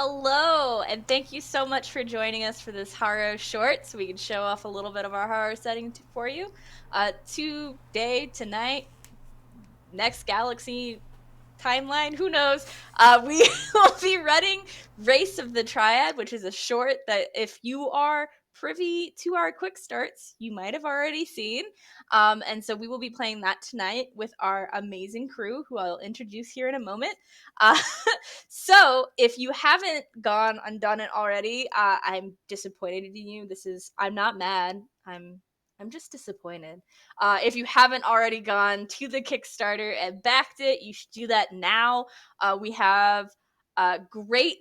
Hello, and thank you so much for joining us for this Harrow short, so we can show off a little bit of our Harrow setting for you. Today, tonight, next galaxy timeline, who knows? We will be running Race of the Triad, which is a short that if you are privy to our quick starts, you might have already seen. And so we will be playing that tonight with our amazing crew, who I'll introduce here in a moment. Uh, so if you haven't gone and done it already, I'm disappointed in you. I'm not mad. I'm just disappointed. If you haven't already gone to the Kickstarter and backed it, you should do that now. We have great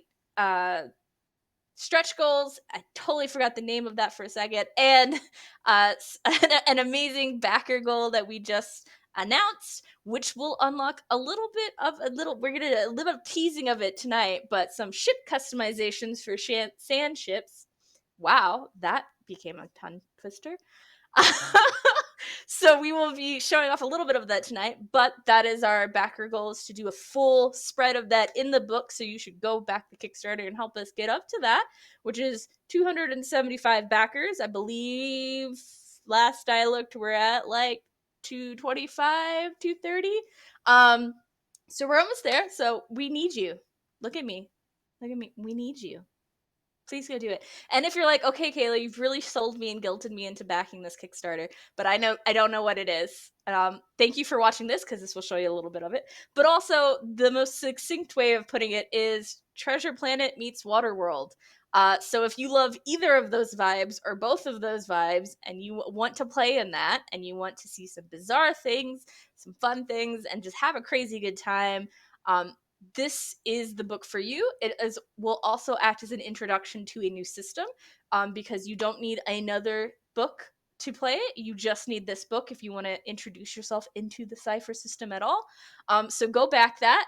stretch goals. I totally forgot the name of that for a second. And an amazing backer goal that we just announced, which will unlock we're going to do a little teasing of it tonight, but some ship customizations for sand ships. Wow, that became a tongue twister. So we will be showing off a little bit of that tonight, but that is our backer goal, is to do a full spread of that in the book. So you should go back the Kickstarter and help us get up to that, which is 275 backers. I believe last I looked, we're at like 225, 230. So we're almost there. So we need you. Look at me. We need you. Please go do it. And if you're like, okay, Kayla, you've really sold me and guilted me into backing this Kickstarter, but I don't know what it is. Thank you for watching this, because this will show you a little bit of it. But also, the most succinct way of putting it is Treasure Planet meets Waterworld. So if you love either of those vibes or both of those vibes, and you want to play in that, and you want to see some bizarre things, some fun things, and just have a crazy good time, this is the book for you. Will also act as an introduction to a new system, because you don't need another book to play it. You just need this book if you want to introduce yourself into the Cypher system at all. So go back that.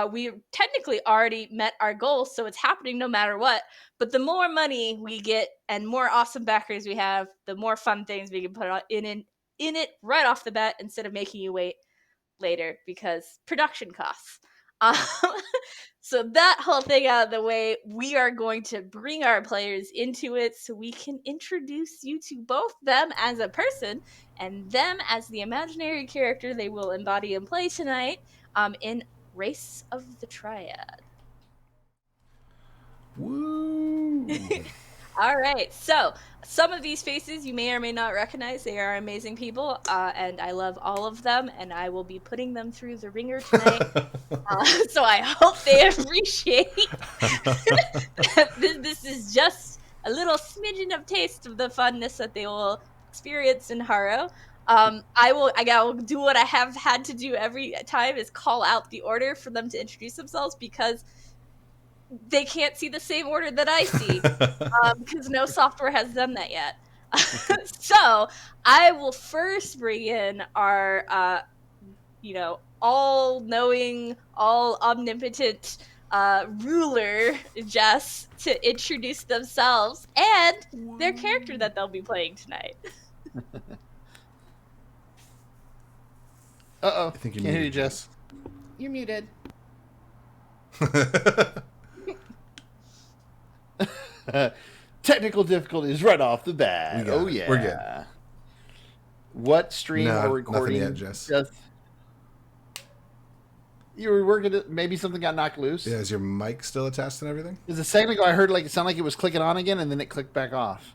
We technically already met our goal, so it's happening no matter what. But the more money we get and more awesome backers we have, the more fun things we can put in it right off the bat, instead of making you wait later, because production costs. So that whole thing out of the way, we are going to bring our players into it so we can introduce you to both them as a person and them as the imaginary character they will embody and play tonight, in Race of the Triad. Woo! All right, so some of these faces you may or may not recognize. They are amazing people, and I love all of them, and I will be putting them through the ringer tonight. So I hope they appreciate that this is just a little smidgen of taste of the funness that they will experience in Harrow. I will do what I have had to do every time, is call out the order for them to introduce themselves, because they can't see the same order that I see, because no software has done that yet. So I will first bring in our, all-knowing, all-omnipotent ruler, Jess, to introduce themselves and their character that they'll be playing tonight. Uh-oh. I think you're Can't hear muted, you, Jess. You're muted. Technical difficulties right off the bat. We got Oh, it. yeah. We're good. What stream No, or recording? nothing yet, Jess. You were working it, maybe something got knocked loose? Yeah, is your mic still attached and everything? Because a second ago I heard it sounded like it was clicking on again, and then it clicked back off.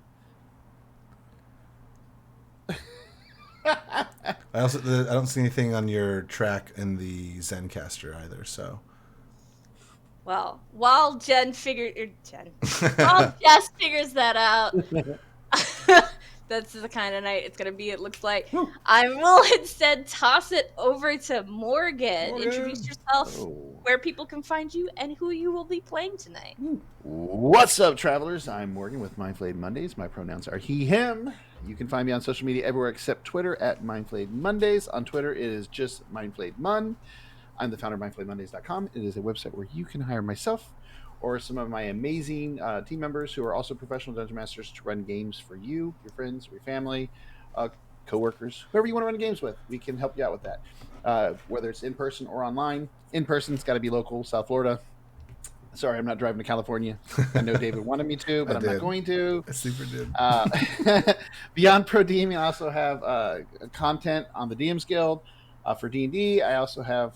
I don't see anything on your track in the Zencaster either, so. Well, while Jess figures that out, that's the kind of night it's going to be, it looks like. I will instead toss it over to Morgan. Introduce yourself, where people can find you, and who you will be playing tonight. What's up, travelers? I'm Morgan with Mindflayed Mondays. My pronouns are he, him. You can find me on social media everywhere except Twitter at Mindflayed Mondays. On Twitter, it is just Mindflayed Mun. I'm the founder of mindflayedmondays.com. It is a website where you can hire myself or some of my amazing team members who are also professional dungeon masters to run games for you, your friends, your family, co-workers, whoever you want to run games with. We can help you out with that, whether it's in person or online. In person, it's got to be local, South Florida. Sorry, I'm not driving to California. I know David wanted me to, but I'm not going to. I super did. Beyond Pro DM, I also have content on the DMs Guild for D&D. I also have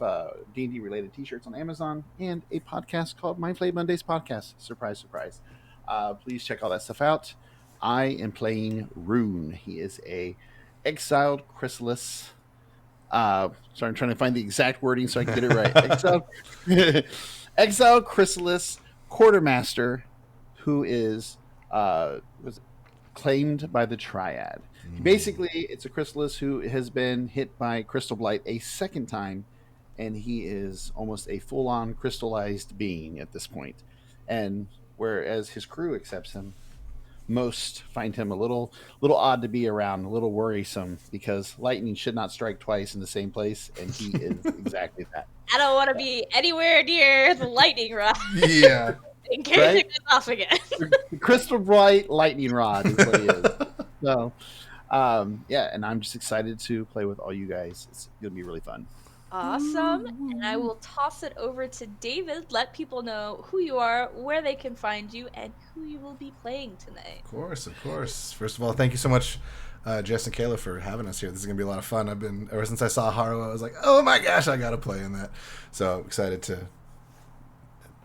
D&D related T-shirts on Amazon and a podcast called Mind Flayed Mondays Podcast. Surprise, surprise. Please check all that stuff out. I am playing Rune. He is a exiled chrysalis. Sorry, I'm trying to find the exact wording so I can get it right. Exiled chrysalis quartermaster who is was claimed by the Triad. Basically, it's a chrysalis who has been hit by crystal blight a second time, and he is almost a full-on crystallized being at this point. And whereas his crew accepts him, most find him a little odd to be around, a little worrisome, because lightning should not strike twice in the same place, and he is exactly that. I don't want to be anywhere near the lightning rod. Yeah. In case it goes off again. The crystal bright lightning rod is what he is. So, yeah, and I'm just excited to play with all you guys. It's going to be really fun. Awesome. And I will toss it over to David. Let people know who you are, where they can find you, and who you will be playing tonight. Of course, of course. First of all, thank you so much, Jess and Kayla, for having us here. This is going to be a lot of fun. I've been, ever since I saw Harrow, I was like, oh my gosh, I got to play in that. So excited to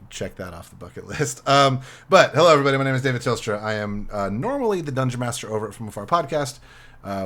check that off the bucket list. But hello, everybody. My name is David Tilstra. I am normally the Dungeon Master over at From Afar Podcast.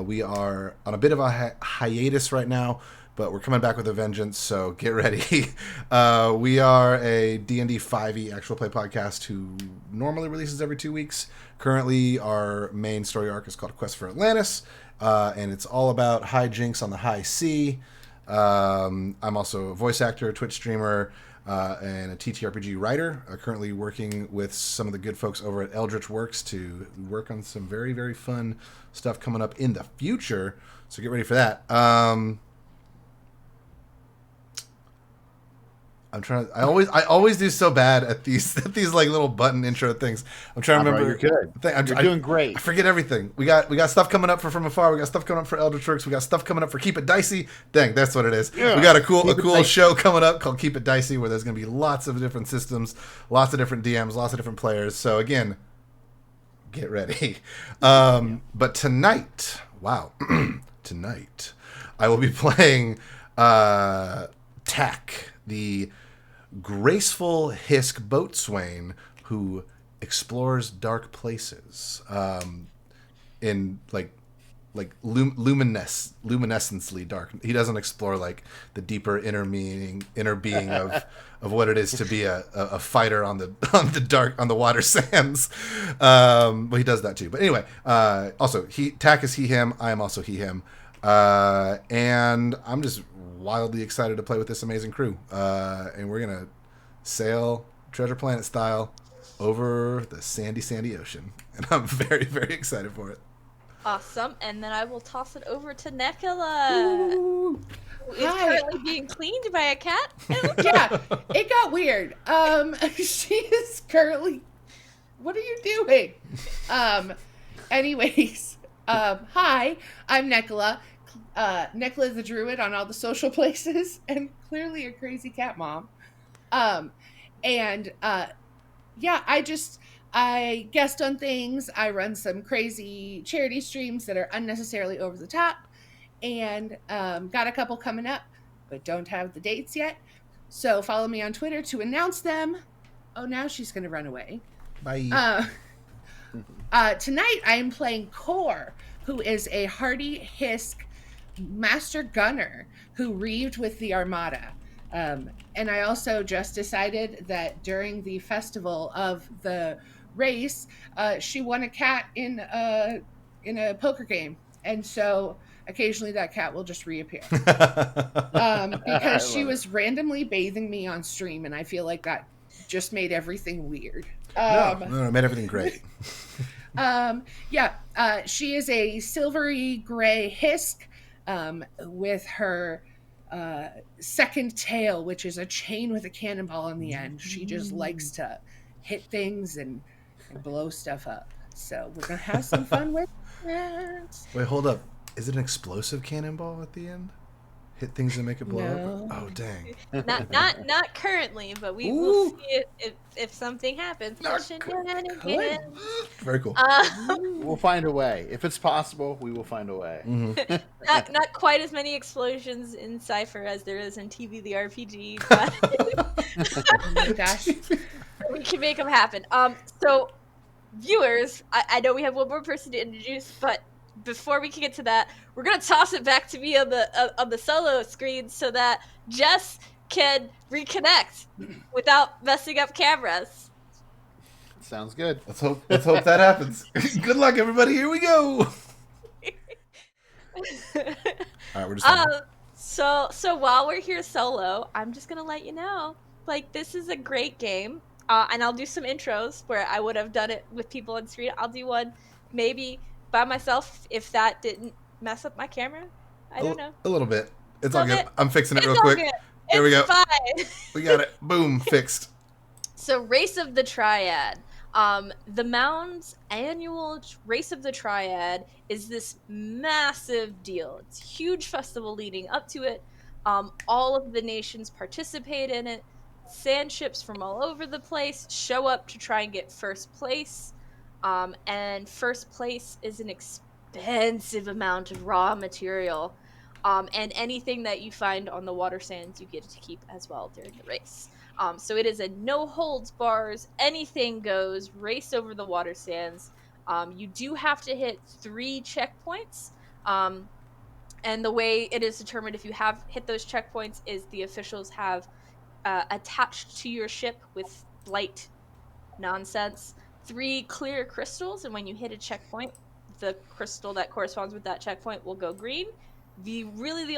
We are on a bit of a hiatus right now, but we're coming back with a vengeance, so get ready. We are a D&D 5e actual play podcast who normally releases every 2 weeks. Currently, our main story arc is called Quest for Atlantis, and it's all about hijinks on the high sea. I'm also a voice actor, Twitch streamer, and a TTRPG writer, currently working with some of the good folks over at Eldritch Works to work on some very, very fun stuff coming up in the future, so get ready for that. I always do so bad at these like little button intro things. I'm trying to remember. You're good. You're doing great. I forget everything. We got stuff coming up for From Afar. We got stuff coming up for Eldritch Works. We got stuff coming up for Keep It Dicey. Dang, that's what it is. Yeah. We got a cool show coming up called Keep It Dicey, where there's going to be lots of different systems, lots of different DMs, lots of different players. So again, get ready. But tonight, tonight I will be playing Tack, the graceful Hisk boatswain who explores dark places in like luminescently dark. He doesn't explore like the deeper inner being of what it is to be a fighter on the water sands. But he does that too. But anyway, also Tack is he him. I am also he him. And I'm just wildly excited to play with this amazing crew, and we're gonna sail Treasure Planet style over the sandy ocean, and I'm very, very excited for it. Awesome. And then I will toss it over to Nekola, who is currently being cleaned by a cat. Yeah, it got weird. She is currently, what are you doing? Anyways, hi, I'm Nekola. Nekola the Driud on all the social places, and clearly a crazy cat mom. Yeah, I guest on things. I run some crazy charity streams that are unnecessarily over the top, and got a couple coming up, but don't have the dates yet. So follow me on Twitter to announce them. Oh, now she's gonna run away. Bye. Tonight I am playing Core, who is a hardy Hisk master gunner who reaved with the Armada. And I also just decided that during the festival of the race, she won a cat in a poker game. And so occasionally that cat will just reappear. Because she was randomly bathing me on stream, and I feel like that just made everything weird. No, it made everything great. She is a silvery gray Hisk, with her second tail, which is a chain with a cannonball on the end. She just likes to hit things and blow stuff up. So we're gonna have some fun with that. Wait, hold up. Is it an explosive cannonball at the end? Hit things and make it blow No. up? Oh, dang. Not currently, but we Ooh. will see it if something happens. Not Shenanigans. Very cool. We'll find a way. If it's possible, we will find a way. Mm-hmm. Not quite as many explosions in Cypher as there is in TV the RPG, but Oh my gosh. we can make them happen. So viewers, I know we have one more person to introduce, but before we can get to that, we're gonna toss it back to me on the solo screen so that Jess can reconnect without messing up cameras. Sounds good. Let's hope that happens. Good luck, everybody. Here we go. All right, we're just so while we're here solo, I'm just gonna let you know, like, this is a great game. And I'll do some intros where I would have done it with people on screen. I'll do one maybe by myself if that didn't mess up my camera. I don't know. A little bit. It's A all little good. bit. I'm fixing it It's real all quick. good. There we go. It's fine. We got it. Boom. Fixed. So, Race of the Triad. The Mound's annual Race of the Triad is this massive deal. It's a huge festival leading up to it. All of the nations participate in it. Sand ships from all over the place show up to try and get first place. And first place is an expensive amount of raw material. And anything that you find on the water sands, you get to keep as well during the race. So it is a no holds bars, anything goes, race over the water sands. You do have to hit 3 checkpoints. And the way it is determined if you have hit those checkpoints is the officials have attached to your ship with light nonsense 3 clear crystals, and when you hit a checkpoint, the crystal that corresponds with that checkpoint will go green. The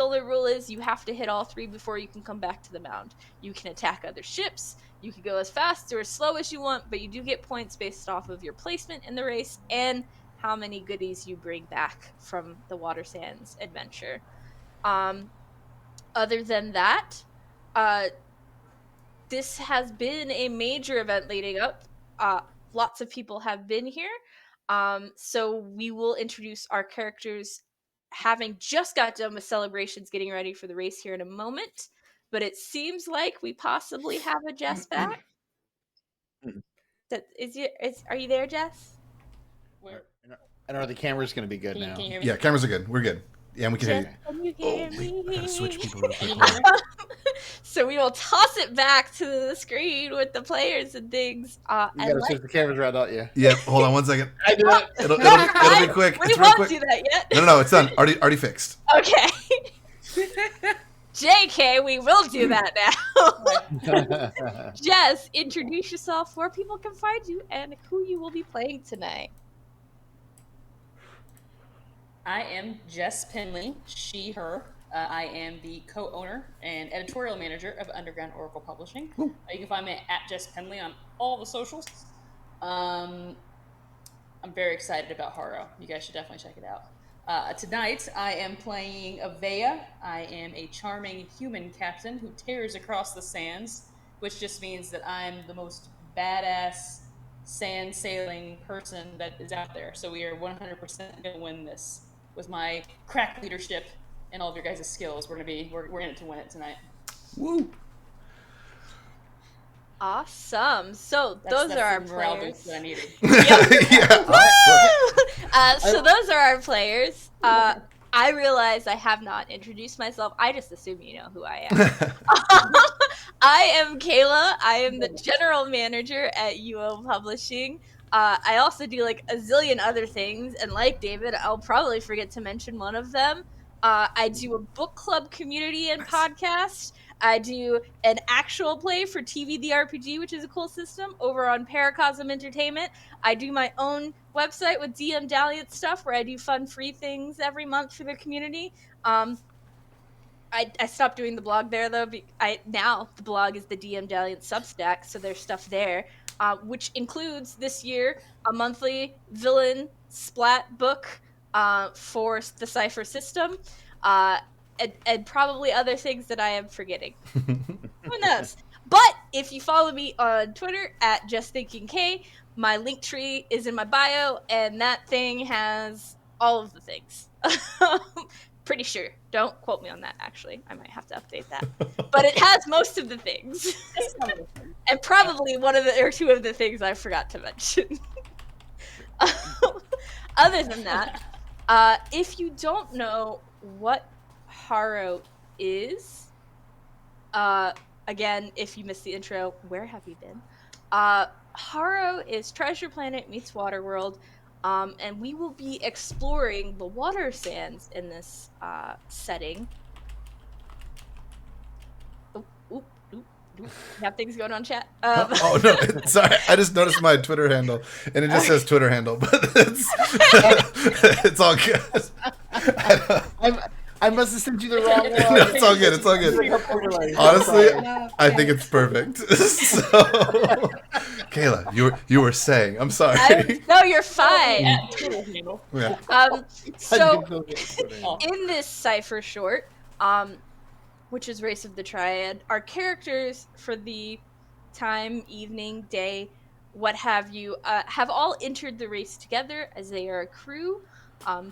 only rule is you have to hit all 3 before you can come back to the mound. You can attack other ships, you can go as fast or as slow as you want, but you do get points based off of your placement in the race and how many goodies you bring back from the Water Sands adventure. Other than that, this has been a major event leading up. Lots of people have been here. So we will introduce our characters having just got done with celebrations, getting ready for the race here in a moment. But it seems like we possibly have a Jess back. Are you there, Jess? Where? And are the cameras going to be good now? Can you hear me? Yeah, cameras are good. We're good. Yeah, and we can hear you. Can you hear me? I gotta switch people real quick. So we will toss it back to the screen with the players and things. You got to switch the cameras around, don't you? Yeah, hold on 1 second. I do it. It'll be quick. We It's real won't quick. do that yet. No, it's done. Already fixed. Okay. JK, we will do that now. Jess, introduce yourself, where people can find you, and who you will be playing tonight. I am Jess Pendley, she, her. I am the co-owner and editorial manager of Underground Oracle Publishing. You can find me at Jess Pendley on all the socials. I'm very excited about Harrow. You guys should definitely check it out. Tonight, I am playing Avea. I am a charming human captain who tears across the sands, which just means that I'm the most badass sand sailing person that is out there. So we are 100% going to win this. With my crack leadership and all of your guys' skills, we're in it to win it tonight. Woo! Awesome. So those are our players. That I needed. Yeah. So those are our players. I realize I have not introduced myself. I just assume you know who I am. I am Kayla. I am the general manager at UO Publishing. I also do like a zillion other things, and like David, I'll probably forget to mention one of them. I do a book club community and podcast. I do an actual play for TV the RPG, which is a cool system, over on Paracosm Entertainment. I do my own website with DM Dalliant stuff, where I do fun free things every month for the community. I stopped doing the blog there, though. Now the blog is the DM Dalliant Substack, so there's stuff there. Which includes this year a monthly villain splat book for the Cypher System, and probably other things that I am forgetting. Who knows? But if you follow me on Twitter at JustThinkingK, my link tree is in my bio, and that thing has all of the things. Pretty sure. Don't quote me on that, actually. I might have to update that. But it has most of the things. And probably one of the or two of the things I forgot to mention. Other than that, if you don't know what Harrow is, again, if you missed the intro, where have you been? Harrow is Treasure Planet meets Waterworld, and we will be exploring the water sands in this setting. You have things going on, chat? Oh no! Sorry, I just noticed my Twitter handle, and it just says Twitter handle, but it's all good. I must have sent you the wrong one. No, it's all good. It's all good. Honestly, I think it's perfect. So, Kayla, you were saying. I'm sorry. No, you're fine. Yeah. So in this Cypher short, which is Race of the Triad, our characters for the time, evening, day, what have you, have all entered the race together as they are a crew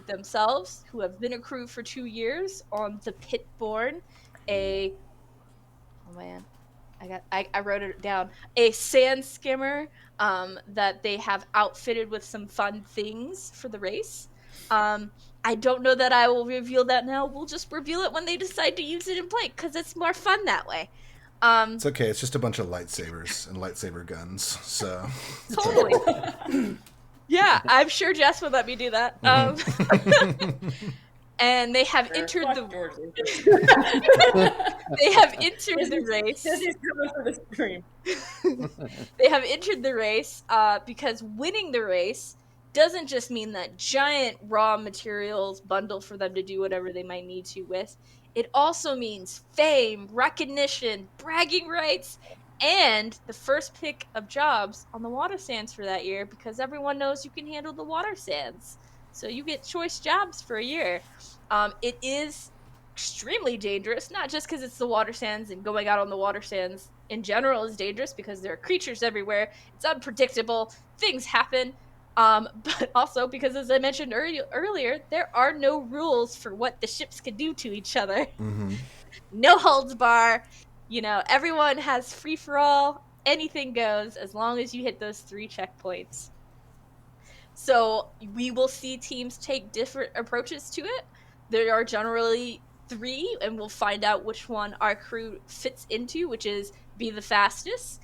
themselves, who have been a crew for 2 years on the Pitborn, I wrote it down, a sand skimmer that they have outfitted with some fun things for the race. I don't know that I will reveal that now. We'll just reveal it when they decide to use it in play, because it's more fun that way. It's okay. It's just a bunch of lightsabers and lightsaber guns. So Totally. Yeah, I'm sure Jess would let me do that. And they have entered the they have entered the race. They have entered the race because winning the race doesn't just mean that giant raw materials bundle for them to do whatever they might need to with. It also means fame, recognition, bragging rights, and the first pick of jobs on the water sands for that year, because everyone knows you can handle the water sands. So you get choice jobs for a year. It is extremely dangerous, not just because it's the water sands, and going out on the water sands in general is dangerous because there are creatures everywhere. It's unpredictable. Things happen. But also because, as I mentioned earlier, there are no rules for what the ships can do to each other. Mm-hmm. No holds bar. You know, everyone has free for all. Anything goes as long as you hit those 3 checkpoints. So we will see teams take different approaches to it. There are generally 3, and we'll find out which one our crew fits into, which is be the fastest,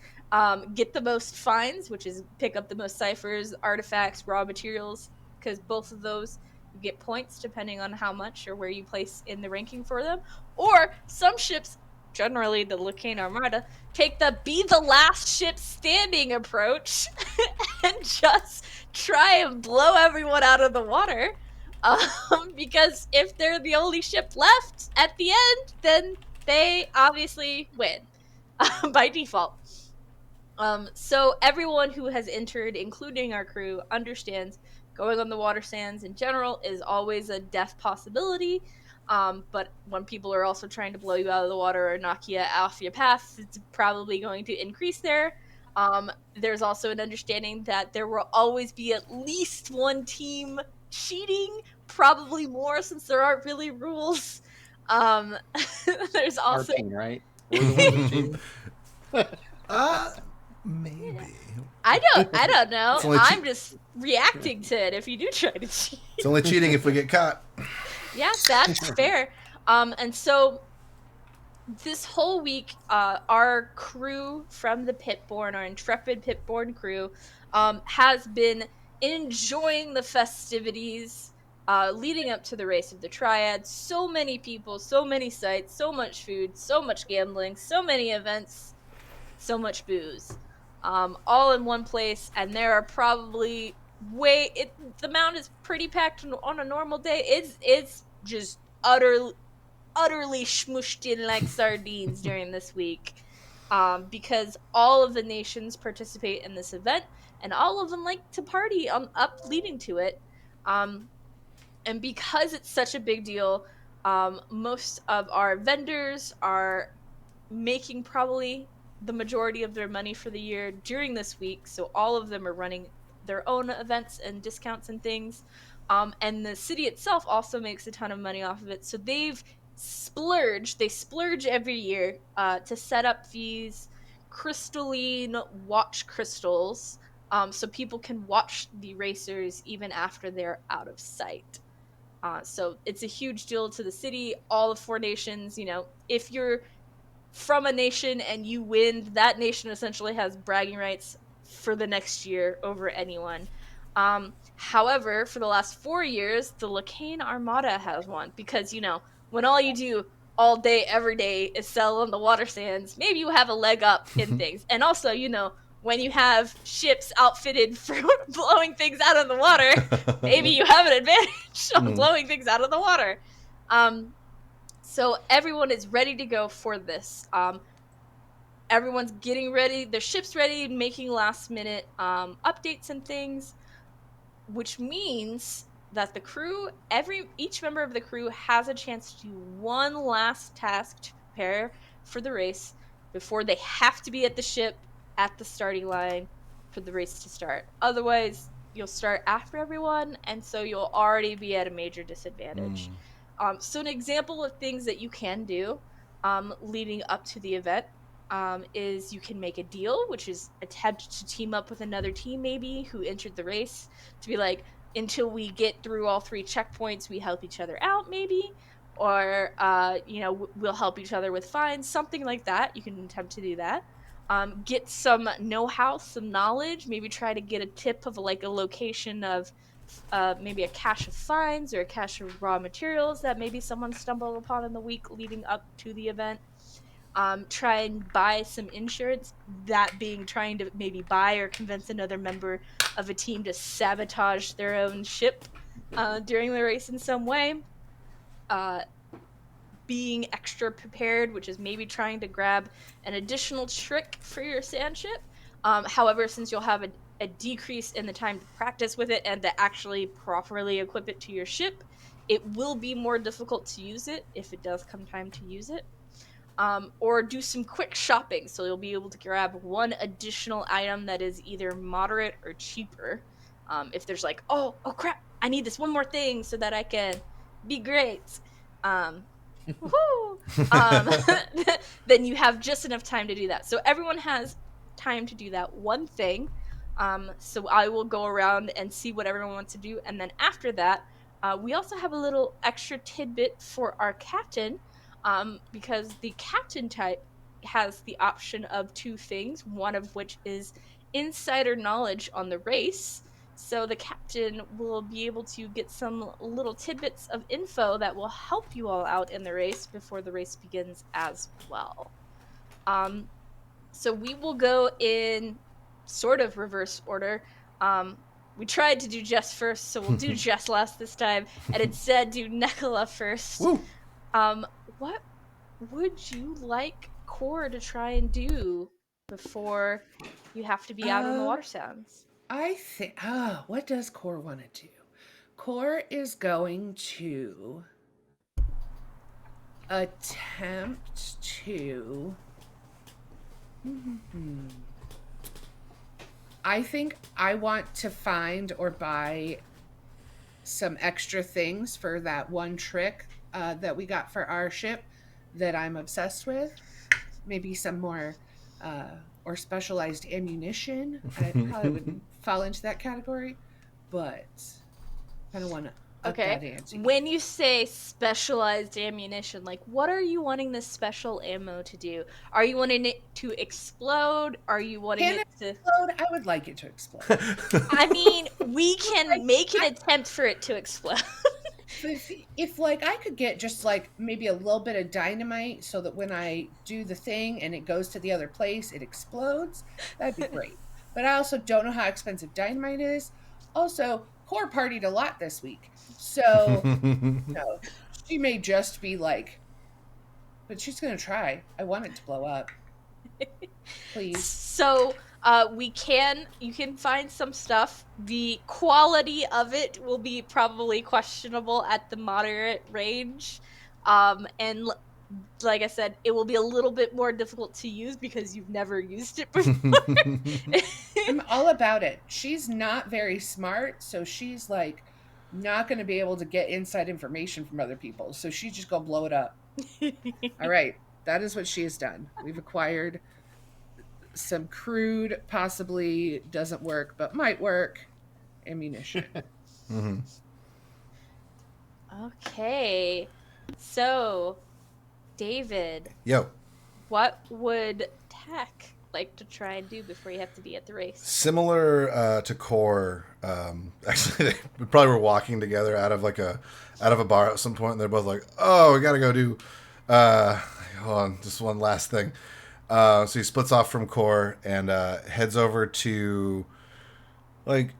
get the most finds, which is pick up the most ciphers, artifacts, raw materials, because both of those you get points depending on how much or where you place in the ranking for them. Or some ships, generally the Lucane Armada, take the be the last ship standing approach and just try and blow everyone out of the water. Because if they're the only ship left at the end, then they obviously win by default. So everyone who has entered, including our crew, understands going on the water sands in general is always a death possibility. But when people are also trying to blow you out of the water or knock you off your path, it's probably going to increase there. There's also an understanding that there will always be at least one team cheating, probably more since there aren't really rules. There's also... Our team, right? We're the ones that cheated. Maybe. I don't know. I'm just reacting to it if you do try to cheat. It's only cheating if we get caught. Yeah, that's fair. And so this whole week, our crew from the Pitborn, our intrepid Pitborn crew, has been enjoying the festivities leading up to the Race of the Triad. So many people, so many sights, so much food, so much gambling, so many events, so much booze. All in one place, and there are probably the mound is pretty packed on a normal day. It's just utterly smooshed in like sardines during this week, because all of the nations participate in this event, and all of them like to party up leading to it. And because it's such a big deal, most of our vendors are making probably the majority of their money for the year during this week, so all of them are running their own events and discounts and things, And the city itself also makes a ton of money off of it. So they splurge every year to set up these crystalline watch crystals, so people can watch the racers even after they're out of sight. So it's a huge deal to the city. All the 4 nations, if you're from a nation and you win, that nation essentially has bragging rights for the next year over anyone. However, for the last 4 years, the Lacane Armada has won because, when all you do all day, every day is sell on the water sands, maybe you have a leg up in things. And also, when you have ships outfitted for blowing things out of the water, maybe you have an advantage on blowing things out of the water. So everyone is ready to go for this. Everyone's getting ready, their ship's ready, making last minute updates and things, which means that the crew, each member of the crew has a chance to do one last task to prepare for the race before they have to be at the ship at the starting line for the race to start. Otherwise, you'll start after everyone, and so you'll already be at a major disadvantage. So an example of things that you can do leading up to the event is you can make a deal, which is attempt to team up with another team maybe who entered the race, to be like, until we get through all 3 checkpoints, we help each other out maybe, or we'll help each other with fines, something like that. You can attempt to do that. Get some know-how, some knowledge, maybe try to get a tip of like a location of maybe a cache of fines or a cache of raw materials that maybe someone stumbled upon in the week leading up to the event. Try and buy some insurance, that being trying to maybe buy or convince another member of a team to sabotage their own ship during the race in some way. Being extra prepared, which is maybe trying to grab an additional trick for your sand ship. However, since you'll have a decrease in the time to practice with it and to actually properly equip it to your ship, it will be more difficult to use it if it does come time to use it. Or do some quick shopping, so you'll be able to grab one additional item that is either moderate or cheaper. If there's like, oh crap, I need this one more thing so that I can be great. Then you have just enough time to do that. So everyone has time to do that one thing. So I will go around and see what everyone wants to do, and then after that, we also have a little extra tidbit for our captain. Because the captain type has the option of 2 things, one of which is insider knowledge on the race. So the captain will be able to get some little tidbits of info that will help you all out in the race before the race begins as well. So we will go in sort of reverse order. We tried to do Jess first, so we'll do Jess last this time, and instead do Nekola first. Woo. What would you like Core to try and do before you have to be out on the water sounds? I think, what does Core want to do? Core is going to attempt to... I think I want to find or buy some extra things for that one trick that we got for our ship that I'm obsessed with. Maybe some more or specialized ammunition. I probably wouldn't fall into that category, but kind of want to up that ante. When you say specialized ammunition, like what are you wanting this special ammo to do? Are you wanting it to explode? Are you wanting it to explode? I would like it to explode. I mean, we can make an attempt for it to explode. If like I could get just like maybe a little bit of dynamite so that when I do the thing and it goes to the other place, it explodes, that'd be great. But I also don't know how expensive dynamite is. Also, Core partied a lot this week. So, no, she may just be like, but she's going to try. I want it to blow up. Please. So, you can find some stuff. The quality of it will be probably questionable at the moderate range. And like I said, it will be a little bit more difficult to use because you've never used it before. I'm all about it. She's not very smart, so she's like, not going to be able to get inside information from other people. So she's just going to blow it up. All right. That is what she has done. We've acquired some crude, possibly doesn't work, but might work ammunition. Mm-hmm. Okay. So, David, Yo, what would Tack like to try and do before you have to be at the race? similar to Core. Actually, they probably were walking together out of a bar at some point, and they're both like, "Oh, we gotta go do." Hold on, just one last thing. So he splits off from Core and heads over to, like,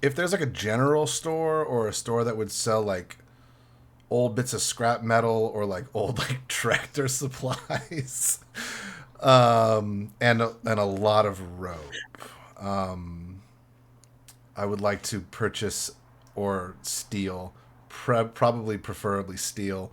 if there's like a general store or a store that would sell like old bits of scrap metal or like old like tractor supplies, and a lot of rope. I would like to purchase or steal, preferably steal.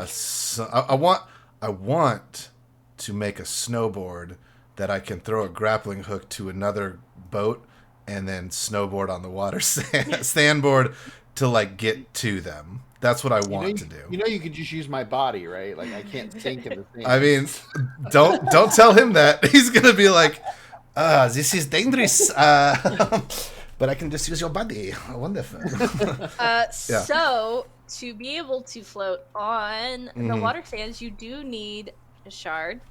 So I want to make a snowboard that I can throw a grappling hook to another boat and then snowboard on the water sandboard to like get to them. That's what I want to do. You could just use my body, right? Like I can't think of the thing. I mean, don't tell him that. He's gonna be like, this is dangerous. But I can just use your body. Wonderful. So to be able to float on the water sands, you do need a shard.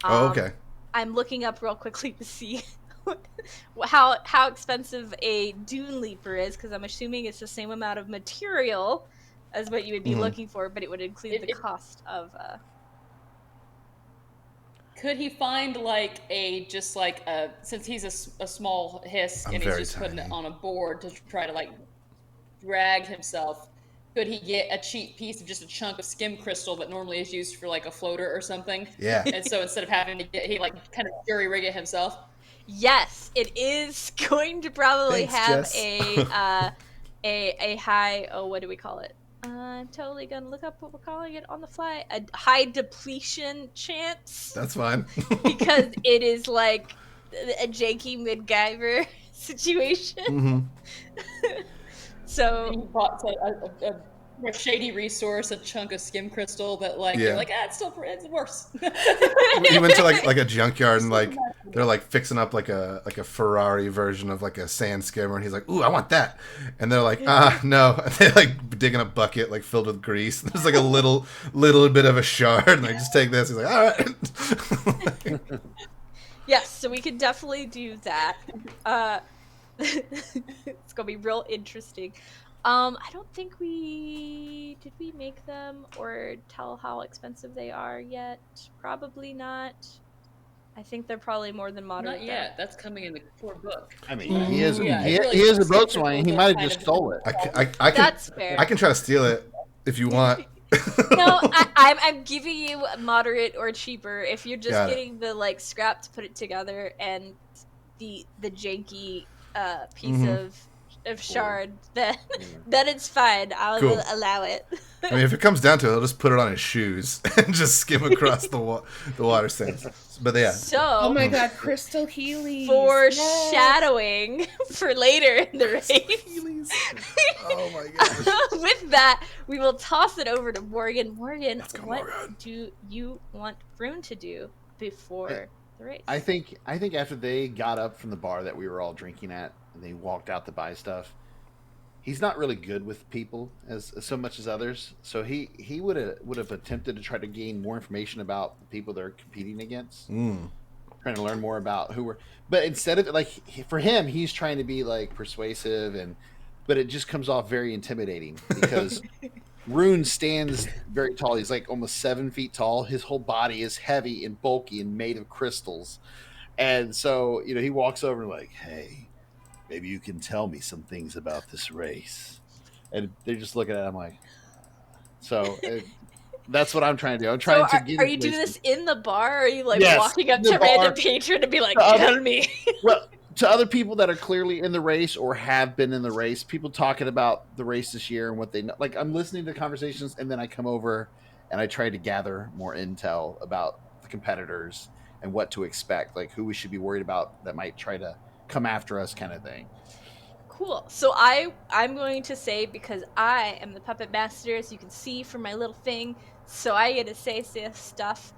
Okay. I'm looking up real quickly to see how expensive a dune leaper is, because I'm assuming it's the same amount of material as what you would be looking for, but it would include the cost of. Could he find since he's a small hisk and he's just putting it on a board to try to like drag himself? Could he get a cheap piece of just a chunk of skim crystal that normally is used for like a floater or something? Yeah. And so instead of having to he like kind of jury rig it himself. Yes, it is going to probably have Jess. a high. Oh, what do we call it? I'm totally gonna look up what we're calling it on the fly. A high depletion chance. That's fine. Because it is like a janky MacGyver situation. So he bought a shady resource, a chunk of skim crystal that you're like, it's worse. He went to like a junkyard and like they're like fixing up like a Ferrari version of like a sand skimmer, and he's like, ooh, I want that. And they're like, no. And they like dig in a bucket like filled with grease. There's like a little bit of a shard, and like, just take this. He's like, all right. Yes, so we could definitely do that. It's gonna be real interesting. I don't think did we make them or tell how expensive they are yet? Probably not. I think they're probably more than moderate. Not yet. That's coming in the core book. I mean, he is a boat swine. He might have just stole it. I can, that's fair. I can try to steal it if you want. No, I'm giving you moderate or cheaper. If you're just getting the like scrap to put it together and the janky piece of shard, then it's fine. I'll allow it. I mean, if it comes down to it, he'll just put it on his shoes and just skim across the water sands. But yeah. So, oh my god, crystal Heelys. Foreshadowing for later in the race. Oh my gosh. With that, we will toss it over to Morgan. Morgan, what Morgan. do you want Rune to do before the race? I think after they got up from the bar that we were all drinking at, and they walked out to buy stuff, he's not really good with people as so much as others. So he would have attempted to try to gain more information about the people they're competing against, trying to learn more about who were. But instead of like for him, he's trying to be like persuasive, but it just comes off very intimidating because Rune stands very tall. He's like almost 7 feet tall. His whole body is heavy and bulky and made of crystals, and so he walks over and like, hey. Maybe you can tell me some things about this race. And they're just looking at him like, so that's what I'm trying to do. I'm trying to get. Are you doing this in the bar? Or are you like Yes, walking up to random patron and be like, tell me? Well, to other people that are clearly in the race or have been in the race, people talking about the race this year and what they know. Like I'm listening to conversations and then I come over and I try to gather more intel about the competitors and what to expect, like who we should be worried about that might try to come after us kind of thing. Cool. So I'm going to say, because I am the puppet master, as you can see from my little thing, so I get to say stuff.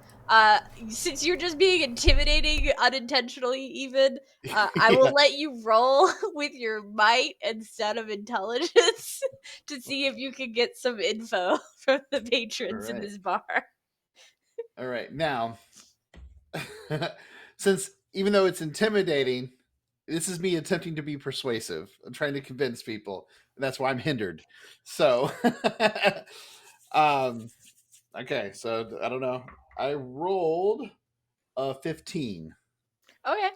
Since you're just being intimidating unintentionally, even, I will let you roll with your might instead of intelligence to see if you can get some info from the patrons in this bar. All right. Now, since even though it's intimidating, this is me attempting to be persuasive. I'm trying to convince people. And that's why I'm hindered. So, okay. So I don't know. I rolled a 15. Okay.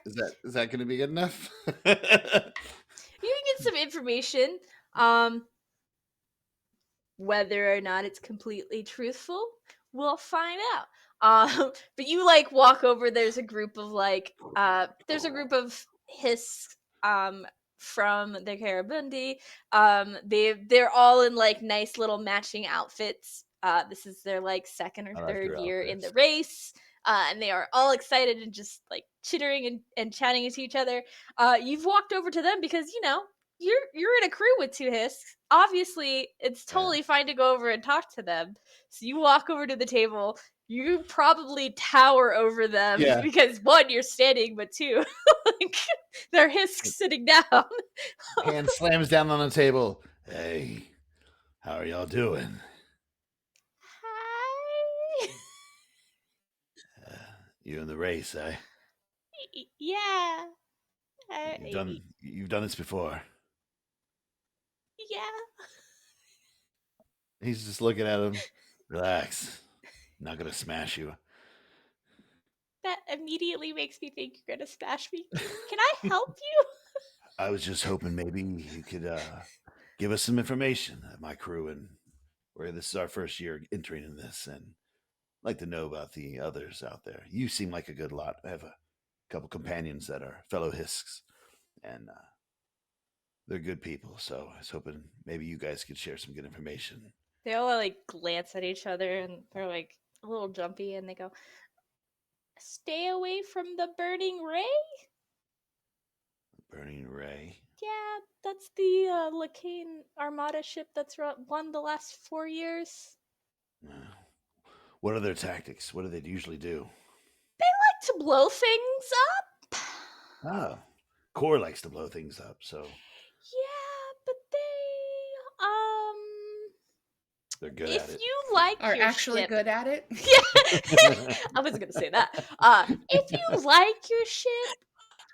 Is that going to be good enough? You can get some information. Whether or not it's completely truthful, we'll find out. But you like walk over. There's a group of hiss from the Carabundi. They're all in like nice little matching outfits. This is their like second or third year in the race. And they are all excited and just like chittering and chatting to each other. You've walked over to them because you're in a crew with two Hisks. Obviously, it's totally fine to go over and talk to them. So you walk over to the table. You probably tower over them because one, you're standing, but two, like, they're Hisks sitting down. Hand slams down on the table. Hey, how are y'all doing? Hi. You in the race, eh? Yeah. You've done this before. Yeah. He's just looking at him. Relax. I'm not gonna smash you. That immediately makes me think you're gonna smash me. Can I help you? I was just hoping maybe you could give us some information, my crew, and where this is our first year entering in this, and I'd like to know about the others out there. You seem like a good lot. I have a couple companions that are fellow Hisks, and they're good people. So I was hoping maybe you guys could share some good information. They all like glance at each other and they're like a little jumpy, and they go, "Stay away from the burning ray." Burning Ray. Yeah, that's the Lacane Armada ship that's won the last 4 years. What are their tactics? What do they usually do? They like to blow things up. Oh, Core likes to blow things up, so. Yeah, but they're good if at it. you like Are your actually ship, good at it. Yeah, I was gonna say that. If you like your ship,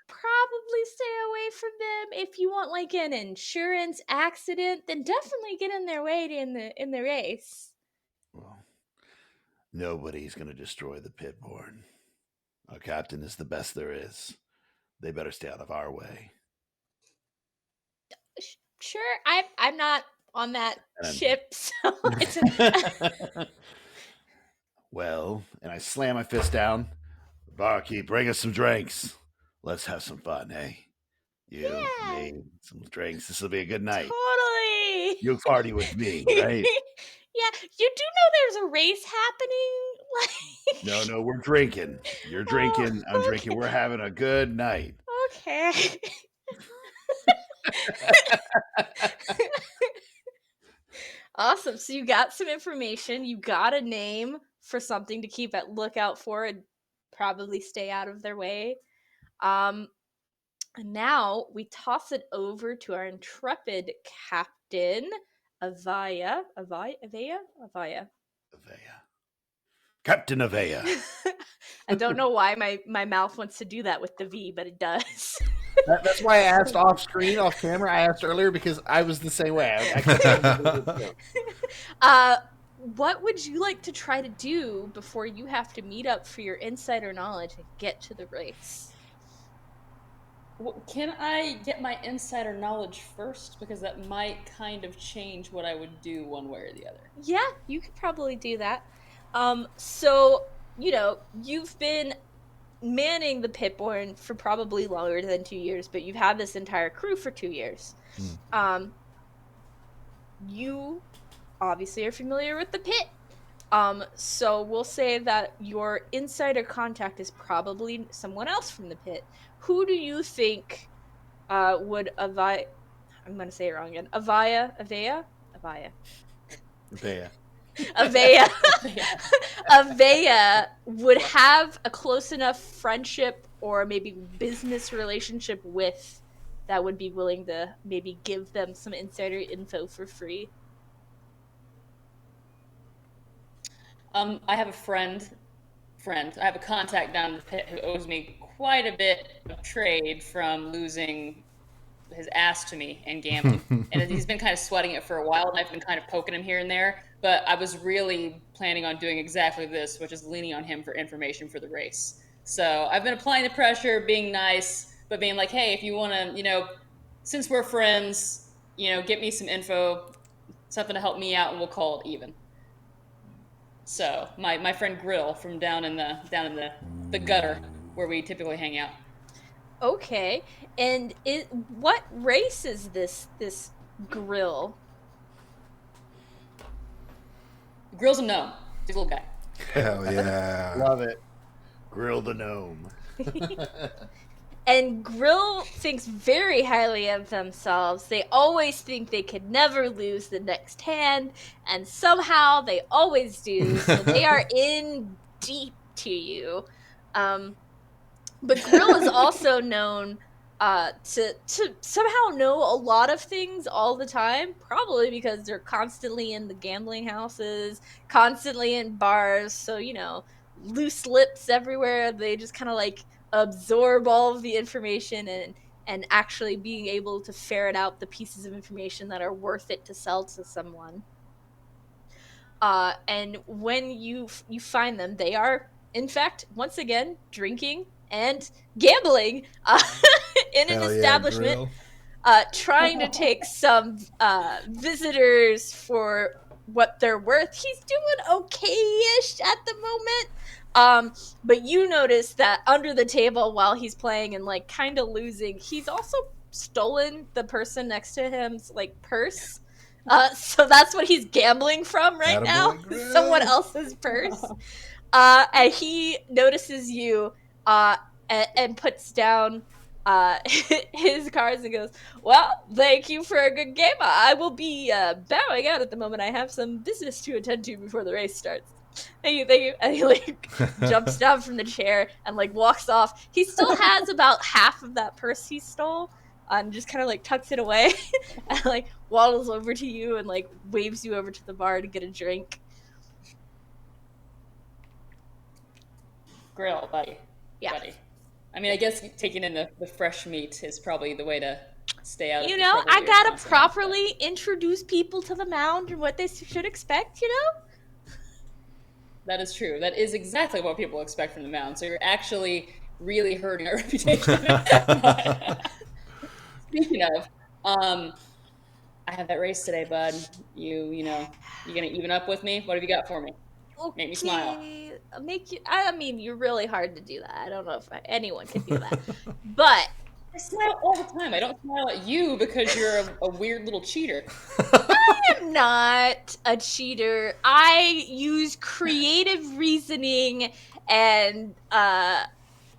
probably stay away from them. If you want like an insurance accident, then definitely get in their way in the race. Well, nobody's going to destroy the Pitborn. Our captain is the best there is. They better stay out of our way. Sure, I'm not on that ship, so Well, and I slam my fist down. Barkeep, bring us some drinks. Let's have some fun, hey? Me, some drinks. This will be a good night. Totally. You'll party with me, right? Yeah, you do know there's a race happening? No, we're drinking. You're drinking. I'm drinking. We're having a good night. Okay. Awesome. So you got some information. You got a name for something to keep at lookout for and probably stay out of their way. And now we toss it over to our intrepid captain, Avaya. Captain Avaya. I don't know why my mouth wants to do that with the V, but it does. That's why I asked off screen, off camera. I asked earlier because I was the same way. What would you like to try to do before you have to meet up for your insider knowledge and get to the race? Can I get my insider knowledge first? Because that might kind of change what I would do one way or the other. Yeah, you could probably do that. So, you've been manning the Pitborn for probably longer than 2 years, but you've had this entire crew for 2 years. You obviously are familiar with the pit. So we'll say that your insider contact is probably someone else from the pit. Who do you think would Avaya, I'm going to say it wrong again, Avaya, Bea. Avaya, Avaya would have a close enough friendship or maybe business relationship with that would be willing to maybe give them some insider info for free? I have a friend. I have a contact down in the pit who owes me quite a bit of trade from losing his ass to me and gambling. And he's been kind of sweating it for a while, and I've been kind of poking him here and there. But I was really planning on doing exactly this, which is leaning on him for information for the race. So I've been applying the pressure, being nice, but being like, hey, if you want to, since we're friends, get me some info, something to help me out, and we'll call it even. So my friend Grill from down in the gutter where we typically hang out. Okay, and what race is this Grill? Grill's a gnome. He's a little guy. Hell yeah. Love it. Grill the gnome. And Grill thinks very highly of themselves. They always think they could never lose the next hand, and somehow they always do. So they are in deep to you. But Grill is also known to somehow know a lot of things all the time, probably because they're constantly in the gambling houses, constantly in bars, so, loose lips everywhere. They just kind of like absorb all of the information and actually being able to ferret out the pieces of information that are worth it to sell to someone. And when you find them, they are, in fact, once again, drinking and gambling in an establishment, trying to take some visitors for what they're worth. He's doing okay-ish at the moment. But you notice that under the table while he's playing and like kind of losing, he's also stolen the person next to him's like purse. So that's what he's gambling from right now. Someone else's purse. And he notices you and puts down his cards and goes, well, thank you for a good game. I will be bowing out at the moment. I have some business to attend to before the race starts. Thank you. And he like jumps down from the chair and like walks off. He still has about half of that purse he stole. And just kind of like tucks it away and like waddles over to you and like waves you over to the bar to get a drink. Grill, buddy. Yeah. Buddy. I mean, I guess taking in the fresh meat is probably the way to stay out of You the know, trouble I you're gotta constantly properly introduce people to the mound and what they should expect, you know? That is true. That is exactly what people expect from the mound. So you're actually really hurting our reputation. Speaking of, I have that race today, bud. You gonna even up with me? What have you got for me? Okay. Make me smile. I mean, you're really hard to do that. I don't know if anyone can do that. But I smile all the time. I don't smile at you because you're a weird little cheater. I am not a cheater. I use creative reasoning and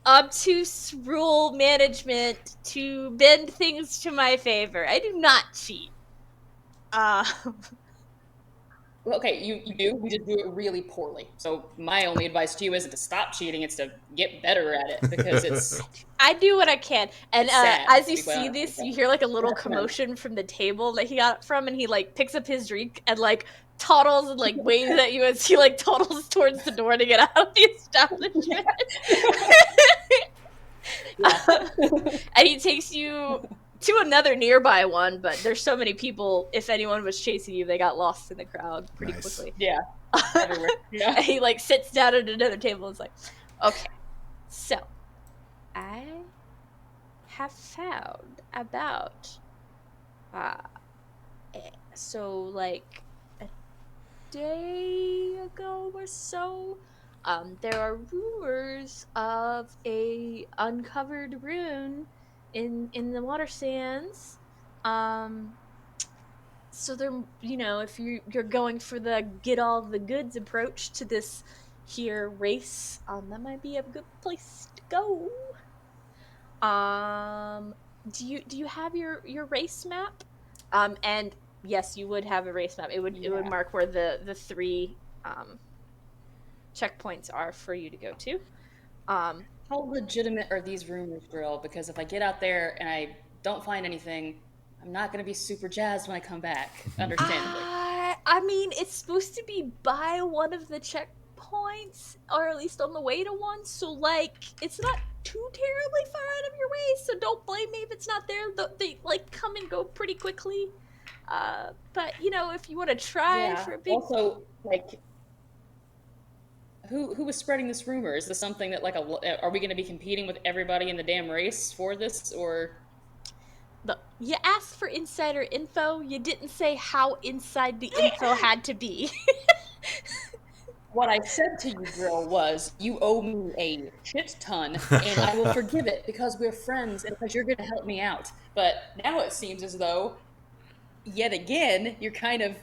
obtuse rule management to bend things to my favor. I do not cheat. Okay, you do. You just do it really poorly. So my only advice to you isn't to stop cheating; it's to get better at it because it's. I do what I can, and sad, as you to be quite see honest this, with you you. hear like a little commotion from the table that he got it from, and he like picks up his drink and like toddles and like waves at you as he like toddles towards the door to get out of the establishment. And he takes you to another nearby one, but there's so many people. If anyone was chasing you, they got lost in the crowd pretty quickly. Yeah, everywhere. Yeah. And he like sits down at another table and is like, okay, so I have found about so like a day ago or so, there are rumors of a uncovered rune in the watersands. So they're, if you're going for the get all the goods approach to this here race, that might be a good place to go. do you have your race map? And yes, you would have a race map. It would mark where the 3 checkpoints are for you to go to. How legitimate are these rumors, Grill? Because if I get out there and I don't find anything, I'm not going to be super jazzed when I come back, understandably. I mean, it's supposed to be by one of the checkpoints, or at least on the way to one, so, like, it's not too terribly far out of your way, so don't blame me if it's not there. They, like, come and go pretty quickly. But, you know, if you want to try for a big... Also, like... Who was spreading this rumor? Is this something that, like, are we going to be competing with everybody in the damn race for this, or... Look, you asked for insider info. You didn't say how inside the info had to be. What I said to you, Grill, was you owe me a shit ton, and I will forgive it because we're friends and because you're going to help me out. But now it seems as though, yet again, you're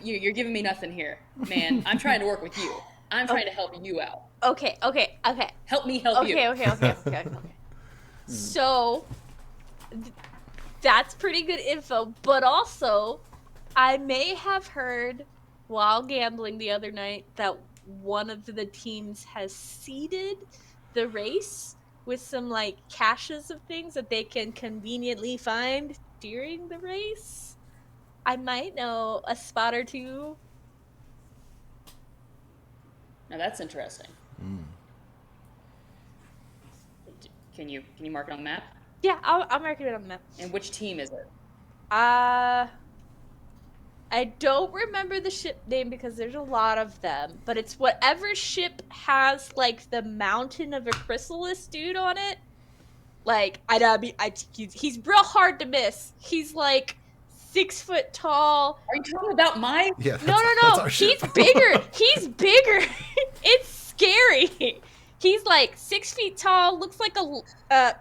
you're giving me nothing here, man. I'm trying to work with you. I'm trying to help you out. Okay. Help me help you. Okay. So, that's pretty good info, but also, I may have heard while gambling the other night that one of the teams has seeded the race with some, like, caches of things that they can conveniently find during the race. I might know a spot or two. Now that's interesting. Can you mark it on the map? Yeah, I'll mark it on the map. And which team is it? I don't remember the ship name because there's a lot of them, but it's whatever ship has, like, the mountain of a chrysalis dude on it. Like, he's real hard to miss. He's, like, 6 foot tall. Are you talking about my? Yeah. No. He's bigger. He's bigger. It's scary. He's, like, 6 feet tall. Looks like a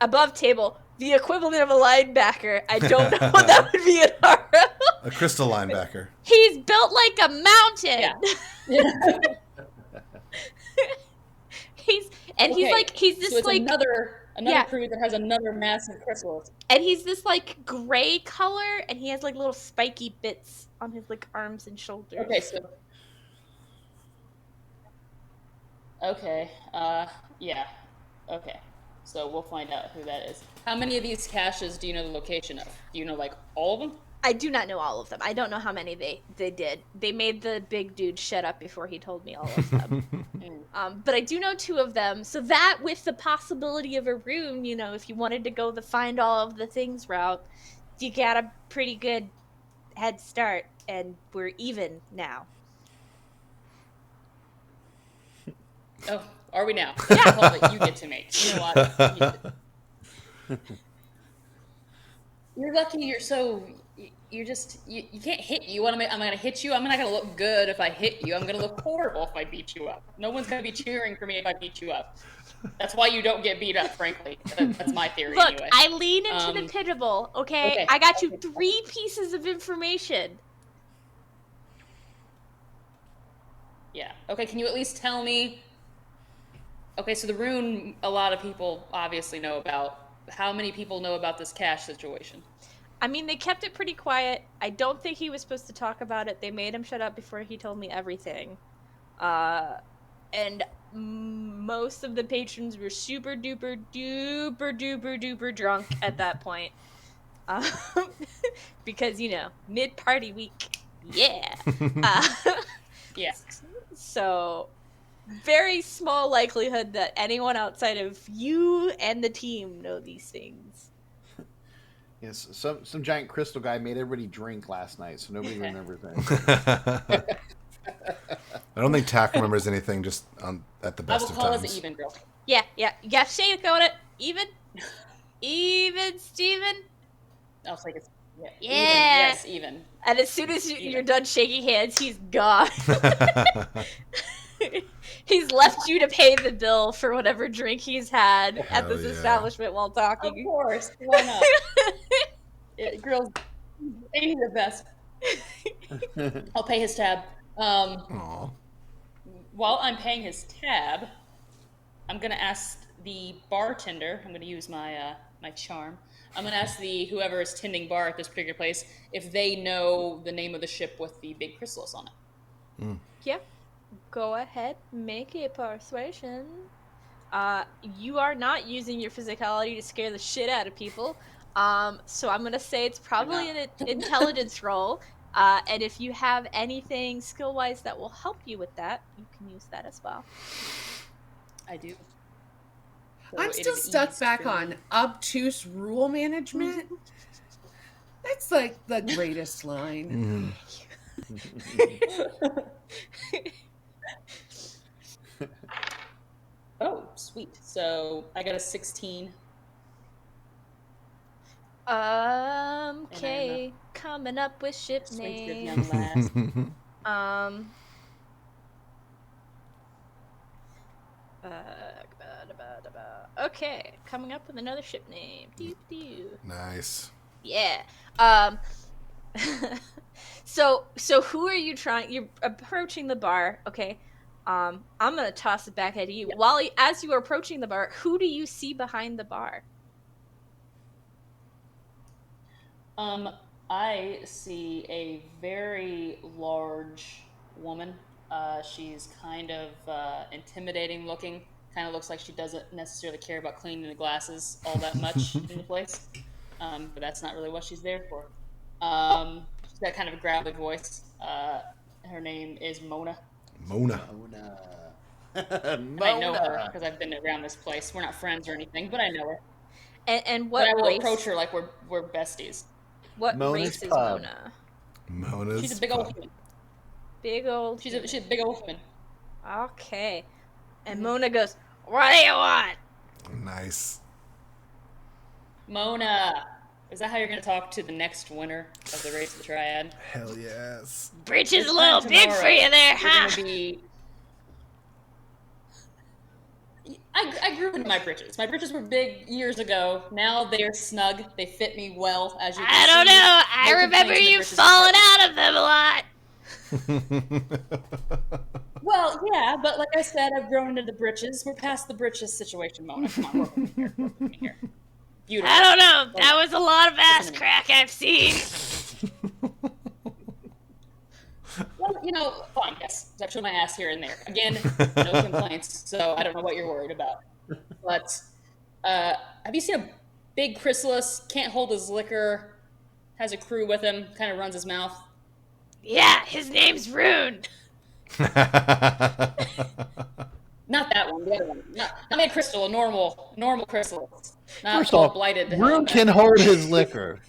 above table. The equivalent of a linebacker. I don't know what that would be in Harrow. A crystal linebacker. He's built like a mountain. Yeah. He's this, so it's like another crew that has another massive chrysalis. And he's this, like, gray color, and he has, like, little spiky bits on his, like, arms and shoulders. Yeah. Okay. So we'll find out who that is. How many of these caches do you know the location of? Do you know, like, all of them? I do not know all of them. I don't know how many they did. They made the big dude shut up before he told me all of them. But I do know 2 of them. So that, with the possibility of a room, you know, if you wanted to go the find all of the things route, you got a pretty good head start, and we're even now. Oh, are we now? Yeah. You get to make. You know what? You're lucky you can't hit you. I'm gonna hit you. I'm not gonna look good if I hit you. I'm gonna look horrible if I beat you up. No one's gonna be cheering for me if I beat you up. That's why you don't get beat up, frankly. That's my theory. Look, anyway. I lean into the pitiable, okay? I got you 3 pieces of information. Yeah. Okay, can you at least tell me... Okay, so the rune, a lot of people obviously know about. How many people know about this cache situation? I mean, they kept it pretty quiet. I don't think he was supposed to talk about it. They made him shut up before he told me everything. And most of the patrons were super duper duper duper duper drunk at that point. Because, you know, mid-party week. Yeah. Yeah. So, very small likelihood that anyone outside of you and the team know these things. Yes, some giant crystal guy made everybody drink last night, so nobody remembers anything. I don't think Tack remembers anything just at the best of times. I will call us an even, girl. Yeah. Shane got it. Even, Steven. I'll take it. Yeah. Yeah. Even. Yes, even. And as soon as you're done shaking hands, he's gone. He's left you to pay the bill for whatever drink he's had at this establishment while talking. Of course. Why not? Girls, ain't he the best? I'll pay his tab. While I'm paying his tab, I'm going to ask the bartender, I'm going to use my my charm, I'm gonna ask whoever is tending bar at this particular place if they know the name of the ship with the big chrysalis on it. Yeah. Go ahead, make a persuasion. You are not using your physicality to scare the shit out of people. So I'm gonna say it's probably an intelligence roll. And if you have anything skill-wise that will help you with that, you can use that as well. I do. So I'm it still is stuck eased back for me. on obtuse rule management. That's like the greatest line. Oh, sweet. So I got a 16. Okay. Coming up with ship Persuasive names. young lass. Okay, coming up with another ship name. Nice. Yeah. So who are you trying? You're approaching the bar. Okay. I'm gonna toss it back at you. Yeah. As you are approaching the bar, who do you see behind the bar? I see a very large woman. She's kind of intimidating looking. Kind of looks like she doesn't necessarily care about cleaning the glasses all that much in the place. But that's not really what she's there for. She's got kind of a gravelly voice. Her name is Mona. Mona. I know her because I've been around this place. We're not friends or anything, but I know her. And what but I will race? Approach her like we're besties. What Mona's race is pub. Mona? Mona's She's a big old human. Big old. She's a big old human. Okay. And Mona goes, "What do you want?" Nice. Mona, is that how you're going to talk to the next winner of the race of the Triad? Hell yes. Bridge is a little big for you there, huh? I grew into my britches. My britches were big years ago. Now they're snug. They fit me well, as you can see. I don't know. I remember you falling out of them a lot. Well, yeah, but like I said, I've grown into the britches. We're past the britches situation, Mona. Come on, work with me here. Beautiful. I don't know. That was a lot of ass crack I've seen. Well, fine, yes. I've shown my ass here and there. Again, no complaints, so I don't know what you're worried about. But have you seen a big chrysalis, can't hold his liquor, has a crew with him, kind of runs his mouth? Yeah, his name's Rune. Not that one, the other one. I mean, crystal, a normal chrysalis. Not First off, blighted. Rune can hold his liquor.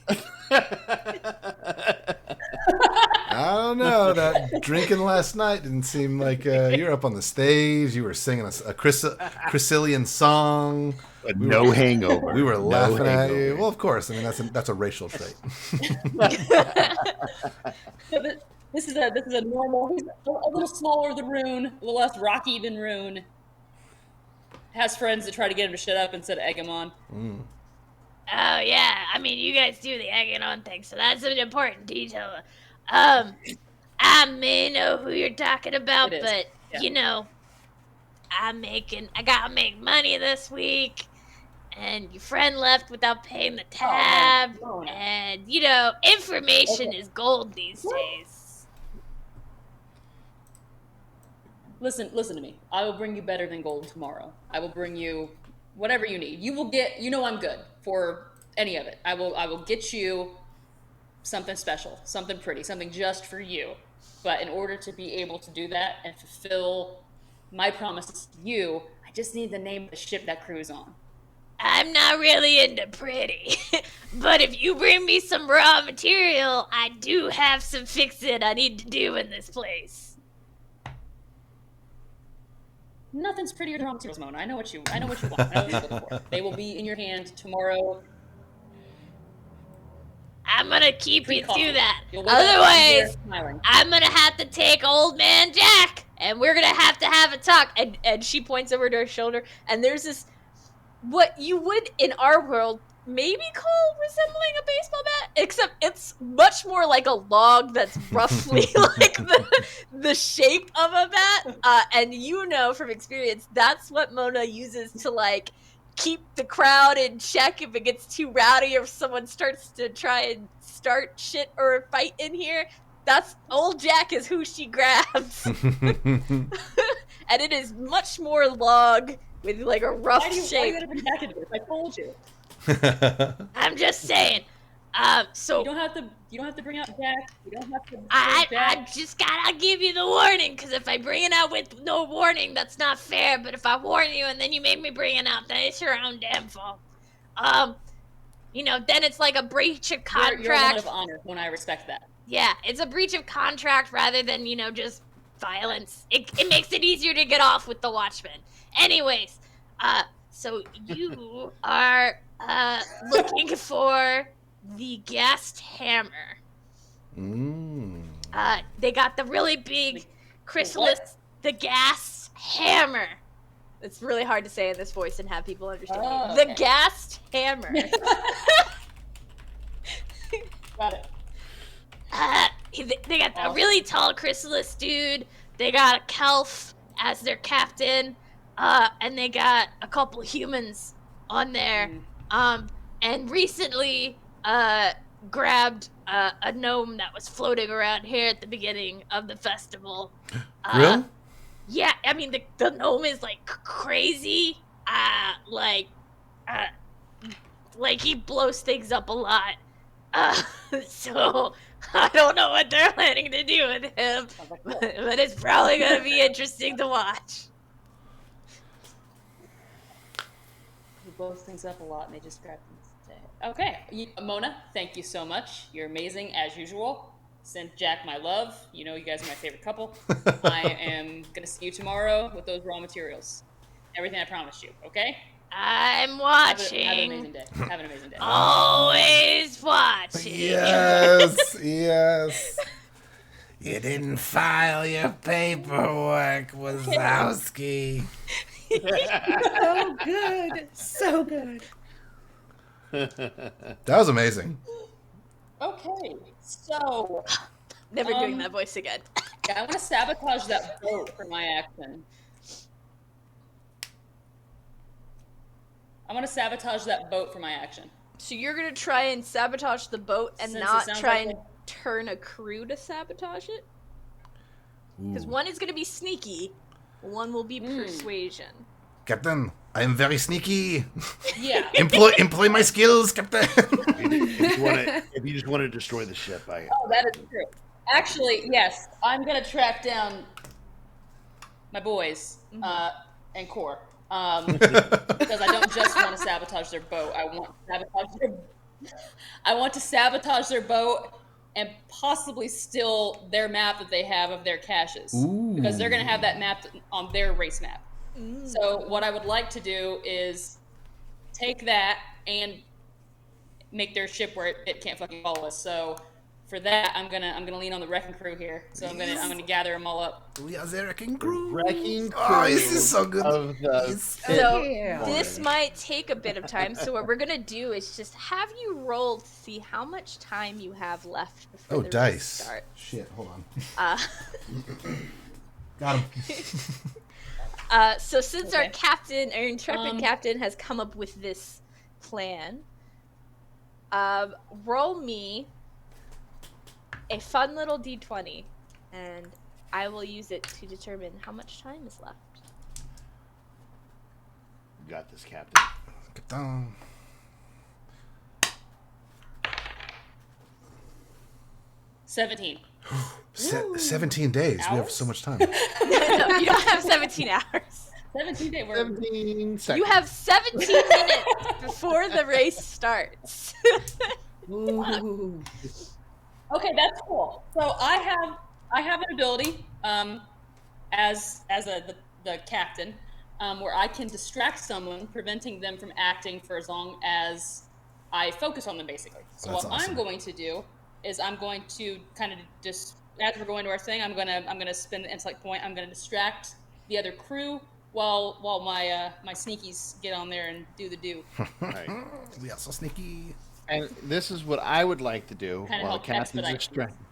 I don't know. That drinking last night didn't seem like you're up on the stage. You were singing a Chrysilian song. No hangover. We were laughing at you. Well, of course. I mean, that's a racial trait. This is a normal. He's a little smaller than Rune, a little less rocky than Rune. Has friends that try to get him to shut up instead of egg him on. Oh yeah, I mean you guys do the egging on thing, so that's an important detail. I may know who you're talking about, but I gotta make money this week, and your friend left without paying the tab, and information is gold these days. Listen to me. I will bring you better than gold tomorrow. I will bring you whatever you need. You will get. I'm good for any of it. I will get you something special, something pretty, something just for you. But in order to be able to do that and fulfill my promises to you, I just need the name of the ship that crew's on. I'm not really into pretty, but if you bring me some raw material, I do have some fixing I need to do in this place. Nothing's prettier than raw materials, Mona. I know what you want. I know what you're looking for. They will be in your hand tomorrow. I'm gonna keep you to that. Otherwise, I'm gonna have to take old man Jack, and we're gonna have a talk. And she points over to her shoulder, and there's this, what you would in our world maybe call resembling a baseball bat, except it's much more like a log that's roughly like the shape of a bat. And from experience, that's what Mona uses to keep the crowd in check if it gets too rowdy or if someone starts to try and start shit or a fight in here. That's old Jack is who she grabs. And it is much more log with like a rough Why do you shape. gotta bring back into this? I told you. I'm just saying. So You don't have to bring out Jack. You don't have to. I Jack. just gotta give you the warning, because if I bring it out with no warning, that's not fair. But if I warn you and then you make me bring it out, then it's your own damn fault. Then it's like a breach of contract. You're a woman of honor, and I respect that. Yeah, it's a breach of contract rather than, just violence. It makes it easier to get off with the Watchmen. Anyways, so you are looking for the gassed hammer. They got the really big chrysalis, the gas hammer. It's really hard to say in this voice and have people understand me. Oh, The okay. gassed hammer. Got it. They got a really tall chrysalis dude. They got a Kelf as their captain. And they got a couple humans on there. And recently, grabbed a gnome that was floating around here at the beginning of the festival. Real? Yeah, I mean, the gnome is, like, crazy. Like, he blows things up a lot. So, I don't know what they're planning to do with him, but it's probably going to be interesting to watch. He blows things up a lot, and they just grab things. Okay, Mona, thank you so much. You're amazing as usual. Send Jack my love. You guys are my favorite couple. I am gonna see you tomorrow with those raw materials. Everything I promised you. Okay? I'm watching. Have an amazing day. Have an amazing day. Always watching. Yes. You didn't file your paperwork, Wazowski. So good. That was amazing. Okay, so Never doing that voice again. I want to sabotage that boat for my action. So you're gonna try and sabotage the boat and Since it not sounds try like and turn a crew to sabotage it? Because one is gonna be sneaky, one will be persuasion. Captain, I am very sneaky. Yeah. Employ my skills, Captain. If you just want to destroy the ship, Oh, that is true. Actually, yes, I'm gonna track down my boys and Core because I don't just want to sabotage their boat. I want to sabotage their boat and possibly steal their map that they have of their caches because they're gonna have that map on their race map. So what I would like to do is take that and make their ship where it can't fucking follow us. So for that, I'm gonna lean on the wrecking crew here. So I'm gonna gather them all up. We are the wrecking crew. Wrecking crew. Oh, this is so good. So this might take a bit of time. So what we're gonna do is just have you roll to see how much time you have left before the race starts. Shit, hold on. Got him. So since our captain, our intrepid captain, has come up with this plan, roll me a fun little d20, and I will use it to determine how much time is left. You got this, Captain. Captain. 17. 17 days. Hours? We have so much time. No, you don't have 17 hours. 17 days. 17 seconds. You have 17 minutes before the race starts. Ooh. Okay, that's cool. So I have an ability as the captain where I can distract someone, preventing them from acting for as long as I focus on them, basically. So That's what awesome. I'm going to do is I'm going to kind of just, as we're going to our thing, I'm gonna spend the intellect point. I'm gonna distract the other crew while my my sneakies get on there and do the do. Right. We are so sneaky. And this is what I would like to do Kinda while the help captain's expedite distracted.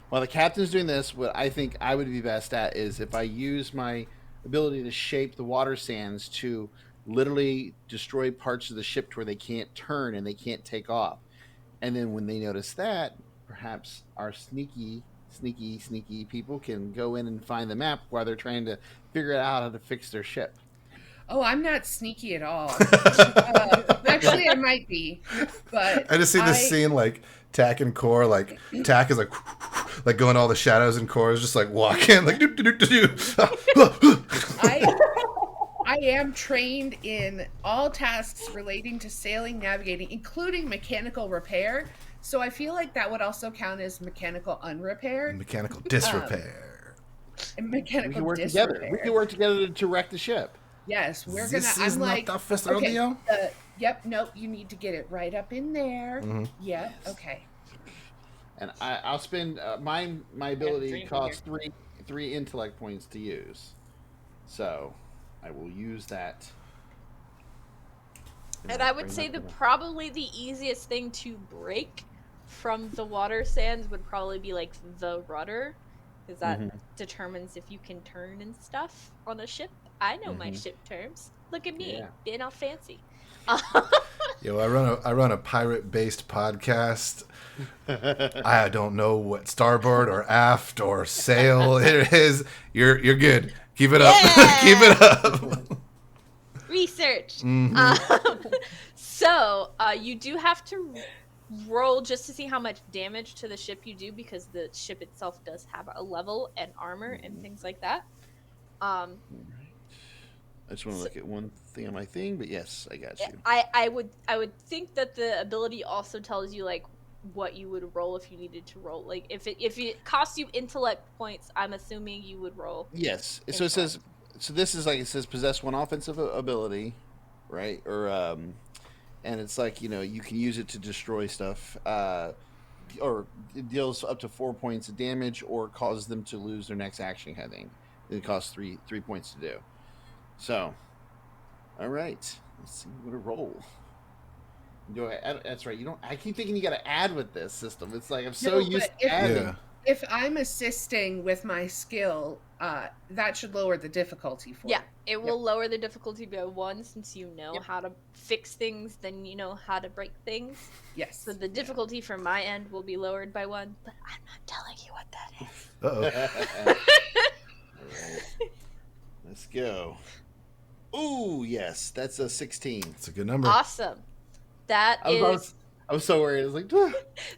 While the captain's doing this, what I think I would be best at is if I use my ability to shape the water sands to literally destroy parts of the ship to where they can't turn and they can't take off. And then when they notice that, perhaps our sneaky people can go in and find the map while they're trying to figure out how to fix their ship. Oh, I'm not sneaky at all. Actually, I might be, but I just see this scene like Tack and Core, like Tack is like going all the shadows, and Core is just like walking like I am trained in all tasks relating to sailing, navigating, including mechanical repair. So I feel like that would also count as mechanical unrepair. Mechanical disrepair. And mechanical We can work disrepair. together. We can work together to wreck the ship. Yes, we're This gonna. is I'm not like, the first okay, rodeo. yep, nope. You need to get it right up in there. Mhm. Yep. Okay. And I'll spend my ability dream costs three intellect points to use, so I will use that. And I would say probably the easiest thing to break from the water sands would probably be like the rudder, because that determines if you can turn and stuff on a ship. I know my ship terms. Look at me, being all fancy. Yo, I run a pirate-based podcast. I don't know what starboard or aft or sail it is. You're good. Keep it up. Keep it up. Research. So you do have to roll just to see how much damage to the ship you do, because the ship itself does have a level and armor and things like that. I just want to look at one thing on my thing, but yes, I got you. I would think that the ability also tells you like what you would roll if you needed to roll. Like if it costs you intellect points, I'm assuming you would roll. Yes. So it says. So this is like it says possess one offensive ability, right? Or and it's like you can use it to destroy stuff, or it deals up to 4 points of damage, or causes them to lose their next action heading. It costs three points to do. So, all right, let's see what a roll. That's right. I keep thinking you got to add with this system. It's like I'm so used to adding. Yeah. If I'm assisting with my skill, that should lower the difficulty for Yeah, me. it will lower the difficulty by 1 since you know how to fix things, then you know how to break things. Yes. So the difficulty from my end will be lowered by 1, but I'm not telling you what that is. Uh-oh. All right. Let's go. Ooh, yes, that's a 16. That's a good number. Awesome. That I was so worried. I was like,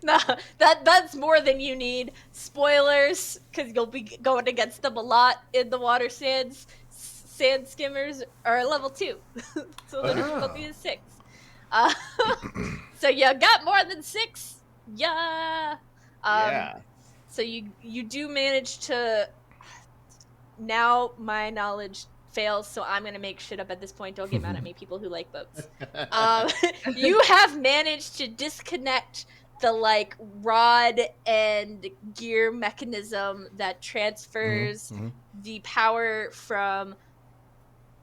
no, that's more than you need. Spoilers, because you'll be going against them a lot in the water sands. Sand skimmers are level 2, so the difficulty is 6. So you got more than 6. Yeah. yeah. So you do manage to. Now my knowledge fails, so I'm gonna make shit up at this point. Don't get mad at me, people who like boats. You have managed to disconnect the like rod and gear mechanism that transfers the power from.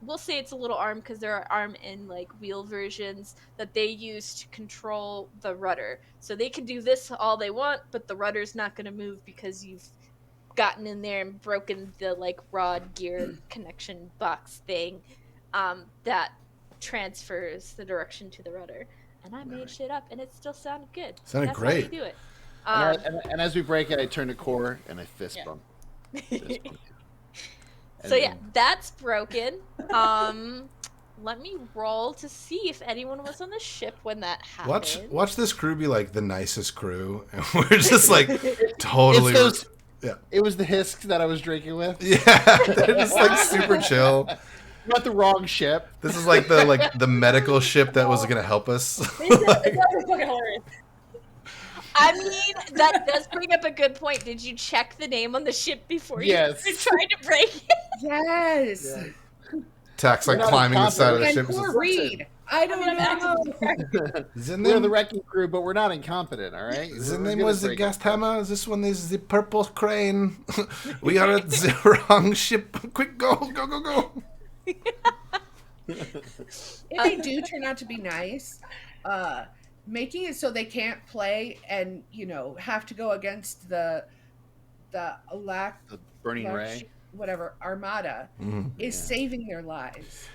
We'll say it's a little arm because there are arm and like wheel versions that they use to control the rudder. So they can do this all they want, but the rudder's not gonna move because you've gotten in there and broken the like rod gear connection box thing that transfers the direction to the rudder. And I made shit up and it still sounded good. Sounded That's great. how you do it. And as we break it, I turn to Core and I fist bump. So yeah, that's broken. Let me roll to see if anyone was on the ship when that happened. Watch this crew be like the nicest crew, and we're just like totally. It was the Hisk that I was drinking with. Yeah, they're just like super chill. Not the wrong ship. This is like the medical ship that was gonna help us. I mean, that does bring up a good point. Did you check the name on the ship before you tried to break it? Yes. Yeah. Tack's like climbing the side of the ship. Poor Reed. I don't know. We're the wrecking crew, but we're not incompetent, all right? The name was the Gasthammer. This one is the Purple Crane. We are at the wrong ship. Quick, go. If they do turn out to be nice, making it so they can't play and have to go against the Burning Ray. whatever armada is saving their lives.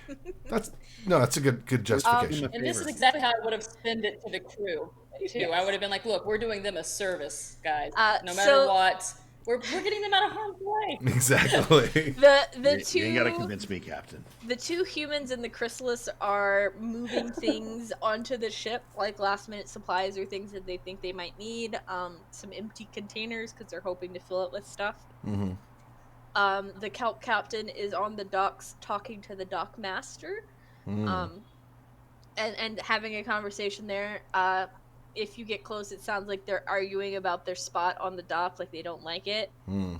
That's a good justification. And this is exactly how I would have spent it to the crew too. Yes. I would have been like, "Look, we're doing them a service, guys. No matter so- what, we're getting them out of harm's way." Exactly. You ain't gotta convince me, Captain. The two humans in the chrysalis are moving things onto the ship, like last-minute supplies or things that they think they might need. Some empty containers because they're hoping to fill it with stuff. The kelp captain is on the docks talking to the dock master, and having a conversation there. If you get close, it sounds like they're arguing about their spot on the dock, like they don't like it, and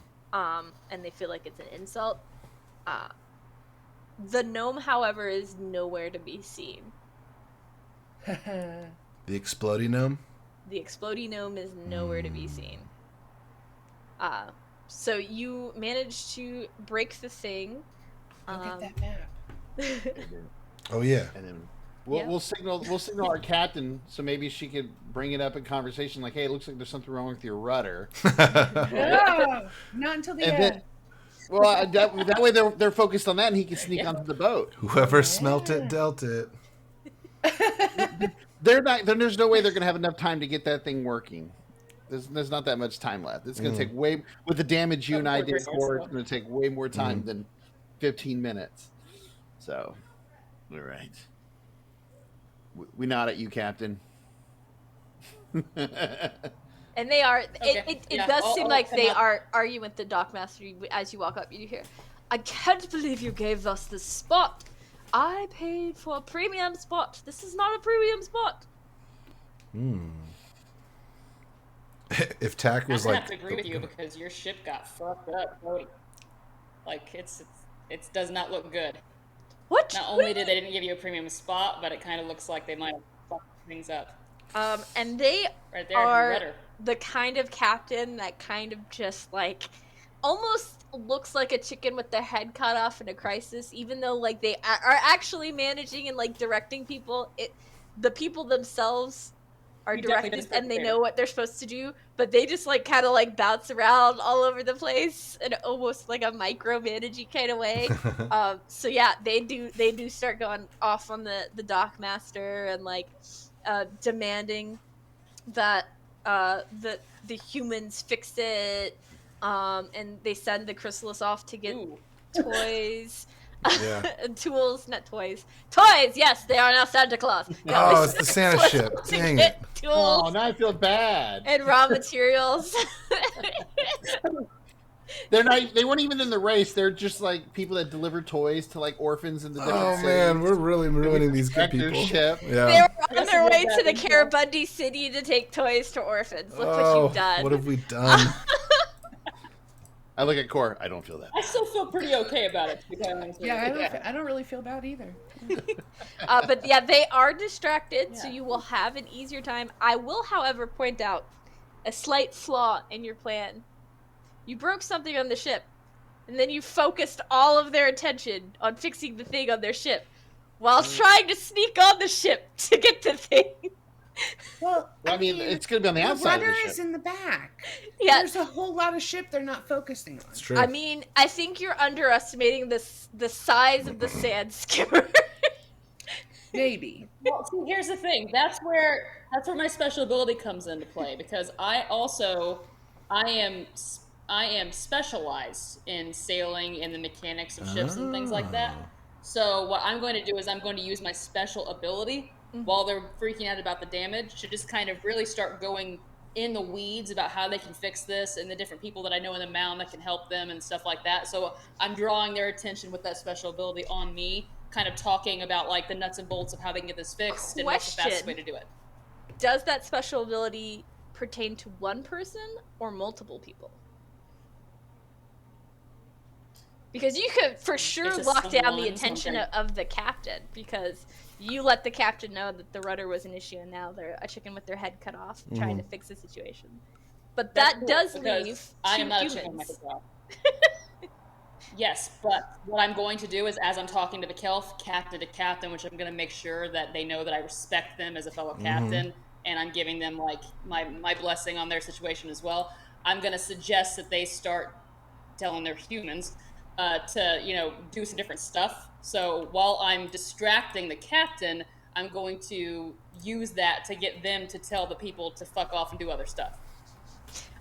they feel like it's an insult. The gnome, however, is nowhere to be seen. The exploding gnome? The exploding gnome is nowhere to be seen. So you manage to break the thing. Look at that map. Oh yeah. And then we'll signal our captain, so maybe she could bring it up in conversation, like, "Hey, it looks like there's something wrong with your rudder." No, not until the end. Then, well, that way they're focused on that, and he can sneak onto the boat. Whoever smelt it dealt it. There's no way they're gonna have enough time to get that thing working. There's not that much time left. It's gonna take with the damage you and I did for it. It's gonna take way more time than 15 minutes. So, all right. We nod at you, Captain. And they are. Okay. It does seem like they are arguing with the dockmaster as you walk up. You hear, "I can't believe you gave us this spot. I paid for a premium spot. This is not a premium spot." If Tack was I like, have to agree with you because your ship got fucked up, Cody. Like it does not look good. What? Not only did they didn't give you a premium spot, but it kind of looks like they might have fucked things up. And they Right there, are rudder. the kind of captain that kind of just like almost looks like a chicken with their head cut off in a crisis, even though like they are actually managing and like directing people. The people themselves are You definitely directed didn't and they prepare. know what they're supposed to do, but they just like kind of like bounce around all over the place in almost like a micromanaging kind of way. So yeah, they do start going off on the dock master and like demanding that the humans fix it, and they send the chrysalis off to get toys. Yeah. Tools, not toys. Toys, yes, they are now Santa Claus. No, Oh, it's the Santa ship. to Dang get it. tools Oh, now I feel bad. and raw materials. They weren't even in the race. They're just like people that deliver toys to like orphans in the different Oh cities. man, we're really ruining these good Protect their people. ship. They Yeah. were on their way to the Carabundi city to take toys to orphans. Look what you've done. What have we done? I look at Core. I don't feel that. I still feel pretty okay about it. To be quite honest with you. I don't really feel bad either. But yeah, they are distracted, so Yeah. you will have an easier time. I will, however, point out a slight flaw in your plan. You broke something on the ship, and then you focused all of their attention on fixing the thing on their ship, while trying to sneak on the ship to get the thing. Well, I mean, it's going to be on the outside of rudder the is ship. in the back. Yeah. There's a whole lot of ship they're not focusing on. It's true. I mean, I think you're underestimating the size of the sand skimmer. Maybe. Well, see, here's the thing. That's where my special ability comes into play because I am specialized in sailing and the mechanics of ships and things like that. So what I'm going to do is I'm going to use my special ability while they're freaking out about the damage to just kind of really start going in the weeds about how they can fix this and the different people that I know in the mound that can help them and stuff like that. So I'm drawing their attention with that special ability on me, kind of talking about like the nuts and bolts of how they can get this fixed and what's the fastest way to do it. Does that special ability pertain to one person or multiple people? Because you could for sure It's a lock down the salon attention something. of the captain, because you let the captain know that the rudder was an issue and now they're a chicken with their head cut off trying to fix the situation. But That's that cool, does because leave I two am not a chicken humans. with my head cut off. Yes, but what I'm going to do is as I'm talking to the Kelf, captain to captain, which I'm going to make sure that they know that I respect them as a fellow captain, and I'm giving them like my blessing on their situation as well. I'm going to suggest that they start telling their humans to do some different stuff. So while I'm distracting the captain, I'm going to use that to get them to tell the people to fuck off and do other stuff.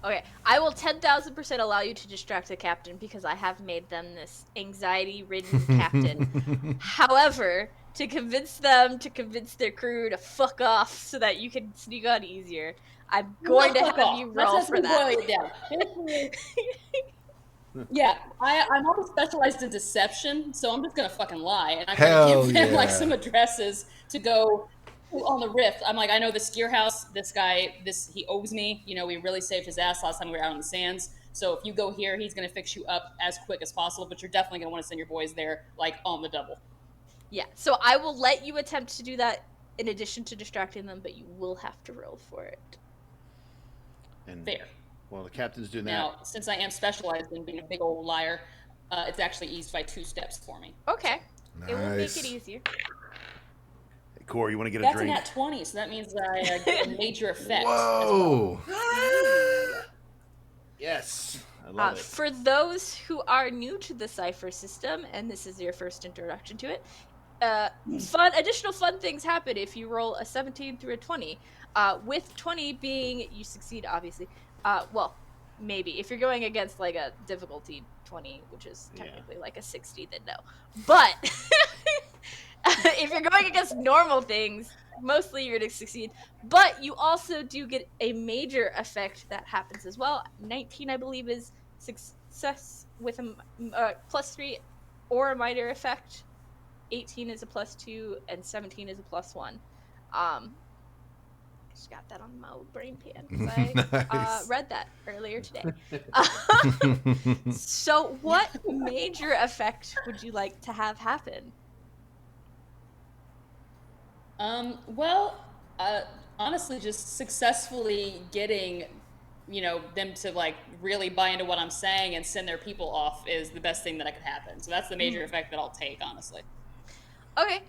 Okay, I will 10,000% allow you to distract the captain because I have made them this anxiety-ridden captain. However, to convince their crew to fuck off so that you can sneak on easier, I'm going to have you roll for that. Boil it down. Yeah, I'm also specialized in deception, so I'm just gonna fucking lie, and I'm gonna give them like some addresses to go on the rift. I'm like, I know this gear house. This guy, he owes me. We really saved his ass last time we were out on the sands. So if you go here, he's gonna fix you up as quick as possible. But you're definitely gonna want to send your boys there, like on the double. Yeah. So I will let you attempt to do that in addition to distracting them, but you will have to roll for it. And fair. Well, the captain's doing that. Now, since I am specialized in being a big old liar, it's actually eased by 2 steps for me. Okay. Nice. It will make it easier. Hey, Corey, you want to get a That's drink? That's a nat 20, so that means I get a major effect. Whoa! As well. Yes, I love it. For those who are new to the Cypher system, and this is your first introduction to it, additional fun things happen if you roll a 17 through a 20. With 20 being you succeed, obviously. Well, maybe if you're going against like a difficulty 20, which is technically like a 60, then no. But if you're going against normal things, mostly you're going to succeed. But you also do get a major effect that happens as well. 19, I believe, is success with a +3 or a minor effect. 18 is a +2, and 17 is a +1. Just got that on my old brain pan because I Nice. read that earlier today. So what major effect would you like to have happen? Well, honestly, just successfully getting, them to like really buy into what I'm saying and send their people off is the best thing that could happen. So that's the major effect that I'll take, honestly. Okay.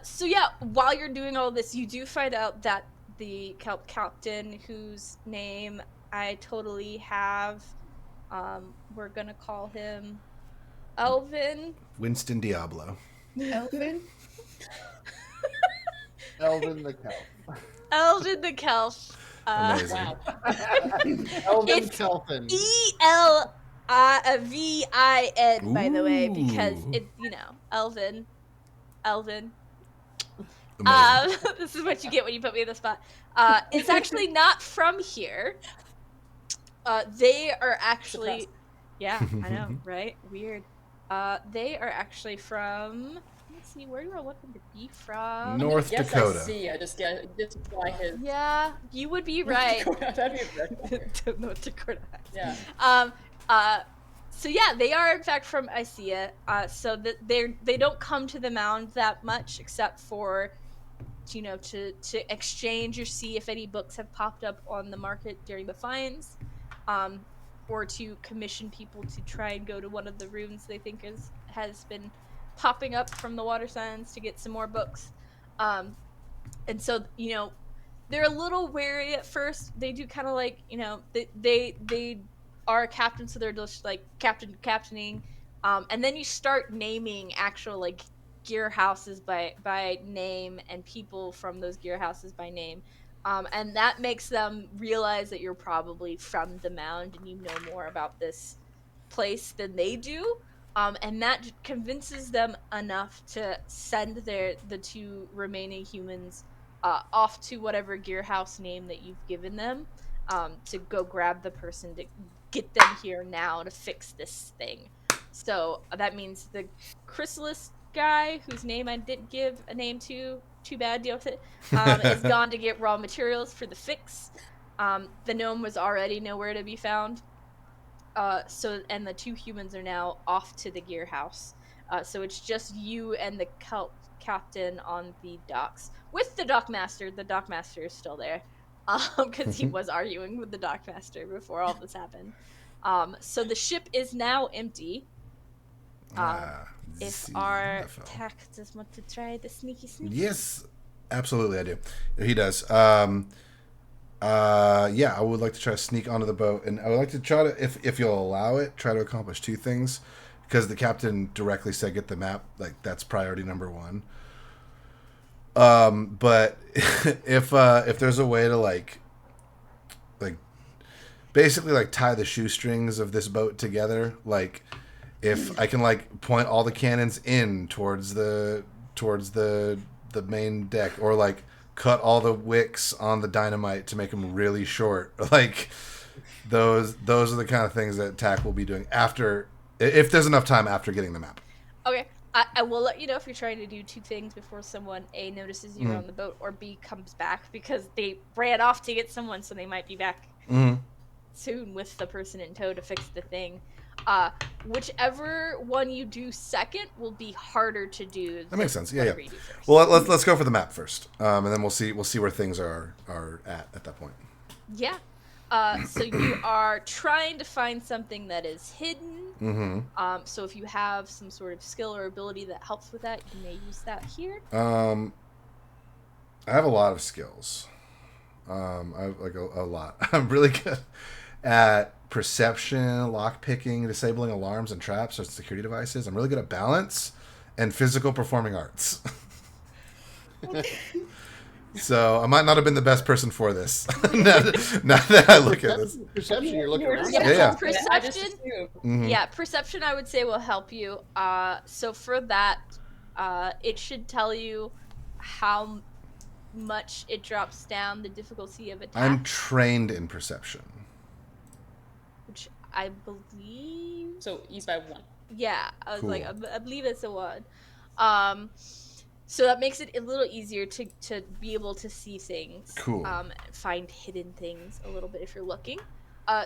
So yeah, while you're doing all this, you do find out that the kelp captain, whose name I totally have, we're gonna call him Elvin. Winston Diablo. Elvin? Elvin the Kelp. Elvin the kelp. Amazing. Wow. Elvin Kelpin. ELVIN, by the way, because Ooh. it's Elvin. Amazing. This is what you get when you put me in the spot. It's actually not from here. They are actually, yeah, I know, right? Weird. They are actually from. Let's see, where do I want them to be from? North Yes, Dakota. I see. I just apply his. Yeah, you would be right. That'd be a North Dakota. Yeah. So yeah, they are in fact from Isaiah. So that they don't come to the mound that much, except for, to exchange or see if any books have popped up on the market during the finds, or to commission people to try and go to one of the rooms they think has been popping up from the watersands to get some more books. And so they're a little wary at first. They do kind of like they are captains, so they're just like captaining, and then you start naming actual like gear houses by name and people from those gear houses by name, and that makes them realize that you're probably from the mound and you know more about this place than they do, and that convinces them enough to send the 2 remaining humans off to whatever gear house name that you've given them, to go grab the person to get them here now to fix this thing. So that means the chrysalis guy, whose name I didn't give a name to, too bad, deal with it, is gone to get raw materials for the fix. The gnome was already nowhere to be found. And the 2 humans are now off to the gear house. So it's just you and the kelp captain on the docks with the dockmaster. The dockmaster is still there, because he was arguing with the dockmaster before all this happened. So the ship is now empty. If our tacticians want to try the sneaky. Yes, absolutely, I do. He does. Yeah, I would like to try to sneak onto the boat, and I would like to try to, if you'll allow it, try to accomplish 2 things. because the captain directly said get the map. Like that's priority number one. But if there's a way to like basically like tie the shoestrings of this boat together, like if I can like point all the cannons in towards the main deck, or like cut all the wicks on the dynamite to make them really short, like those are the kind of things that TAC will be doing after, if there's enough time after getting the map. Okay. I will let you know if you're trying to do two things before someone A notices you're on the boat, or B comes back, because they ran off to get someone, so they might be back soon with the person in tow to fix the thing. Whichever one you do second will be harder to do. That makes sense. Yeah. Well, let's go for the map first, and then we'll see where things are at that point. Yeah. So you are trying to find something that is hidden. So if you have some sort of skill or ability that helps with that, you may use that here. I have a lot of skills. I have like a lot. I'm really good at perception, lock picking, disabling alarms and traps or security devices. I'm really good at balance and physical performing arts. So I might not have been the best person for this. now that I look at this, perception, you're looking around. Yeah. Perception. Yeah, perception. I would say will help you. So for that, it should tell you how much it drops down the difficulty of attack. I'm trained in perception, which I believe. So ease by 1. Yeah, I was Cool. like, I believe it's a 1. So that makes it a little easier to be able to see things. Cool. Find hidden things a little bit if you're looking.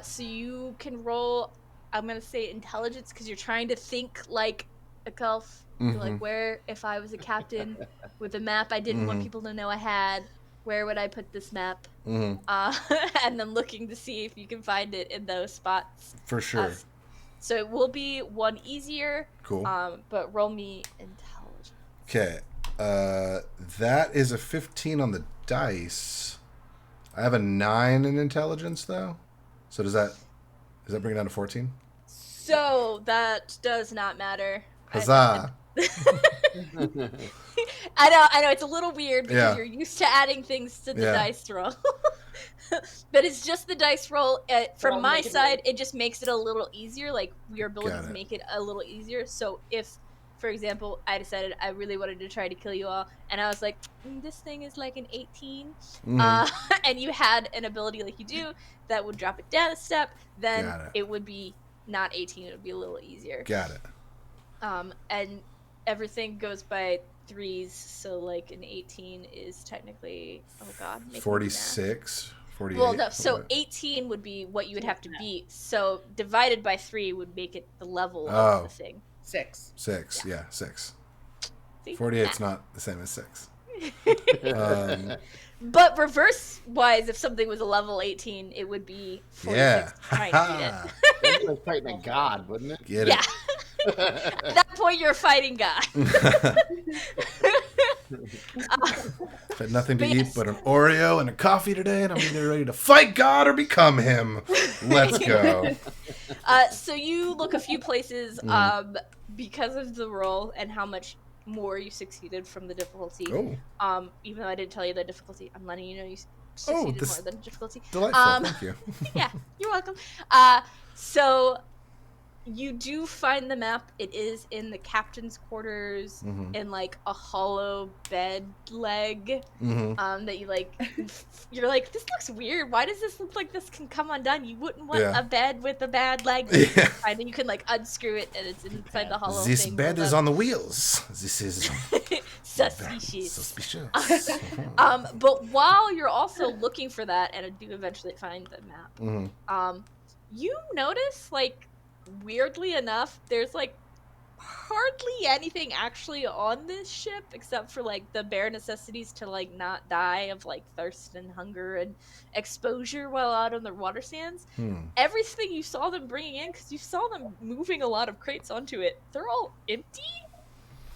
So you can roll, I'm going to say intelligence, because you're trying to think like a elf. You're like, where, if I was a captain with a map I didn't want people to know I had, where would I put this map? And then looking to see if you can find it in those spots. for sure. So it will be 1 easier. Cool. But roll me intelligence. Okay. That is a 15 on the dice. I have a 9 in intelligence though. So does that bring it down to 14? So that does not matter. Huzzah. I know it's a little weird because you're used to adding things to the dice roll. But it's just the dice roll. From my side, it just makes it a little easier. Like, your abilities make it a little easier. So if, for example, I decided I really wanted to try to kill you all, and I was like, this thing is like an 18, and you had an ability like you do that would drop it down a step, then it would be not 18, it would be a little easier. Got it. And everything goes by 3s, so like an 18 is technically, 46, 48. Well, no, so 18 would be what you would have to beat, so divided by 3 would make it the level of the thing. 6. 6, yeah 6. See? 48's not the same as 6. But reverse-wise, if something was a level 18, it would be 46 trying to beat it. That'd be like fighting a god, wouldn't it? Get it. At that point, you're fighting God. Had nothing to eat but an Oreo and a coffee today, and I'm either ready to fight God or become him. Let's go. So you look a few places because of the roll and how much more you succeeded from the difficulty. Oh. Even though I didn't tell you the difficulty, I'm letting you know you succeeded more than difficulty. Delightful, thank you. Yeah, you're welcome. So you do find the map. It is in the captain's quarters, in like a hollow bed leg. That you like. You're like, this looks weird. Why does this look like this can come undone? You wouldn't want a bed with a bad leg. And then you can like unscrew it, and it's inside the hollow. This bed is on the wheels. This is suspicious. Suspicious. But while you're also looking for that, and I do eventually find the map, you notice, like, weirdly enough, there's like hardly anything actually on this ship except for like the bare necessities to like not die of like thirst and hunger and exposure while out on the water sands. Everything you saw them bringing in, because you saw them moving a lot of crates onto it, they're all empty.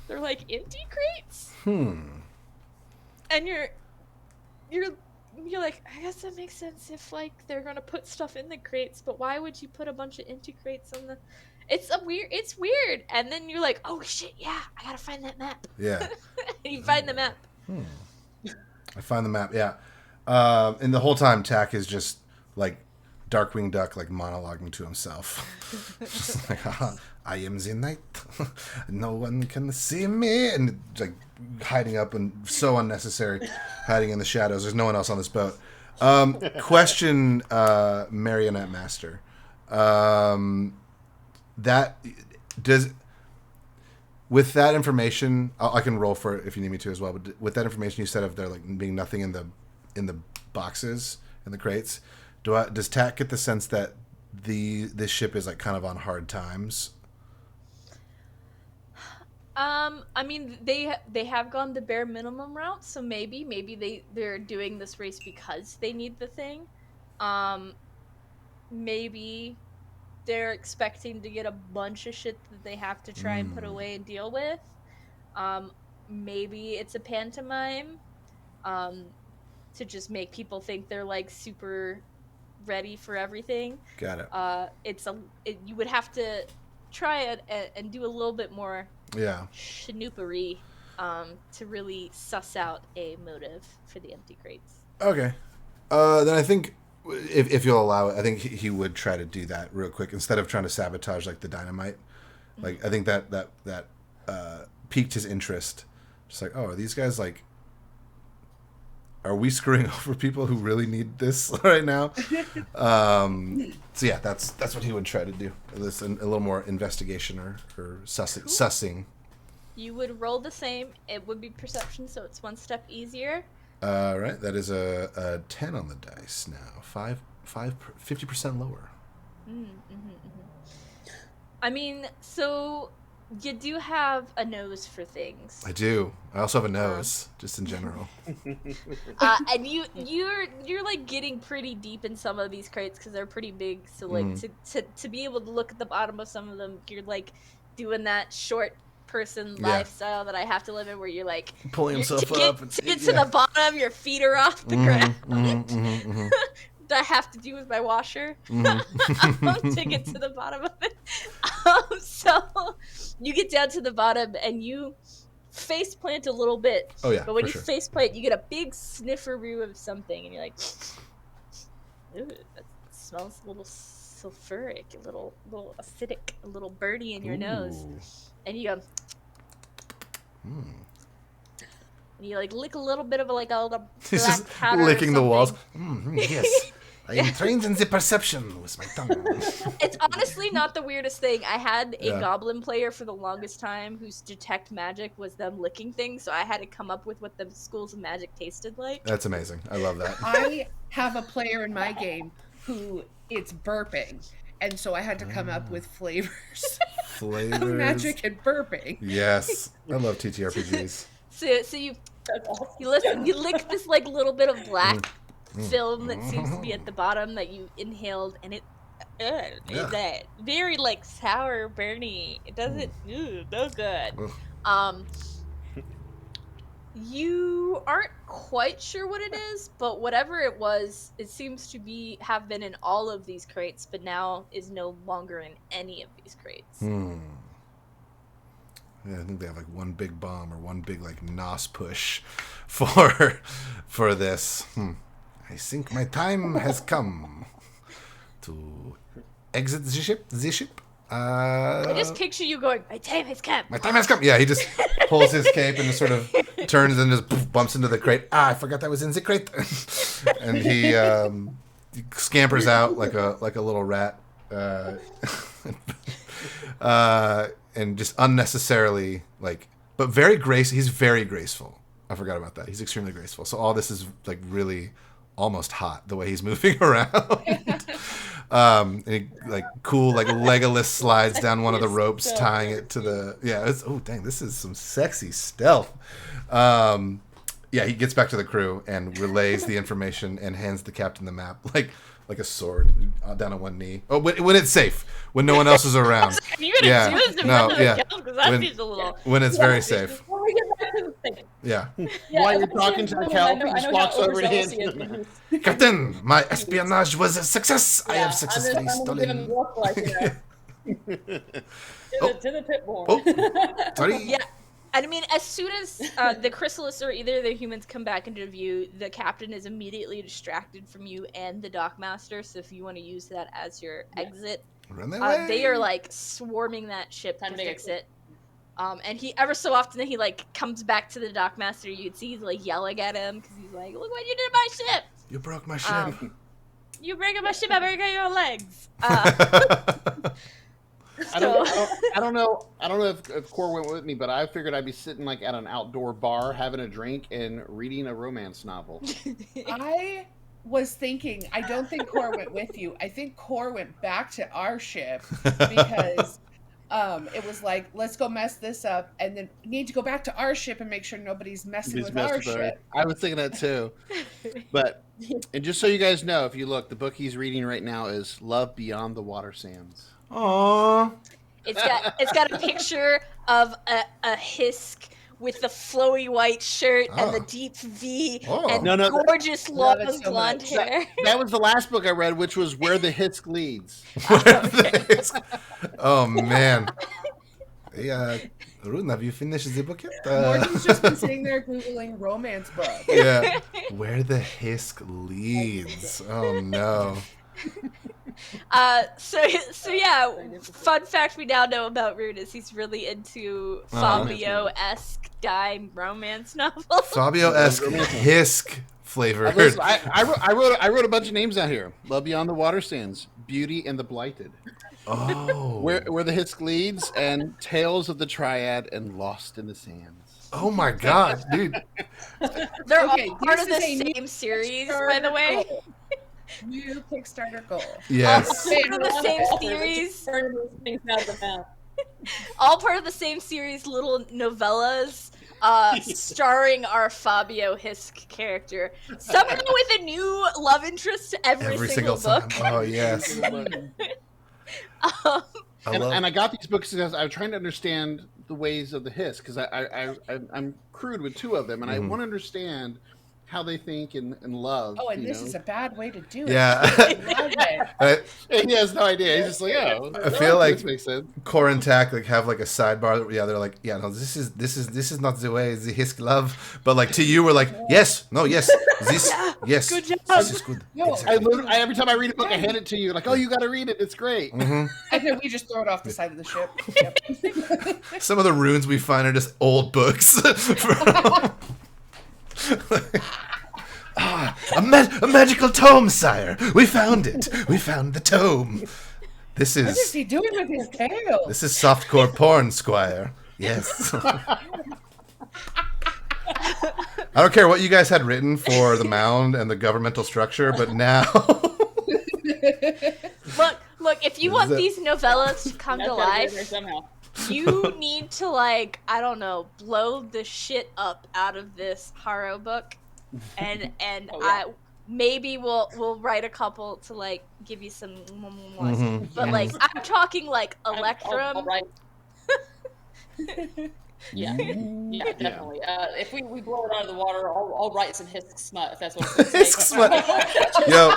They're like empty crates. And you're like, I guess that makes sense if like they're gonna put stuff in the crates, but why would you put a bunch of empty crates on the? It's weird. And then you're like, oh shit, yeah, I gotta find that map. Yeah. And you find the map. I find the map, yeah. And the whole time, Tack is just like Darkwing Duck, like monologuing to himself. Just like, I am the night. No one can see me. And like hiding up and so unnecessary, hiding in the shadows. There's no one else on this boat. Question, Marionette Master. That does. With that information, I can roll for it if you need me to as well. But with that information you said of there like being nothing in the boxes in the crates, does Tack get the sense that this ship is like kind of on hard times? I mean, they have gone the bare minimum route, so maybe they're doing this race because they need the thing. Maybe they're expecting to get a bunch of shit that they have to try and put away and deal with. Maybe it's a pantomime to just make people think they're like super ready for everything. Got it. You would have to try it and do a little bit more shnoopery to really suss out a motive for the empty crates. Okay. Then I think if you'll allow it, I think he would try to do that real quick instead of trying to sabotage like the dynamite. Like I think that piqued his interest. Just like, oh, are these guys like? Are we screwing over people who really need this right now? So yeah, that's what he would try to do. This a little more investigation or sussing. You would roll the same. It would be perception, so it's one step easier. Right, that is a 10 on the dice now. 50% lower. I mean, so you do have a nose for things. I do. I also have a nose, just in general. And you're like getting pretty deep in some of these crates because they're pretty big. So like to be able to look at the bottom of some of them, you're like doing that short person lifestyle that I have to live in, where you're like pulling himself up and to get to the bottom, your feet are off the ground. That I have to do with my washer to get to the bottom of it. So you get down to the bottom and you face plant a little bit. Oh yeah. But when you face plant, you get a big snifferoo of something, and you're like, ooh, that smells a little sulfuric, a little acidic, a little birdie in your nose. And you go, and you like lick a little bit of like a little He's black just powder licking the walls. something. Yes, I am trained in the perception with my tongue. It's honestly not the weirdest thing. I had a goblin player for the longest time whose detect magic was them licking things, so I had to come up with what the schools of magic tasted like. That's amazing. I love that. I have a player in my game who it's burping, and so I had to come up with flavors of magic and burping. Yes, I love TTRPGs. So you lick this like little bit of black film that seems to be at the bottom that you inhaled, and it's very like sour, burny. It doesn't no good. You aren't quite sure what it is, but whatever it was, it seems to have been in all of these crates, but now is no longer in any of these crates. Yeah, I think they have like one big bomb or one big like NOS push for this. I think my time has come to exit the ship. I just picture you going, my time has come. My time has come. Yeah, he just pulls his cape and just sort of turns and just bumps into the crate. I forgot that was in the crate. And he scampers out like a little rat. And just unnecessarily but he's very graceful. I forgot about that. He's extremely graceful. So all this is like really almost hot the way he's moving around. And he cool Legolas slides down one of the ropes, tying it to the this is some sexy stealth. He gets back to the crew and relays the information and hands the captain the map like a sword down on one knee. Oh, when it's safe, when no one else is around. When it's very safe. Yeah. While you're talking to the kelp, he just walks over to him. Captain, my espionage was a success. I have successfully stolen. To the pitbull. Oh, sorry. Yeah. And I mean, as soon as the chrysalis or either of the humans come back into view, the captain is immediately distracted from you and the dockmaster. So if you want to use that as your exit, Run that way. they are like swarming that ship Time to to fix get- it. And he ever so often he like comes back to the dockmaster. You'd see he's like yelling at him because he's like, "Look what you did to my ship! You broke my ship. You breaking my ship! I break your legs." I don't know if Core went with me, but I figured I'd be sitting like at an outdoor bar having a drink and reading a romance novel. I was thinking, I don't think Core went with you. I think Core went back to our ship because it was like, let's go mess this up, and then need to go back to our ship and make sure nobody's messing with our ship. I was thinking that too. But, and just so you guys know, if you look, the book he's reading right now is Love Beyond the Watersands. Aww. It's got a picture of a hisk with the flowy white shirt and the deep V and gorgeous long so blonde much. hair. That was the last book I read, which was Where the Hisk Leads. Oh man. Hey, Rune, have you finished the book yet? Morgan's just been sitting there Googling romance books. Yeah. Where the Hisk leads. Oh no. So yeah, fun fact we now know about Rune is he's really into Fabio-esque dime romance novels. Fabio-esque Hisk flavored. I wrote a bunch of names out here. Love Beyond the Watersands, Beauty and the Blighted. Oh. Where the Hisk Leads, and Tales of the Triad and Lost in the Sands. Oh my god, dude. They're Okay, all part of this the is a same series, by the way. New Kickstarter goal. Yes. All part of the same series. Turn those things out of the mouth. All part of the same series, little novellas, starring our Fabio Hisk character. Somehow with a new love interest every single book. time. Oh yes. And I got these books because I was trying to understand the ways of the Hisk, because I'm crude with two of them, and I want to understand how they think and love. Oh, and this is a bad way to do it. Yeah. I love it. He has no idea. He's just like, oh, I feel like this makes sense. Core and Tack like have like a sidebar. Yeah, they're like, yeah, no, this is not the way the Hisk love. But like to you, we're like, yes, this, yes, Good job. this is good. No, Exactly. Every time I read a book, I hand it to you. Like, oh, you got to read it. It's great. And then we just throw it off the side of the ship. Yep. Some of the runes we find are just old books. A magical tome, sire. We found it. We found the tome. What is he doing with his tail? This is softcore porn, Squire. Yes. I don't care what you guys had written for the mound and the governmental structure, but now Look, if you want these novellas to come to life, you need to, like, I don't know, blow the shit up out of this Harrow book. And maybe we'll write a couple to like give you some but like I'm talking like Electrum. I'll write. Yeah, definitely. If we blow it out of the water, I'll write some Hisk smut if that's what it's going to Hisk smut. Yo,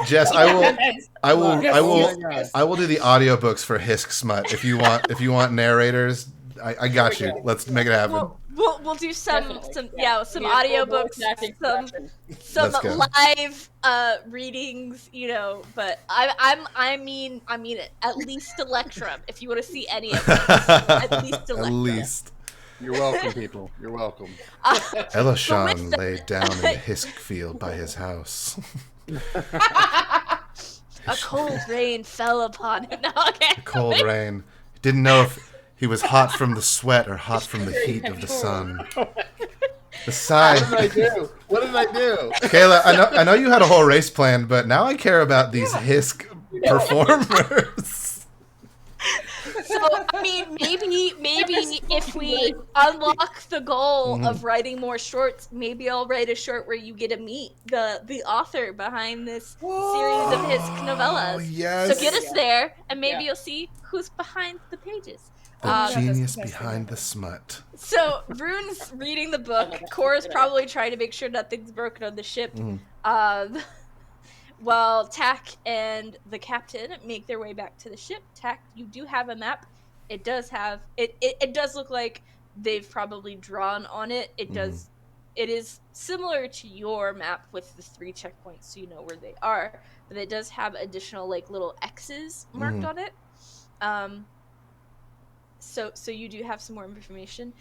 Jess, I will do the audiobooks for Hisk smut if you want narrators. I got you. Let's make it happen. We'll do some audiobooks, some live readings, you know. But I mean at least Electrum. If you want to see any of this, at least Electrum. At least. You're welcome, people. You're welcome. Elishan lay down in the Hisk field by his house. A cold rain fell upon him. No, okay. A cold rain. He didn't know if he was hot from the sweat or hot from the heat of the sun. The sigh. What did I do? Kayla, I know you had a whole race planned, but now I care about these Hisk performers. So I mean, maybe if we unlock the goal of writing more shorts, maybe I'll write a short where you get to meet the author behind this series of Hisk novellas. Oh, yes. So get us there, and maybe you'll see who's behind the pages. The genius behind the smut. So Rune's reading the book. Cora's probably trying to make sure nothing's broken on the ship. While Tack and the captain make their way back to the ship, Tack, you do have a map. It does have it does look like they've probably drawn on it. It is similar to your map with the 3 checkpoints, so you know where they are, but it does have additional like little X's marked on it. So you do have some more information.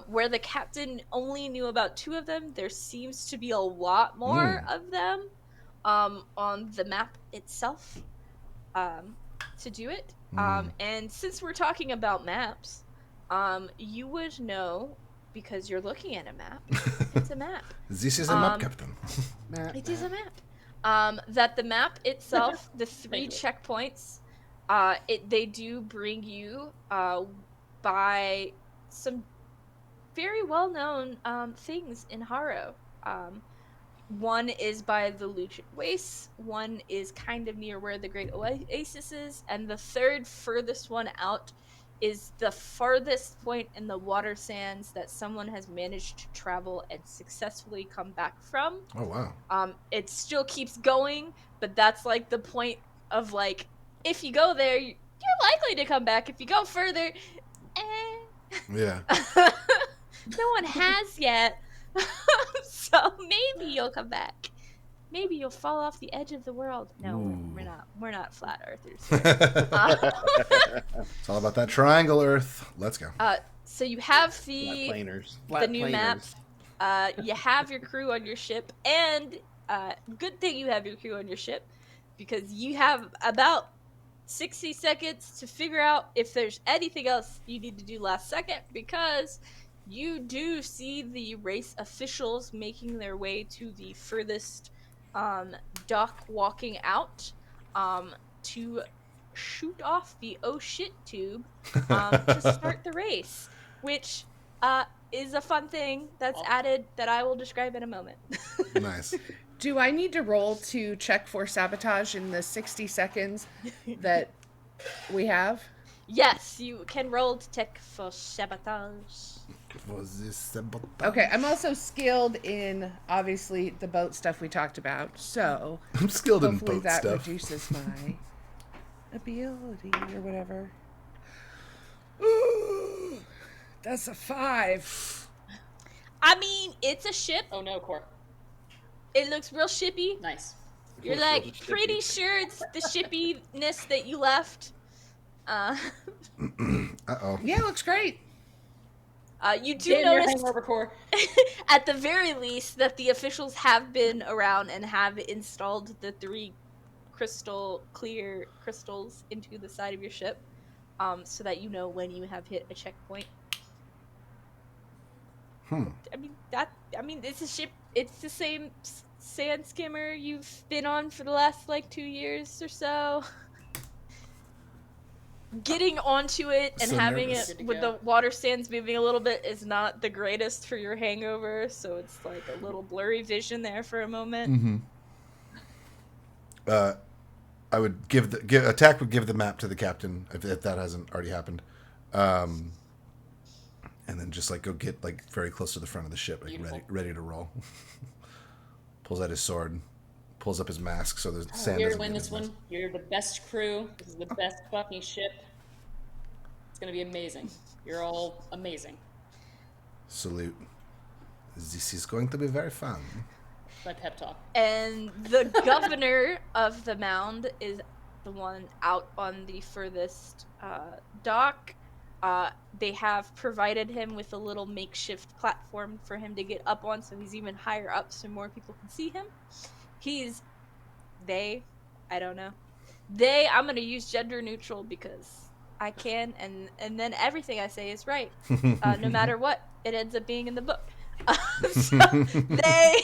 Where the captain only knew about 2 of them, there seems to be a lot more of them on the map itself to do it. And since we're talking about maps, you would know, because you're looking at a map, it's a map. This is a map, Captain. It is a map. That the map itself, the 3 checkpoints, they do bring you by some very well-known things in Harrow. One is by the Lucian Wastes, one is kind of near where the Great Oasis is, and the third furthest one out is the farthest point in the water sands that someone has managed to travel and successfully come back from. Oh, wow. It still keeps going, but that's like the point of like, if you go there, you're likely to come back. If you go further, Yeah. no one has yet. So maybe you'll come back. Maybe you'll fall off the edge of the world. No, we're not. We're not flat earthers. It's all about that triangle Earth. Let's go. So you have Flat the planers. new map. You have your crew on your ship, and good thing you have your crew on your ship, because you have about 60 seconds to figure out if there's anything else you need to do last second, because you do see the race officials making their way to the furthest dock, walking out to shoot off the oh shit tube to start the race, which is a fun thing that's added that I will describe in a moment. Nice. Do I need to roll to check for sabotage in the 60 seconds that we have? Yes, you can roll to check for sabotage. Was this sabotage? Okay, I'm also skilled in, obviously, the boat stuff we talked about, so I'm skilled in hopefully boat that stuff. reduces my ability or whatever. That's a 5. I mean, it's a ship. Oh no, Core. It looks real shippy. Nice. You're like pretty sure it's the shippiness that you left. Uh-oh. Yeah, it looks great. You do Get in your notice, hangover, Core. at the very least, that the officials have been around and have installed the 3 clear crystals into the side of your ship, so that you know when you have hit a checkpoint. I mean, it's a ship. It's the same sand skimmer you've been on for the last like 2 years or so. Getting onto it and So having nervous. it with the water sands moving a little bit is not the greatest for your hangover, so it's like a little blurry vision there for a moment. I would Attack would give the map to the captain if that hasn't already happened, and then just like go get like very close to the front of the ship, like ready to roll. Pulls out his sword, pulls up his mask so the sand You're doesn't to win get this his one. mask. You're the best crew. This is the best fucking ship. It's gonna be amazing. You're all amazing. Salute. This is going to be very fun. My pep talk. And the governor of the mound is the one out on the furthest dock. They have provided him with a little makeshift platform for him to get up on, so he's even higher up so more people can see him. I don't know. I'm going to use gender neutral because I can, and then everything I say is right. No matter what, it ends up being in the book. So they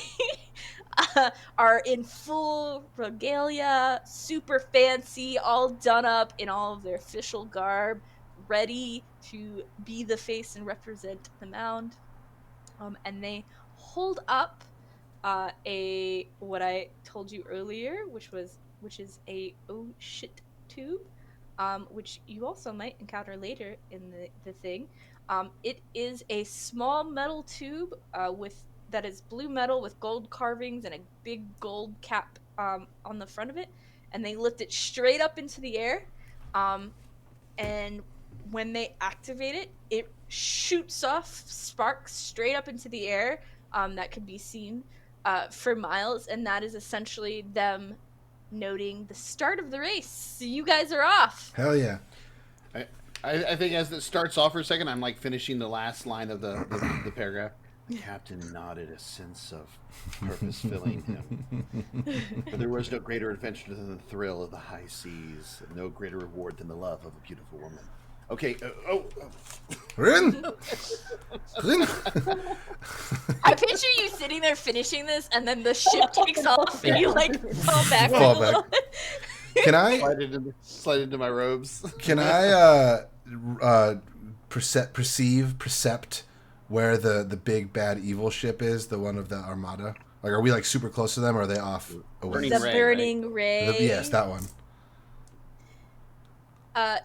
are in full regalia, super fancy, all done up in all of their official garb, ready to be the face and represent the mound. And they hold up what I told you earlier, which is a oh shit tube, which you also might encounter later in the thing. It is a small metal tube that is blue metal with gold carvings and a big gold cap on the front of it, and they lift it straight up into the air. And when they activate it, it shoots off sparks straight up into the air that can be seen for miles, and that is essentially them noting the start of the race. So you guys are off. Hell yeah. I think as it starts off for a second, I'm like finishing the last line of the paragraph. The captain nodded, a sense of purpose filling him. But there was no greater adventure than the thrill of the high seas, no greater reward than the love of a beautiful woman. Okay. Rin! Rin! I picture you sitting there finishing this, and then the ship takes off, and you like fall back. Fall back. Can I slide into my robes? Can I percept where the big bad evil ship is, the one of the Armada? Like, are we like super close to them, or are they off away? The Burning Ray. Yes, that one.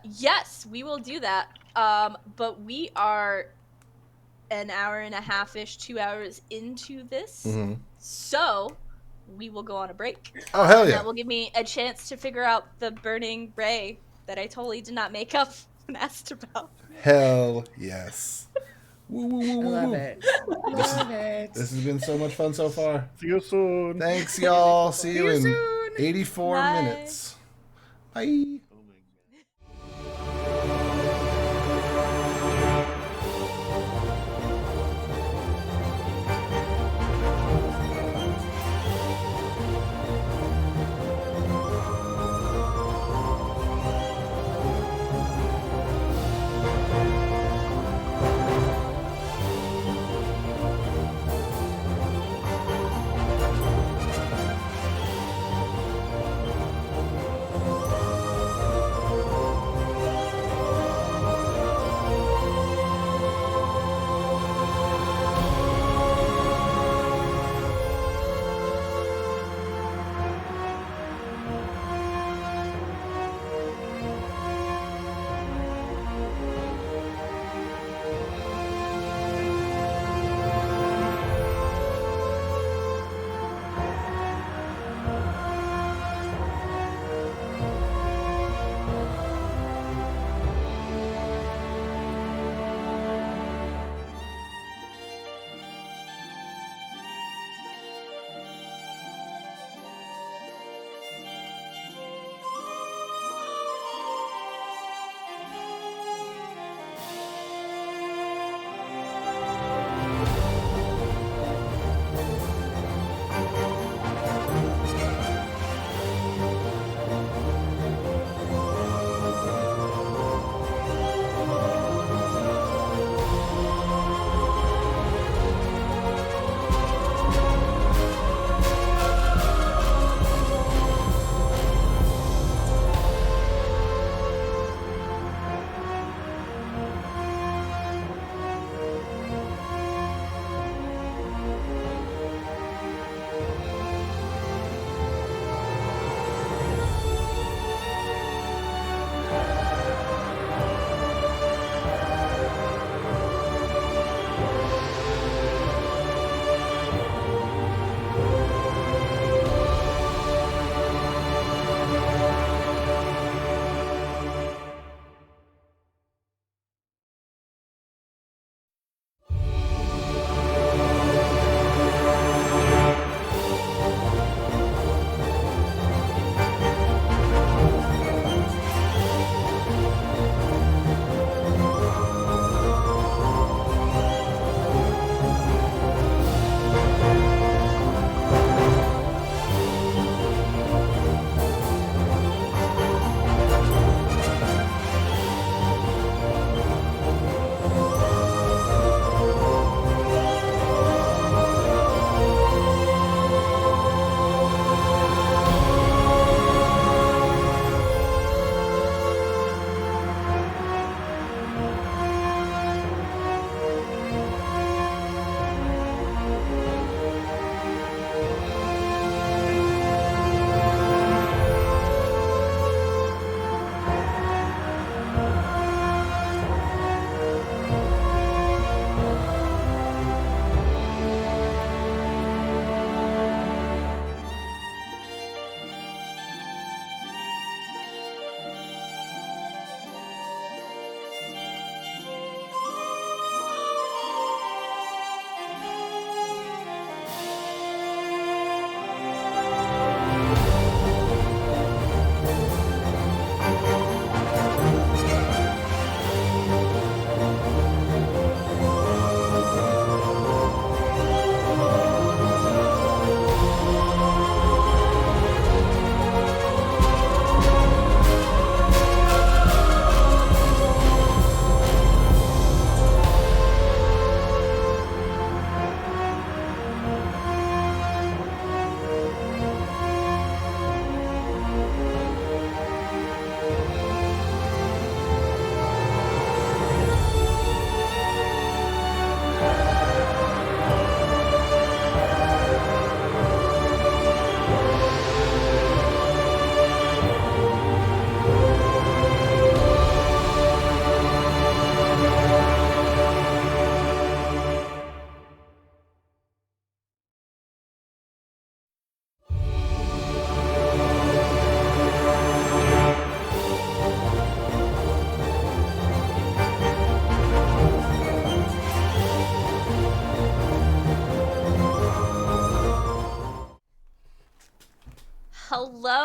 Yes, we will do that. But we are an hour and a half-ish, 2 hours into this, so we will go on a break. Oh, hell yeah. That will give me a chance to figure out the Burning Ray that I totally did not make up and asked about. Hell yes. Woo, woo, woo, woo, Love woo. it. Love it. This has been so much fun so far. See you soon. Thanks, y'all. See you in soon. 84 Bye. minutes. Bye.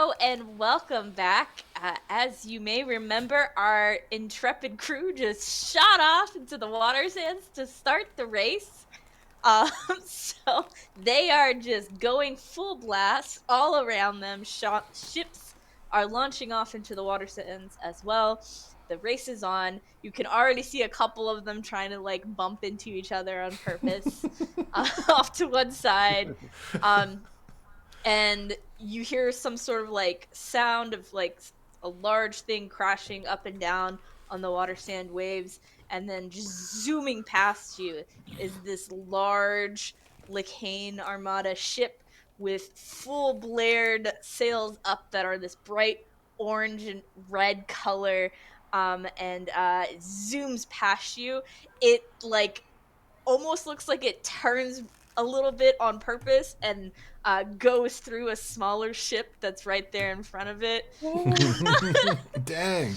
Hello and welcome back. As you may remember, our intrepid crew just shot off into the watersands to start the race. So they are just going full blast all around them. Ships are launching off into the watersands as well. The race is on. You can already see a couple of them trying to like bump into each other on purpose, off to one side. And you hear some sort of like sound of like a large thing crashing up and down on the water sand waves, and then just zooming past you is this large Licane Armada ship with full blared sails up that are this bright orange and red color, and it zooms past you. It like almost looks like it turns a little bit on purpose and goes through a smaller ship that's right there in front of it. Dang.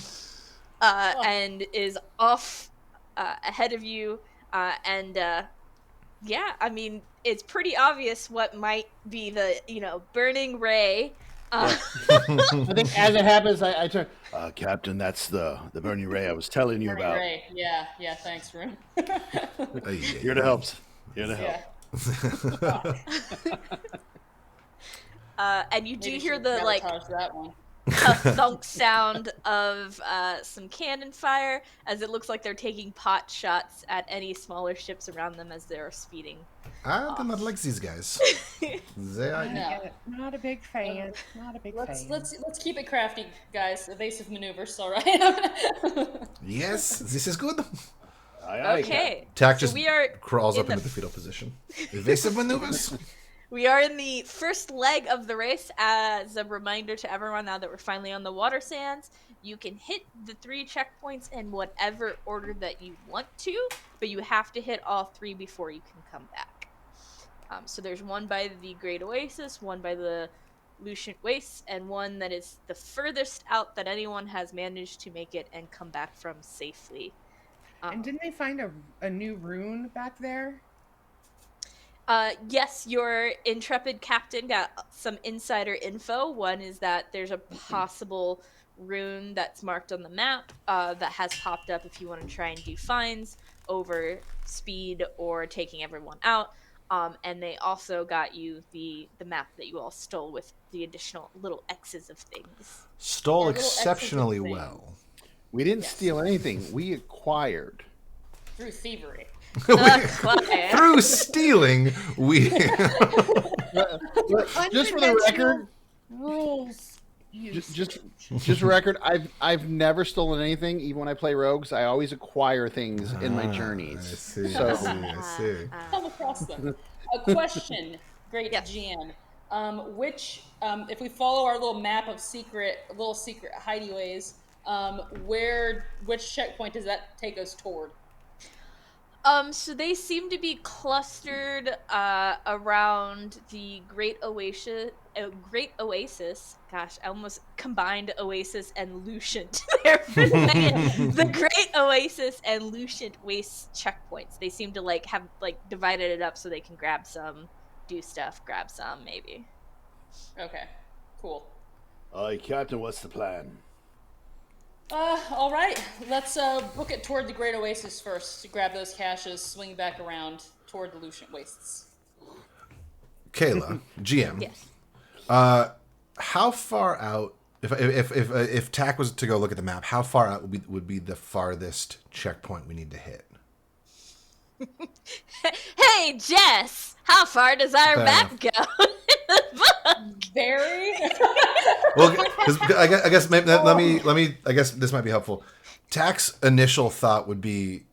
And is off ahead of you. Yeah, I mean, it's pretty obvious what might be the, burning ray. I think as it happens, I turn, Captain, that's the burning ray I was telling you Burning about. Ray. Yeah, thanks, Rune. Here to help. Here to help. And you do Maybe hear should the like sabotage that one. a thunk sound of some cannon fire, as it looks like they're taking pot shots at any smaller ships around them as they're speeding. I do not like these guys. They are... No. Not a big fan. Not a big fan. Let's keep it crafty, guys. Evasive maneuvers, all right? Yes, this is good. Okay. Tack So just we are crawls in up into the- the fetal position. Evasive maneuvers. We are in the first leg of the race. As a reminder to everyone, now that we're finally on the water sands, you can hit the 3 checkpoints in whatever order that you want to, but you have to hit all 3 before you can come back. So there's one by the Great Oasis, one by the Lucent Wastes, and one that is the furthest out that anyone has managed to make it and come back from safely. And didn't they find a new rune back there? Yes, your intrepid captain got some insider info. One is that there's a possible rune that's marked on the map that has popped up if you want to try and do finds over speed or taking everyone out. And they also got you the map that you all stole with the additional little X's of things. Stole Little X's of exceptionally things. well. We didn't Yes. steal anything. We acquired. Through thievery. Through stealing, we... Just for the record, Rules. just for record, I've never stolen anything. Even when I play rogues, I always acquire things in my I journeys. see, So- I see. Come across them. A question, great Yes. GM. Which, if we follow our little map of secret hideaways, which checkpoint does that take us toward? So they seem to be clustered around the Great Oasis. Gosh, I almost combined Oasis and Lucent there for a second. The Great Oasis and Lucent Waste checkpoints. They seem to have divided it up so they can grab some, do stuff, grab some, maybe. Okay, cool. Captain, what's the plan? All right. Let's book it toward the Great Oasis first to grab those caches, swing back around toward the Lucent Wastes. Kayla, GM. Yes. How far out? If Tack was to go look at the map, how far out would be the farthest checkpoint we need to hit? Hey, Jess! How far does our Fair map go in the book? Very. Well, 'cause I guess maybe, let me. I guess this might be helpful. Tack's initial thought would be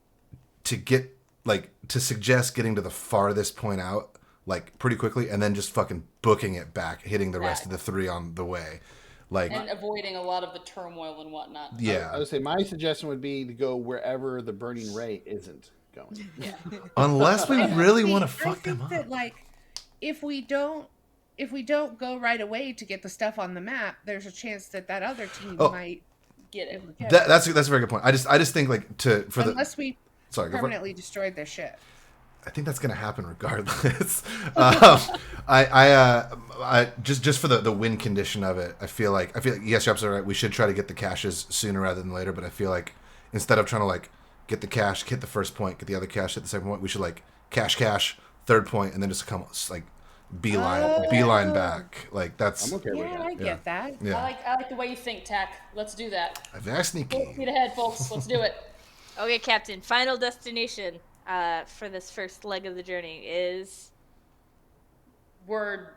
to get to suggest getting to the farthest point out pretty quickly, and then just fucking booking it back, hitting the rest of the 3 on the way. And avoiding a lot of the turmoil and whatnot. Yeah. I would say my suggestion would be to go wherever the burning ray isn't going. Unless we really want to fuck I them think up. that if we don't go right away to get the stuff on the map, there's a chance that other team might Get it. That's a very good point. I just think unless we sorry, go for it. permanently destroyed their ship. I think that's going to happen regardless. I just for the win condition of it, I feel like yes, you're absolutely right. We should try to get the caches sooner rather than later. But I feel like instead of trying to like get the cache, hit the first point, get the other cache, hit the second point, we should like cache, third point, and then just come like beeline back. Like that's. I'm okay with Yeah, that. I get that. Yeah. I like the way you think, Tack. Let's do that. Very Full sneaky. speed ahead, folks. Let's do it. Okay, Captain. Final destination for this first leg of the journey is. We're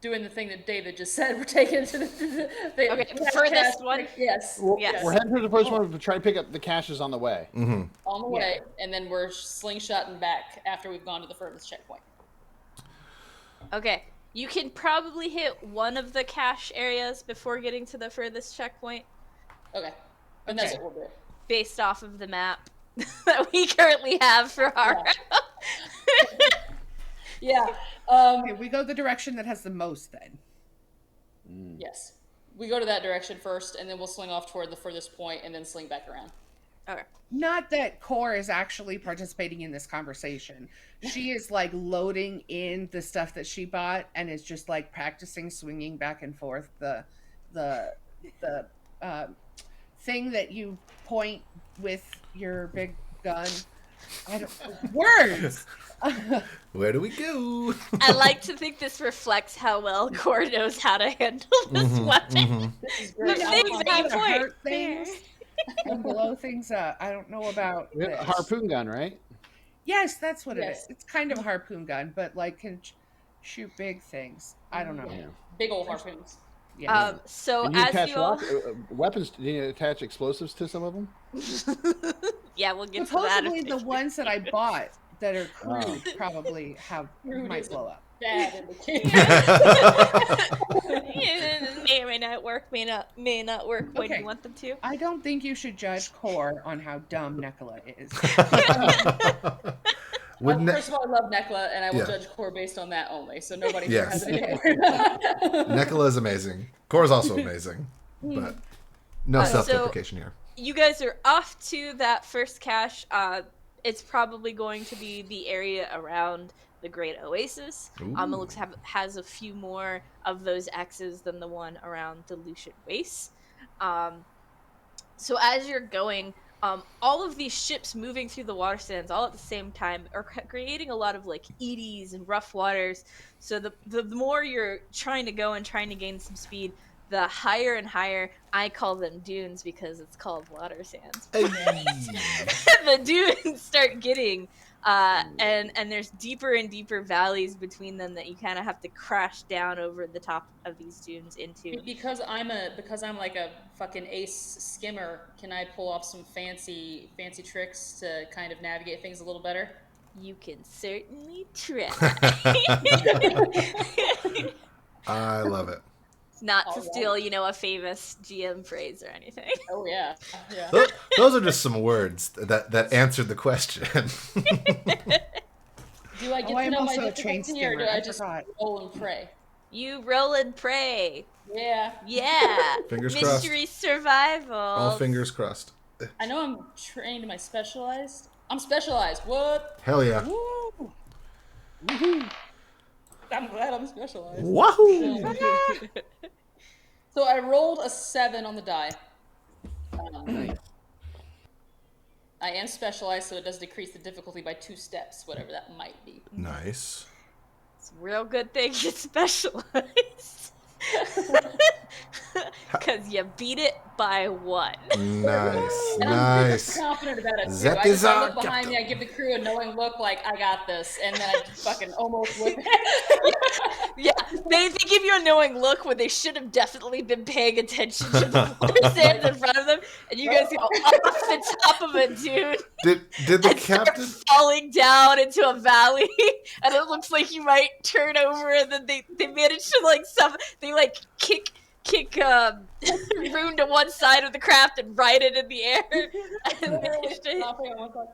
doing the thing that David just said. We're taking it to the Okay, furthest one? Yes. Yes. We're heading to the first one to try to pick up the caches on the way. Mm-hmm. On the way, and then we're slingshotting back after we've gone to the furthest checkpoint. Okay. You can probably hit one of the cache areas before getting to the furthest checkpoint, Okay. And that's what we'll do. based off of the map that we currently have for our. Yeah. Okay, we go the direction that has the most then. Yes. We go to that direction first, and then we'll swing off toward the furthest point, and then sling back around. Okay. Not that Core is actually participating in this conversation. She is like loading in the stuff that she bought and is just like practicing swinging back and forth the thing that you point with your big gun. I don't words. Where do we go? I like to think this reflects how well Core knows how to handle this weapon. This is The great. things that you How to point hurt things and blow things up. I don't know about We have a this. harpoon gun, right? Yes, that's what it Yes. is. It's kind of a harpoon gun, but like can shoot big things. I don't know. Yeah. Big old harpoons. Yeah. So And you as attach you all, weapons. Do you attach explosives to some of them? yeah, we'll get to that. Supposedly the ones that I bought that are crude Oh. probably might blow up. Bad in the game. May or may not work. May not work when Okay. you want them to. I don't think you should judge Core on how dumb Nekola is. First of all, I love Nekola, and I will Yeah. judge Core based on that only. So nobody Yes. has anything to worry about. Nekola is amazing. Core's also amazing, but no self-deprecation here. You guys are off to that first cache. It's probably going to be the area around the Great Oasis. It has a few more of those X's than the one around the Lucian Waste. So as you're going, all of these ships moving through the watersands all at the same time are creating a lot of like eddies and rough waters. So the more you're trying to go and trying to gain some speed, the higher and higher. I call them dunes because it's called water sands. The dunes start getting, and there's deeper and deeper valleys between them that you kind of have to crash down over the top of these dunes into. Because I'm like a fucking ace skimmer, can I pull off some fancy tricks to kind of navigate things a little better? You can certainly try. I love it. Not to steal, a famous GM phrase or anything. Oh yeah, yeah. Those are just some words that answered the question. Do I get to I'm know my also a trained difficulty, or do skimmer. I I just forgot. roll and pray? You roll and pray. Yeah. Yeah. Fingers crossed. Mystery survival. All fingers crossed. I know I'm trained. Am I specialized? I'm specialized. What? Hell yeah. Woo! Woohoo! I'm glad I'm specialized. Wahoo! So I rolled a 7 on the die. I am specialized, so it does decrease the difficulty by 2 steps, whatever that might be. Nice. It's a real good thing you're specialized. Because you beat it by 1. Nice. And I'm Nice. really confident about it, too. That I just is our look behind me, I give the crew a knowing look like, I got this, and then I just fucking almost whip it. Yeah, they give you a knowing look when they should have definitely been paying attention to the water sands in front of them, and you guys go off the top of a dune Did the and start captain? falling down into a valley, and it looks like you might turn over, and then they manage to kick Rune to one side of the craft and ride it in the air. And manage to-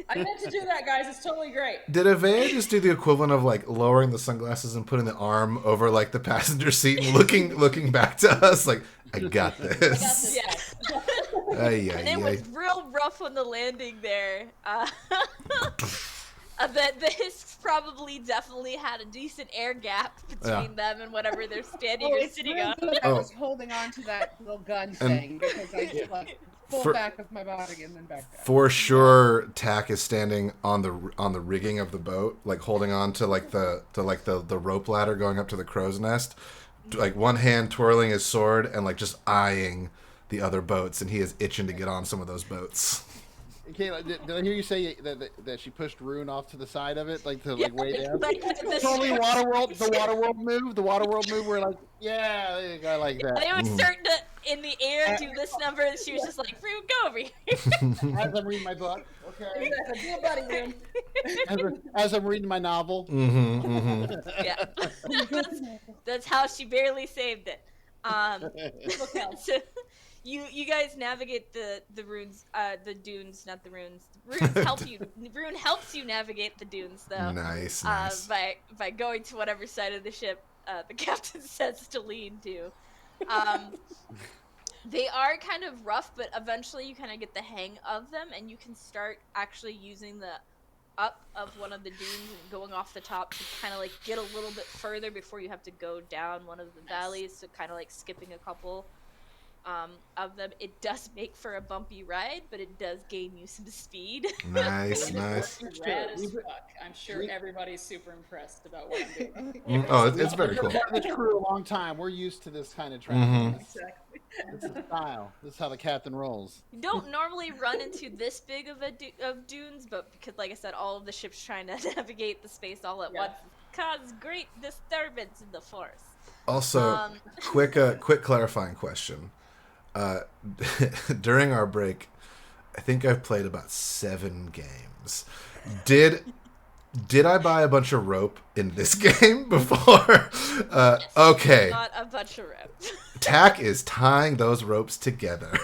I meant to do that, guys. It's totally great. Did Avea just do the equivalent of like lowering the sunglasses and putting the arm over like the passenger seat and looking back to us like I got this? Yeah. Ay, And ay, it ay. was real rough on the landing there. the Hisks probably definitely had a decent air gap between them and whatever they're standing or it's sitting real on. good. I was holding on to that little gun thing because I just like full back of my body and then back down. For sure, Tack is standing on the rigging of the boat, like holding on to like the rope ladder going up to the crow's nest, like one hand twirling his sword and like just eyeing the other boats, and he is itching to get on some of those boats. Kayla, did I hear you say that she pushed Rune off to the side of it, like to like way down? Totally the Waterworld move. Where like, yeah, there you go, I like that. They were starting to in the air do this number, and she was just like, "Rune, go over here." As I'm reading my book, okay. Be a buddy, Rune. As I'm reading my novel. Yeah, that's how she barely saved it. So you guys navigate the runes, the dunes, not the runes. Runes help you. Rune helps you navigate the dunes, though. Nice. By going to whatever side of the ship the captain says to lean to. They are kind of rough, but eventually you kind of get the hang of them, and you can start actually using the up of one of the dunes and going off the top to kind of like get a little bit further before you have to go down one of the valleys, so kind of like skipping a couple of them. It does make for a bumpy ride, but it does gain you some speed. Nice. Rad as fuck. I'm sure everybody's super impressed about what I'm doing. It's very cool. We've been this crew a long time. We're used to this kind of travel. Exactly. It's a style. This is how the captain rolls. You don't normally run into this big of of dunes, but because, like I said, all of the ships trying to navigate the space all at once cause great disturbance in the force. Also, quick clarifying question. During our break, I think I've played about 7 games. Did I buy a bunch of rope in this game before? Okay. Not a bunch of rope. Tack is tying those ropes together.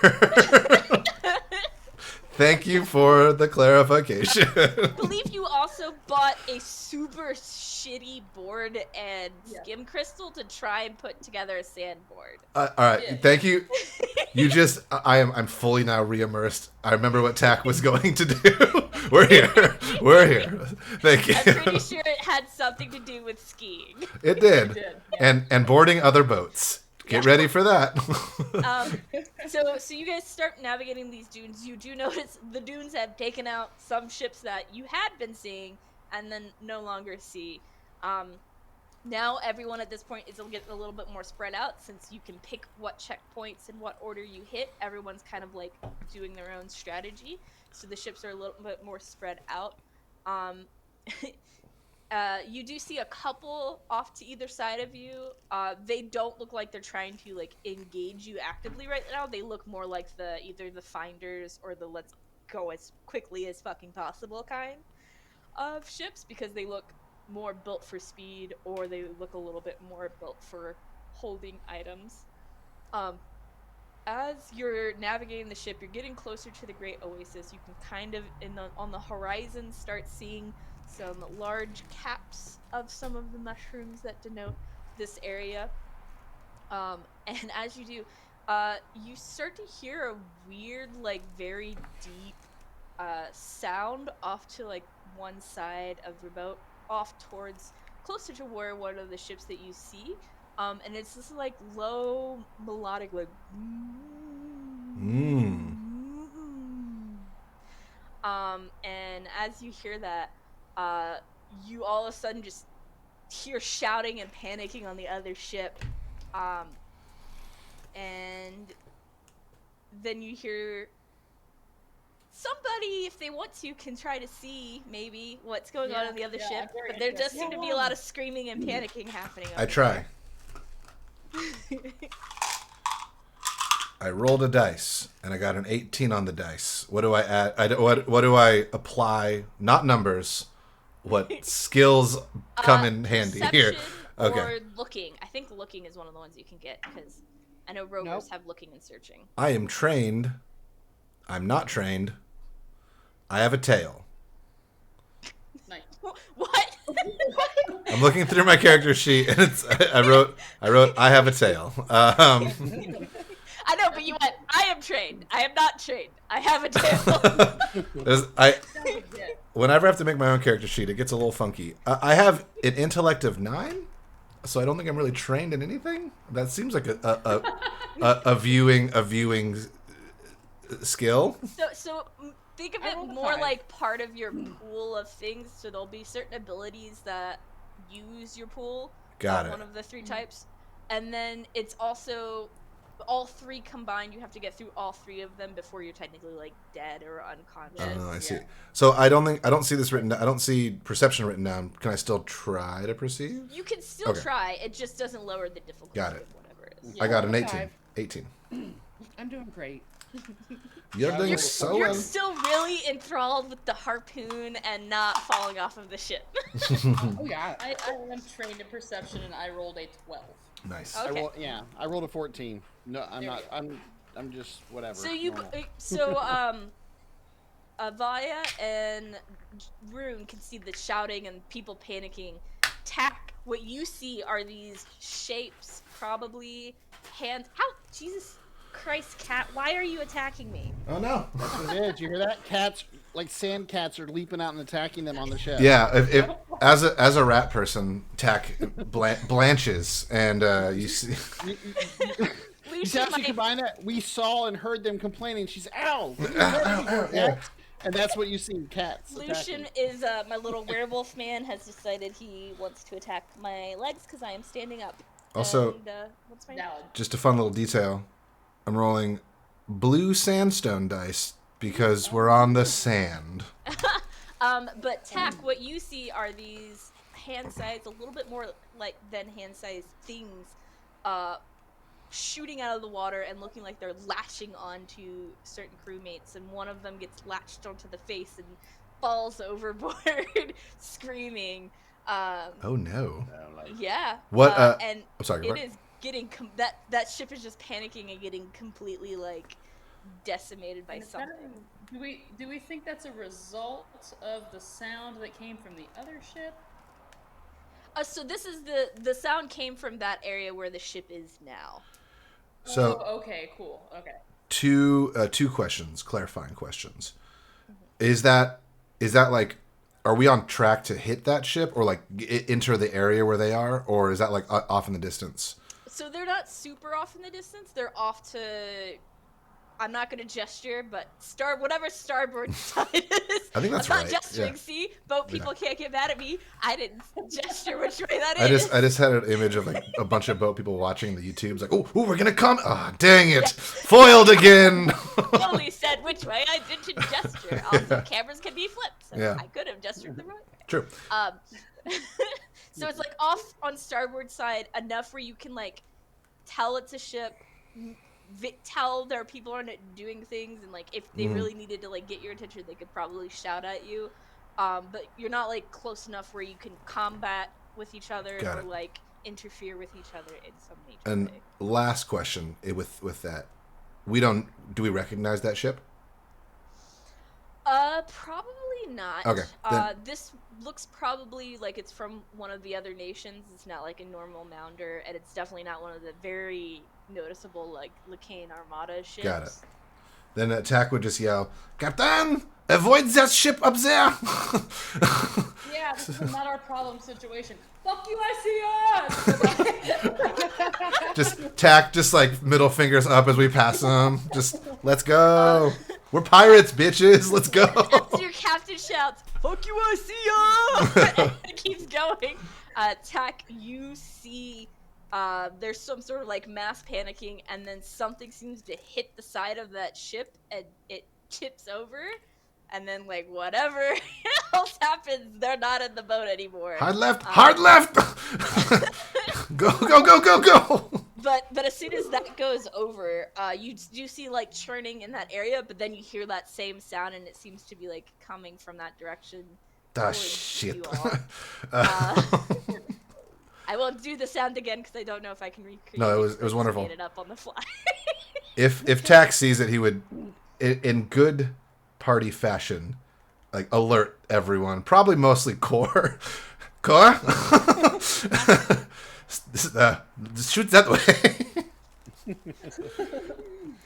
Thank you for the clarification. I believe you also bought a super shitty board and skim crystal to try and put together a sandboard. All right, thank you. I'm fully now re-immersed. I remember what Tack was going to do. We're here. Thank you. I'm pretty sure it had something to do with skiing. It did. And boarding other boats. Get ready for that. So you guys start navigating these dunes. You do notice the dunes have taken out some ships that you had been seeing and then no longer see. Now everyone at this point is getting a little bit more spread out since you can pick what checkpoints and what order you hit. Everyone's kind of like doing their own strategy. So the ships are a little bit more spread out. You do see a couple off to either side of you. They don't look like they're trying to like engage you actively right now. They look more like either the finders or the let's go as quickly as fucking possible kind of ships, because they look more built for speed, or they look a little bit more built for holding items. As you're navigating the ship, you're getting closer to the Great Oasis. You can kind of on the horizon start seeing some large caps of some of the mushrooms that denote this area. And as you do, you start to hear a weird, like, very deep sound off to, like, one side of the boat, off towards, closer to where one of the ships that you see. And it's this, like, low, melodic, like... And as you hear that, you all of a sudden just hear shouting and panicking on the other ship. And then you hear somebody, if they want to, can try to see maybe what's going on the other ship. But there does seem to be a lot of screaming and panicking happening. I try. I rolled a dice, and I got an 18 on the dice. What do I add? What do I apply? Not numbers. What skills come in handy here? Okay. Or looking. I think looking is one of the ones you can get, because I know roguers have looking and searching. I am trained. I'm not trained. I have a tail. Nice. What? I'm looking through my character sheet, and I wrote I have a tail. I know, but you went, I am trained. I am not trained. I have a tail. whenever I have to make my own character sheet, it gets a little funky. I have an intellect of 9, so I don't think I'm really trained in anything. That seems like a viewing skill. So think of it more like part of your pool of things. So there'll be certain abilities that use your pool. Got it. One of the 3 types, and then it's also all 3 combined. You have to get through all 3 of them before you're technically like dead or unconscious. Oh, I see. So I don't see this written down. I don't see perception written down. Can I still try to perceive? You can still try. It just doesn't lower the difficulty. Got it. Of whatever it is. I got an 18. 18. I'm doing great. You're doing so You're well. still really enthralled with the harpoon and not falling off of the ship. Oh yeah. I am trained in perception, and I rolled a 12. Nice. Okay. I rolled a 14. No, I'm not. I'm just whatever. So Avaya and Rune can see the shouting and people panicking. Tack, what you see are these shapes, probably hands. How? Jesus Christ, cat! Why are you attacking me? Oh no. That's what it is. You hear that? Cats, like sand cats, are leaping out and attacking them on the ship. Yeah. If as a rat person, Tack blanches, and you see. You actually combine that. We saw and heard them complaining. She's ow. Yeah. And that's what you see, cats. Lucian is my little werewolf man has decided he wants to attack my legs because I am standing up. Also, and, what's my name? just a fun little detail. I'm rolling blue sandstone dice because we're on the sand. But Tack, what you see are these hand-sized, a little bit more like than hand-sized things, shooting out of the water and looking like they're lashing onto certain crewmates, and one of them gets latched onto the face and falls overboard, screaming. Oh no! Yeah. What? And I'm sorry. it is getting that ship is just panicking and getting completely like decimated by something. Do we think that's a result of the sound that came from the other ship? So this is the sound came from that area where the ship is now. So okay, cool. Okay. Two questions, clarifying questions. Is that like, are we on track to hit that ship or like enter the area where they are, or is that like off in the distance? So they're not super off in the distance. They're off to, I'm not going to gesture, but whatever starboard side is. I think that's I'm right. not gesturing. Yeah. See, boat people can't get mad at me. I didn't gesture which way that is. I just had an image of like a bunch of boat people watching the YouTubes, like, oh, we're gonna come. Ah, dang it, foiled again. Totally said which way I didn't gesture. Also, cameras can be flipped, so Yeah. I could have gestured the right way. True. So it's like off on starboard side enough where you can like tell it's a ship, tell there are people on it doing things, and like if they really needed to like get your attention, they could probably shout at you. But you're not like close enough where you can combat with each other or like interfere with each other in some major And way. last question with that, do we recognize that ship? Probably not. Okay. This looks probably like it's from one of the other nations. It's not like a normal Mounder, and it's definitely not one of the very noticeable like Lacane Armada ships. Got it. Then Attack would just yell, "Captain, avoid that ship up there!" Yeah, this is not our problem situation. Fuck you, I see us! Just Tack, just like middle fingers up as we pass them. Just let's go. We're pirates, bitches. Let's go. As your captain shouts, "Fuck you, I see ya!" and it keeps going. Tack, you see there's some sort of like mass panicking, and then something seems to hit the side of that ship, and it tips over, and then like whatever else happens, they're not in the boat anymore. Hard left. Hard left. Go, go, go, go, go. But as soon as that goes over, you do see like churning in that area, but then you hear that same sound, and it seems to be like coming from that direction. Ah, towards shit. you all. I won't do the sound again because I don't know if I can recreate. No, it was wonderful. Made it up on the fly. If Tax sees it, he would, in good party fashion, like alert everyone. Probably mostly Core. Core, shoot that way.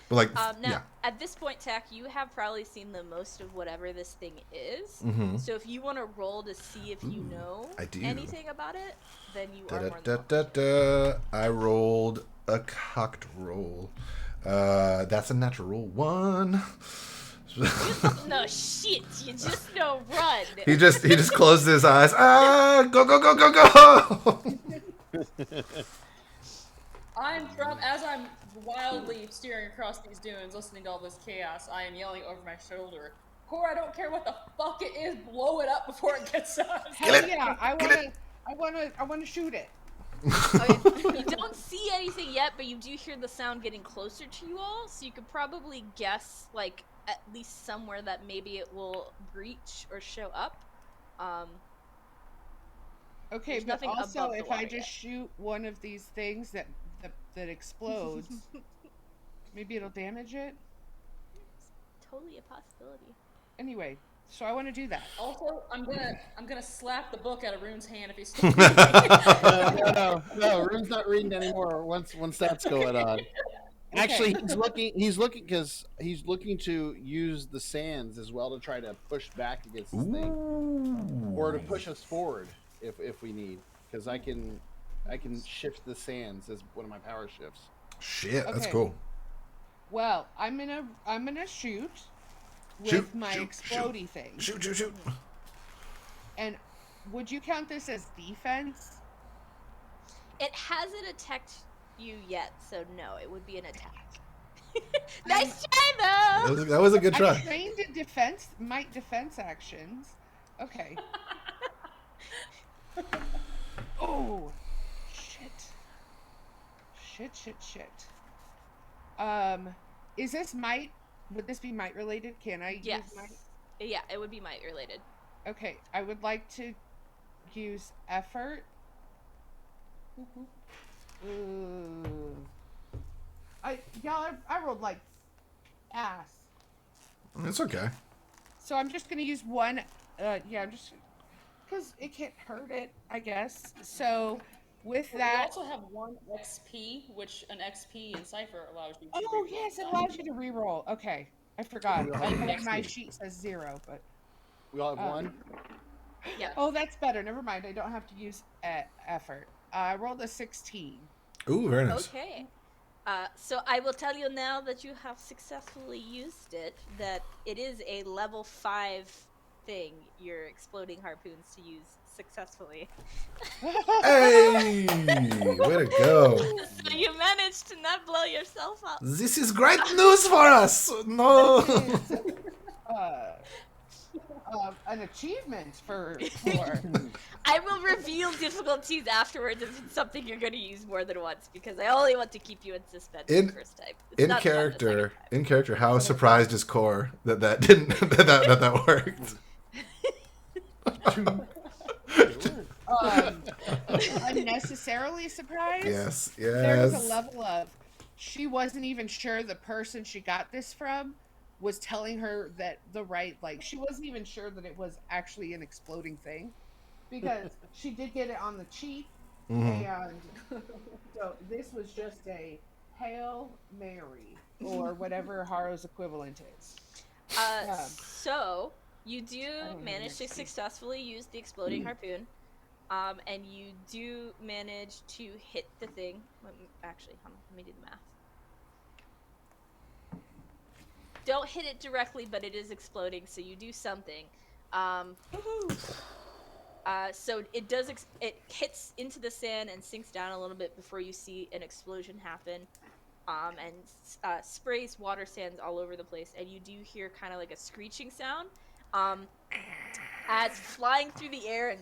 But like, Now, yeah. at this point, Tack, you have probably seen the most of whatever this thing is. Mm-hmm. So if you want to roll to see if you know I do. anything about it, then you Da, are da, more da, than da, da. I rolled a cocked roll. That's a natural 1. No shit, you just know run. He just closed his eyes. Ah, go go go go go. As I'm wildly steering across these dunes, listening to all this chaos, I am yelling over my shoulder, Core, I don't care what the fuck it is, blow it up before it gets us. Hell yeah, I wanna shoot it. You don't see anything yet, but you do hear the sound getting closer to you all, so you could probably guess, like, at least somewhere that maybe it will breach or show up. Okay, There's but nothing also above the if I water just yet. shoot one of these things that explodes, maybe it'll damage it. Totally a possibility. Anyway, so I want to do that. Also, I'm gonna slap the book out of Rune's hand if he's No, Rune's not reading anymore once that's going on. Actually, he's looking because he's looking to use the sands as well to try to push back against this thing, or to push us forward if we need. Because I can shift the sands as one of my power shifts. Shit, that's Okay. cool. Well, I'm gonna shoot with Shoot, my shoot, explodey thing. Shoot. And would you count this as defense? It hasn't attacked you yet, so no, it would be an attack. Nice try, though! That was a good I'm try. trained in defense actions. Okay. Oh, shit. Is this might? Would this be might related? Can I Yes. use might? Yeah, it would be might related. Okay, I would like to use effort. Ooh. I rolled like ass. It's okay. So I'm just gonna use one. I'm just because it can't hurt it, I guess. So with We that, also have 1 XP, which an XP in Cypher allows you to oh reroll yes, it stuff. allows you to reroll. Okay, I forgot. My sheet says 0, but We all have one. Yeah. oh, that's better. Never mind. I don't have to use effort. I rolled a 16. Ooh, very nice. Okay. So I will tell you now that you have successfully used it, that it is a level 5 thing, your exploding harpoons to use successfully. Hey, way to go. So you managed to not blow yourself up. This is great news for us. No. An achievement for I will reveal difficulties afterwards if it's something you're going to use more than once, because I only want to keep you in suspense the first time. It's In not fun the second character, time. how surprised is Core that didn't that worked? unnecessarily surprised. Yes. There's a level of she wasn't even sure the person she got this from was telling her that she wasn't even sure that it was actually an exploding thing, because she did get it on the cheap, and so this was just a Hail Mary or whatever Harrow's equivalent is. So you do manage to successfully use the exploding harpoon, and you do manage to hit the thing. Actually, hold on, let me do the math. Don't hit it directly, but it is exploding, so you do something. So it does. It hits into the sand and sinks down a little bit before you see an explosion happen, and sprays water sands all over the place. And you do hear kind of like a screeching sound, as flying through the air and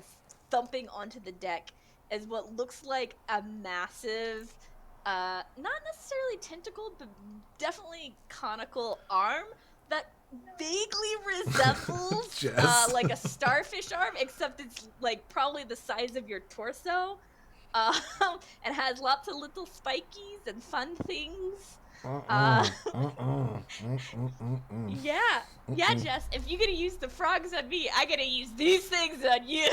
thumping onto the deck is what looks like a massive, not necessarily tentacle, but definitely conical arm that vaguely resembles Jess. like a starfish arm, except it's like probably the size of your torso, and has lots of little spikies and fun things. Yeah, Jess, if you're gonna use the frogs on me, I gotta use these things on you.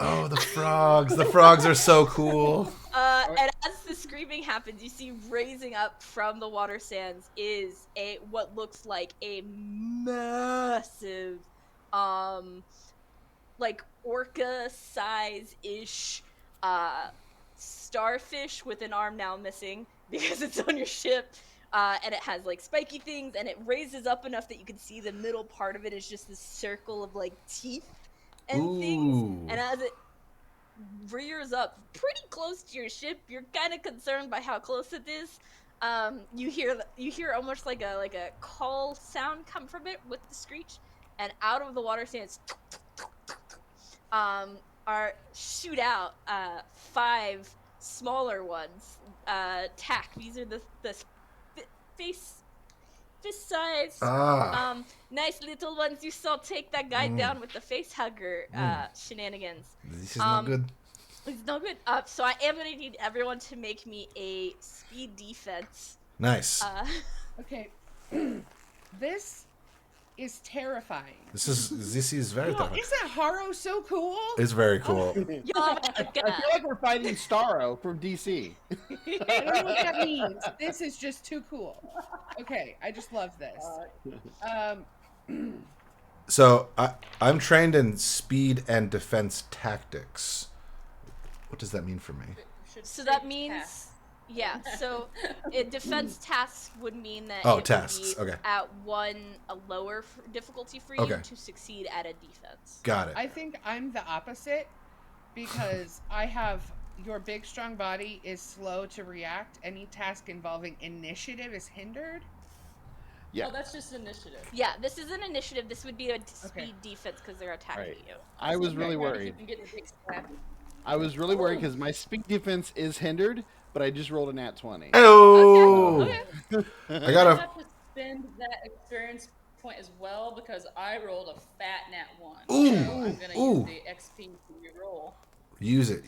Oh, the frogs! The frogs are so cool. And as the screaming happens. You see raising up from the water sands is what looks like a massive, like orca size-ish starfish with an arm now missing because it's on your ship. And it has like spiky things, and it raises up enough that you can see the middle part of it is just this circle of like teeth and things. And as it rears up pretty close to your ship, you're kind of concerned by how close it is. You hear almost like a call sound come from it with the screech, and out of the water sands shoot out 5 smaller ones. Tack. These are the fist size. Nice little ones. You saw take that guy down with the face hugger shenanigans. This is not good. It's not good. So I am gonna need everyone to make me a speed defense. Nice. Okay. This is terrifying. This is very terrifying. Isn't Harrow so cool? It's very cool. Oh my I feel god. like we're fighting Starro from DC. I don't know what that means. This is just too cool. Okay, I just love this. So I'm trained in speed and defense tactics. What does that mean for me? So that means, yeah. So defense tasks would mean that Oh, it would tasks, be okay. at a lower difficulty for you Okay. to succeed at a defense. Got it. I think I'm the opposite because I have your big strong body is slow to react. Any task involving initiative is hindered. Yeah. Oh, that's just initiative. Yeah, this is an initiative. This would be a speed defense because they're attacking Right. you. I was Okay, really right, worried. you can get the big slap. I was really worried because my speed defense is hindered, but I just rolled a nat 20. Oh. Okay. I You got a. have to spend that experience point as well because I rolled a fat nat 1. Ooh, So I'm gonna ooh. use the XP to reroll Use it.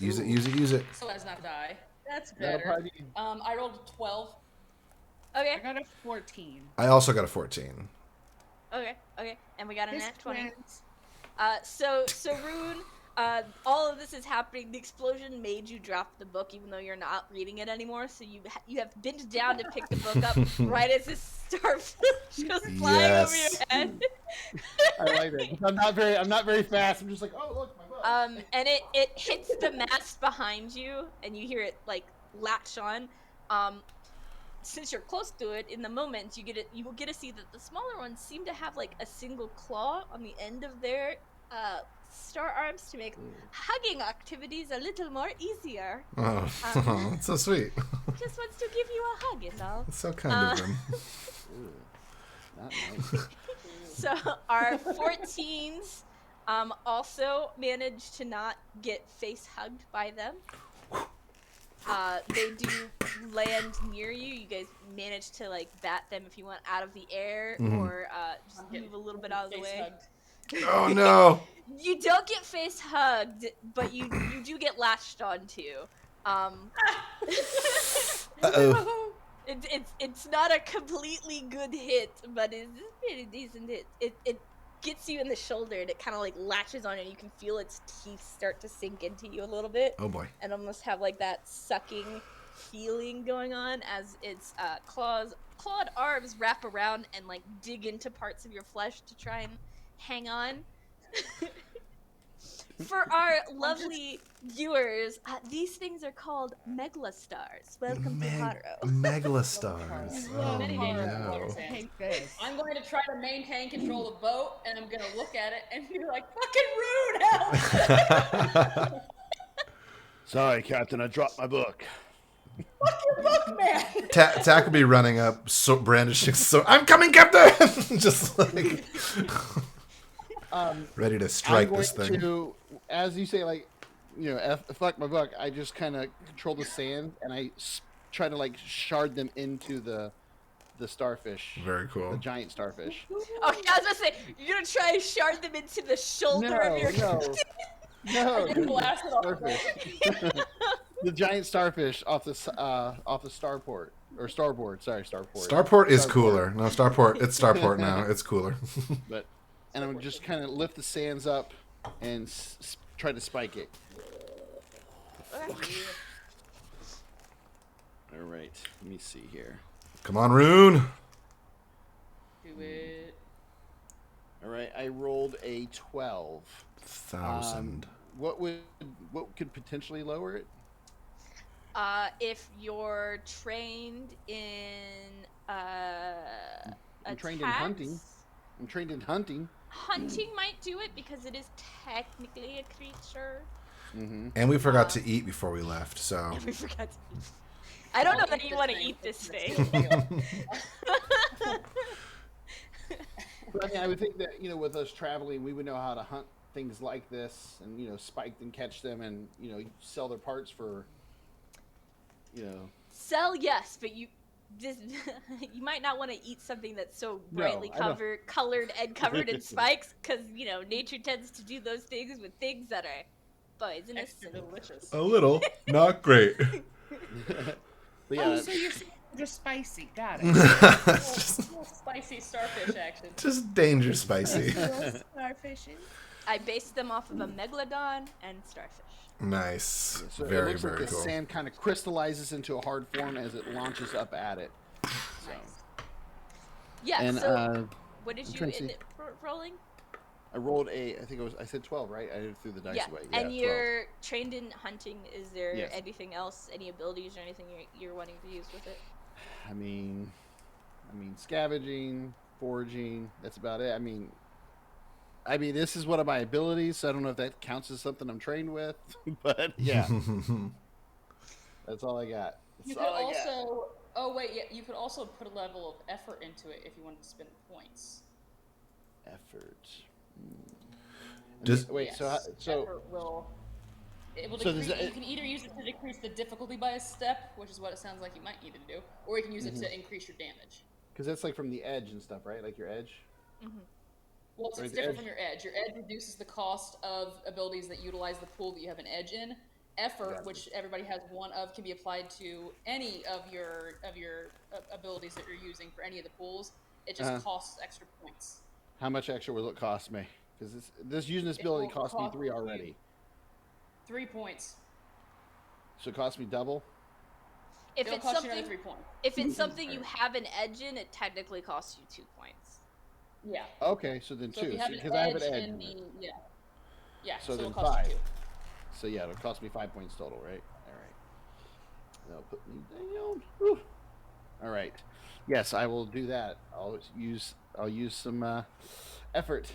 so as not to die. That's That'll better. probably be- I rolled a 12. Okay. I got a 14. I also got a 14. Okay. And we got a This nat 20. twins. So Rune, all of this is happening. The explosion made you drop the book, even though you're not reading it anymore. So you have bent down to pick the book up right as this starfish just flying over your Yes. head. I like it. I'm not very fast. I'm just like, oh look, my book. And it hits the mast behind you, and you hear it like latch on. Since you're close to it, in the moment you will get to see that the smaller ones seem to have like a single claw on the end of their star arms to make hugging activities a little more easier. Oh, that's so sweet. Just wants to give you a hug, is all. It's so kind of them. Not nice. So our 14s also managed to not get face hugged by them. They do land near you. You guys manage to like bat them if you want out of the air or just move a little bit out of the Face way. hugged. Oh no. You don't get face hugged, but you do get latched onto. Uh-oh. It's not a completely good hit, but it's a pretty decent hit. It gets you in the shoulder and it kind of like latches on, and you can feel its teeth start to sink into you a little bit, Oh boy. and almost have like that sucking feeling going on as its clawed arms wrap around and like dig into parts of your flesh to try and hang on. For our lovely viewers, these things are called megalostars. Welcome to Harrow. Megalostars. Oh Many dangerous water no. sands. Take this. I'm going to try to maintain control of the boat, and I'm going to look at it and be like, fucking rude, help! Sorry, Captain. I dropped my book. Fuck your book, man! Tack will be running up, so brandishing. So I'm coming, Captain. Just like ready to strike I'm going this thing. to, as you say, like, you know, fuck my book. I just kind of control the sand and I try to like shard them into the starfish. Very The cool. giant starfish. Okay, I was gonna say, you're gonna try and shard them into the shoulder of your No, You blast it off the starfish. The giant starfish off the starport or starboard. Sorry, starport. Starport is cooler. No, Starport. It's Starport now. It's cooler. But and I would just kind of lift the sands up and try to spike it. All right. Let me see here. Come on, Rune. Do it. All right. I rolled a 12. 1,000. What could potentially lower it? If you're trained in I'm trained in hunting. I'm trained in hunting. Hunting might do it because it is technically a creature. Mm-hmm. And we forgot to eat before we left, so. We forgot to eat. I don't know that you want to eat this thing. But I mean, I would think that, with us traveling, we would know how to hunt things like this and, spike and catch them and, sell their parts for, Sell, yes, but you might not want to eat something that's so brightly colored and covered in spikes, because, nature tends to do those things with things that are poisonous. Extra delicious. A little. Not great. But yeah, Oh, so you're saying just spicy. Got it. Little spicy starfish action. Just danger spicy. Starfishing. I based them off of a megalodon and starfish. Nice. so it Very, looks like very the cool. sand kind of crystallizes into a hard form as it launches up at it. So, Yeah, and so what did I'm you trying to end see. it rolling? I rolled I said 12, right? I threw the dice Yeah, away. and 12. you're trained in hunting. Is there Yes. anything else, any abilities or anything you're wanting to use with it? I mean, scavenging, foraging. That's about it. I mean, this is one of my abilities, so I don't know if that counts as something I'm trained with, but yeah, that's all I got. You could also. Oh wait, yeah. You could also put a level of effort into it if you wanted to spend points. Effort. Just Wait. Yes, So effort will. It will So decrease, does that- you can either use it to decrease the difficulty by a step, which is what it sounds like you might need to do, or you can use it to increase your damage. because that's like from the edge and stuff, right? Like your edge. Well, Or it's the different edge. from your edge. Your edge reduces the cost of abilities that utilize the pool that you have an edge in. Effort, Gotcha. which everybody has one of, can be applied to any of your abilities that you're using for any of the pools. It just costs extra points. How much extra will it cost me? Because this using this It ability will cost me cost 3 you already. 3 points. So it cost me double. If It'll it's cost you another something, 3 points. if it's something you have an edge in, it technically costs you 2 points. Yeah. Okay, so then So if 2. you have Because an I have edge an edge. in the yeah, So so then it'll cost 5. you 2. So yeah, it'll cost me 5 points total, right? All right. That'll put me down. Whew. All right. Yes, I will do that. I'll use some effort.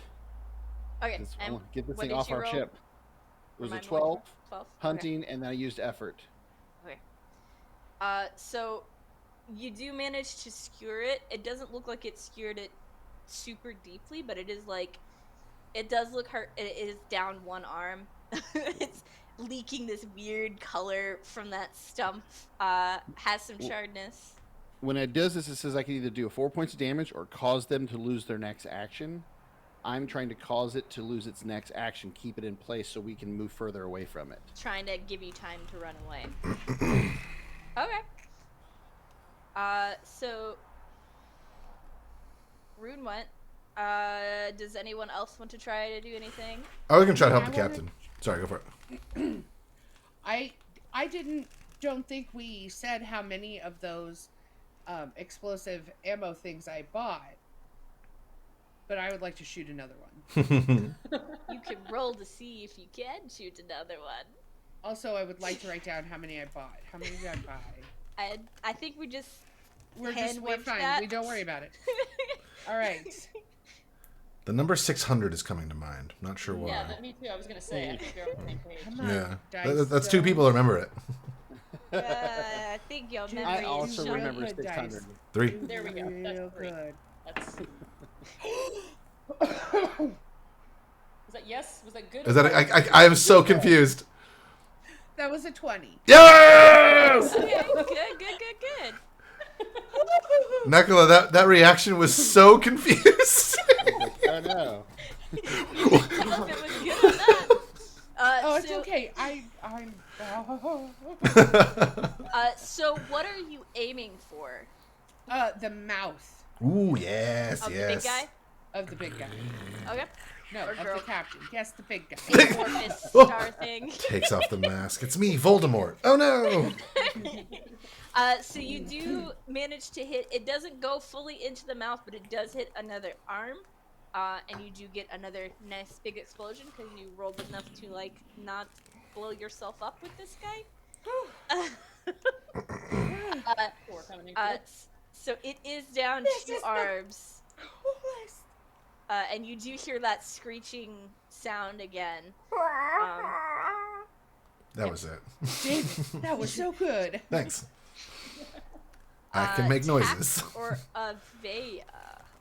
Okay, I and want to get this what thing did off you our roll? ship. It was a Remind me 12 12? hunting, and then I used effort. Okay. So you do manage to skewer it. It doesn't look like it skewered it super deeply, but it is like, it does look hurt. It is down one arm. It's leaking this weird color from that stump. Has some charredness. When it does this, it says I can either do 4 points of damage or cause them to lose their next action. I'm trying to cause it to lose its next action, keep it in place so we can move further away from it. Trying to give you time to run away. Okay. So Rune went. Does anyone else want to try to do anything? Oh, we can try to help I the wanna- captain. Sorry, go for it. I don't think we said how many of those explosive ammo things I bought, but I would like to shoot another one. You can roll to see if you can shoot another one. Also, I would like to write down how many I bought. How many did I buy? I think we just We're hand-waved fine. that. We don't worry about it. All right. The number 600 is coming to mind. Not sure why. Yeah, me too. I was gonna say. I think they're on the same page. Come on, Yeah. dice, That's 2 people remember it. I think your memory I is also shot. remember good 600. dice. 3. There we go. That's Real 3. good. That's. Was that yes? Was that good? Is that I am so confused. That was a 20. Yes! Okay, good. Nekola, that reaction was so confused. Oh no. It was good on that. Oh, it's so, okay. I'm. So what are you aiming for? The mouth Ooh, yes, Of the yes. big guy? of the big guy. Okay. No, Or of girl. the captain. Yes, the big guy. Amorphous star thing. Takes off the mask. It's me, Voldemort. Oh no! So you do manage to hit. It doesn't go fully into the mouth, but it does hit another arm. And you do get another nice big explosion because you rolled enough to like not blow yourself up with this guy. Four coming in good. So it is down This 2 is the arms. coolest. And you do hear that screeching sound again. That was it. David, that was so good. Thanks. I can make noises. Tax or Avea,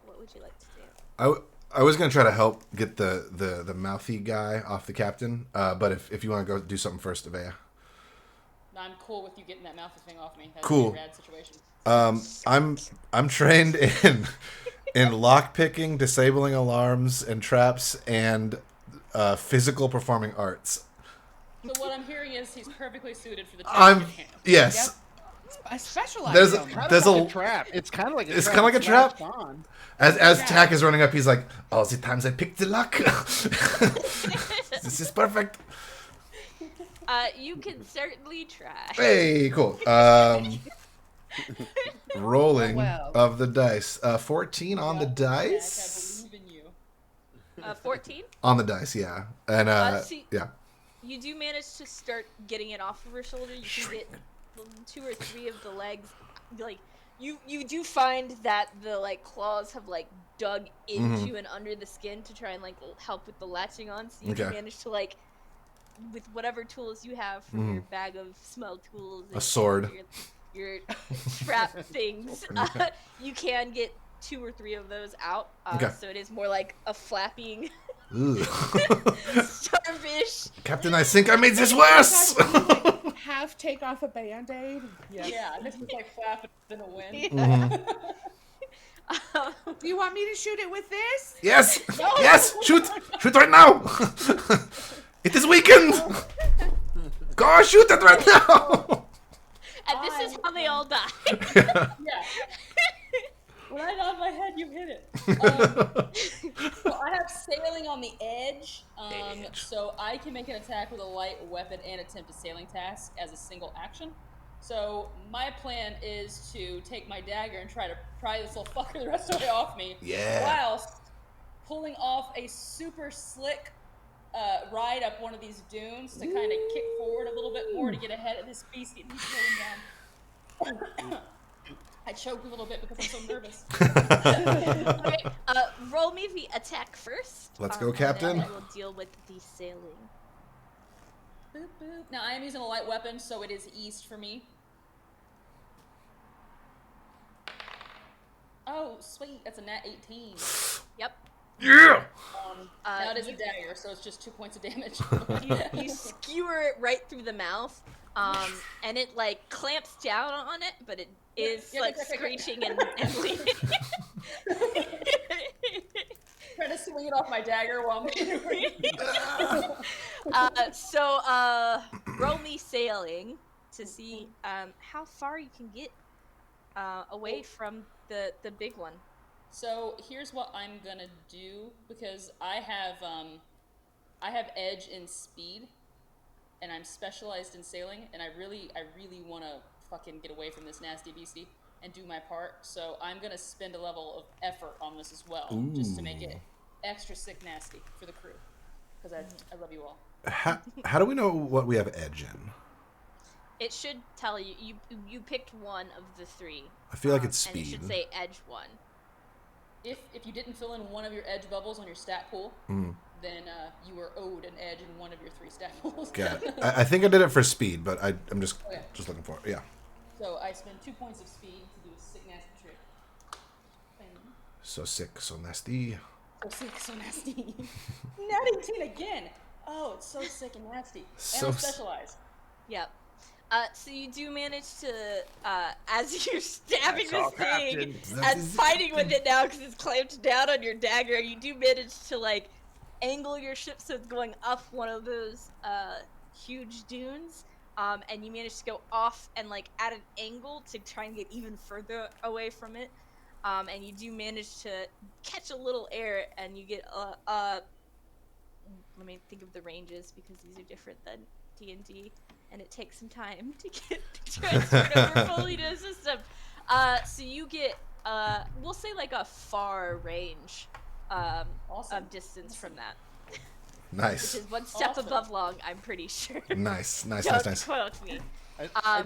what would you like to do? I was gonna try to help get the mouthy guy off the captain, but if you want to go do something first, Avea. No, I'm cool with you getting that mouthy thing off me. That's Cool. a rad situation. I'm trained in lock picking, disabling alarms and traps, and physical performing arts. So what I'm hearing is he's perfectly suited for the task at hand. Yes. I specialize There's in them. Kind There's of a- like a trap. It's kind of like a It's trap. kinda like a trap. latched on. As Tack is running up, he's like, "All the times I picked the lock. This is perfect." You can certainly try. Hey, cool. Rolling Well. of the dice. 14 on the Jack, I dice. believe in you. 14? On the dice, yeah. And See- yeah. You do manage to start getting it off of her shoulder. You can get 2 or 3 of the legs. Like you do find that the like claws have like dug into and under the skin to try and like help with the latching on. So you do Okay. manage to like, with whatever tools you have from your bag of smell tools, and sword. your trap things, you can get 2 or 3 of those out. Okay. So it is more like a flapping Ooh. starfish. Captain, I think I made this worse. Half take off a band-aid. Yeah, this is like flapping in the wind. Do you want me to shoot it with this? Yes. Yes. Shoot right now. It is weakened. Go shoot it right now. And this is how they all die. Yeah. When I nod my head, you hit it. So I have sailing on the edge, so I can make an attack with a light weapon and attempt a sailing task as a single action. So my plan is to take my dagger and try to pry this little fucker the rest of the way off me, whilst pulling off a super slick ride up one of these dunes to kind of kick forward a little bit more to get ahead of this beast and he's going down. I choked a little bit because I'm so nervous. Alright, roll me the attack first. Let's go, and Captain. then I will deal with the sailing. Boop, boop. Now I am using a light weapon, so it is east for me. Oh, sweet. That's a nat 18. Yep. Yeah. Now it is a dagger, so it's just 2 points of damage. You skewer it right through the mouth, and it like clamps down on it, but it is like screeching and bleeding. Trying to swing it off my dagger while I'm So roll me sailing to see how far you can get away from the big one. So here's what I'm gonna do, because I have edge in speed, and I'm specialized in sailing, and I really want to fucking get away from this nasty beastie and do my part. So I'm gonna spend a level of effort on this as well, just to make it extra sick nasty for the crew, because I love you all. How do we know what we have edge in? It should tell you. You picked one of the 3. I feel like it's And it speed. should say edge 1. If you didn't fill in one of your edge bubbles on your stat pool, then you were owed an edge in one of your 3 stat pools. Got it. I think I did it for speed, but I'm just looking for it. Yeah. So I spend 2 points of speed to do a sick nasty trick. Bang. So sick, so nasty. So sick, so nasty. Nat 18 again. Oh, it's so sick and nasty. And So I'm specialized. Yep. So you do manage to, as you're stabbing That's all, this thing Captain. and fighting with it now because it's clamped down on your dagger, you do manage to like angle your ship so it's going up one of those huge dunes, and you manage to go off and like at an angle to try and get even further away from it, and you do manage to catch a little air, and you get let me think of the ranges because these are different than D&D, and it takes some time to get transferred over fully to a system. So you get, we'll say like a far range of distance from that. Nice. Which is one step above long, I'm pretty sure. Nice. Don't quote me. I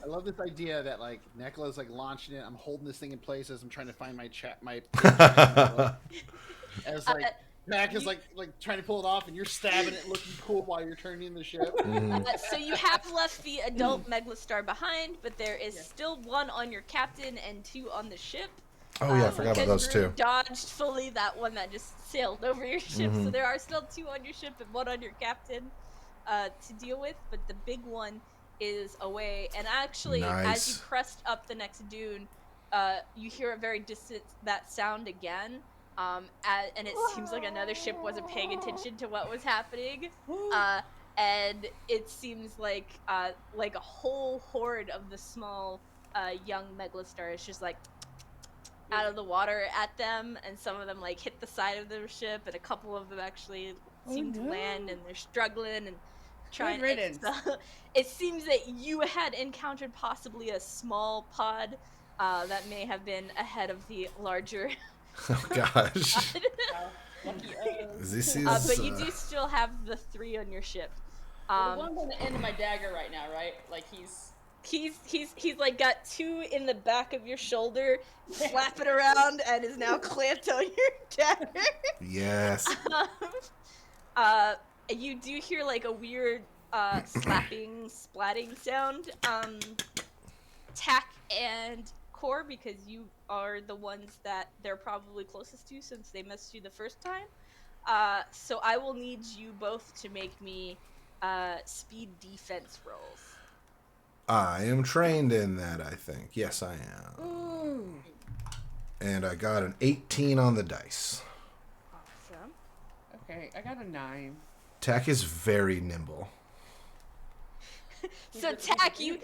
love this idea that like Nekola's like launching it. I'm holding this thing in place as I'm trying to find my as like Mac is like trying to pull it off, and you're stabbing it, looking cool while you're turning the ship. So you have left the adult Meglastar behind, but there is still one on your captain and 2 on the ship. Oh yeah, I forgot about those Drew 2. Dodged fully that one that just sailed over your ship, so there are still 2 on your ship and 1 on your captain to deal with, but the big one is away. And actually, as you crest up the next dune, you hear a very distant that sound again, and it seems like another ship wasn't paying attention to what was happening, and it seems like a whole horde of the small young Meglastar is just like out of the water at them, and some of them like hit the side of their ship, and a couple of them actually seem to land, and they're struggling and trying. It seems that you had encountered possibly a small pod that may have been ahead of the larger. Oh gosh. This is. But you do still have the 3 on your ship. The one's on the end of my dagger right now, right? Like he's like got 2 in the back of your shoulder, flapping around, and is now clamped on your dagger. Yes. You do hear like a weird slapping, splatting sound. Tack and Core, because you are the ones that they're probably closest to since they missed you the first time. So I will need you both to make me speed defense rolls. I am trained in that, I think. Yes, I am. Ooh. And I got an 18 on the dice. Awesome. Okay, I got a 9. Tack is very nimble. So Tack, you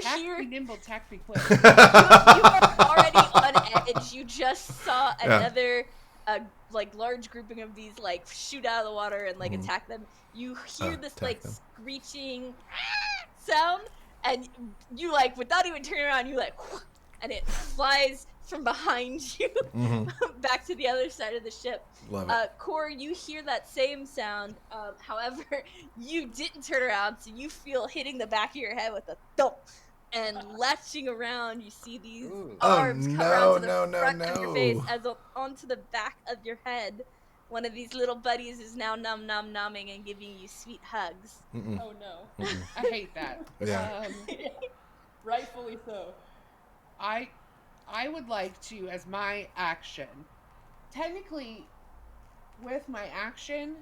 Tack hear be nimble, tack be quick. you are already on edge. You just saw another like large grouping of these like shoot out of the water and like attack them. You hear this like screeching sound, and you like without even turning around, you like, and it flies from behind you back to the other side of the ship. Love it. Core, you hear that same sound. However, you didn't turn around, so you feel hitting the back of your head with a thump. And latching around, you see these arms come around to the front of your face as onto the back of your head. One of these little buddies is now numbing and giving you sweet hugs. Oh no. I hate that. Yeah. Rightfully so. I would like to, as my action, technically, with my action,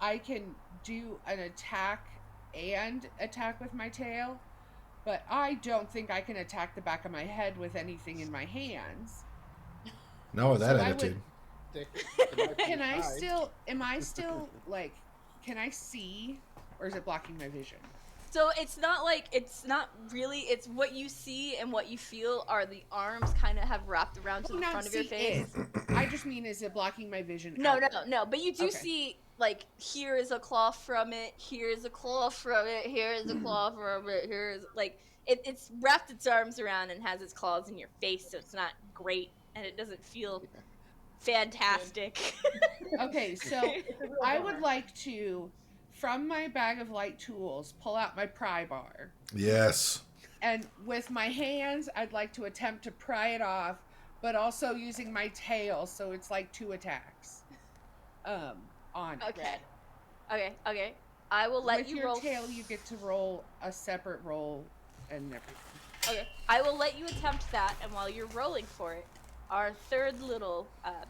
I can do an attack and attack with my tail, but I don't think I can attack the back of my head with anything in my hands. No, that attitude. Am I still, like, can I see, or is it blocking my vision? So it's not really, it's what you see and what you feel are the arms kind of have wrapped around to the front of your face. I just mean, is it blocking my vision? No, but you do see, like, here is a claw from it, here is a claw from it, here is a claw from it, here is, like, it's wrapped its arms around and has its claws in your face, so it's not great, and it doesn't feel fantastic. Okay, so I would like to, from my bag of light tools, pull out my pry bar. Yes. And with my hands, I'd like to attempt to pry it off, but also using my tail, so it's like 2 attacks. On it. Okay. I will let you roll. With your tail, you get to roll a separate roll and everything. Okay, I will let you attempt that, and while you're rolling for it, our third little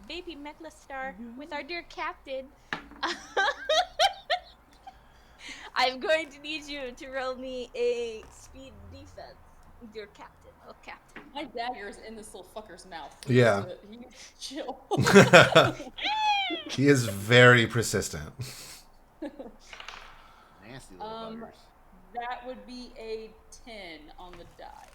baby Meglastar with our dear captain. I'm going to need you to roll me a speed defense, dear captain. Oh, captain. My dagger is in this little fucker's mouth. Yeah. He needs to chill. He is very persistent. Nasty little buggers. That would be a 10 on the die.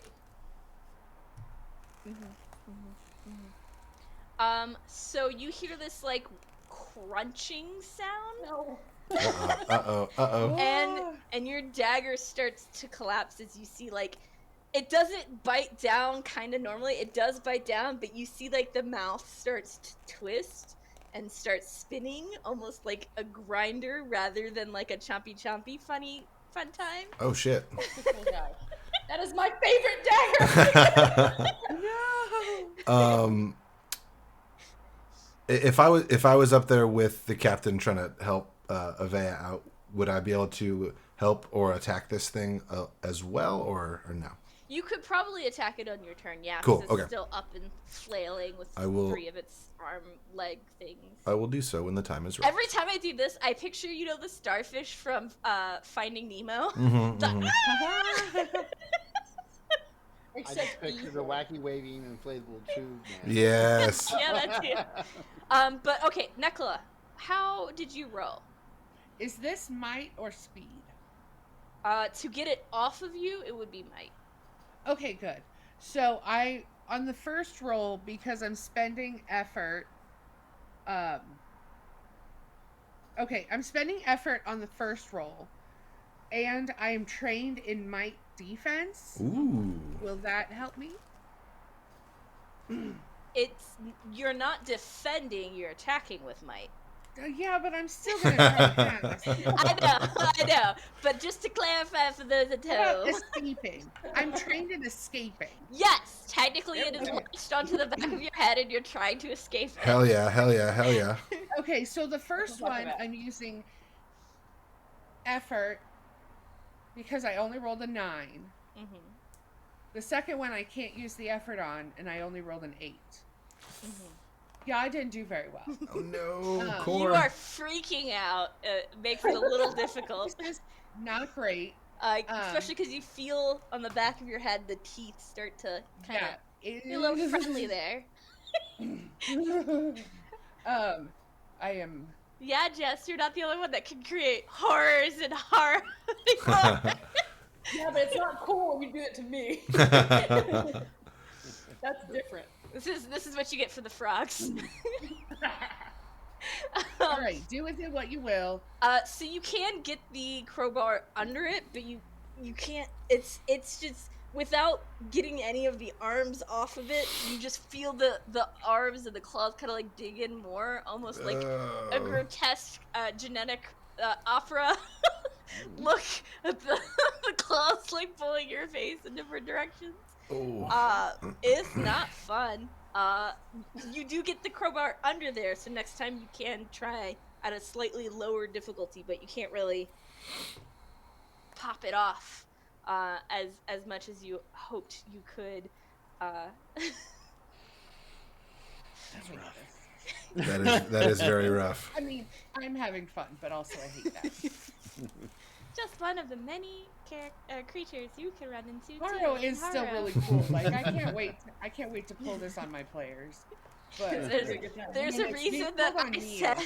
So you hear this like crunching sound. No. Uh-oh. And your dagger starts to collapse as you see, like, it doesn't bite down kind of normally. It does bite down, but you see, like, the mouth starts to twist and starts spinning, almost like a grinder rather than like a chompy fun time. Oh, shit. Oh, God. That is my favorite dagger. No. If I was up there with the captain trying to help Avea out, would I be able to help or attack this thing as well, or no? You could probably attack it on your turn, yeah. Cool, 'cause it's okay. still up and flailing with I will- 3 of its arm leg things. I will do so when the time is right. Every time I do this, I picture, you know, the starfish from Finding Nemo. Mm-hmm, The- mm-hmm. I just picture the wacky waving inflatable tube man. Yes. Yeah, that too. But okay, Nekola, how did you roll? Is this might or speed? To get it off of you, it would be might. Okay, good. So on the first roll, because I'm spending effort, okay, I'm spending effort on the first roll, and I am trained in might defense. Ooh. Will that help me? You're not defending, you're attacking with might. Yeah, but I'm still gonna try to pass. I know. But just to clarify for those at What about home. escaping? I'm trained in escaping. Yes, technically it is latched onto the back of your head and you're trying to escape it. Hell yeah, hell yeah, hell yeah. Okay, so the first one I'm using effort because I only rolled a 9. Mm-hmm. The second one I can't use the effort on, and I only rolled an 8. Mm-hmm. Yeah, I didn't do very well. Oh no, You Core. are freaking out. It makes it a little difficult. This is not great. Especially because you feel on the back of your head the teeth start to kind of Yeah, be a little friendly there. I am. Yeah, Jess, you're not the only one that can create horrors and horror. Yeah, but it's not cool when you do it to me. That's different. This is what you get for the frogs. All right, do with it what you will. So you can get the crowbar under it, but you can't. It's just without getting any of the arms off of it. You just feel the arms and the claws kind of like dig in more, almost like a grotesque genetic opera. Look at the claws like pulling your face in different directions. Oh. It's not fun. You do get the crowbar under there, so next time you can try at a slightly lower difficulty, but you can't really pop it off as much as you hoped you could. That is very rough. I mean, I'm having fun, but also I hate that. Just one of the many creatures you can run into. Harrow too. is still Harrow. really cool. Like I can't wait to pull this on my players. But There's a reason that I said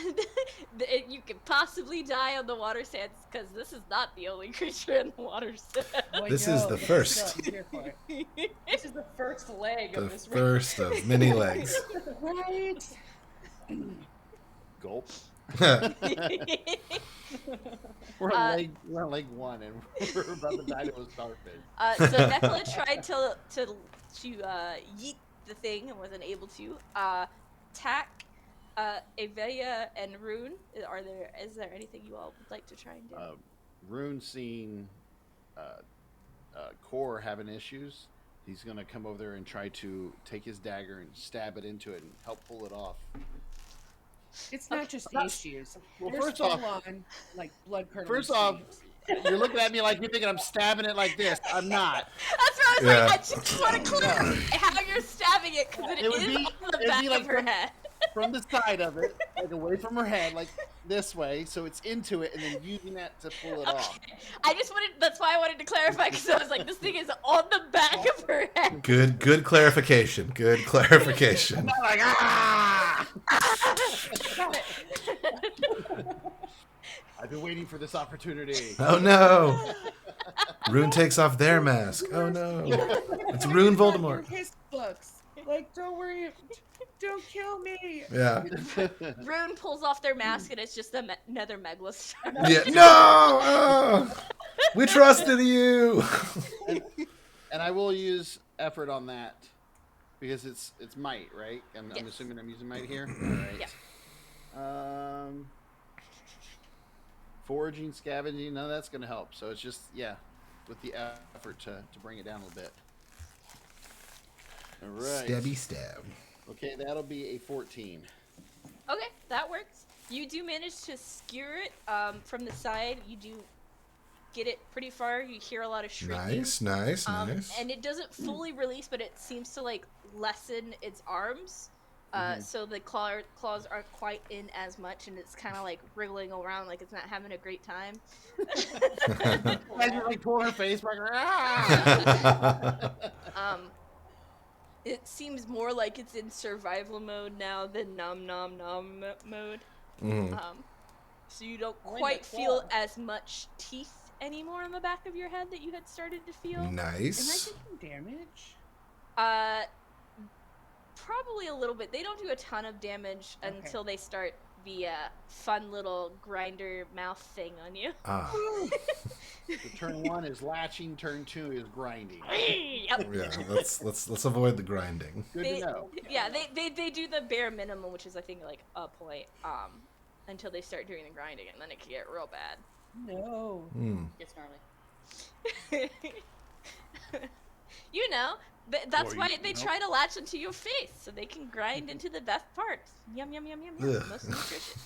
that you could possibly die on the watersands, because this is not the only creature in the watersands. This is the first. This is the first leg The of this first of many legs. Right. Gulp. We're on leg 1, and we're about to die to a starfish. So Nekola tried to yeet the thing and wasn't able to. Tack, Avelia, and Rune. Is there anything you all would like to try and do? Rune seen Core having issues. He's gonna come over there and try to take his dagger and stab it into it and help pull it off. It's not just issues. Well, There's first off, full-on, like blood curdling. First off, you're looking at me like you're thinking I'm stabbing it like this. I'm not. That's what I was Yeah. like. I just want to clarify how you're stabbing it, because It would is be- on the it'd back be like of her head. From the side of it, like away from her head, like this way, so it's into it, and then using that to pull it off. That's why I wanted to clarify, because I was like, this thing is on the back of her head. Good clarification. Good clarification. Not like ah! I've been waiting for this opportunity. Oh no! Rune takes off their mask. Oh no! It's Rune Voldemort. His books. Like, don't worry. Don't kill me. Yeah. Rune pulls off their mask, and it's just a nether megla. Yeah. No. We trusted you. And I will use effort on that because it's might, right? I'm Yes. assuming I'm using might here. All right. Yeah. Foraging, scavenging, none of that's going to help. So it's just with the effort to bring it down a little bit. All right. Stabby stab. Okay, that'll be a 14. Okay, that works. You do manage to skewer it from the side. You do get it pretty far. You hear a lot of shrieking. Nice. And it doesn't fully release, but it seems to like lessen its arms. So the claws aren't quite in as much, and it's kind of like wriggling around like it's not having a great time. Like you're like pulling her face back. It seems more like it's in survival mode now than nom nom nom mode. So you don't quite feel as much teeth anymore on the back of your head that you had started to feel. Nice. Am I taking damage? Probably a little bit. They don't do a ton of damage until they start the fun little grinder mouth thing on you. So turn 1 is latching, turn 2 is grinding. Yep. Yeah, let's avoid the grinding. Good to know. Yeah, they do the bare minimum, which is I think like a point, until they start doing the grinding, and then it can get real bad. No. Gets gnarly. You know, that's Or why you they know. try to latch into your face, so they can grind into the best parts. Yum yum yum yum yum. Ugh. Most nutritious.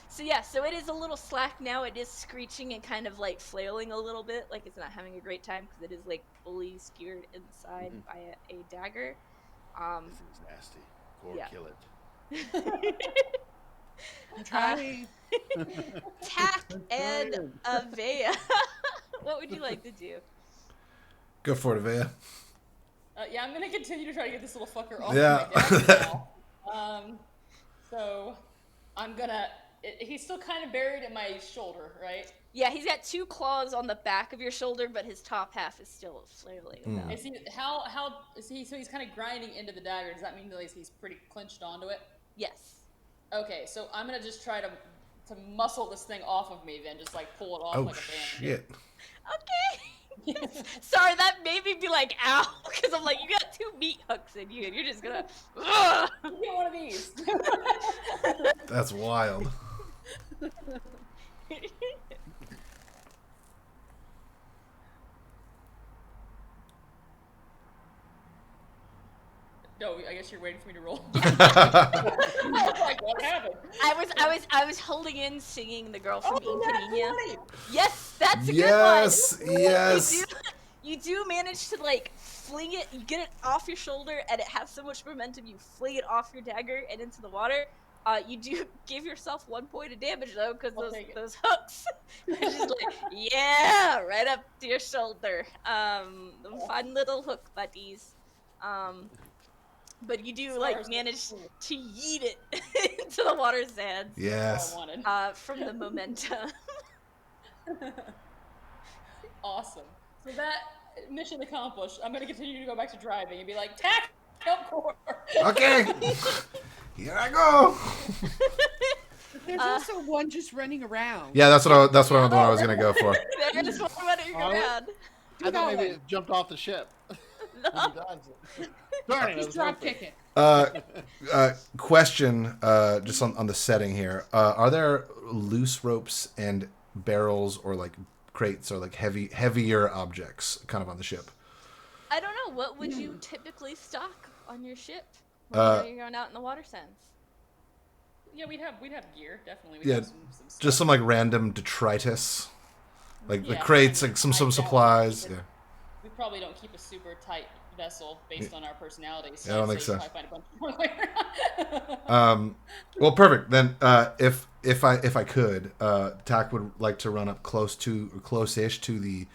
So it is a little slack now. It is screeching and kind of like flailing a little bit, like it's not having a great time because it is like fully skewered inside by a dagger. This thing's nasty. Or Yeah. kill it. I'm trying. Tak and Avea. What would you like to do? Go for it, Avea. Yeah, I'm gonna continue to try to get this little fucker off Yeah. my dagger now. So I'm gonna. He's still kind of buried in my shoulder, right? Yeah, he's got 2 claws on the back of your shoulder, but his top half is still flailing about. Is he how is he? So he's kind of grinding into the dagger. Does that mean that he's pretty clinched onto it? Yes. Okay, so I'm gonna just try to muscle this thing off of me, then just like pull it off Oh like a bandit. shit. Okay. Sorry, that made me be like, ow, because I'm like, you got 2 meat hooks in you, and you're just gonna. Ugh! Get one of these. That's wild. No, I guess you're waiting for me to roll. I was like, what happened? I was holding in singing the girl from Inconvenia. Yes, that's a Yes, good one. yes. You do manage to like fling it. You get it off your shoulder, and it has so much momentum. You fling it off your dagger and into the water. You do give yourself 1 point of damage though, because those hooks. They're just like, yeah, right up to your shoulder. Fun little hook buddies. But you do like manage to yeet it into the water sands. Yes. All I wanted. From the momentum. Awesome. So that mission accomplished. I'm gonna continue to go back to driving and be like, tack, help core. Okay. Here I go. There's also one just running around. Yeah, that's what I was gonna go for. There's one running around. I thought maybe it jumped off the ship. Darn it, Just drop kick it. Question, just on the setting here. Are there loose ropes and barrels or like crates or like heavier objects kind of on the ship? I don't know. What would you typically stock on your ship when you're going out in the water sands? Yeah, we'd have gear, definitely. Yeah, Have some stuff. just some like random detritus, like the Yeah, crates, I mean, like some I doubt supplies. we Yeah. We probably don't keep a super tight vessel based on our personalities. Yeah, I don't think you so. probably find a bunch more later. Well, perfect. Then, if I could, Tak would like to run up close-ish to the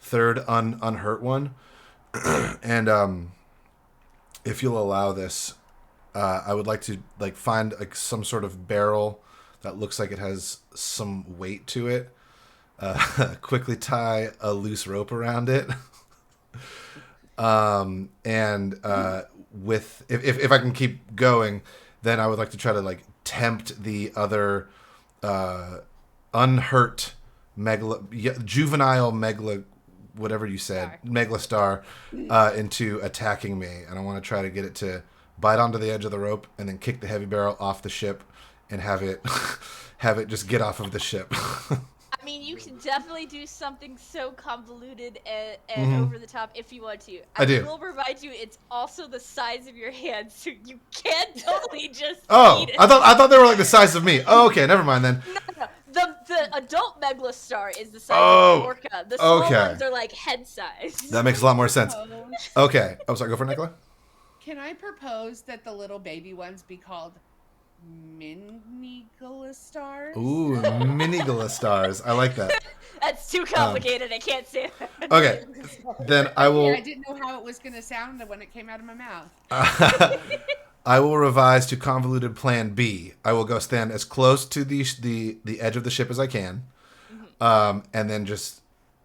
third unhurt one, and if you'll allow this, I would like to like find like some sort of barrel that looks like it has some weight to it. Quickly tie a loose rope around it. And with if I can keep going, then I would like to try to like tempt the other unhurt juvenile whatever you said, Meglastar, into attacking me, and I want to try to get it to bite onto the edge of the rope and then kick the heavy barrel off the ship and have it just get off of the ship. I mean, you can definitely do something so convoluted and over the top if you want to. I do. will remind you, it's also the size of your hand, so you can't totally just eat it. I thought they were like the size of me. Oh, okay, never mind then. No. The adult Meglastar is the size of the orca. The small ones are like head size. That makes a lot more sense. Okay. Oh, sorry. Go for it, Nekola. Can I propose that the little baby ones be called mini-galastars? Ooh, mini-galastars. I like that. That's too complicated. I can't say that. Okay. Then I will... I didn't know how it was going to sound when it came out of my mouth. I will revise to convoluted plan B. I will go stand as close to the edge of the ship as I can. And then just,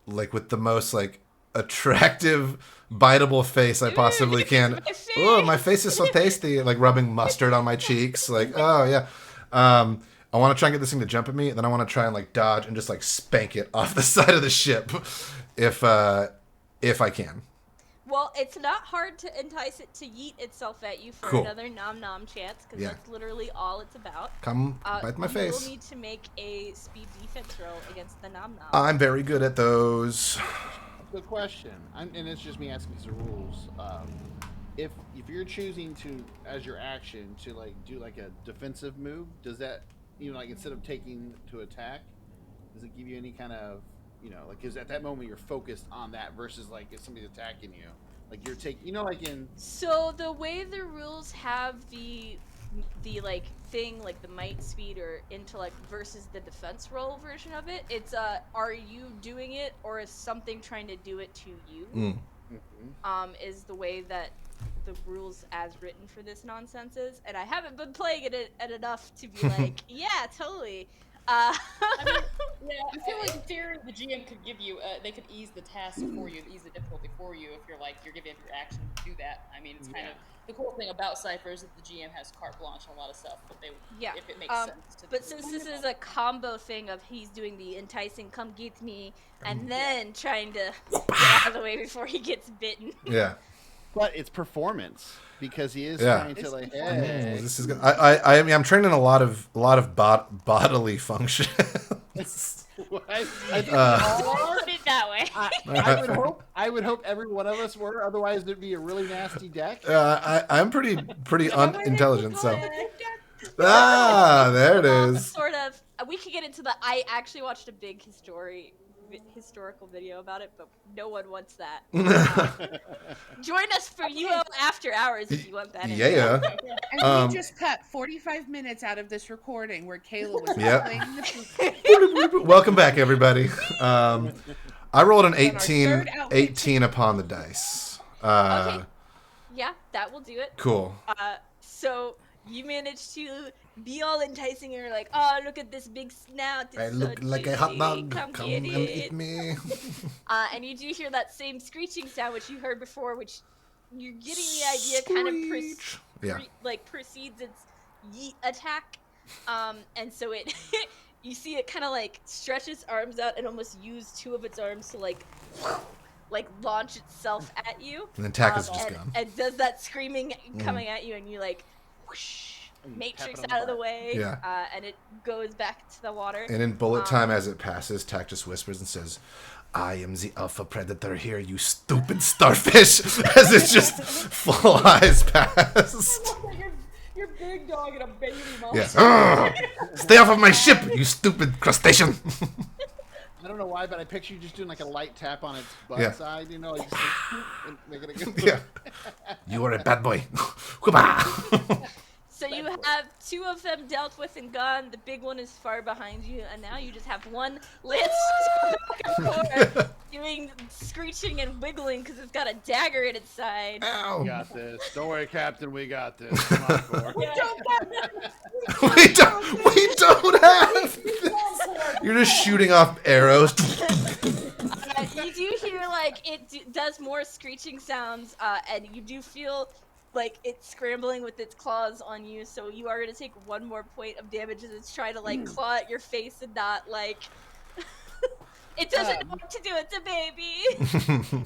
like, with the most, like, attractive, biteable face I possibly can. Oh, my face is so tasty. Like, rubbing mustard on my cheeks. Like, oh, yeah. I want to try and get this thing to jump at me. And then I want to try and, like, dodge and just, like, spank it off the side of the ship. If I can. Well, it's not hard to entice it to yeet itself at you for another nom-nom chance, because that's literally all it's about. Come bite my face. You will need to make a speed defense roll against the nom-nom. I'm very good at those. Good question. And it's just me asking these rules. If you're choosing to, as your action, to like do like a defensive move, does that, like instead of taking to attack, does it give you any kind of, like, because at that moment you're focused on that versus like if somebody's attacking you, like you're taking, like in. So the way the rules have the like thing, like the might, speed, or intellect versus the defense roll version of it, it's are you doing it or is something trying to do it to you? Is the way that the rules as written for this nonsense is, and I haven't been playing it at enough to be like, yeah, totally. I feel like in theory the GM could give you, they could ease the task for you, ease the difficulty for you if you're giving your action to do that. I mean, it's kind of the cool thing about Cypher is that the GM has carte blanche on a lot of stuff, but if it makes sense. But since this is a combo thing of he's doing the enticing, come get me, and then trying to get out of the way before he gets bitten. Yeah. But it's performance because he is trying to like. Hey. This is good. I mean, I'm training a lot of bodily function. Put it that way. I would hope every one of us were. Otherwise, there'd be a really nasty deck. I'm pretty unintelligent. So. There it is. Sort of. We could get into the. I actually watched a big historical video about it, but no one wants that. Join us for UO After Hours if you want that. Yeah. And we just cut 45 minutes out of this recording where Kayla was playing the Welcome back, everybody. I rolled an 18 upon the dice. Okay. Yeah, that will do it. Cool. So you managed to be all enticing, and you're like, oh, look at this big snout. It's I look so like juicy. a hot dog. Come Come get and it. eat me. And you do hear that same screeching sound which you heard before, which you're getting the idea kind of precedes its yeet attack. And so it, you see it kind of like stretch its arms out and almost use two of its arms to like launch itself at you. And then tackles just gone. And does that screaming coming at you, and you like whoosh, matrix out of the way, and it goes back to the water. And in bullet time, as it passes, Tack just whispers and says, I am the alpha predator here, you stupid starfish, as it just flies past. You're big dog and a baby monster. Yeah. Stay off of my ship, you stupid crustacean. I don't know why, but I picture you just doing like a light tap on its butt side, just like, making it go. Yeah. You are a bad boy. So you have two of them dealt with and gone. The big one is far behind you, and now you just have one lance back and forth, doing screeching and wiggling because it's got a dagger in its side. Ow. We got this. Don't worry, Captain. We got this. Come on, Cor. We don't have this. You're just shooting off arrows. You do hear like does more screeching sounds, and you do feel like it's scrambling with its claws on you. So you are gonna take 1 more point of damage as it's trying to like claw at your face and not like. It doesn't know what to do. It's a baby.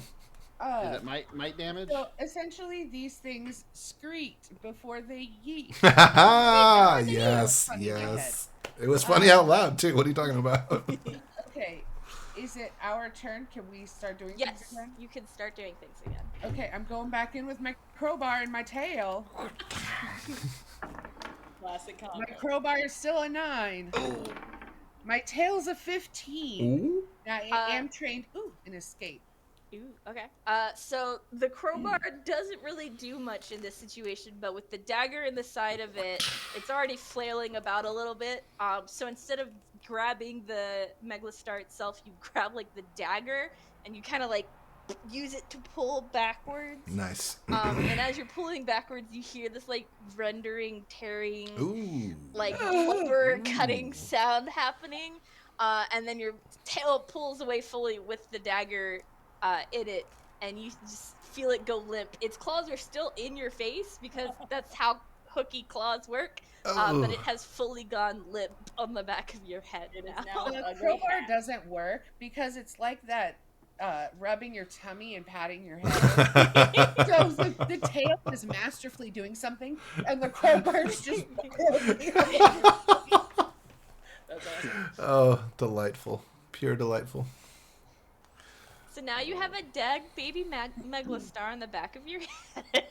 Is it might damage? So essentially, these things screet before they yeet. Yes. It was funny out loud too. What are you talking about? Okay, is it our turn? Can we start doing things Yes, again? you can start doing things again. Okay, I'm going back in with my crowbar and my tail. Classic combo. My crowbar is still a 9. My tail's a 15. Ooh. Now I am trained in escape. Ooh, okay. So the crowbar doesn't really do much in this situation, but with the dagger in the side of it, it's already flailing about a little bit. So instead of grabbing the Megalistar itself, you grab like the dagger and you kind of like use it to pull backwards. Nice. And as you're pulling backwards, you hear this like rendering, tearing, Ooh. like blubber cutting sound happening. And then your tail pulls away fully with the dagger in it, and you just feel it go limp. Its claws are still in your face because that's how hooky claws work, but it has fully gone limp on the back of your head It is now. now The ugly crowbar hat. doesn't work because it's like that rubbing your tummy and patting your head. So the tail is masterfully doing something, and the crowbar's just. That's awesome. Oh, delightful. Pure delightful. So now you have a dead baby Megalistar on the back of your head.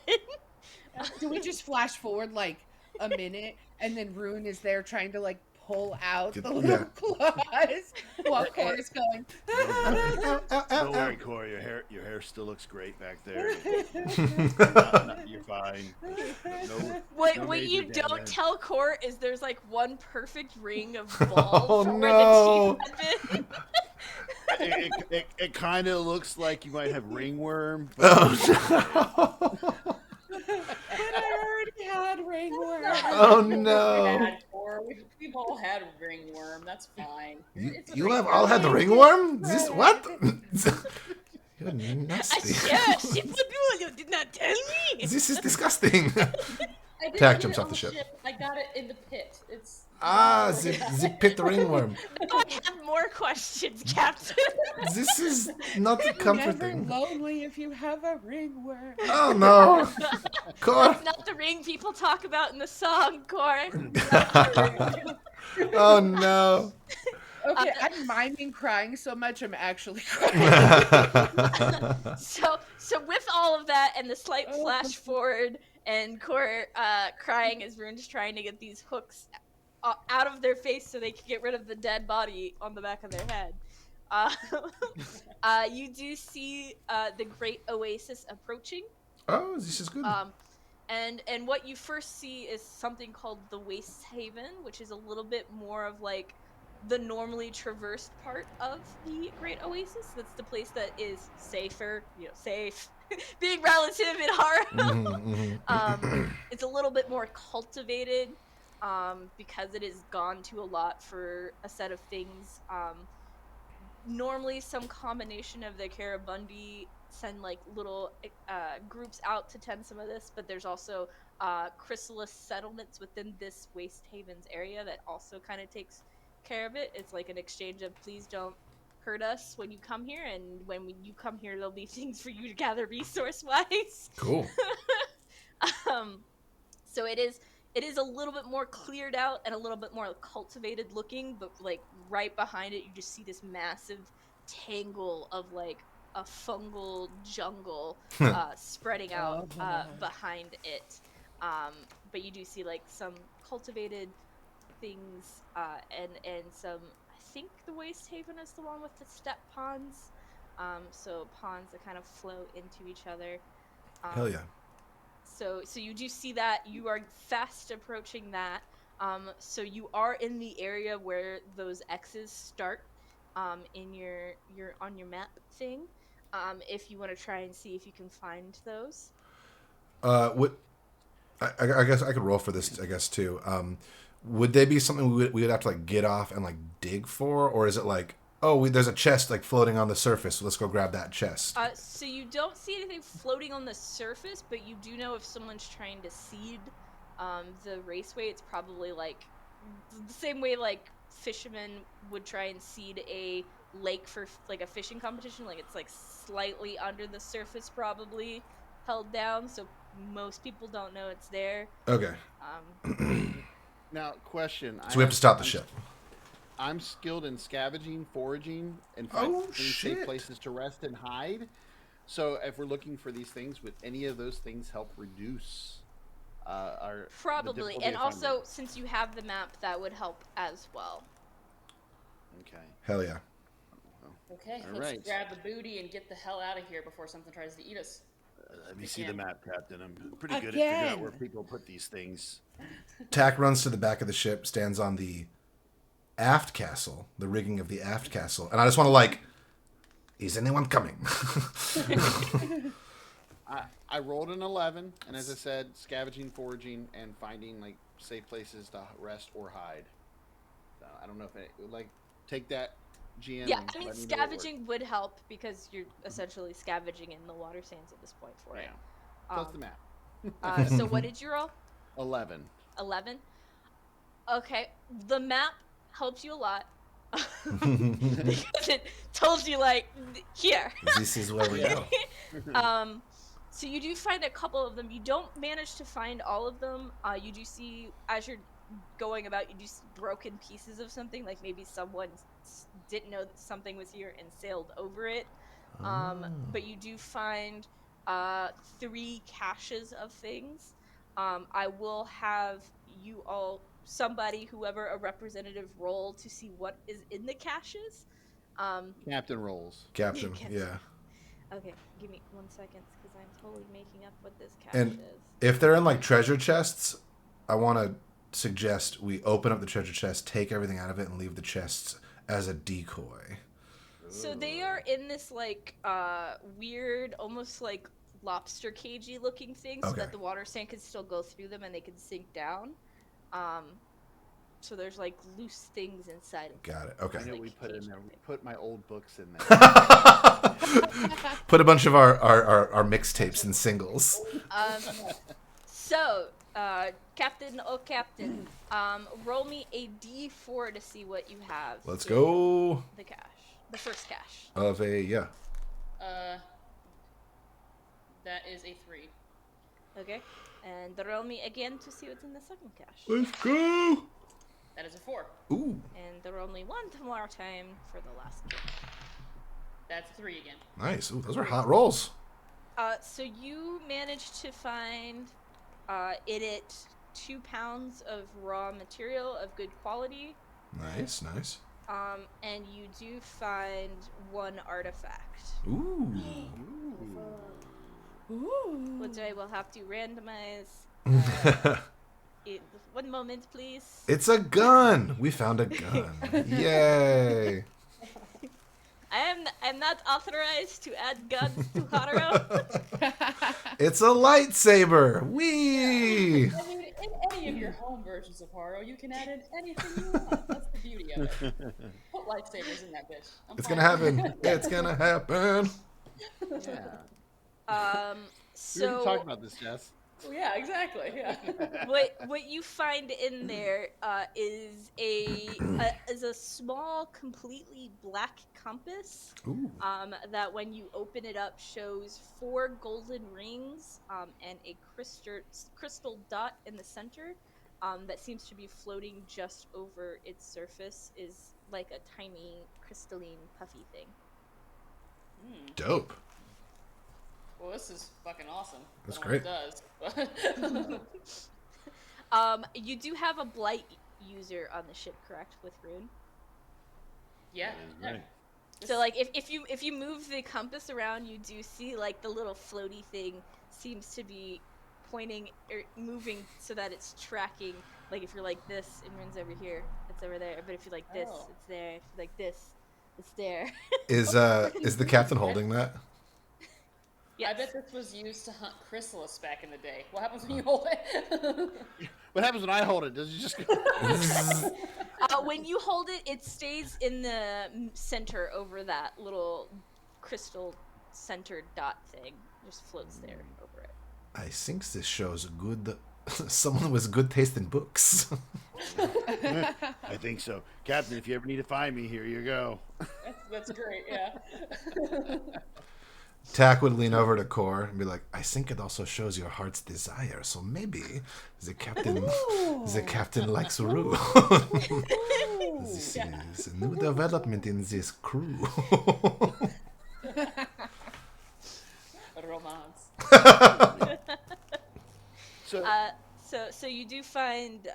Do we just flash forward like a minute, and then Rune is there trying to like pull out the little claws while Cora's going. Don't worry, Cora. Your hair still looks great back there. You're fine. What you don't tell Court is there's like one perfect ring of balls Oh, where no. the teeth have been. It kind of looks like you might have ringworm. Oh, no. But I already had ringworm. Oh, no. We've all had ringworm. That's fine. You have all had the ringworm? This what? You're nasty. You did not tell me. This is disgusting. I didn't Tack get jumps it off on the ship. I got it in the pit. It's the pit ringworm. I have more questions, Captain. This is not Never comforting. lonely if you have a ringworm. Oh, no. Cor. It's not the ring people talk about in the song, Court. Oh, no. Okay, I'm miming crying so much I'm actually crying. So with all of that and the slight flash forward and Court crying as Rune's trying to get these hooks out of their face so they can get rid of the dead body on the back of their head. You do see the Great Oasis approaching. Oh, this is good. And what you first see is something called the Waste Haven, which is a little bit more of like the normally traversed part of the Great Oasis. That's the place that is safer, safe, being relative in Harrow. It's a little bit more cultivated because it has gone to a lot for a set of things. Normally some combination of the Karabundi send like little groups out to tend some of this, but there's also chrysalis settlements within this Waste Havens area that also kind of takes care of it. It's like an exchange of please don't hurt us when you come here, and when you come here there'll be things for you to gather resource wise. Cool. So it is a little bit more cleared out and a little bit more cultivated looking, but like right behind it you just see this massive tangle of like a fungal jungle spreading out behind it. But you do see like some cultivated things and some, I think the Waste Haven is the one with the step ponds, so ponds that kind of flow into each other. Hell yeah. So you do see that. You are fast approaching that. So you are in the area where those X's start in your on your map thing. If you want to try and see if you can find those. What? I guess I could roll for this. I guess too. Would they be something we would have to like get off and like dig for, or is it like, oh, there's a chest like floating on the surface. So let's go grab that chest. So you don't see anything floating on the surface, but you do know if someone's trying to seed the raceway, it's probably like the same way like fishermen would try and seed a lake for like a fishing competition. Like it's like slightly under the surface, probably held down, so most people don't know it's there. Okay. Now, question. So we have to stop the ship. I'm skilled in scavenging, foraging, and finding safe places to rest and hide. So if we're looking for these things, would any of those things help reduce our probably? And also, since you have the map, that would help as well. Okay. Hell yeah. Okay, let's grab the booty and get the hell out of here before something tries to eat us. Let me see the map, Captain. I'm pretty good at figuring out where people put these things. Tack runs to the back of the ship, stands on the aft castle, the rigging of the aft castle, and I just want to like, is anyone coming? I rolled an 11, and as I said, scavenging, foraging, and finding like safe places to rest or hide. I don't know if it like take that. GM, yeah, I mean, scavenging would help because you're essentially scavenging in the water sands at this point for it. Plus the map. So what did you roll? 11. 11? Okay, the map helps you a lot. Because it told you, like, here. This is where we go. So you do find a couple of them. You don't manage to find all of them. You do see, as you're going about, you do see broken pieces of something, like maybe someone didn't know that something was here and sailed over it. But you do find 3 caches of things. I will have you all, whoever a representative, roll to see what is in the caches. Captain rolls. Captain, yeah. Okay, give me 1 second because I'm totally making up what this cache And is. if they're in like treasure chests, I want to suggest we open up the treasure chest, take everything out of it, and leave the chests as a decoy. So they are in this like weird, almost like lobster cagey looking thing, so that the water sand can still go through them and they can sink down. So there's like loose things inside of them. Got it. Okay. I know we put in there. We put my old books in there. Put a bunch of our mixtapes and singles. So, Captain, roll me a D4 to see what you have. Let's go. The cache. The first cache. Of a, That is a 3. Okay. And roll me again to see what's in the second cache. Let's go. That is a 4. Ooh. And roll me one more time for the last cache. That's 3 again. Nice. Ooh, those are hot rolls. So you managed to find in it 2 pounds of raw material of good quality. Nice. And you do find 1 artifact. Ooh. Which I will have to randomize. 1 moment, please. It's a gun. We found a gun. Yay. I'm not authorized to add guns to Harrow. It's a lightsaber. Whee. I mean, in any of your home versions of Harrow, you can add in anything you want. That's the beauty of it. Put lightsabers in that bitch. It's gonna happen. It's gonna happen. Yeah. So We were talking about this, Jess. Well, yeah, exactly. Yeah. what you find in there is a small, completely black compass. Ooh. That when you open it up shows 4 golden rings and a crystal dot in the center that seems to be floating just over its surface, is like a tiny crystalline puffy thing. Dope. Well, this is fucking awesome. That's great. It does. You do have a blight user on the ship, correct? With Rune. Yeah. Right. So like if you move the compass around, you do see like the little floaty thing seems to be pointing or moving so that it's tracking. Like if you're like this, it runs over here, it's over there. But if you like this, it's there. If you like this, it's there. Is the captain holding that? Yes. I bet this was used to hunt chrysalis back in the day. What happens when you hold it? What happens when I hold it? Does it just go? When you hold it, it stays in the center over that little crystal centered dot thing. Just floats there over it. I think this shows good. Someone with good taste in books. I think so. Captain, if you ever need to find me, here you go. That's great, yeah. Tack would lean over to Core and be like, I think it also shows your heart's desire, so maybe the captain likes Rue. This is a new development in this crew. Romance. So you do find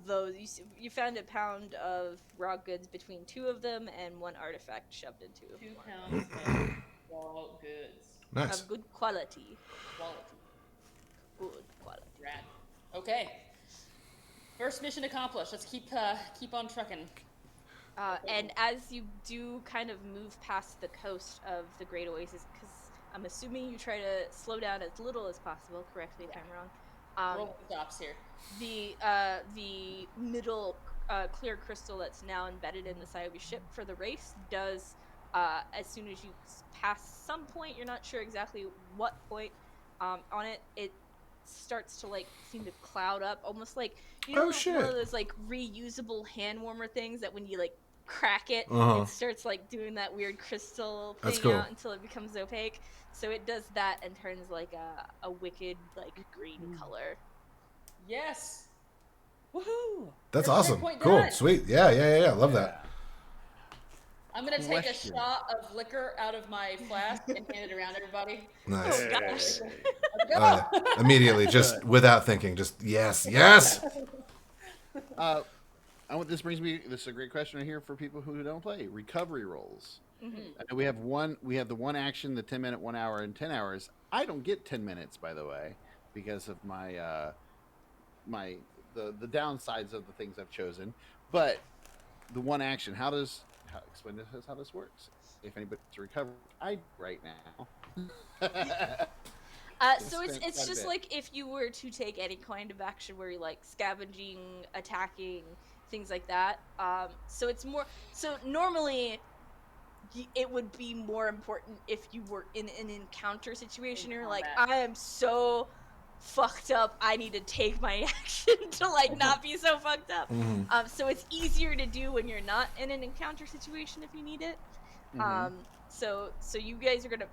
those. You found a pound of raw goods between two of them, and one artifact shoved into 2 pounds of raw goods. Nice. of good quality. Quality. Good quality. Rad. Okay. First mission accomplished. Let's keep on trucking. And as you do kind of move past the coast of the Great Oasis, because I'm assuming you try to slow down as little as possible. Correct me if I'm wrong. Roll stops here. The middle clear crystal that's now embedded in the side of your ship for the race does, as soon as you pass some point, you're not sure exactly what point on it, it starts to like seem to cloud up, almost like one of those like reusable hand warmer things that when you like crack it, it starts like doing that weird crystal thing out until it becomes opaque. So it does that and turns like a wicked like green color. Yes. Woohoo! That's First awesome. checkpoint Cool. done. Sweet. Yeah. Love that. I'm gonna take a Question. shot of liquor out of my flask and hand it around everybody. Nice. Oh gosh. Let's go. Immediately, just without thinking, just yes. This brings me. This is a great question right here for people who don't play recovery rolls. Mm-hmm. I know we have the one action, the 10-minute, 1 hour, and 10 hours. I don't get 10 minutes, by the way, because of my the downsides of the things I've chosen. But the one action, explain to us how this works. If anybody's recovered, right now. So it's just like if you were to take any kind of action where you're like scavenging, attacking, things like that. So it's more. So normally, it would be more important if you were in an encounter situation. You're like, I am so fucked up. I need to take my action to like not be so fucked up. So it's easier to do when you're not in an encounter situation if you need it. So you guys are gonna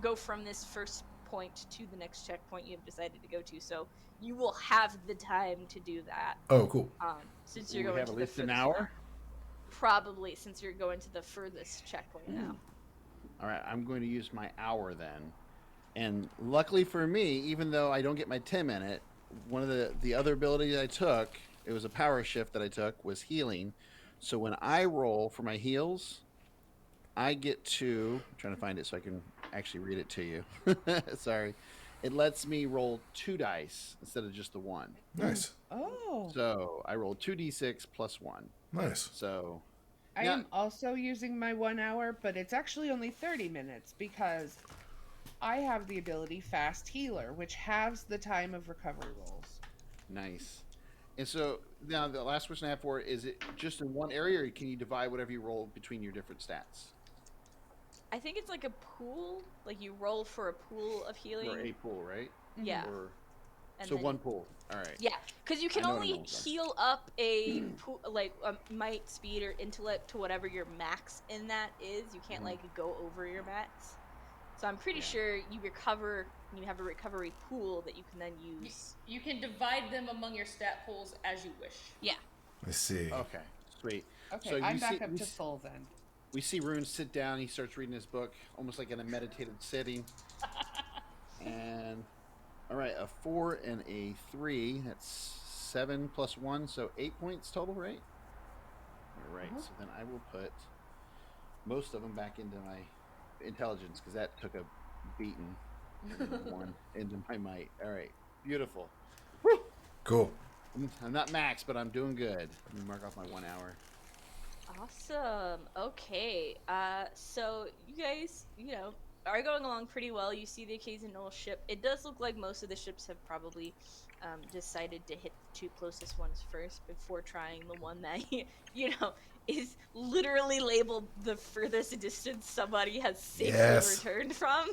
go from this first point to the next checkpoint you have decided to go to. So you will have the time to do that. Oh, cool. Since you're We going have to at the least an furthest hour? one. Probably, since you're going to the furthest checkpoint now. All right, I'm going to use my hour then. And luckily for me, even though I don't get my 10-minute, one of the other abilities I took, it was a power shift that I took, was healing. So when I roll for my heals, I get to... I'm trying to find it so I can actually read it to you. Sorry. It lets me roll 2 dice instead of just the 1. Nice. Oh. So I rolled 2d6 plus 1. Nice. So... I am also using my 1 hour, but it's actually only 30 minutes because I have the ability Fast Healer, which halves the time of recovery rolls. Nice. And so now the last question I have for it, is it just in one area, or can you divide whatever you roll between your different stats? I think it's like a pool. Like you roll for a pool of healing. Or a pool, right? Yeah. Or, And so then- one pool. All right. Yeah, because you can I know what I'm only almost done. heal up a like might, speed, or intellect to whatever your max in that is. You can't like go over your max. So I'm pretty sure you recover. You have a recovery pool that you can then use. You can divide them among your stat pools as you wish. Yeah. I see. Okay. Sweet. Okay, So I'm you back see- up we to s- full then. We see Rune sit down. He starts reading his book, almost like in a meditative sitting. And all right, a 4 and a 3. That's 7 plus 1, so 8 points total, right? All right. So then I will put most of them back into my intelligence because that took a beating. And then 1 into my might. All right. Beautiful. Cool. I'm not max, but I'm doing good. Let me mark off my 1 hour. Awesome. Okay. So you guys, are going along pretty well. You see the occasional ship. It does look like most of the ships have probably decided to hit the 2 closest ones first before trying the one that is literally labeled the furthest distance somebody has safely returned from.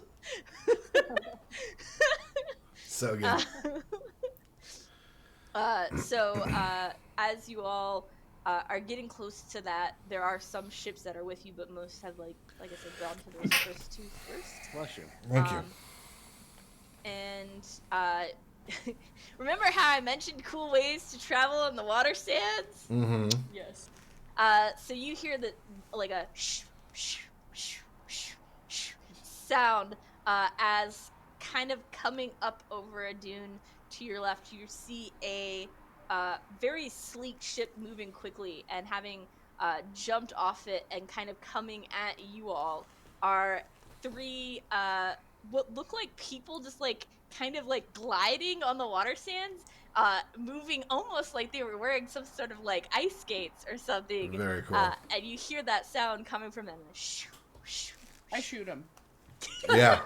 So good. As you all are getting close to that, there are some ships that are with you, but most have, like I said, gone to those first 2 first. Bless you. Thank you. And remember how I mentioned cool ways to travel on the water sands? Mm-hmm. Yes. So you hear the like a sound as kind of coming up over a dune to your left. You see a very sleek ship moving quickly, and having jumped off it and kind of coming at you all are 3 what look like people just like kind of like gliding on the water sands, moving almost like they were wearing some sort of like ice skates or something. Very cool. And you hear that sound coming from them. I shoot him. Yeah.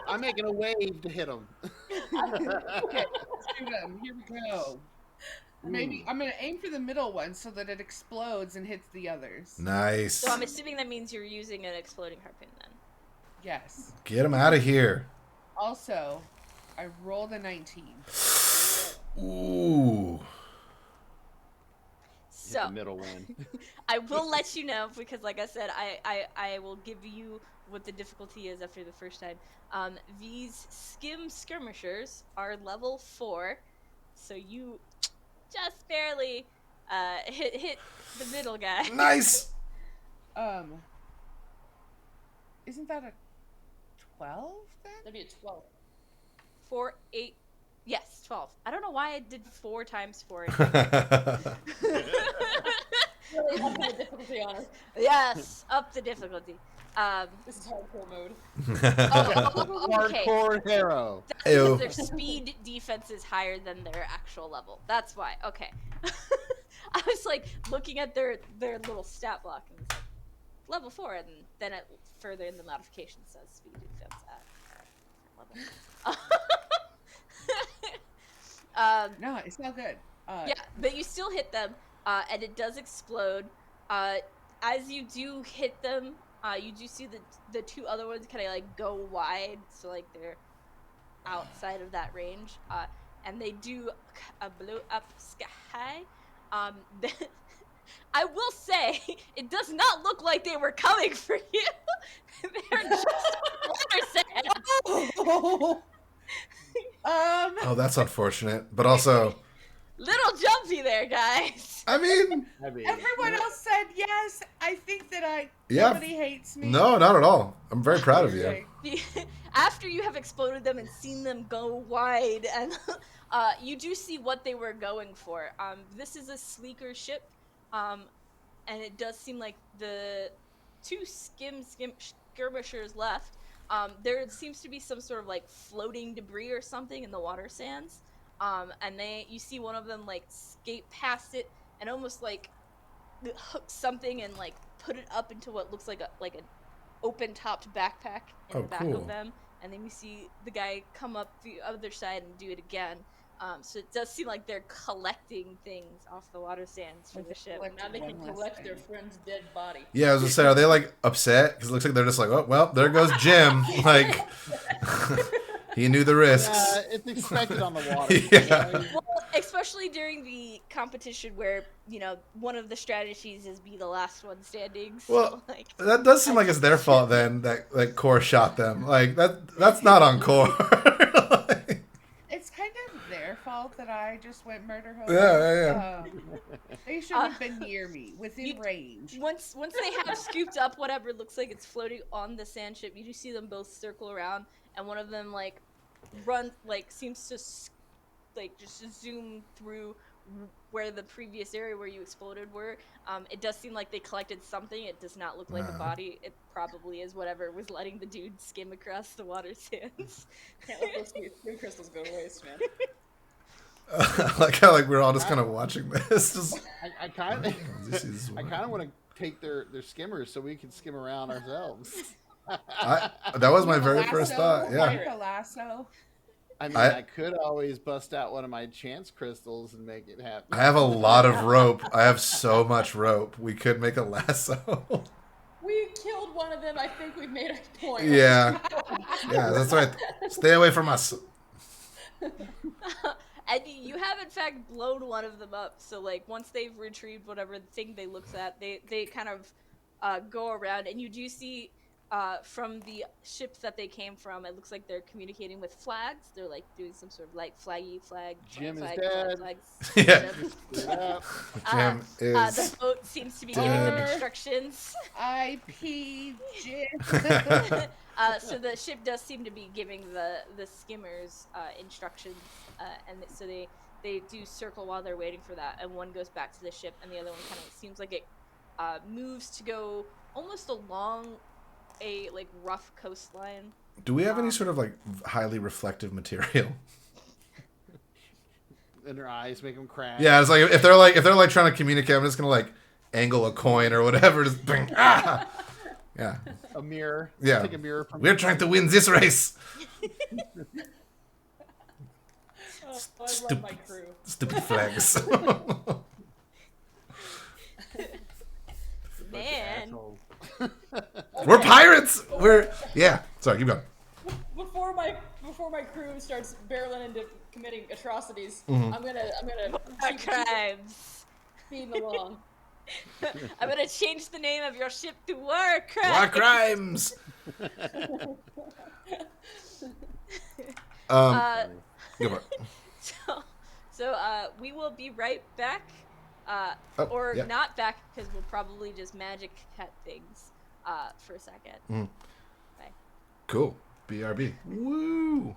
I'm making a wave to hit him. Okay, let's shoot him. Here we go. Maybe I'm gonna aim for the middle one so that it explodes and hits the others. Nice. So I'm assuming that means you're using an exploding harpoon then. Yes. Get him out of here. Also, I rolled a 19. Ooh. So the middle one. I will let you know, because like I said, I will give you what the difficulty is after the first time. These skirmishers are level 4, so you just barely hit the middle guy. Nice. Isn't that a 12 then? That'd be a 12. 4, 8. Yes, 12. I don't know why I did 4 times 4. Really up the difficulty on it. Yes, up the difficulty. This is hardcore mode. Okay. Hardcore Harrow. That's because their speed defense is higher than their actual level. That's why. Okay. I was like looking at their little stat block and it's like level 4, and then it further in the modification says speed defense at level. No, it's not good. Yeah, but you still hit them, and it does explode. As you do hit them, you do see the 2 other ones kind of like go wide, so like they're outside of that range, and they do blow up sky. I will say, it does not look like they were coming for you. They're just Oh, that's unfortunate. But also, little jumpy there, guys. I mean, Everyone else said yes. I think that Yeah. nobody hates me. no, not at all. I'm very proud of you. Okay. After you have exploded them and seen them go wide, and you do see what they were going for. This is a sleeker ship, and it does seem like the 2 skirmishers left. There seems to be some sort of like floating debris or something in the water sands, and you see one of them like skate past it and almost like hook something and like put it up into what looks like an open-topped backpack in the back cool. of them, and then you see the guy come up the other side and do it again. So it does seem like they're collecting things off the water sands for the ship. Collect- Now they can One less collect thing. their friend's dead body. Yeah, I was gonna say, are they like upset? Because it looks like they're just like, oh, well, there goes Jim. Like, he knew the risks. It's expected on the water. Yeah. Well, especially during the competition where, one of the strategies is be the last one standing. So, Well, like, that does seem like it's their fault then that Core shot them. Like that's not on Core. It's kind of their fault that I just went murder home. Yeah. They should have been near me, within range. once they have scooped up whatever looks like it's floating on the sand ship, you do see them both circle around, and one of them seems to just zoom through where the previous area where you exploded were. It does seem like they collected something. It does not look like a body. It probably is whatever was letting the dude skim across the water sands. Can't let those 3 crystals go to waste, man. I like how we're all just kind of watching this. Just, I kind of want to take their skimmers so we can skim around ourselves. That was my You have a very first lasso, thought. Yeah. like a lasso. I mean, I could always bust out one of my chance crystals and make it happen. I have a lot of rope. I have so much rope. We could make a lasso. We killed one of them. I think we've made our point. Yeah. Yeah, that's right. Stay away from us. And you have in fact blown one of them up. So like once they've retrieved whatever thing they looked at, they kind of go around, and you do see from the ship that they came from, it looks like they're communicating with flags. They're like doing some sort of like flag. Jim is flag, dead. flag, Yeah. Jim. Jim is The boat seems to be dead. giving them instructions. IP Jim. So the ship does seem to be giving the skimmers instructions, and so they do circle while they're waiting for that, and one goes back to the ship, and the other one kind of seems like it moves to go almost along a like rough coastline. Do we have any sort of like highly reflective material? And their eyes make them crack. Yeah, it's like if they're like trying to communicate, I'm just gonna like angle a coin or whatever. Just bing, ah! Yeah. A mirror. Yeah. Take a mirror from We're trying to win this race. Oh, I love my crew. Stupid flags. Man, We're pirates. Yeah. Sorry, keep going. Before my crew starts barreling into committing atrocities, Mm-hmm. I'm gonna keep crimes. speeding along. I'm gonna change the name of your ship to War War Crimes. crimes. Go for it. So we will be right back, Oh, yeah. not back, because we'll probably just magic cut things for a second. Bye. Cool. BRB. Woo.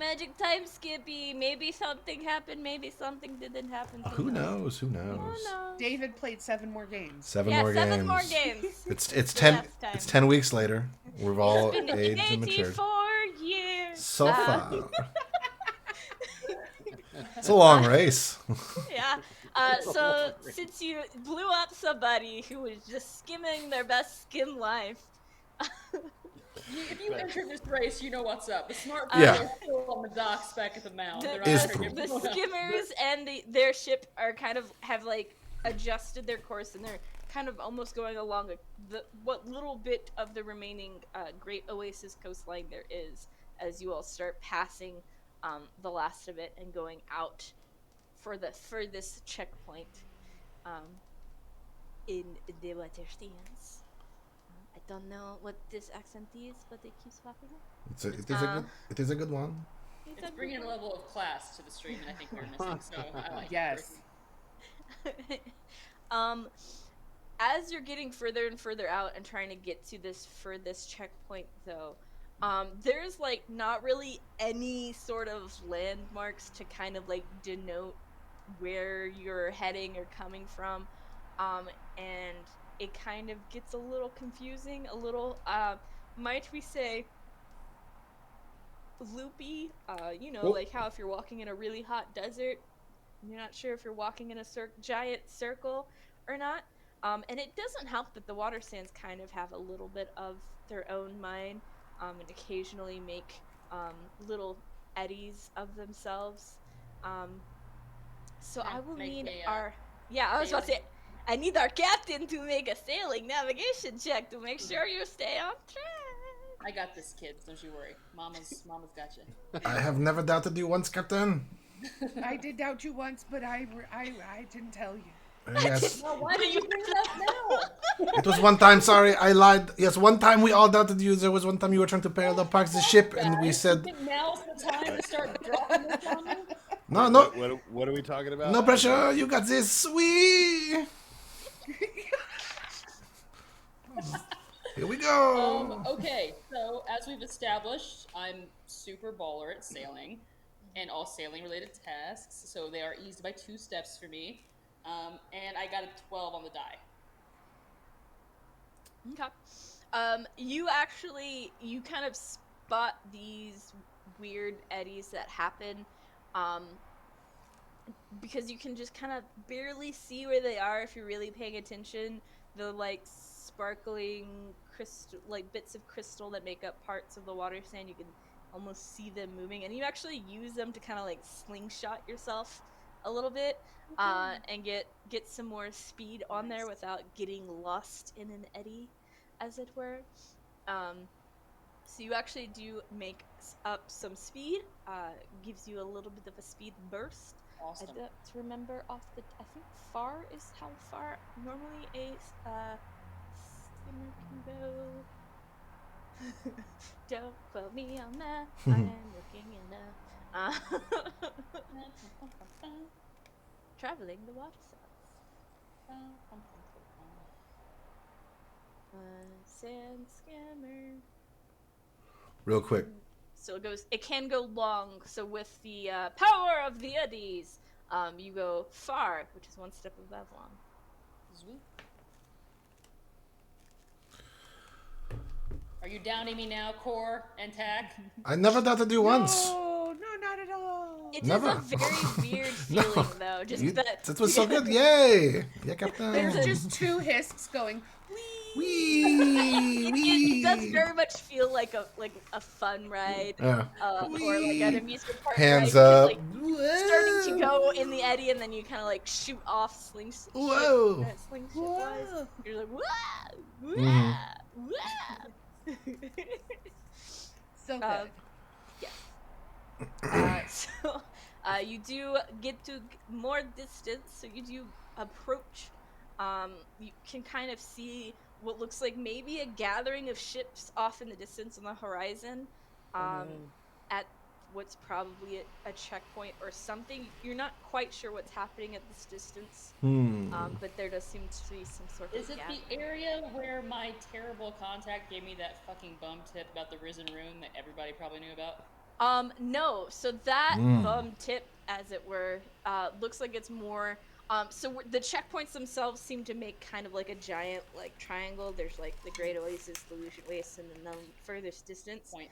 magic time skippy. Maybe something happened. Maybe something didn't happen. Who knows? Who Who knows? knows? David played 7 more games. Seven Yeah, more 7 games. more games. It's The 10. last time. It's 10 weeks later. We've all It's been aged and matured. 84 years. So far. It's a long race. Yeah. So since you blew up somebody who was just skimming their best skim life, If you enter this race, you know what's up. The smart Yeah. people are still on the docks back at the mound. the, They're Is out there true. the giving one up. skimmers and their ship are kind of have like adjusted their course, and they're kind of almost going along what little bit of the remaining Great Oasis coastline there is, as you all start passing the last of it and going out for this checkpoint in the watersands. I don't know what this accent is, but it keeps popping up. It is a good one. It's bringing a level of class to the stream that I think we're missing, so I like Yes. it. As you're getting further and further out and trying to get to this furthest checkpoint, though, there's like not really any sort of landmarks to kind of like denote where you're heading or coming from, and it kind of gets a little confusing, a little, might we say, loopy. Like how if you're walking in a really hot desert, you're not sure if you're walking in a giant circle or not. And it doesn't help that the water sands kind of have a little bit of their own mind, and occasionally make little eddies of themselves. So I will need I was about to say, I need our captain to make a sailing navigation check to make sure you stay on track. I got this, kids. Don't you worry. Mama's got you. I have never doubted you once, Captain. I did doubt you once, but I didn't tell you. Yes. Well, why did you bring it up now? It was one time, sorry, I lied. Yes, one time we all doubted you. There was one time you were trying to parallel park the ship, and we said... You think now's the time to start dropping this on me? No. What are we talking about? No pressure, you got this. We. Here we go. Okay, so as we've established, I'm super baller at sailing and all sailing related tasks, so they are eased by 2 steps for me. And I got a 12 on the die. Okay. You kind of spot these weird eddies that happen, because you can just kind of barely see where they are if you're really paying attention. The like sparkling crystal, like bits of crystal that make up parts of the water sand, you can almost see them moving, and you actually use them to kind of like slingshot yourself a little bit, and get some more speed on there without getting lost in an eddy, as it were. So you actually do make up some speed, gives you a little bit of a speed burst. Awesome. I don't remember I think far is how far normally a skimmer can go. Don't quote me on that. I am looking in traveling the water sand skimmer. Real quick. So it can go long. So with the power of the eddies, you go far, which is 1 step above long. Sweet. Are you downing me now, Core and Tack? I never doubted you once. No, not at all. It Never. is a very weird feeling, though. Just That was so good. Yay. Yeah, Captain. There's just 2 hisks going. Wee. It does very much feel like a fun ride, Yeah. or like an amusement park Hands ride. up. Like, starting to go in the eddy, and then you kind of like shoot off slingshot. Whoa. Slingshot wise. You're like, whoa, Mhm. whoa. So good. Yes. So you do get to more distance, so you do approach. You can kind of see what looks like maybe a gathering of ships off in the distance on the horizon, at what's probably a checkpoint or something. You're not quite sure what's happening at this distance, but there does seem to be some sort of Is it gathering. the area where my terrible contact gave me that fucking bum tip about the risen room that everybody probably knew about? No. So that tip, as it were, looks like it's more. The checkpoints themselves seem to make kind of like a giant like triangle. There's like the Great Oasis, the Lucian Waste, and then the furthest distance. Point.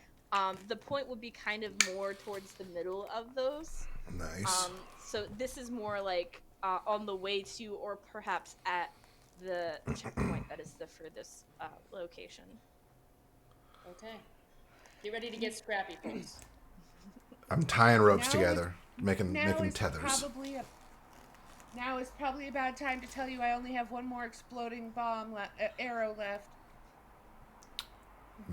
The point would be kind of more towards the middle of those. Nice. So this is more like on the way to, or perhaps at the checkpoint that is the furthest location. Okay. Get ready to get scrappy, folks. I'm tying ropes Now together, making Now is tethers. probably a bad time to tell you I only have one more exploding arrow left.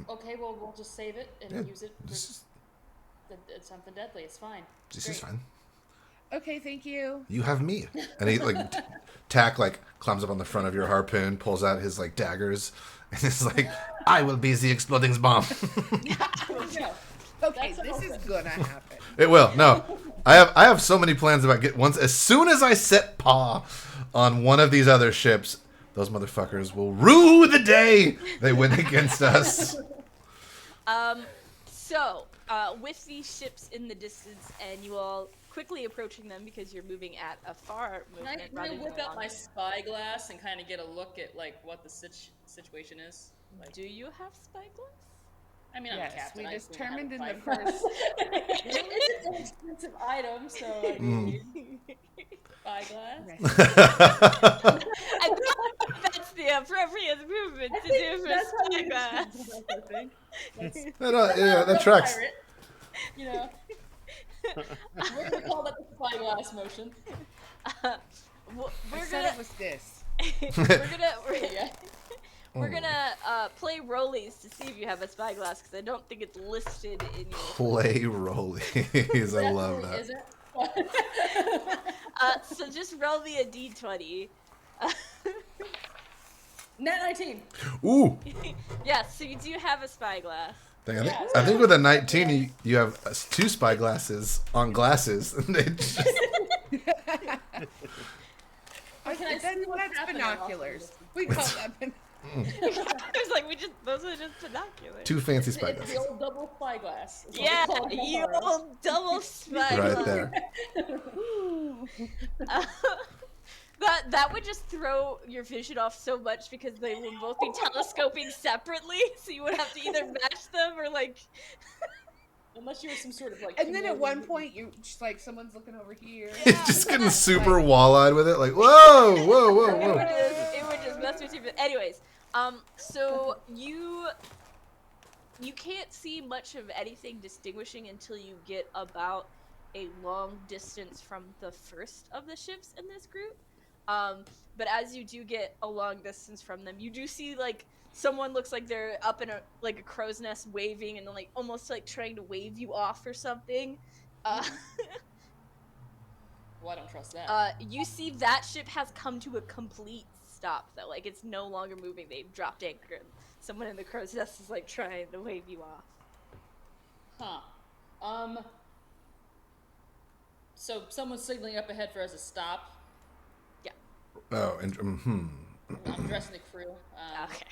Okay, well, we'll just save it and use it for something deadly. It's fine. This is fine. Okay, thank you. You have me. And he like Tack like climbs up on the front of your harpoon, pulls out his like daggers, and is like, "I will be the exploding bomb." Okay, this is gonna happen. It will. No, I have so many plans about as soon as I set paw on one of these other ships, those motherfuckers will rue the day they win against us. With these ships in the distance and you all quickly approaching them because you're moving at a far movement. Can I whip out my spyglass and kind of get a look at like what the situation is? Like, do you have spyglass? I mean, yes, I'm a captain. we I determined in the spyglass. first. It's an expensive item, so I need spyglass. I think that's the appropriate movement to do for spyglass. That tracks. Pirate, you know, we're gonna call that the spyglass motion. I said it was this. We're gonna play rollies to see if you have a spyglass because I don't think it's listed in your Play rollies. I love that. Isn't. So just roll me a d20. Net 19. Ooh. Yeah, so you do have a spyglass. I think with a 19, you have 2 spyglasses on glasses. That's happening binoculars. We call that binoculars. I was like, those are just binoculars. 2 fancy It's spyglasses. the old double spyglass. Yeah, you old double spyglass. Right there. That would just throw your vision off so much because they will both be telescoping separately, so you would have to either match them or like. Unless you were some sort of like. And then at one point, you just like someone's looking over here. Just getting super wall-eyed with it, like whoa. It would just mess with you. But anyways, so you can't see much of anything distinguishing until you get about a long distance from the first of the ships in this group. But as you do get a long distance from them, you do see like someone looks like they're up in a crow's nest waving and then like almost like trying to wave you off or something. Well, I don't trust that. You see that ship has come to a complete stop though. Like it's no longer moving. They've dropped anchor. Someone in the crow's nest is like trying to wave you off. Huh. So someone's signaling up ahead for us to stop. Yeah. Oh, and I'm dressing the crew. Okay.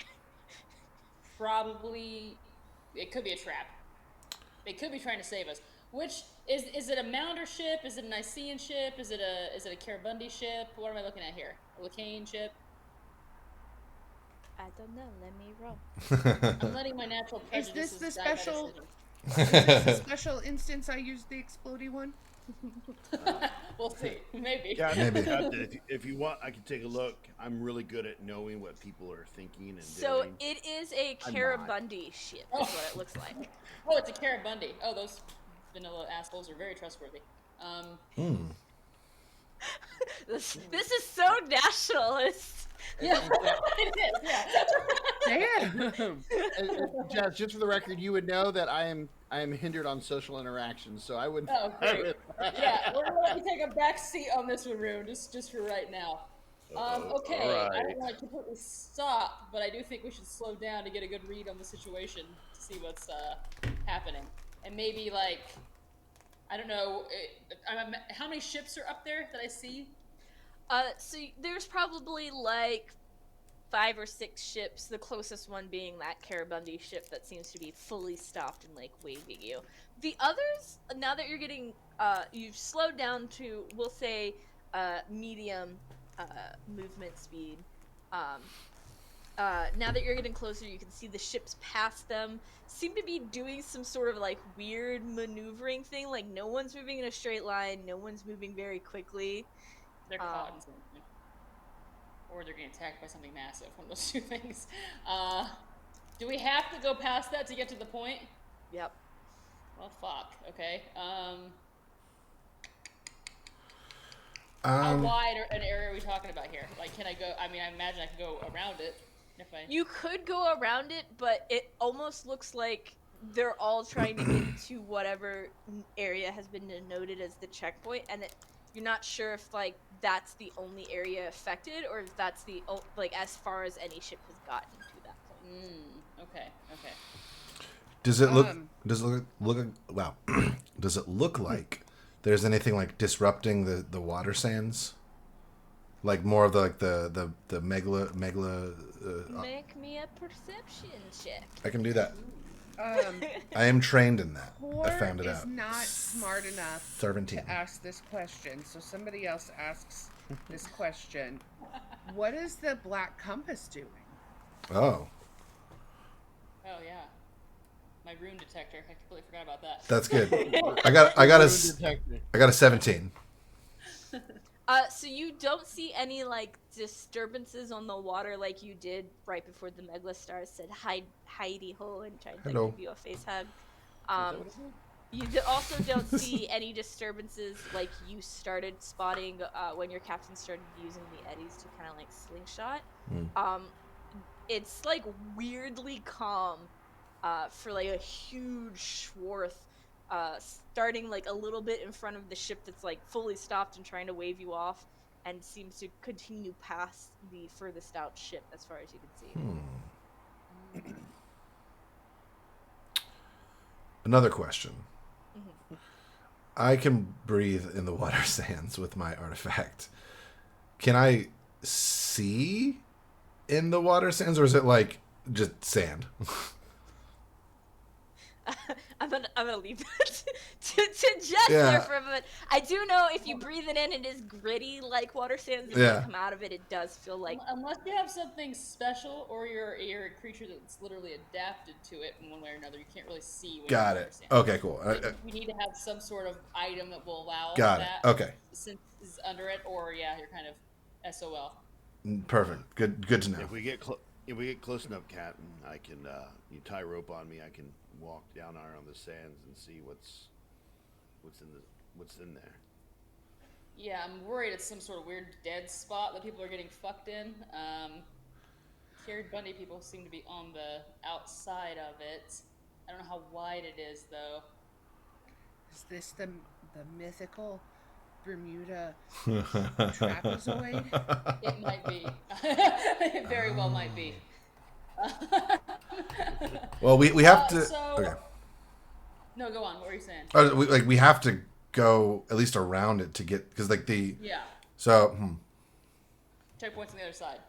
Probably, it could be a trap. They could be trying to save us. Which is it a Mounder ship? Is it a Nicean ship? Is it a Carabundi ship? What am I looking at here? A Lacane ship? I don't know. Let me roll. I'm letting my natural Is prejudices this the guide my special? decision. Is this a special instance I used the explodey one? We'll see. Maybe. Yeah, Maybe. Captain, if you want, I can take a look. I'm really good at knowing what people are thinking and So doing. it is a I'm Carabundi ship. Is what it looks like. Oh, it's a Carabundi. Oh, those vanilla assholes are very trustworthy. This is so nationalist. Yeah, it is. Yeah. Damn. Jess, just for the record, you would know that I am hindered on social interactions, so I would. Oh, great. Yeah, we're gonna let you take a back seat on this one, Rune, just for right now. Okay, All right. I don't want to completely stop, but I do think we should slow down to get a good read on the situation to see what's happening, and maybe like, I don't know, how many ships are up there that I see? So there's probably like 5 or 6 ships, the closest one being that Karabundi ship that seems to be fully stopped and like waving you. The others, now that you're getting you've slowed down to, we'll say, medium movement speed. Now that you're getting closer, you can see the ships past them seem to be doing some sort of like weird maneuvering thing. Like no one's moving in a straight line, no one's moving very quickly. They're caught in something. Or they're getting attacked by something massive. One of those two things. Do we have to go past that to get to the point? Yep. Well, fuck. Okay. How wide an area are we talking about here? Like, can I go? I mean, I imagine I can go around it. You could go around it, but it almost looks like they're all trying to get to whatever area has been denoted as the checkpoint, and you're not sure if like that's the only area affected, or if that's the like as far as any ship has gotten to that point. Okay. Does it look? Does it look? Wow. Does it look like there's anything like disrupting the water sands? Like more of the megla. Make me a perception check. I can do that. I am trained in that. I found it is out. Not smart enough 17. to ask this question, so somebody else asks this question. What is the black compass doing? Oh. Oh yeah. My rune detector. I completely forgot about that. That's good. I got a 17. So you don't see any like disturbances on the water like you did right before the Meglastar said hidey ho and tried to give you a face hug. You also don't see any disturbances like you started spotting when your captain started using the eddies to kind of like slingshot. It's like weirdly calm for like a huge swath. Starting like a little bit in front of the ship that's like fully stopped and trying to wave you off, and seems to continue past the furthest out ship as far as you can see. Another question. I can breathe in the water sands with my artifact. Can I see in the water sands, or is it like just sand? I'm gonna leave that to Jess there for a moment. I do know if you breathe it in, it is gritty like water sands. If you come out of it, it does feel like. Unless you have something special, or you're a creature that's literally adapted to it in one way or another, you can't really see. Got it. Okay, cool. We need to have some sort of item that will allow that. Okay. Since it's under it, or you're kind of SOL. Perfect. Good to know. If we get close enough, Captain, I can. You tie rope on me. I can walk down on the sands and see what's in there. Yeah, I'm worried it's some sort of weird dead spot that people are getting fucked in. Bundy people seem to be on the outside of it. I don't know how wide it is though. Is this the mythical Bermuda trapezoid? It might be. It very well might be. Well, we have to. Okay. No, go on. What were you saying? We have to go at least around it to get, because like the. Yeah. So. Checkpoints on the other side.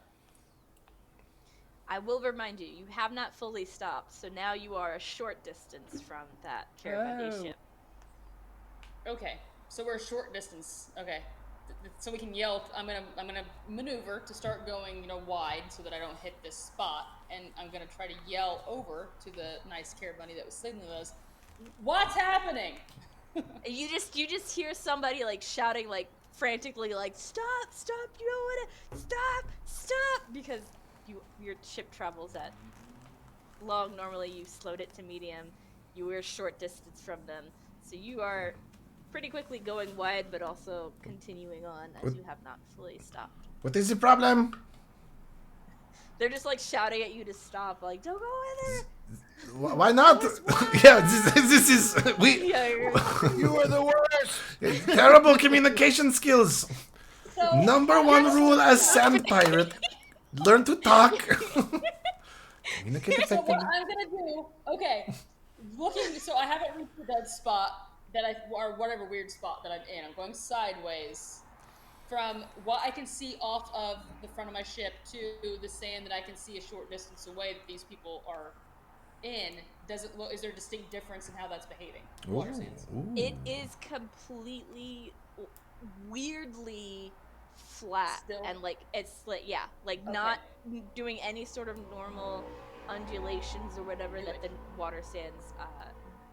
I will remind you, you have not fully stopped, so now you are a short distance from that Karabundi ship. Okay, so we're a short distance. Okay, so we can yell. I'm gonna maneuver to start going, wide, so that I don't hit this spot, and I'm gonna try to yell over to the nice Karabundi that was signaling us. What's happening? You just hear somebody like shouting like frantically like stop, you don't wanna stop, because your ship travels at long. Normally you slowed it to medium. You were a short distance from them, so you are pretty quickly going wide, but also continuing on as you have not fully stopped. What is the problem? They're just like shouting at you to stop, like don't go in there. Why not? Yeah, this is we. You are the worst. Terrible communication skills. So, Number one rule as sand pirate: learn to talk. Communicate so effectively. what I'm gonna do? Okay, so I haven't reached the dead spot or whatever weird spot that I'm in. I'm going sideways from what I can see off of the front of my ship to the sand that I can see a short distance away that these people are in, is there a distinct difference in how that's behaving? Water sands. It is completely weirdly flat Still? and like it's like not doing any sort of normal undulations or whatever that the water sands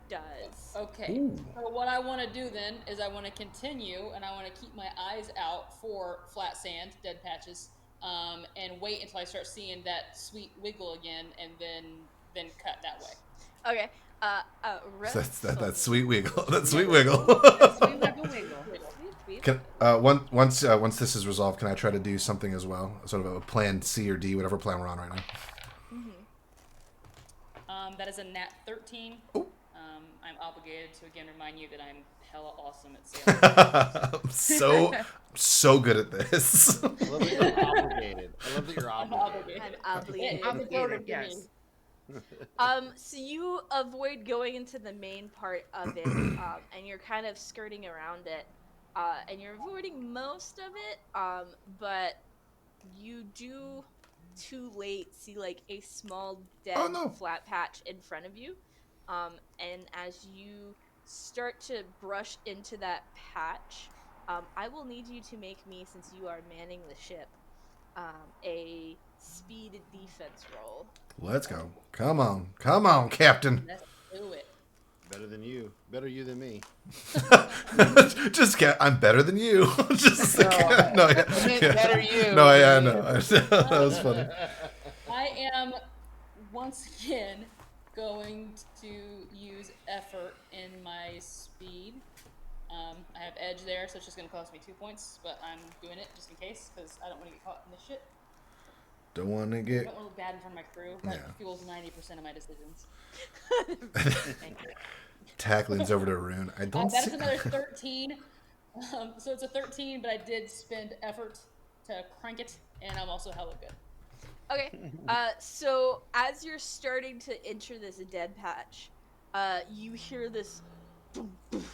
does. Okay. So what I want to do then is I want to continue and I want to keep my eyes out for flat sand, dead patches, and wait until I start seeing that sweet wiggle again, and then cut that way. Okay. That's that sweet wiggle. That sweet wiggle. Sweet wiggle. Can once this is resolved, can I try to do something as well? Sort of a plan C or D, whatever plan we're on right now. That is a nat 13. Oh. I'm obligated to again remind you that I'm hella awesome at sailing. I'm so good at this. I love that you're obligated. I love that you're I'm obligated. obligated. Obligated, yes. So you avoid going into the main part of it, and you're kind of skirting around it, and you're avoiding most of it, but you do too late see like a small dead flat patch in front of you, and as you start to brush into that patch, I will need you to make me, since you are manning the ship, a speed defense roll. Let's go. Come on, Captain. Let's do it. Better than you. Better you than me. I'm better than you. Better you. No, I know. That was funny. I am once again going to use effort in my speed. I have edge there, so it's just going to cost me 2 points, but I'm doing it just in case because I don't want to get caught in this shit. Don't want to I get. don't want to look bad in front of my crew. That fuels 90% of my decisions. Thank you. Tackling's over to Rune. I don't. That is another 13. So it's a 13, but I did spend effort to crank it, and I'm also hella good. Okay, so as you're starting to enter this dead patch, you hear this boom, boom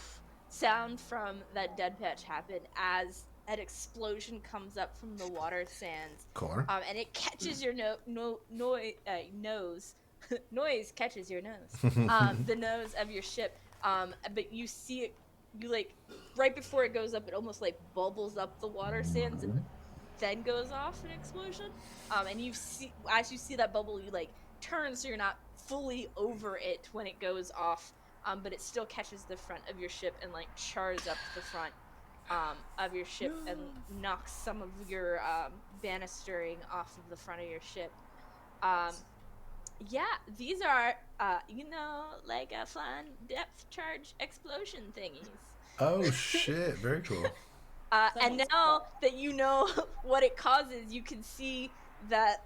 sound from that dead patch happen as an explosion comes up from the water sands. Core. And it catches your nose. Noise catches your nose. The nose of your ship. But you see it, right before it goes up, it almost like bubbles up the water sands and then goes off an explosion. And as you see that bubble, you turn so you're not fully over it when it goes off. But it still catches the front of your ship and chars up the front of your ship and knocks some of your banistering off of the front of your ship. Yeah, these are, a fun depth charge explosion thingies. Oh shit! Very cool. And now that you know what it causes, you can see that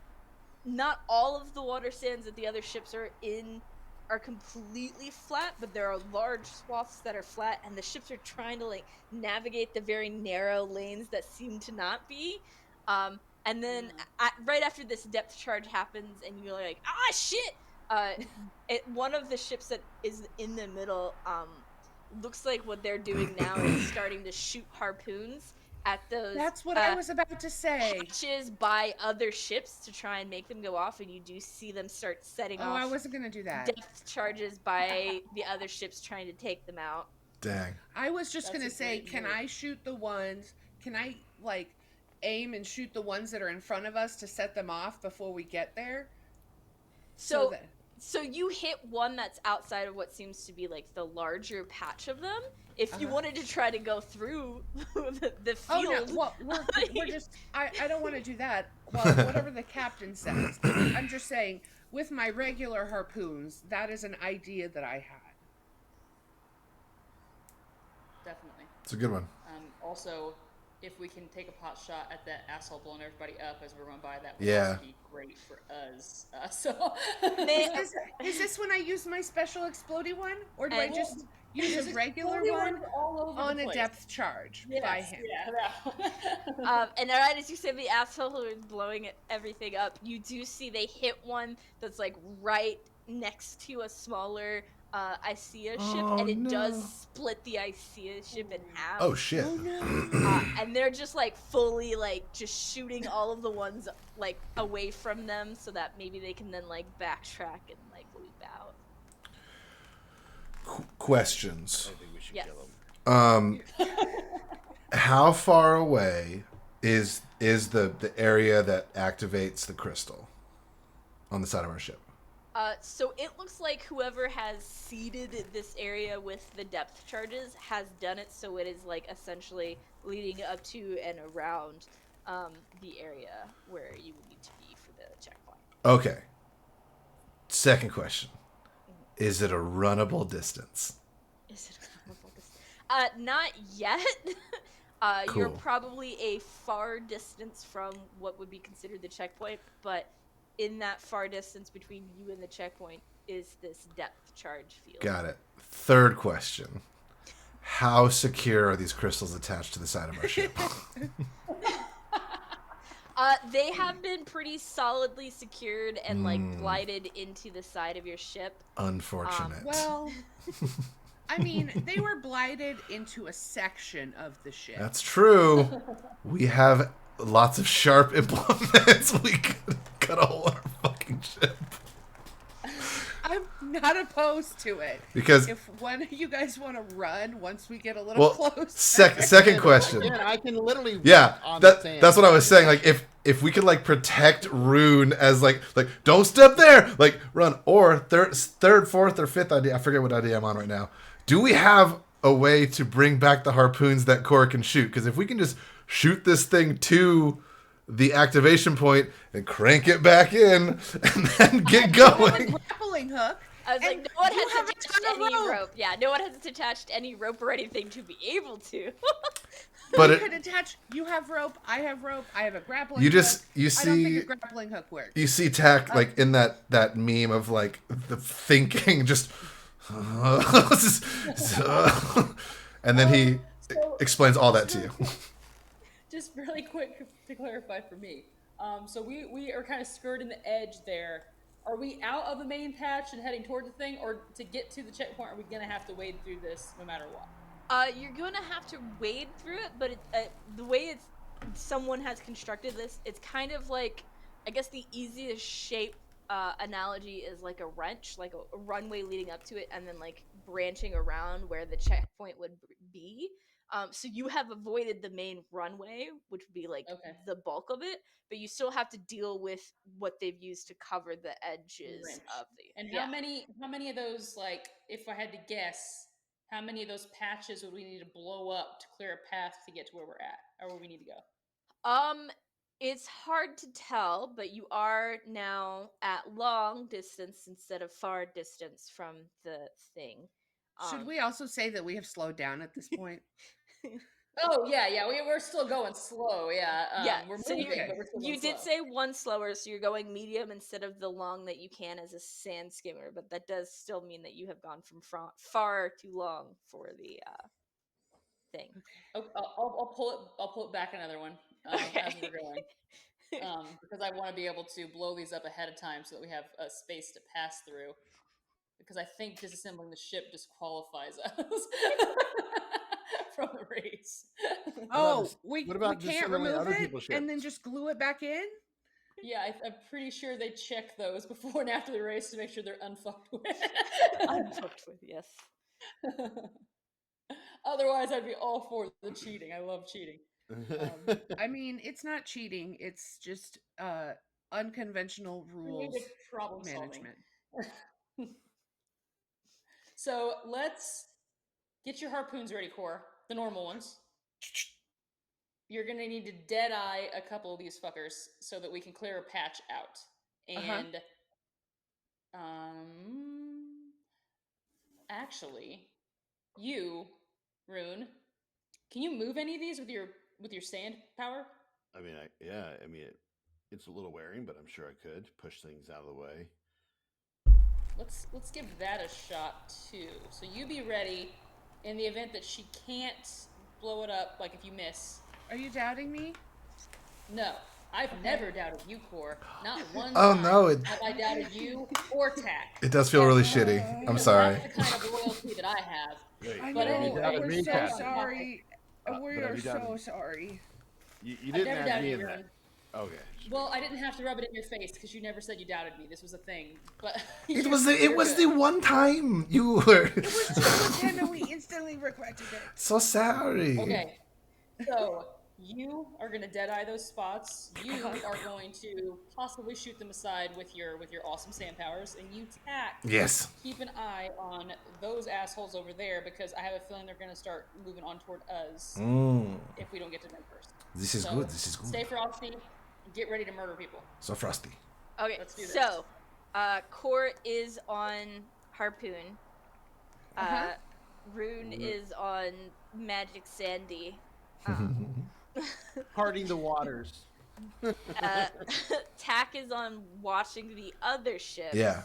not all of the water sands that the other ships are in are completely flat, but there are large swaths that are flat, and the ships are trying to navigate the very narrow lanes that seem to not be. And then right after this depth charge happens, and you're like, ah, shit! One of the ships that is in the middle looks like what they're doing now is starting to shoot harpoons at those. That's what I was about to say. Hatches by other ships to try and make them go off, and you do see them start setting off. I wasn't gonna do that. Depth charges by the other ships trying to take them out. Dang. I was just gonna say, can I shoot the ones? Can I aim and shoot the ones that are in front of us to set them off before we get there? So you hit one that's outside of what seems to be the larger patch of them. If you wanted to try to go through the field. Oh no, well, we're just. I don't want to do that. Well, whatever the captain says. I'm just saying, with my regular harpoons, that is an idea that I had. Definitely. It's a good one. Also, if we can take a pot shot at that asshole blowing everybody up as we're going by, that would be great for us. Is this when I use my special explodey one, or do I just use a regular one on a depth charge by him? Yeah. And right as you say the asshole who is blowing everything up, you do see they hit one that's right next to a smaller Icea ship, and it does split the Icea ship in half. Oh shit. Oh no. And they're just like fully like just shooting all of the ones like away from them, so that maybe they can then like backtrack and like loop out. Questions. I think we should Yes. kill him. How far away is the area that activates the crystal on the side of our ship? So it looks like whoever has seeded this area with the depth charges has done it, so it is like essentially leading up to and around the area where you would need to be for the checkpoint. Okay. Second question. Is it a runnable distance? Is it not yet. You're Cool. probably a far distance from what would be considered the checkpoint, but in that far distance between you and the checkpoint is this depth charge field. Got it. Third question. How secure are these crystals attached to the side of our ship? They have been pretty solidly secured and like glided into the side of your ship. Unfortunate. Well, I mean, they were blighted into a section of the ship. That's true. We have lots of sharp implements. We could cut a hole in our fucking ship. I'm not opposed to it. Because if one of you guys want to run once we get a little closer. Second question. Again, I can literally Yeah, on the sand. that's what I was saying. Like if we could like protect Rune as like don't step there, like run. Or third, fourth, or fifth idea. I forget what idea I'm on right now. Do we have a way to bring back the harpoons that Cora can shoot? Because if we can just shoot this thing to the activation point and crank it back in and then get going. Grappling hook. I was like, no one has attached any rope. Yeah, no one has attached any rope or anything to be able to. But you could attach. You have rope. I have rope. I have a grappling. You hook. see. I don't think a grappling hook works. You see Tack like in that meme of like the thinking just. And then he explains all that to you. Just really quick to clarify for me. So we are kind of skirting the edge there. Are we out of the main patch and heading toward the thing, or to get to the checkpoint, are we going to have to wade through this no matter what? You're going to have to wade through it, but the way someone has constructed this, it's kind of like, I guess the easiest shape analogy is like a wrench, like a runway leading up to it, and then like branching around where the checkpoint would be. So you have avoided the main runway, which would be like the bulk of it, but you still have to deal with what they've used to cover the edges of the. And how many of those, like, if I had to guess, how many of those patches would we need to blow up to clear a path to get to where we're at, or where we need to go? It's hard to tell, but you are now at long distance instead of far distance from the thing. Should we also say that we have slowed down at this point? Oh yeah, we're still going slow. Yeah, we're so moving, but we're still going you did slow. say one slower, so you're going medium instead of the long that you can as a sand skimmer. But that does still mean that you have gone from far too long for the thing. Okay. I'll pull it back another one as we're going, because I want to be able to blow these up ahead of time so that we have a space to pass through. Because I think disassembling the ship disqualifies us from the race. Oh, we can't remove it and then just glue it back in? Yeah, I'm pretty sure they check those before and after the race to make sure they're unfucked with. Unfucked with, yes. Otherwise, I'd be all for the cheating. I love cheating. I mean, it's not cheating. It's just unconventional rules management. So let's get your harpoons ready, Core. The normal ones. You're going to need to dead-eye a couple of these fuckers so that we can clear a patch out. And, actually, you, Rune, can you move any of these with your sand power? I mean, it's a little wearing, but I'm sure I could push things out of the way. Let's give that a shot too. So you be ready in the event that she can't blow it up, like if you miss. Are you doubting me? No. I've never doubted you, Core. Not one Oh, time no, have I doubted you or Tack. It does feel really shitty. I'm Because sorry. that's the kind of loyalty that I have. I But know. anyway, doubted We're me, so Kat. sorry. We but have are you doubted so me? sorry. You I've didn't never ask doubted me you, in that. Ruin. Okay. Well, I didn't have to rub it in your face because you never said you doubted me. This was a thing. But It you're- was the you're good. one time you were It was just pretend and we instantly regretted it. so sorry. Okay. So you are going to deadeye those spots. You are going to possibly shoot them aside with your awesome sand powers, and you Tack. Yes. Keep an eye on those assholes over there because I have a feeling they're going to start moving on toward us if we don't get to them first. This is So, good. This is good. Stay frosty. Get ready to murder people. So frosty. Okay, Let's do this. so Core is on Harpoon. Rune is on Magic Sandy. Parting the waters. Tack is on watching the other ships. Yeah.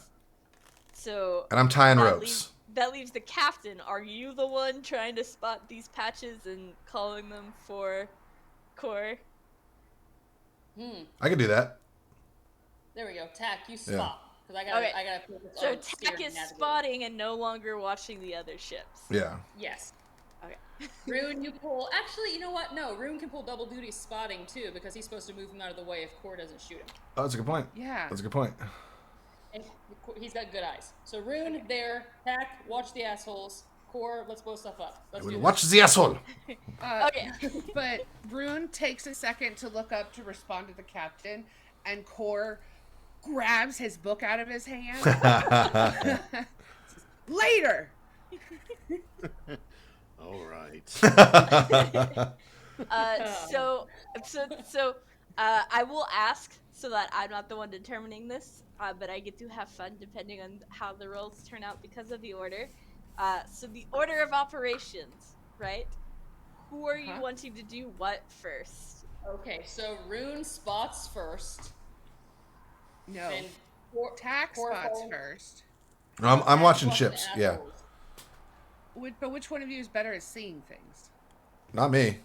So And I'm tying that ropes. that leaves the captain. Are you the one trying to spot these patches and calling them for Core? I could do that. There we go. Tack, you spot. Because I gotta focus So on Tack steering is and navigating. spotting and no longer watching the other ships. Yeah. Yes. Okay. Rune, you pull. Actually, you know what? No, Rune can pull double duty spotting too because he's supposed to move him out of the way if Core doesn't shoot him. Oh, that's a good point. Yeah. That's a good point. And he's got good eyes. So Rune, there. Tack, watch the assholes. Core, let's blow stuff up. Let's do Watch the asshole. Okay. But Rune takes a second to look up to respond to the captain, and Core grabs his book out of his hand. Later. All right. So I will ask so that I'm not the one determining this, but I get to have fun depending on how the rolls turn out because of the order. So the order of operations, right? Who are you wanting to do what first? Okay, so Rune spots first. No. Then Tack Core spots follows. first. I'm Tack watching spots ships. the Yeah. assholes. But which one of you is better at seeing things? Not me.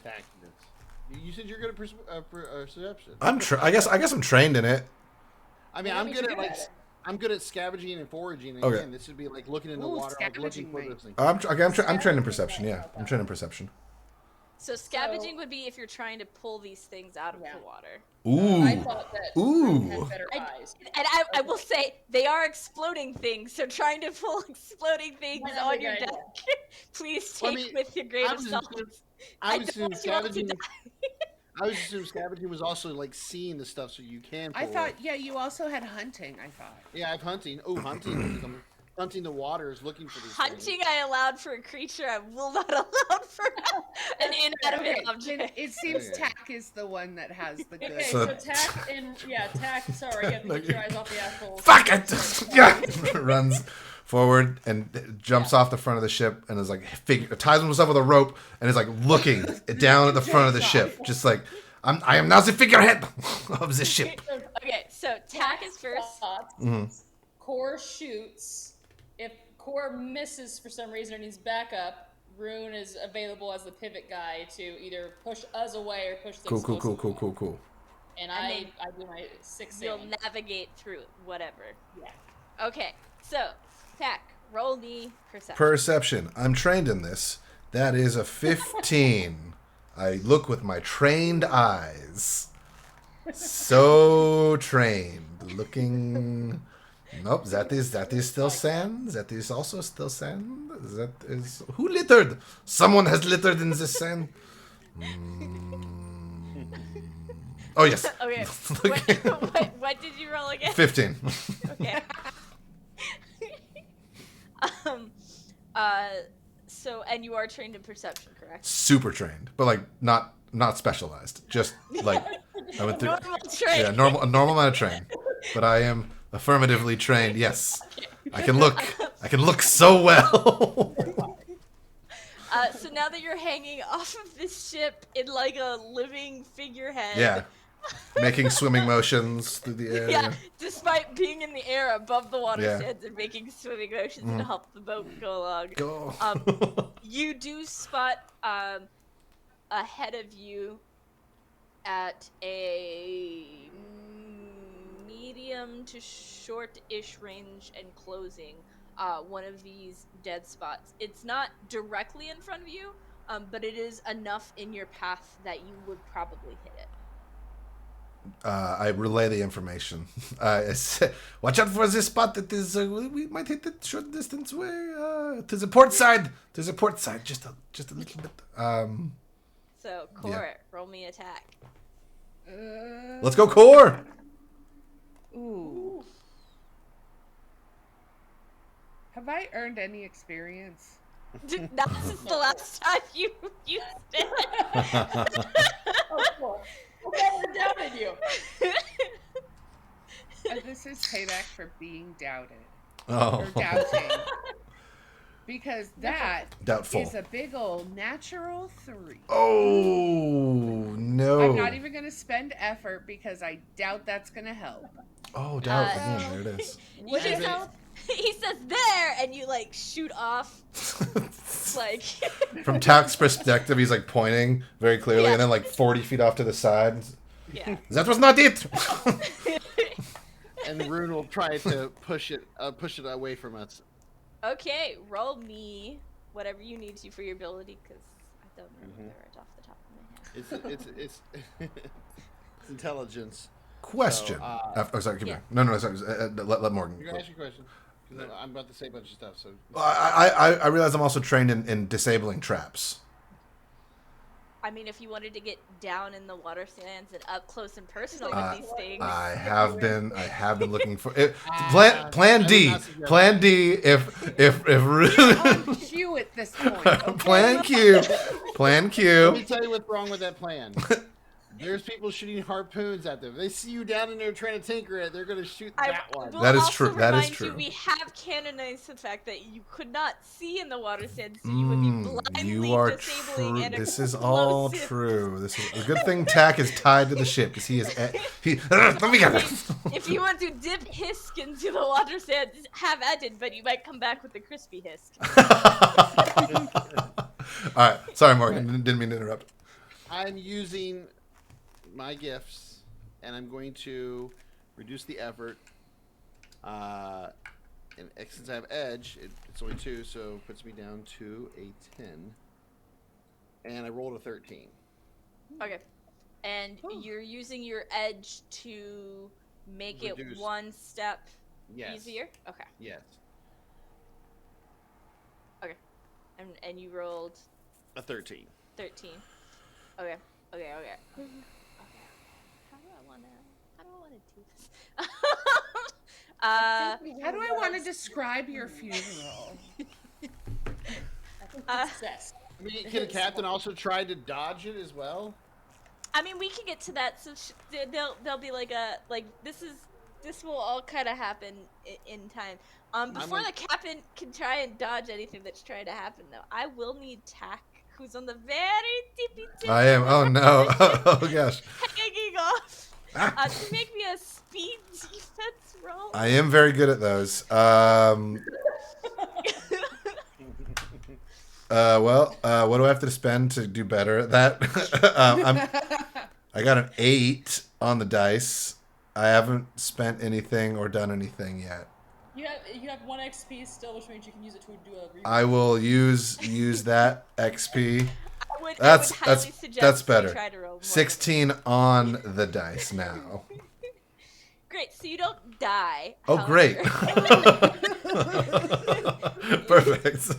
You said you're good at perception. I guess I'm trained in it. I mean, Well, I'm that good means at you're like good at it. I'm good at scavenging and foraging. And Okay. again, this would be like looking in the Ooh, water, like looking scavenging for might- those things. I'm trained in perception. Yeah, I'm trained in perception. So scavenging would be if you're trying to pull these things out of the water. I Ooh. thought that Ooh. Rune had better eyes. And I will say they are exploding things, so trying to pull exploding things Might not on be your a good deck, please Well, I take mean, with your grain I of was salt. I was assuming don't want you all to scavenging. die. I was assuming scavenging was also like seeing the stuff so you can. I pull thought, it. yeah, you also had hunting, I thought. Yeah, I've hunting. Oh, hunting. Because I'm hunting the waters, looking for these Hunting things. I allowed for a creature, I will not allow for an inanimate Okay, then object. it seems Okay. Tack is the one that has the good. Okay, So- so Tack and Tack. Sorry, you have to get your eyes off the assholes. Fuck it! Yeah. Runs forward and jumps off the front of the ship and is like ties himself with a rope and is like looking down at the front of the ship, just like I am now the figurehead of the ship. Okay, so Tack is first. Spots. Core shoots. If Core misses for some reason or needs backup, Rune is available as the pivot guy to either push us away or push the explosive away. Cool. And And I then do my 6 You'll sailing. navigate through whatever. Yeah. Okay, so Tack, roll me perception. Perception. I'm trained in this. That is a 15. I look with my trained eyes. So trained. Looking. Nope. That is still sand. That is also still sand. That is who littered? Someone has littered in this sand. Oh yes. Okay, what did you roll again? 15. Okay. So, and you are trained in perception, correct? Super trained, but like not specialized. Just like I went through. Normal trained. Yeah, a normal amount of train. But I am affirmatively trained. Yes, I can look so well. So now that you're hanging off of this ship in like a living figurehead. Yeah, making swimming motions through the air. Yeah, despite being in the air above the water Yeah. sands and making swimming motions to help the boat go along. Go. You do spot ahead of you at a medium to short-ish range and closing one of these dead spots. It's not directly in front of you, but it is enough in your path that you would probably hit it. I relay the information. I say, watch out for this spot. That is, we might hit it short distance way. To the port side. To the port side. Just a little bit. So, Core, roll me attack. Let's go, Core. Ooh. Have I earned any experience? That's the last time you used it. We're doubting you. This is payback for being doubted. Oh. Or doubting. Because that Doubtful. is a big old natural 3. Oh, no. I'm not even going to spend effort because I doubt that's going to help. Oh, doubt. Again, there it is. Would it help? He says there, and you like shoot off. Like From Tack's perspective, he's like pointing very clearly, Yeah. and then like 40 feet off to the side. yeah. That was not it. And Rune will try to push it away from us. Okay, roll me whatever you need to for your ability, because I don't remember it off the top of my head. It's intelligence. Question. So, sorry. Keep yeah. going. No. Sorry. Let Morgan. You're gonna ask your question. 'Cause I'm about to say a bunch of stuff. So I realize I'm also trained in disabling traps. I mean, if you wanted to get down in the water sands and up close and personal with these things, I have been looking for it. Plan D. Plan D. If On cue at this point. Okay? Plan Q. Plan let Q. me tell you what's wrong with that plan. There's people shooting harpoons at them. They see you down in there trying to tinker it. They're gonna shoot that one. will That is also true. That is remind true. You, we have canonized the fact that you could not see in the water sands, so you would be blindly You are disabling true. an This is all explosive. true. This is a good thing. Tack is tied to the ship because he is. Let me get this. If you want to dip Hisk into the water sands, have at it, but you might come back with a crispy Hisk. All right. Sorry, Morgan. Didn't mean to interrupt. I'm using my gifts, and I'm going to reduce the effort. And since I have edge, it's only 2, so it puts me down to a 10. And I rolled a 13. Okay. And you're using your edge to make Reduce. it one step Yes. easier? Okay. Yes. Okay. And you rolled A 13. 13. Okay. How do I want to do this? How do I want to describe your funeral? Success. I mean, can a captain also try to dodge it as well? I mean, we can get to that. So they'll be like this will all kind of happen in time. Before the captain can try and dodge anything that's trying to happen, though, I will need Tack, who's on the very tippy tip. I am. Oh no. Oh gosh. Hanging off. To make me a speed defense roll. I am very good at those. What do I have to spend to do better at that? I got an 8 on the dice. I haven't spent anything or done anything yet. You have 1 XP still, which means you can use it to do a reboot. I will use that XP. I would That's highly suggest that's you better. try to roll more. 16 on the dice now. Great, so you don't die. Oh, great. however. Perfect.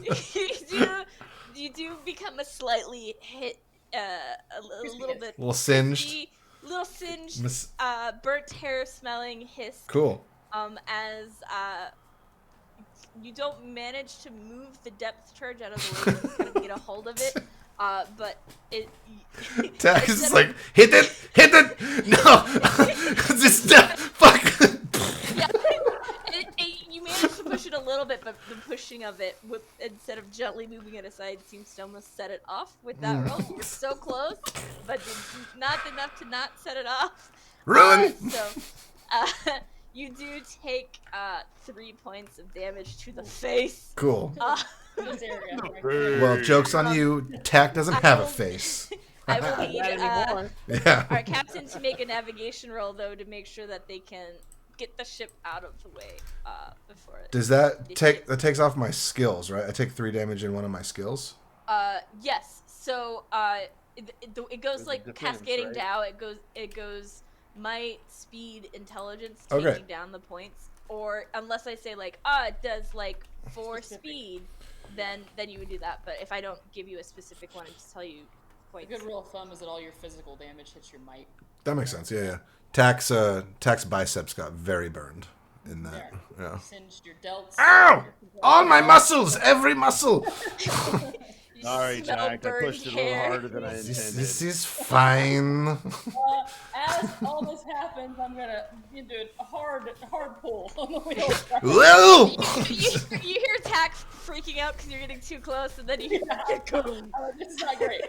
you do become a slightly hit, a little bit, A little singed. little singed, Miss- burnt hair smelling hiss. Cool. As you don't manage to move the depth charge out of the way to kind of get a hold of it. But it. Tack is just like, hit it! No! Just, fuck! Yeah, you managed to push it a little bit, but the pushing of it, instead of gently moving it aside, seems to almost set it off with that roll. You're so close, but not enough to not set it off. Run! You do take 3 points of damage to the face. Cool. This area. Right? Well, joke's on you. Tack doesn't have a face. I will need Not anymore. Yeah. our captain to make a navigation roll though to make sure that they can get the ship out of the way before it. Does that takes off my skills, right? I take 3 damage in one of my skills. Yes. So it goes There's a like difference, cascading right? down. It goes might, speed, intelligence, Okay. taking down the points. Or unless I say like it does like 4 speed, then you would do that. But if I don't give you a specific one, I just tell you A points. good rule of thumb is that all your physical damage hits your might. That makes sense. Yeah, yeah. Tax biceps got very burned in that. There. Yeah. Singed your delts. Ow! All my muscles, every muscle. You Sorry, smell Jack. I burned pushed it a little hair. harder than I intended. This is fine. As all this happens, I'm gonna do a hard pull on the wheel. Whoa! You hear Tax freaking out because you're getting too close, and then you hear This is not great.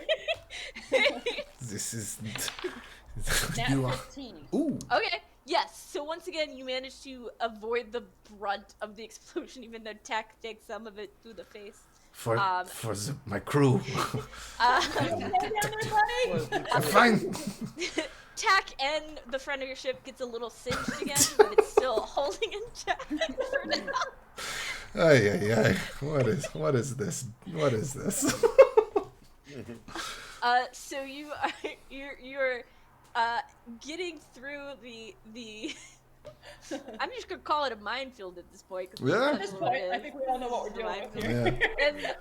This is. Nat You are. 15. Ooh. Okay, yes. So once again, you manage to avoid the brunt of the explosion, even though Tack takes some of it through the face. For my crew. Fine. Tack and the front of your ship gets a little singed again, but it's still holding in check for now. Ay, ay, ay. What is this? What is this? So you're getting through the I'm just gonna call it a minefield at this point. Yeah. At this point, I think we all know what we're dealing with here. Yeah.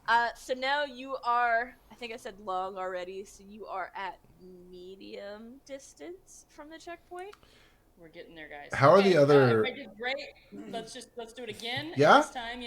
And, so now you are, I think I said long already, so you are at medium distance from the checkpoint. We're getting there, guys. How are the other- I did great. Let's do it again. Yeah? This time,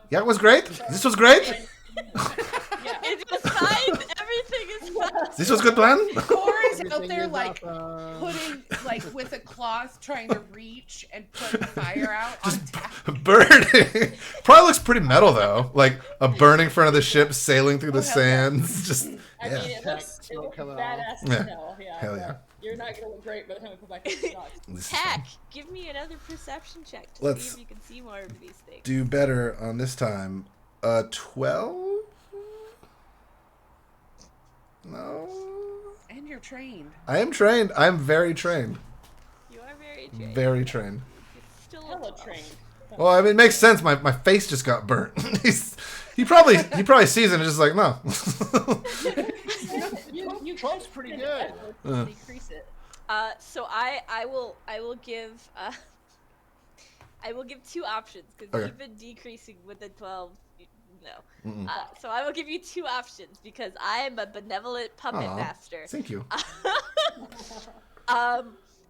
Yeah, it was great. This was great. Yeah. It was fine. Everything is fine. This was good plan. Cor is out Everything there is like awesome. putting like with a cloth trying to reach and put the fire out on tap. Burning. Probably looks pretty metal though. Like a burning front of the ship sailing through the sands. Just I yeah. mean, it looks coming badass off. as hell. Yeah. Hell yeah. You're not gonna look great by the time we put back in the dogs. This is Tack, fun. give me another perception check to Let's see if you can see more of these things. Do better on this time. 12. No. And you're trained. I am trained. I'm very trained. You are very trained. Very trained. It's still a Hella 12. trained. Well, I mean, it makes sense. My face just got burnt. he probably sees it and is just like, no. You Trump's pretty good. Decrease it. So I will give I will give 2 options because Okay. you've been decreasing with the 12. No. So I will give you 2 options because I am a benevolent puppet Aw, master. Thank you.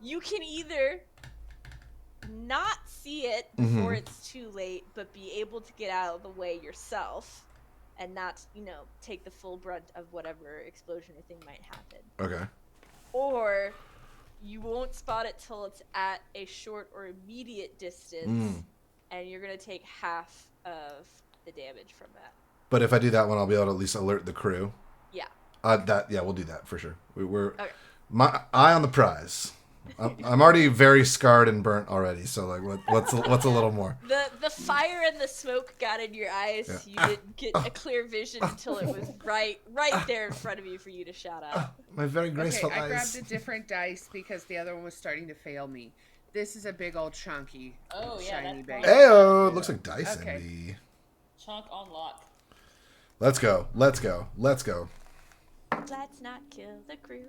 You can either not see it before Mhm. it's too late, but be able to get out of the way yourself and not, take the full brunt of whatever explosion or thing might happen. Okay. Or you won't spot it till it's at a short or immediate distance, and you're going to take half of the damage from that. But if I do that one, I'll be able to at least alert the crew. Yeah. We'll do that for sure. We're Okay. my eye on the prize. I'm already very scarred and burnt already. So like, what's a little more? The fire and the smoke got in your eyes. Yeah. You didn't get a clear vision until it was right there in front of you for you to shout out. My very Okay, graceful I eyes. grabbed a different dice because the other one was starting to fail me. This is a big old chunky Oh, yeah, shiny that's baby. fine. Ayo, looks like dice Okay. envy. Chunk on lock. Let's go. Let's go. Let's go. Let's not kill the crew.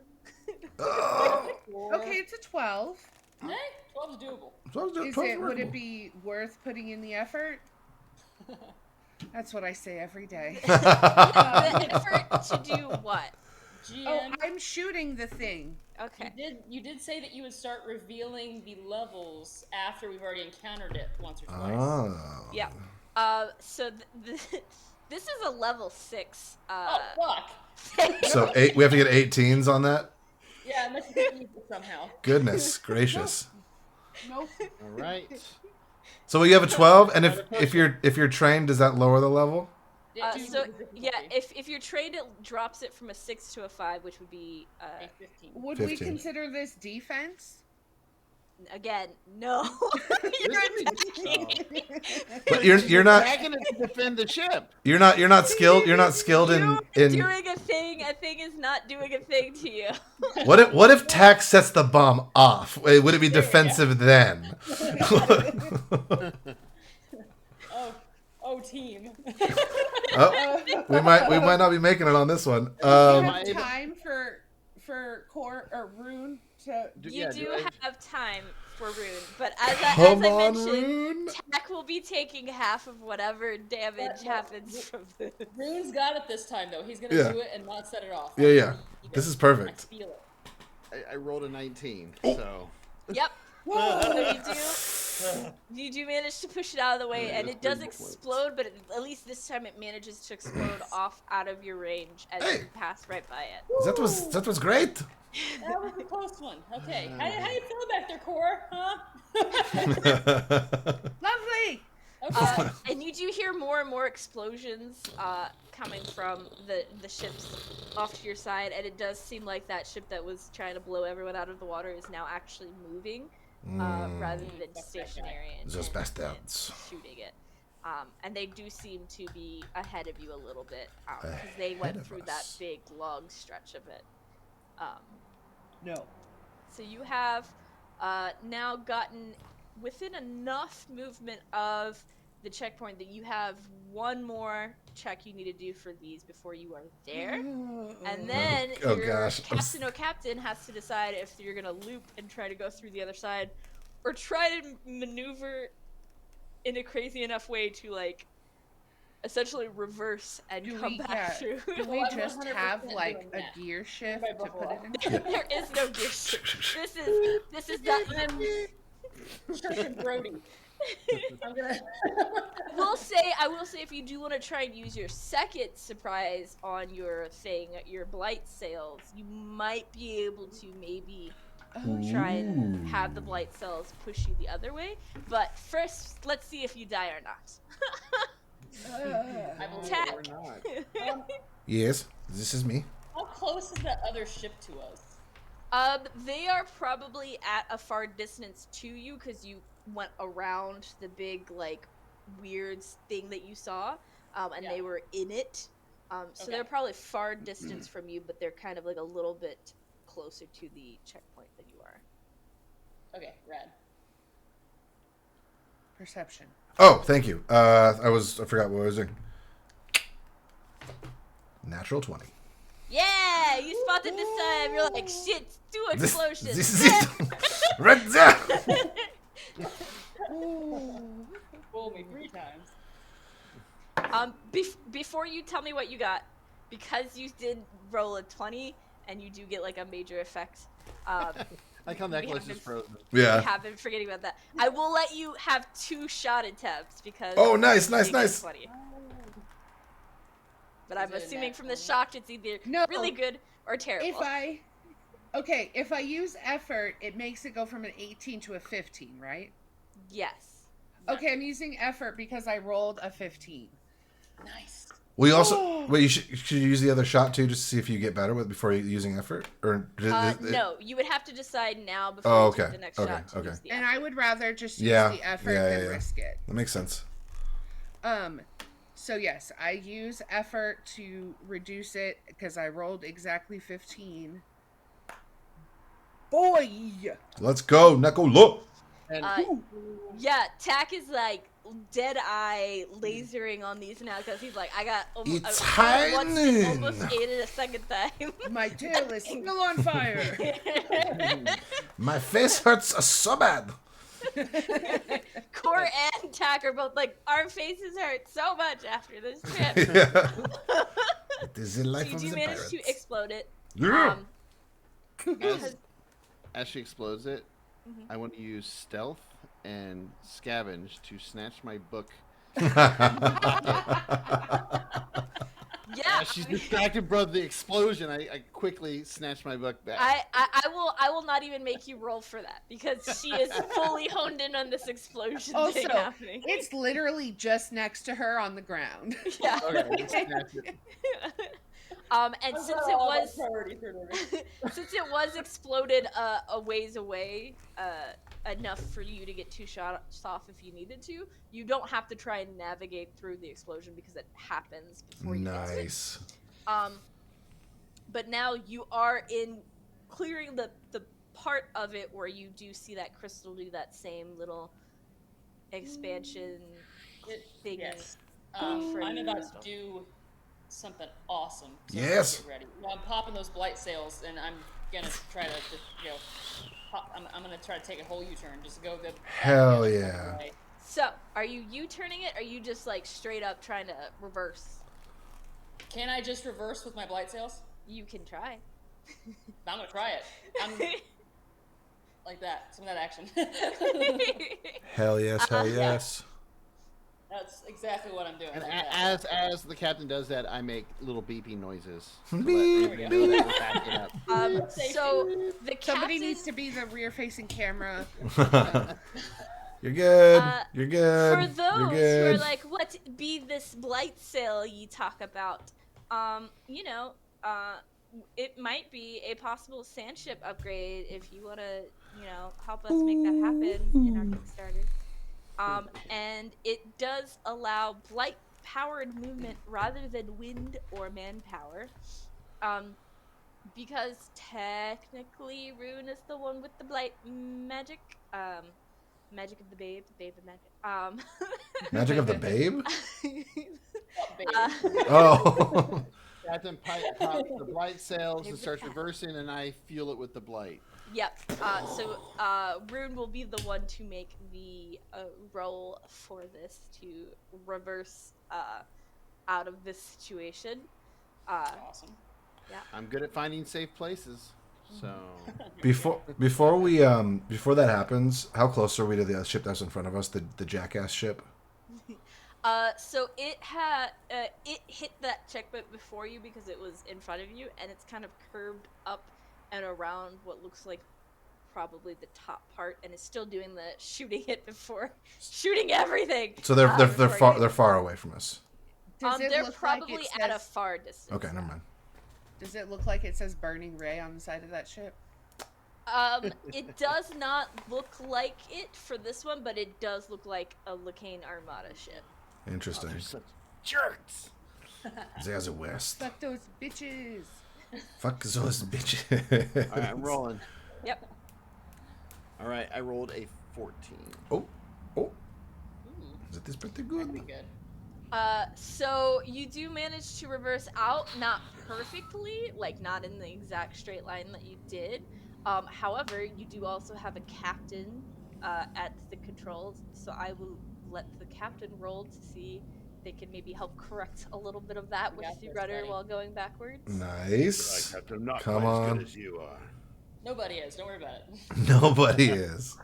Oh, Okay, it's a 12. Hey, 12's doable. Would it be worth putting in the effort? That's what I say every day. The effort to do what? GM, Oh, I'm shooting the thing. Okay. you did say that you would start revealing the levels after we've already encountered it once or twice. Oh. Yeah. So this is a level 6. Oh, fuck. So we have to get 18s on that. Yeah, unless you can use it somehow. Goodness gracious. Nope. All right. So you have a 12, and if you're trained, does that lower the level? So yeah, if you're trained, it drops it from a 6 to a 5, which would be 15. Would 15. we consider this defense? again, no. You're attacking. But you're not Dragging it to defend the ship. you're not skilled in doing a thing a thing is not doing a thing to you. What if Tack sets the bomb off? Would it be defensive then? Oh, team. Oh, we might not be making it on this one. Do you have time for core or rune to? You do have time for rune, but as I mentioned, Rune. Tack will be taking half of whatever damage happens from this. Rune's got it this time, though. He's gonna do it and not set it off. Yeah. This is perfect. I feel it. I rolled a 19, so. Yep. So you do manage to push it out of the way, and it does explode, but at least this time it manages to explode off out of your range as you pass right by it. That was great. That was a close one. Okay. How you feel back there, Core? Huh? Lovely. Okay. And you do hear more and more explosions coming from the ships off to your side, and it does seem like that ship that was trying to blow everyone out of the water is now actually moving rather than stationary and bastards shooting it. And they do seem to be ahead of you a little bit because they went through that big long stretch of it. No. So you have now gotten within enough movement of the checkpoint that you have one more check you need to do for these before you are there. And then your captain has to decide if you're going to loop and try to go through the other side or try to maneuver in a crazy enough way to, like, essentially reverse and come back through. Do we just have, like, a gear shift to put it in? There is no gear shift. This is that... Brody. I will say if you do want to try and use your second surprise on your thing, your blight sails, you might be able to maybe try and have the blight sails push you the other way. But first, let's see if you die or not. I believe Tack. it or not. Yes, this is me. How close is that other ship to us? They are probably at a far distance to you because you went around the big, like, weird thing that you saw, and they were in it. So they're probably far distance from you, but they're kind of like a little bit closer to the checkpoint than you are. Okay, rad. Perception. Oh, thank you. I forgot what I was doing. Natural 20. Yeah, you spotted this time. You're like, shit, 2 explosions. This is it. Right there. Fool me 3 times. Before you tell me what you got, because you did roll a 20 and you do get like a major effect. Like how Nekola is frozen. Yeah. I have been forgetting about that. I will let you have 2 shot attempts because. Oh, nice. 20. But I'm assuming from the shock, it's either really good or terrible. If I use effort, it makes it go from an 18 to a 15, right? Yes. Okay, I'm using effort because I rolled a 15. Nice. We also wait. Should you use the other shot too, just to see if you get better with before using effort, or no? You would have to decide now before you take the next shot. To use the and effort. I would rather just use the effort than risk it. That makes sense. So yes, I use effort to reduce it because I rolled exactly 15. Boy! Let's go, Nekola. Yeah, Tack is like dead eye lasering on these now because he's like, I got It's almost ate it a second time. My tail is still on fire. My face hurts so bad. Core and Tack are both like, our faces hurt so much after this trip. It is the life so of you the managed pirates. to explode it. Yeah. As she explodes it, I want to use stealth and scavenge to snatch my book. Yeah, she's distracted by the explosion. I quickly snatch my book back. I will not even make you roll for that because she is fully honed in on this explosion thing happening. It's literally just next to her on the ground. Yeah. Okay, snatch it. And since it was exploded a ways away, enough for you to get 2 shots off if you needed to, you don't have to try and navigate through the explosion because it happens before you get to it. but now you are in clearing the part of it where you do see that crystal do that same little expansion thing. Yes. for I'm the about crystal. to do something awesome. So Yes. Get ready. Well, I'm popping those blight sails, and I'm gonna try to just, I'm gonna try to take a whole U-turn, just go the Hell yeah. way. So, are you U-turning it, or are you just like straight up trying to reverse? Can I just reverse with my blight sails? You can try. I'm gonna try it. I'm like that. Some of that action. Hell yes, hell yes. That's exactly what I'm doing. And Like that. as the captain does that, I make little beeping noises. to let Beep, everybody know that we're backing up. So the captain Somebody needs to be the rear-facing camera. You're good. You're For good. those You're who good. are like, what be this blight sail ye talk about? It might be a possible sand ship upgrade if you want to, help us make that happen in our Kickstarter. And it does allow blight-powered movement rather than wind or manpower. Because technically Rune is the one with the blight magic. Magic of the babe of magic. Magic of the babe? Baby. Oh. Captain pops the blight sails and starts reversing, and I fuel it with the blight. Yep. So Rune will be the one to make the roll for this to reverse out of this situation. Awesome. Yeah. I'm good at finding safe places, so Before that happens, how close are we to the ship that's in front of us, the jackass ship? So it hit that checkpoint before you because it was in front of you, and it's kind of curved up and around what looks like probably the top part, and it's still doing the shooting it before shooting everything. So they're far away from us. Does it They're look probably like at a far distance. Okay, never mind. Does it look like it says Burning Ray on the side of that ship? It does not look like it for this one, but it does look like a Lacane Armada ship. Interesting. they're such jerks. These guys are west. Fuck those bitches. Fuck those bitches. All right, I'm rolling. Yep. All right, I rolled a 14. Oh. Ooh, Is it pretty that'd be good? good. So you do manage to reverse out, not perfectly, like not in the exact straight line that you did. However, you do also have a captain at the controls, so I will let the captain roll to see if they can maybe help correct a little bit of that with got the this, rudder buddy. while going backwards. Nice. Captain, I'm not Come quite on. as good as you are. Nobody is. Don't worry about it. Nobody is.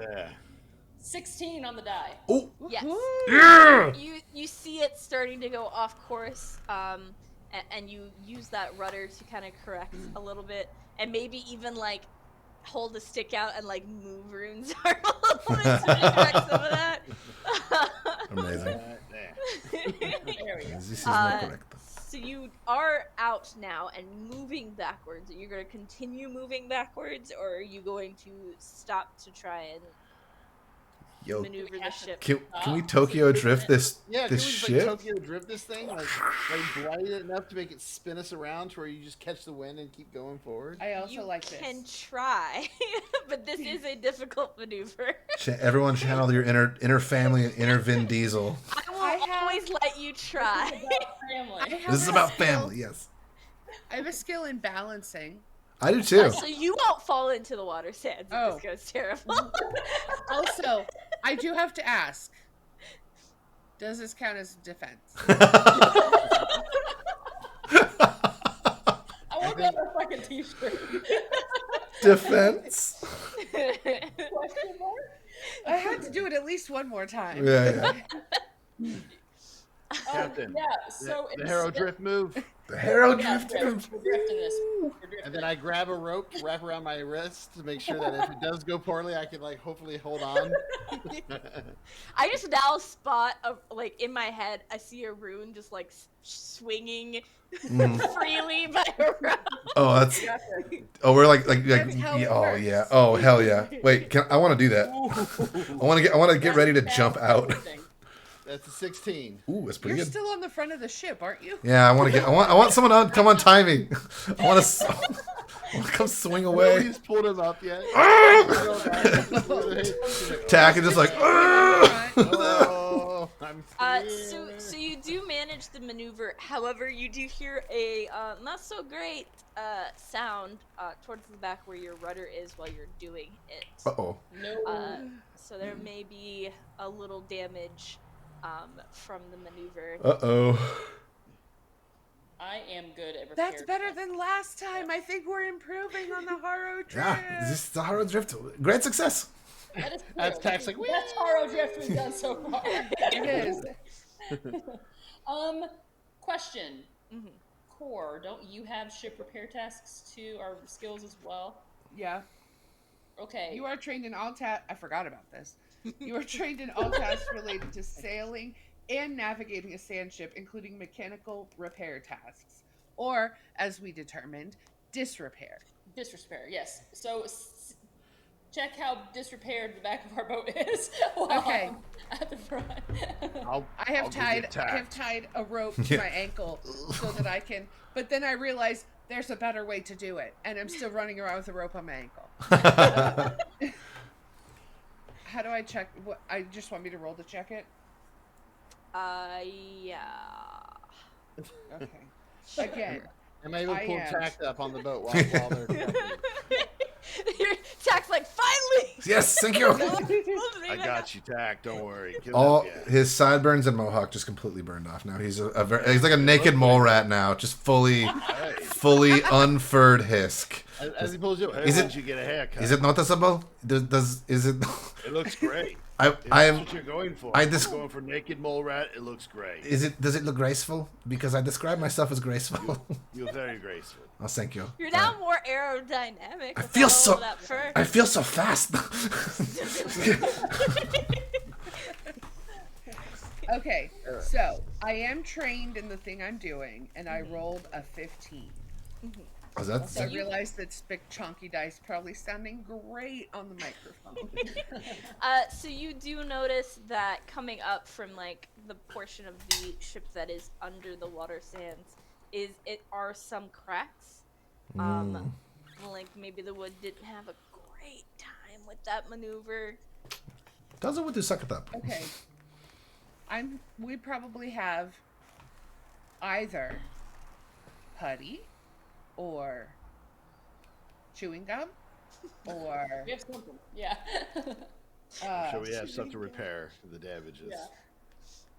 Yeah. 16 on the die. Oh. Yes. Yeah. You see it starting to go off course, and you use that rudder to kind of correct a little bit, and maybe even like hold a stick out and like move Rune's arm a little bit to correct some of that. Amazing. There we go. This is not correct. So you are out now and moving backwards. Are you going to continue moving backwards, or are you going to stop to try and Yo, maneuver the ship? can we Tokyo drift this Yeah, can we this just ship? like Tokyo drift this thing? Like blight it enough to make it spin us around to where you just catch the wind and keep going forward? I also You like this. can try, but this is a difficult maneuver. Everyone channel your inner family and inner Vin Diesel. I will I have- always let you try. Family. This is about family, yes. I have a skill in balancing. I do too. So you won't fall into the water sands if Oh. this goes terrible. Also, I do have to ask, does this count as defense? I want that on a fucking t-shirt. Defense. Question mark? I had to do it at least one more time. Yeah. Captain, Yeah, so the it's- Harrow drift move. The Harrow Yeah, drift. we're drifting this. We're drifting. And then I grab a rope, wrap around my wrist to make sure that if it does go poorly, I can like hopefully hold on. I just now spot, like in my head, I see a Rune just like swinging freely by a rope. Oh, that's. Oh, we're like That's how it yeah, oh works. yeah. Oh hell yeah. Wait, I want to do that. I want to get ready to jump out. That's a 16. Ooh, that's pretty You're good. still on the front of the ship, aren't you? Yeah, I want someone to come untie me. I want to come swing away. Nobody's pulled him up yet. Tack and just like. Oh, I'm So you do manage the maneuver. However, you do hear a not so great sound towards the back where your rudder is while you're doing it. Uh-oh. No. So there may be a little damage from the maneuver. Uh-oh. I am good at repair. That's better than last time. I think we're improving on the Harrow trip. Yeah, this is the Harrow Drift. Great success. That is true. That's Tax like, That's Harrow Drift we've done so far. It is. Question. Core, don't you have ship repair tasks too, or skills as well? Yeah. Okay. You are trained in all tasks. I forgot about this. You are trained in all tasks related to sailing and navigating a sand ship, including mechanical repair tasks, or, as we determined, disrepair. Disrepair, yes. So check how disrepaired the back of our boat is. Okay. At the front. I have tied a rope to my ankle so that I can. But then I realized there's a better way to do it, and I'm still running around with a rope on my ankle. How do I check? What? I just want me to roll to check it. Yeah. Okay. Again. Am I able to pull am. Tact up on the boat while they're Your Tack's like, finally! Yes, thank you. I got you, Tact. Don't worry. Get All up, yeah. his sideburns and mohawk just completely burned off. Now he's he's like a naked mole rat now, just fully unfurred hisk. As he pulls you up, hey, Is why it- don't you get a haircut? Is it noticeable? Is it? It looks great. I That's am. what you're going for. I You're dis- going for naked mole rat. It looks great. Does it look graceful? Because I describe myself as graceful. You're very graceful. Oh, thank you. You're now more aerodynamic. I with feel all so. of that fur. I feel so fast. Okay. So I am trained in the thing I'm doing, and I rolled a 15. Oh, that's So I realized that Spick Chonky Dice probably sounding great on the microphone. So you do notice that coming up from like the portion of the ship that is under the water sands are some cracks. Like maybe the wood didn't have a great time with that maneuver. doesn't want to suck it up. Okay. We probably have either putty or chewing gum or We have something. Yeah. So we have stuff to repair the damages. Yeah.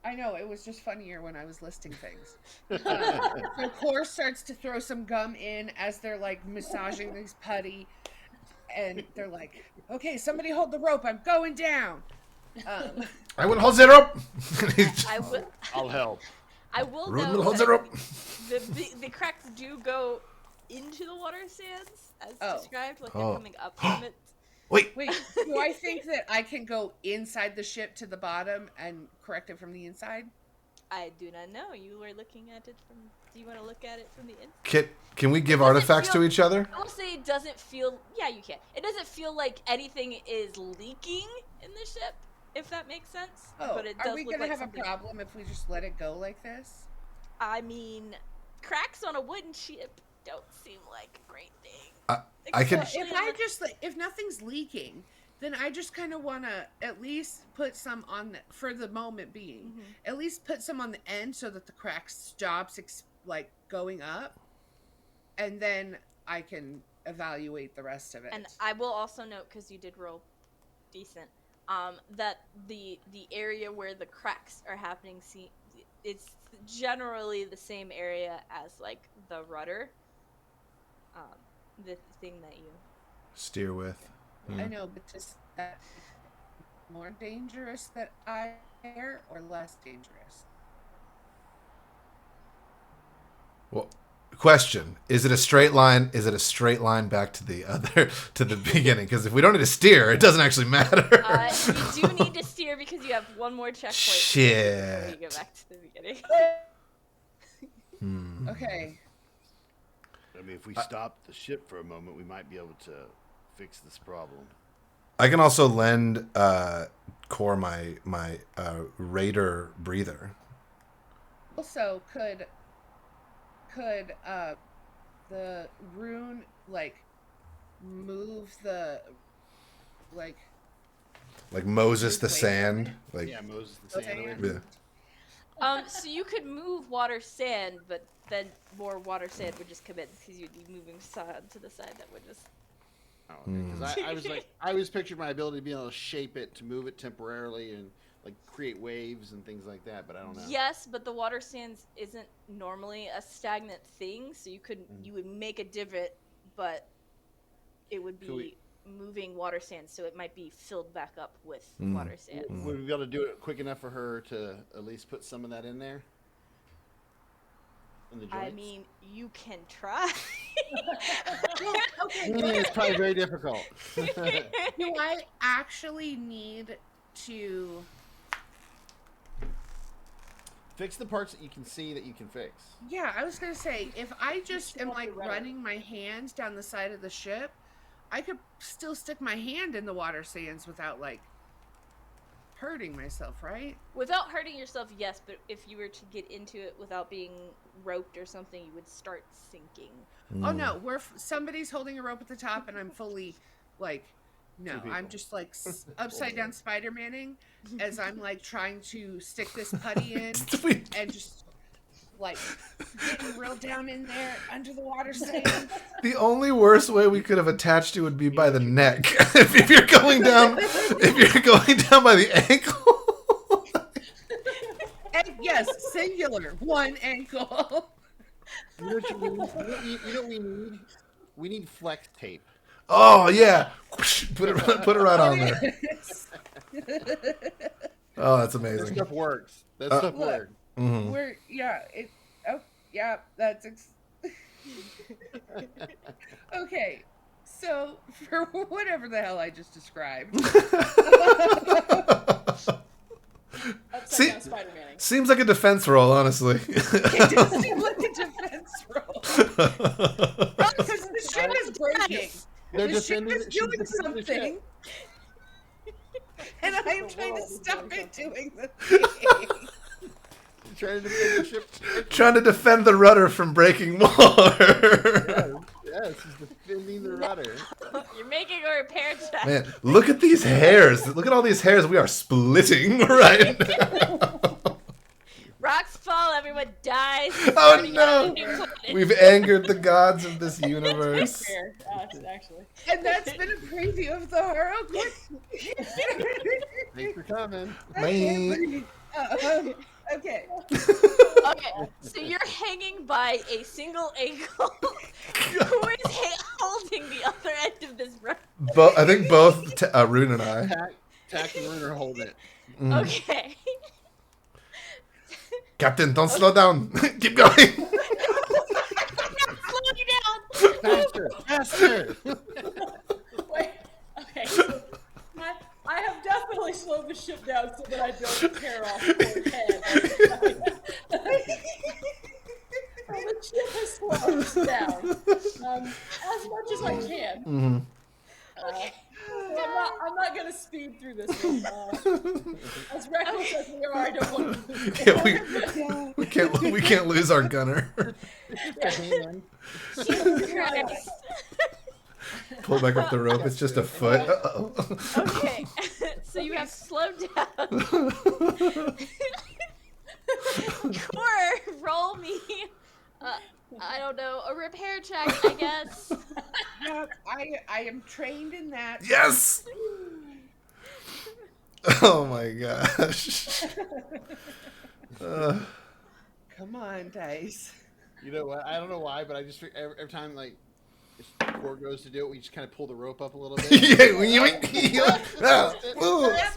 I know, it was just funnier when I was listing things. So Core starts to throw some gum in as they're like massaging these putty, and they're like, "Okay, somebody hold the rope. I'm going down." I will hold zero. I'll help. I will Rude note will hold that zero. the cracks do go into the water sands as described, like they're Oh. coming up from it. Wait. Wait, do I think that I can go inside the ship to the bottom and correct it from the inside? I do not know. You were looking at it from. Do you want to look at it from the inside? Can we give Does it artifacts feel- to each other? I will say it doesn't feel. Yeah, you can. It doesn't feel like anything is leaking in the ship, if that makes sense. Oh, but it does are we look gonna like have something. a problem if we just let it go like this? I mean, cracks on a wooden ship don't seem like a great thing. I can. Especially If nothing's leaking, then I just kind of want to at least put some on for the moment being. At least put some on the end so that the crack stops like going up, and then I can evaluate the rest of it. And I will also note, because you did roll decent, that the area where the cracks are happening, it's generally the same area as like the rudder, the thing that you. Steer with. I know, but just that more dangerous that I air or less dangerous? Well, question: is it a straight line? Is it a straight line back to the beginning? Because if we don't need to steer, it doesn't actually matter. You do need to steer because you have one more checkpoint. Shit. Before you go back to the beginning. Okay. I mean, if we stop the ship for a moment, we might be able to fix this problem. I can also lend core my raider breather. Also, could the rune like move the like Moses the Move away sand, from like Yeah, Moses the Sand. Sand. yeah. So you could move water sand, but then more water sand would just come in because you'd be moving sand to the side that would just. Oh, because I was like, I was picturing my ability to be able to shape it, to move it temporarily, and like create waves and things like that. But I don't know. Yes, but the water sands isn't normally a stagnant thing, so you couldn't. You would make a divot, but it would Could be we- moving water sand, so it might be filled back up with water sand. Would we be able to do it quick enough for her to at least put some of that in there? In the joints? I mean, you can try. It's probably very difficult. Do I actually need to? Fix the parts that you can see that you can fix. Yeah, I was gonna say if I just am Just like rudder. running my hands down the side of the ship, I could still stick my hand in the water sands without like hurting myself, right? Without hurting yourself, yes, but if you were to get into it without being roped or something, you would start sinking. Oh no, somebody's holding a rope at the top, and I'm fully like, no, Two I'm people. just like upside down Spider-Manning as I'm like trying to stick this putty in and just like getting real down in there under the water sand. The only worst way we could have attached you would be by the neck. if you're going down, by the ankle. And yes, singular, one ankle. You know what you need? You know what we need? We need flex tape. Oh yeah, put it right on there. Oh, that's That amazing. stuff works. That stuff Look. works. Mhm. We're that's okay. So for whatever the hell I just described, Upside See- down Spider-Man. Seems like a defense role, honestly. it does seem like a defense role because the ship is breaking. They're The ship defending is she's doing defending the ship. something, and I am The trying to world is stop doing it doing the thing. Trying to defend the ship. Trying to defend the rudder from breaking more. Yes, he's defending the rudder. You're making a repair check. Man, look at these hairs. Look at all these hairs. We are splitting right now. Rocks fall, everyone dies. Oh starting on no! a new planet. We've angered the gods of this universe. Fair, actually. And that's been a preview of the Harrow. Thanks for coming. Bye. Okay. Okay, so you're hanging by a single ankle. Who is holding the other end of this rope? I think both Rune and I. Tack and Runner hold it. Okay. Captain, don't slow down. Keep going. Slow you down. Faster! Wait, okay, so I have definitely slowed the ship down so that I don't tear off the head. The ship has slowed us down as much as I can. Mm-hmm. So I'm not gonna speed through this one. As reckless as we are, I don't want to lose. Yeah, we can't lose our gunner. Jesus Christ. Pull back up the rope. It's just a foot. Uh-oh. Okay, so you have slowed down. Core, roll me. I don't know, a repair check, I guess. Yeah, I am trained in that. Yes. Oh my gosh. Come on, dice. You know what? I don't know why, but I just every time like Core goes to do it, we just kind of pull the rope up a little bit. Yeah, when you That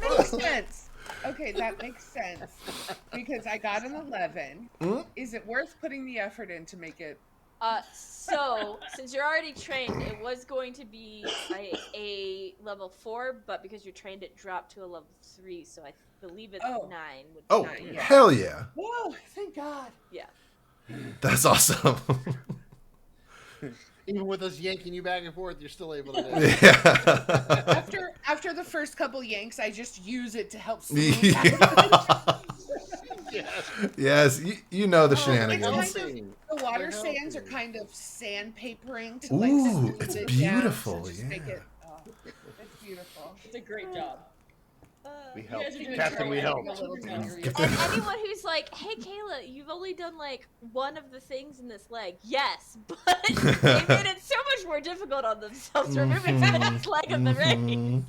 makes sense. Okay, that makes sense. Because I got an 11. Hmm? Is it worth putting the effort in to make it? So, since you're already trained, it was going to be a level 4, but because you're trained, it dropped to a level 3, so I believe it's 9. Would Oh, be 9. Yeah. hell yeah. Whoa, thank God. Yeah. That's awesome. Even with us yanking you back and forth, you're still able to do it. Yeah. After the first couple yanks, I just use it to help Yeah. Yes. Yes, you know the It's shenanigans. kind of, the water sands are kind of sandpapering to Ooh, smooth it's it beautiful, down to just make yeah. it. Oh, it's beautiful. It's a great job. We You help. guys are doing Captain, we great. help. A little hungry. And anyone who's like, "Hey, Kayla, you've only done like one of the things in this leg." Yes, but they made it so much more difficult on themselves for moving to the next leg of the race.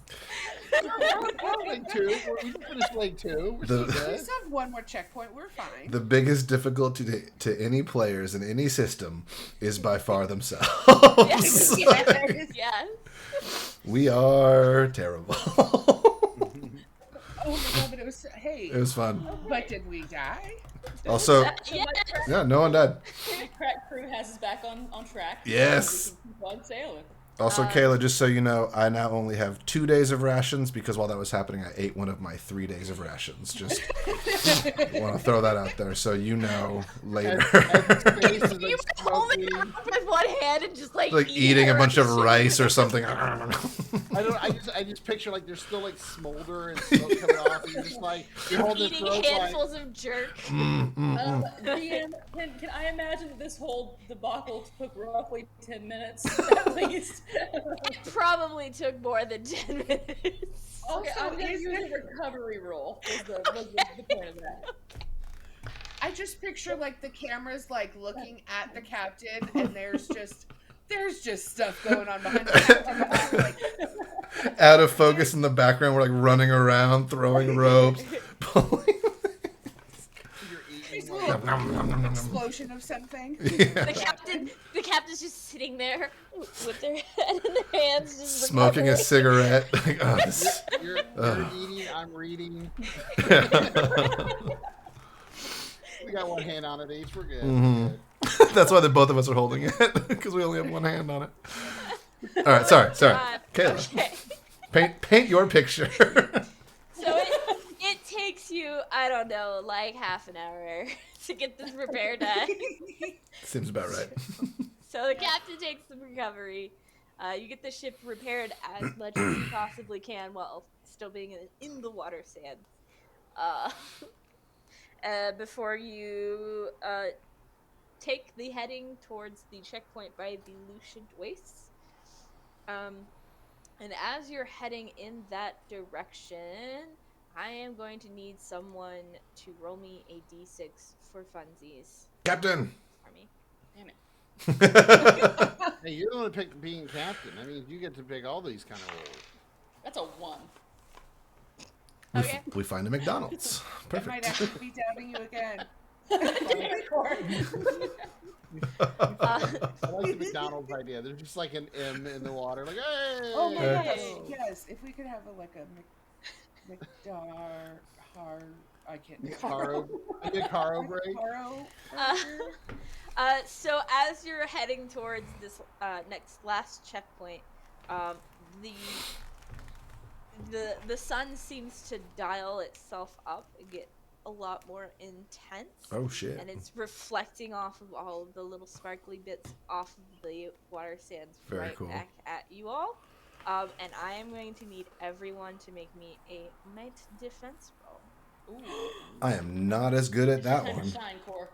We're leg 2. We can finish leg 2. We're still We good. just have one more checkpoint. We're fine. The biggest difficulty to any players in any system is by far themselves. Yes. Yes. We are terrible. Oh my god, but it was hey. It was fun. But did we die? Also, Yes. yeah, no one died. The crack crew has us back on track. Yes. We can keep on sailing. Also, Kayla, just so you know, I now only have 2 days of rations because while that was happening, I ate one of my 3 days of rations. Just want to throw that out there so you know later. You were holding it up with one hand and just like eating a bunch of rice or something. I just picture like there's still like smolder and smoke coming off, and you're just like you're holding this eating rope handfuls of jerk. DM, can I imagine that this whole debacle took roughly 10 minutes at least? It probably took more than 10 minutes. Okay, I'm gonna is use there- a recovery roll. Was the point of that? I just picture like the cameras like looking at the captain, and there's just stuff going on behind the like, Out of focus in the background, we're like running around, throwing ropes, pulling. there's a little explosion of something. The captain's just sitting there with their head in their hands, just Smoking a recovering. cigarette. Like, oh, this- You're eating, I'm reading. We got one hand on it each. We're good. Mhm. That's why the both of us are holding it because we only have one hand on it. All right, sorry, Kayla. Okay. Paint your picture. So it takes you, I don't know, like half an hour to get this repair done. Seems about right. So the captain takes the recovery. You get the ship repaired as much as you possibly can while still being in the water sands. Before you take the heading towards the checkpoint by the Lucent Wastes. And as you're heading in that direction, I am going to need someone to roll me a d6 for funsies. Captain. For me. Damn it. Hey, you're the one to pick being captain. I mean, you get to pick all these kind of roles. That's a 1. Okay. We find a McDonald's. I might Perfect. actually be doubting you again. I like the McDonald's idea. There's just like an M in the water. Like, hey! Oh my Yeah. gosh, yes. If we could have a McDar, I can't. Caro break. Caro. So as you're heading towards this last checkpoint, the sun seems to dial itself up and get a lot more intense. Oh shit. And it's reflecting off of all of the little sparkly bits off of the water sands Very right cool. back at you all. And I am going to need everyone to make me a might defense roll. Ooh. I am not as good at that Time to one. shine, Core.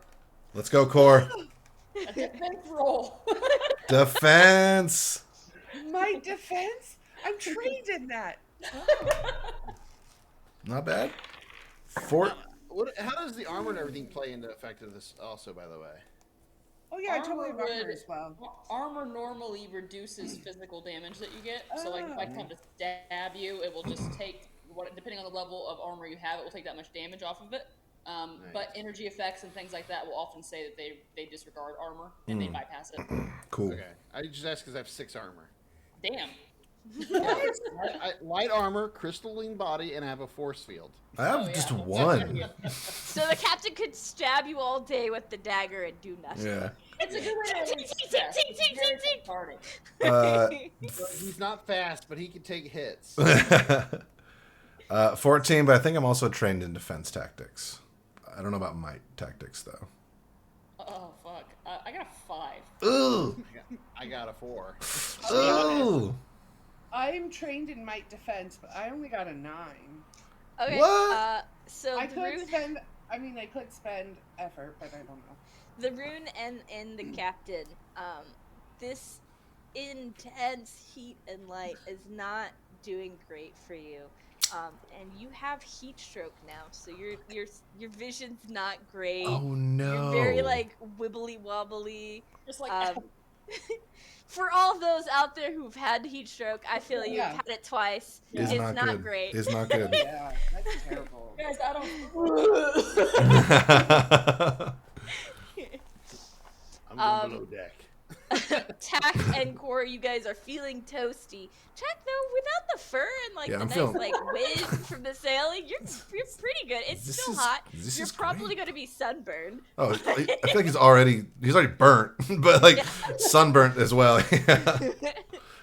Let's go, Core. A defense roll. Defense. My defense? I'm trained in that. Not bad. How does the armor and everything play into effect of this also, by the way? Oh yeah, I totally Armor remember would- as well. Armor normally reduces physical damage that you get. So, like, if I come to stab you, it will just take, depending on the level of armor you have, it will take that much damage off of it. But energy effects and things like that will often say that they disregard armor and they bypass it. Cool. Okay. I just asked because I have 6 armor. Damn. Light armor, crystalline body, and I have a force field. I have Oh, yeah. just Well, one. So the captain could stab you all day with the dagger and do nothing. Yeah. It's a good way to Ting, release ting, stress. ting, It's ting, very ting, ting. cathartic. He's not fast, but he can take hits. 14, but I think I'm also trained in defense tactics. I don't know about might tactics though. Oh, fuck. I got a 5. Ooh. I got a 4. Oh. I'm trained in might defense, but I only got a 9. Okay. What? So I the could rune, spend. I mean, I could spend effort, but I don't know. the rune, and the captain. This intense heat and light is not doing great for you. And you have heat stroke now, so your vision's not great. Oh You're very no. like wibbly wobbly. Just like For all those out there who've had heat stroke, I feel you've Yeah. had it twice. Is It's not not good. great. Is not good. Yeah, that's terrible. guys, I don't. I'm going below deck. Tack and Core, you guys are feeling toasty. Tack, though, without the fur and like Yeah, the I'm nice feeling- like wind from the sailing, you're pretty good. It's This still is- hot. this You're is probably great. going to be sunburned. Oh, I feel like he's already burnt, but like sunburnt as well. Yeah,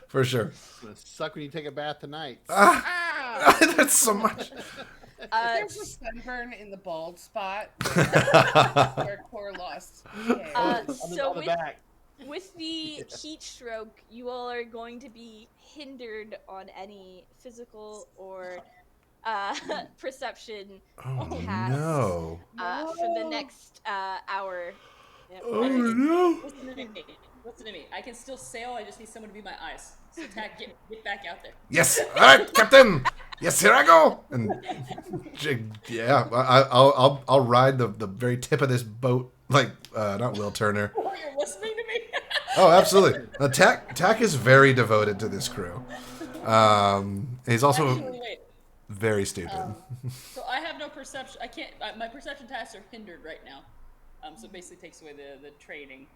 for sure. It's gonna suck when you take a bath tonight. Ah, that's so much. There's a sunburn in the bald spot where Core lost. hair. So on the back. with the heat stroke, you all are going to be hindered on any physical or perception Oh tasks no. for the next hour. Yep. Oh no. Listen to me. I can still sail. I just need someone to be my eyes. So Tack, get back out there. Yes. All right, Captain. Yes, here I go. And yeah, I'll ride the very tip of this boat, like not Will Turner. Oh, you're listening to me? Oh, absolutely. Tack is very devoted to this crew. He's also Actually, wait. very stupid. So I have no perception. I can't. My perception tasks are hindered right now. So it basically takes away the training.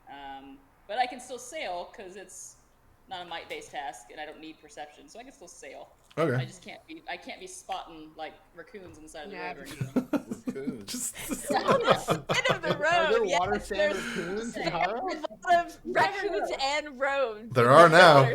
But I can still sail because it's not a might-based task, and I don't need perception, so I can still sail. Okay. I just can't be. I can't be spotting like raccoons on the side of the Yeah, road or anything. Raccoons. Just On the side of the Are there road. Yes, water sand there's raccoons in Harrow? a lot of raccoons and roads. there are now.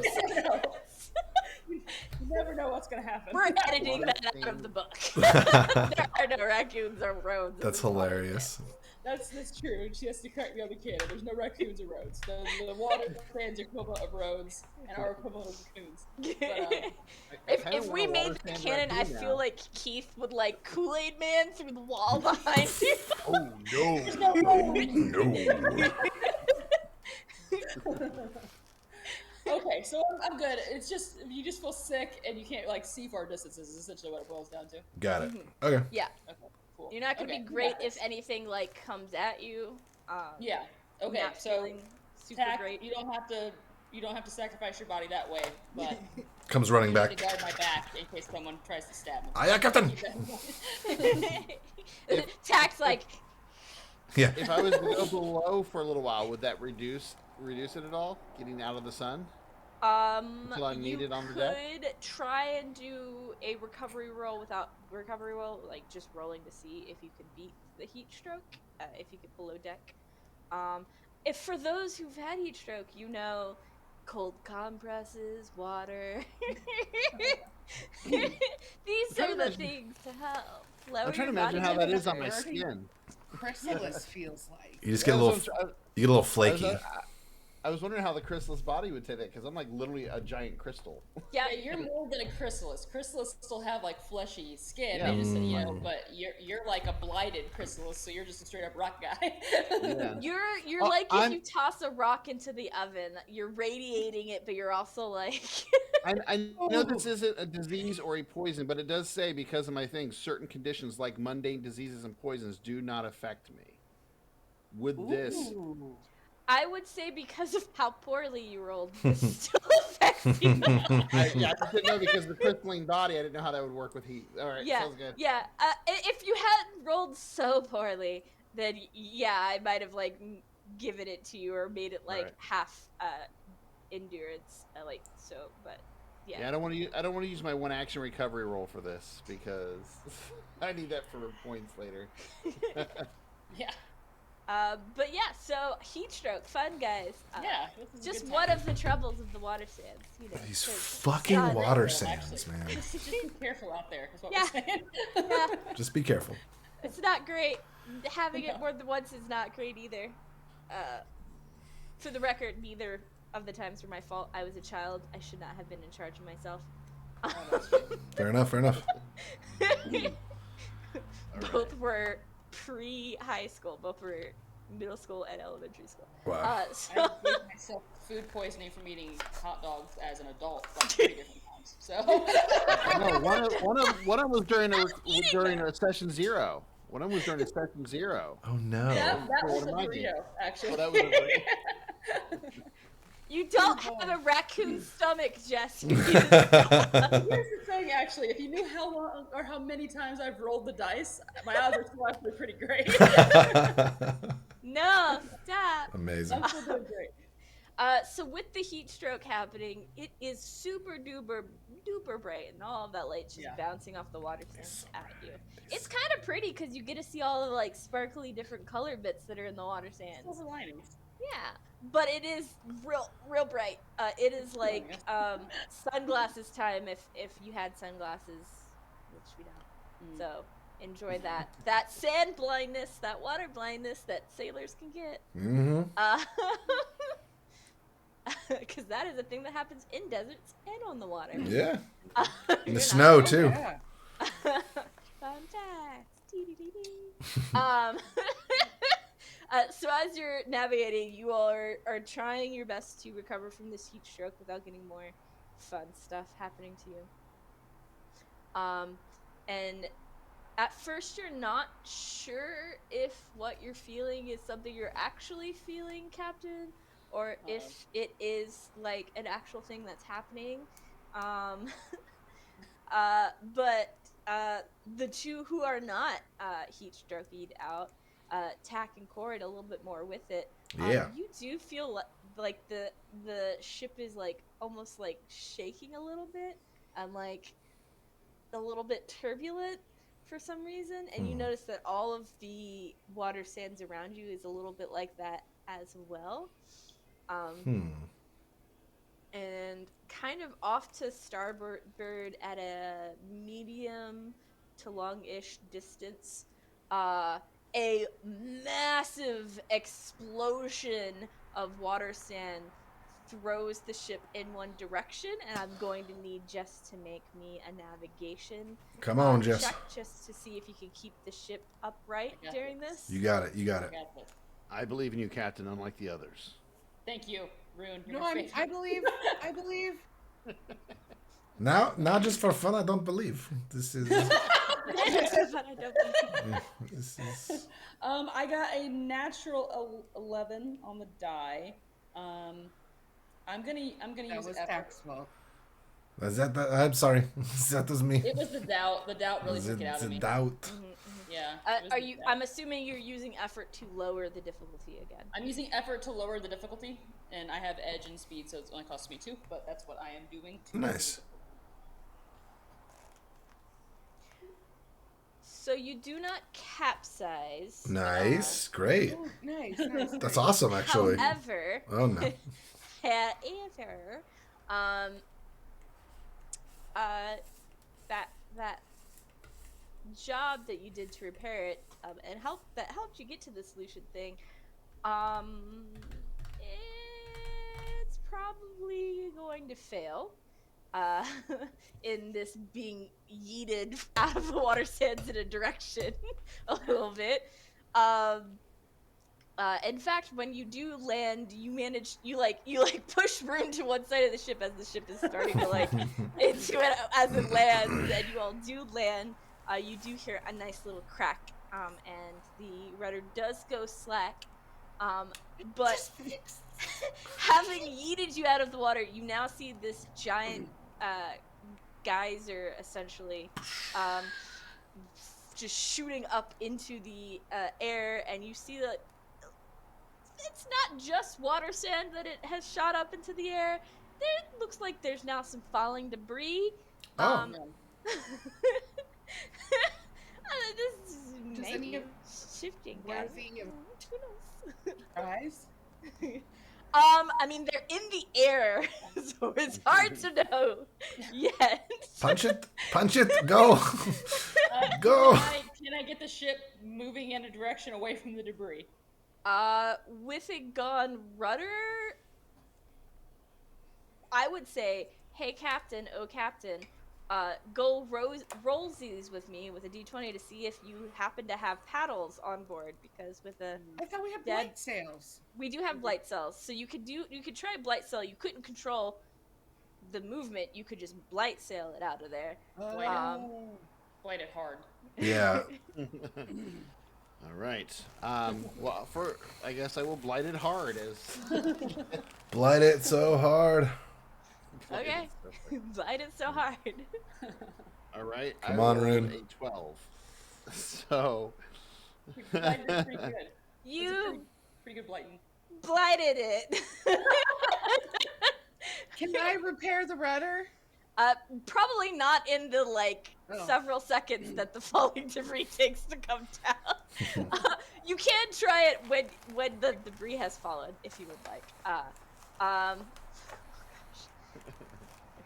You never know what's gonna happen. We're editing that out of the book. There are no raccoons or roads. That's hilarious. That's true. She has to correct me on the canon. There's no raccoons or roads. The water sands are equivalent of roads and are equivalent of raccoons. But, If we made the canon, I feel like Keith would like Kool-Aid Man through the wall behind you. Oh no. No. okay, so I'm good. It's just you just feel sick and you can't like see far distances. Is essentially what it boils down to. Got it. Okay. Yeah, Okay, cool. you're not gonna Okay, be great yeah. if anything like comes at you. Yeah. Okay. Not So feeling super Tack, great. you don't have to sacrifice your body that way, but Comes running you need back. to guard my back in case someone tries to stab me. Aye, aye, Captain. Tack's like, Yeah. If I was to go below for a little while, would that reduce it at all? Getting out of the sun? Until I'm you needed on the deck? could try and do a recovery roll without recovery roll, like just rolling to see if you could beat the heat stroke, if you get below deck. If for those who've had heat stroke, you know, cold compresses, water. These are the things to help. Lower I'm trying to your imagine body how that is on temperature. my skin. Chrysalis feels like. You just get a Yeah, little. so I'm- You get a little I was, flaky. I was wondering how the chrysalis body would take that because I'm like literally a giant crystal. Yeah, Yeah, you're more than a chrysalis. Chrysalis still have like fleshy skin. Yeah. They just, you know, but you're like a blighted chrysalis, so you're just a straight up rock guy. Yeah. You're Oh, like if I'm- you toss a rock into the oven, you're radiating it, but you're also like I know this isn't a disease or a poison, but it does say because of my thing, certain conditions like mundane diseases and poisons do not affect me. Would this? Ooh. I would say because of how poorly you rolled, this still affects you. I just didn't know because of the crystalline body. I didn't know how that would work with heat. All right, Yeah, sounds good. yeah. If you hadn't rolled so poorly, then yeah, I might have like given it to you or made it like Right. half endurance, like so. But yeah. Yeah, I don't want to use my one action recovery roll for this because I need that for points later. yeah. But yeah, so heat stroke, fun guys. Yeah. This is a Just good one time. of the troubles of the water sands. You know, These 'cause- fucking God, water Actually, sands, man. Just be careful out there, is what Yeah. we're saying. Yeah, Just be careful. it's not great. Having it more than once is not great either. For the record, neither of the times were my fault. I was a child. I should not have been in charge of myself. Fair enough. Both were pre-high school. Both were middle school and elementary school. Wow. So I gave myself food poisoning from eating hot dogs as an adult, like 3 different times. So No, one of them was during a session 0. One of them was during a session 0. Oh no. that was What a am I burrito, doing? actually. Well, that was a burrito. you don't have a raccoon stomach, Jess. Here's the thing, actually. If you knew how long or how many times I've rolled the dice, my odds are still actually pretty great. No, stop. Amazing. I'm still doing great. So with the heat stroke happening, it is super duper bright, and all of that light just bouncing off the water sands at you. It's kind of pretty because you get to see all the like sparkly different color bits that are in the water sands. Silver linings. Yeah, but it is real bright. It is like sunglasses time if you had sunglasses, which we don't. So enjoy that sand blindness, that water blindness that sailors can get. Mm-hmm. Because that is a thing that happens in deserts and on the water. Yeah. In the snow too. Yeah. Fun facts. So as you're navigating, you all are trying your best to recover from this heat stroke without getting more fun stuff happening to you. And at first you're not sure if what you're feeling is something you're actually feeling, Captain, or if it is like an actual thing that's happening. But the two who are not heat stroked out, Tack and Cord, a little bit more with it. Yeah. You do feel like the ship is like almost like shaking a little bit and like a little bit turbulent for some reason, and you notice that all of the water sands around you is a little bit like that as well. And kind of off to starboard at a medium to long-ish distance, a massive explosion of water sand throws the ship in one direction, and I'm going to need Jess to make me a navigation Come on, Jess. check just to see if you can keep the ship upright during this. You got it. I got this. I believe in you, Captain, unlike the others. Thank you, Rune. No, I believe. Now, not just for fun. I don't believe this is. This is. I got a natural 11 on the die. I'm gonna That use was effort. Tack's fault. Is that? I'm sorry. That was me. It was the doubt. The doubt really took it out of me. Doubt. Yeah. Are you? I'm assuming you're using effort to lower the difficulty again. I'm using effort to lower the difficulty, and I have edge and speed, so it's only cost me 2. But that's what I am doing. Nice. So you do not capsize. Nice. Great. Oh, nice. That's awesome, actually. However, Oh no. that job that you did to repair it and helped you get to the solution thing, it's probably going to fail in this being yeeted out of the water sands in a direction a little bit. In fact, when you do land, you push Rune to one side of the ship as the ship is starting to into it as it lands, and you all do land. You do hear a nice little crack, and the rudder does go slack. But having yeeted you out of the water, you now see this giant geyser, essentially, just shooting up into the air, and you see that it's not just water sand that it has shot up into the air. There looks like there's now some falling debris. This is maybe shifting, guys. Who knows? Guys. I mean, they're in the air, so it's hard to know yet. Punch it, go. Go. Can I get the ship moving in a direction away from the debris? With a gone rudder, would say, hey, Captain, oh, Captain, go rollsies with me with a d20 to see if you happen to have paddles on board, because with a I thought we had dead blight sails. we do have blight cells, so you could try blight cell. You couldn't control the movement. You could just blight sail it out of there. Oh. Blight it hard. Yeah. All right. Well, I guess I will blight it hard as. Blight it so hard. Okay. Blight it so hard. All right. Come I on, rolled Rune. A 12. So. Blighted is pretty good. You Pretty good blighting. blighted it. Can I repair the rudder? Probably not in the Oh. several seconds that the falling debris takes to come down. You can try it when the debris has fallen, if you would like.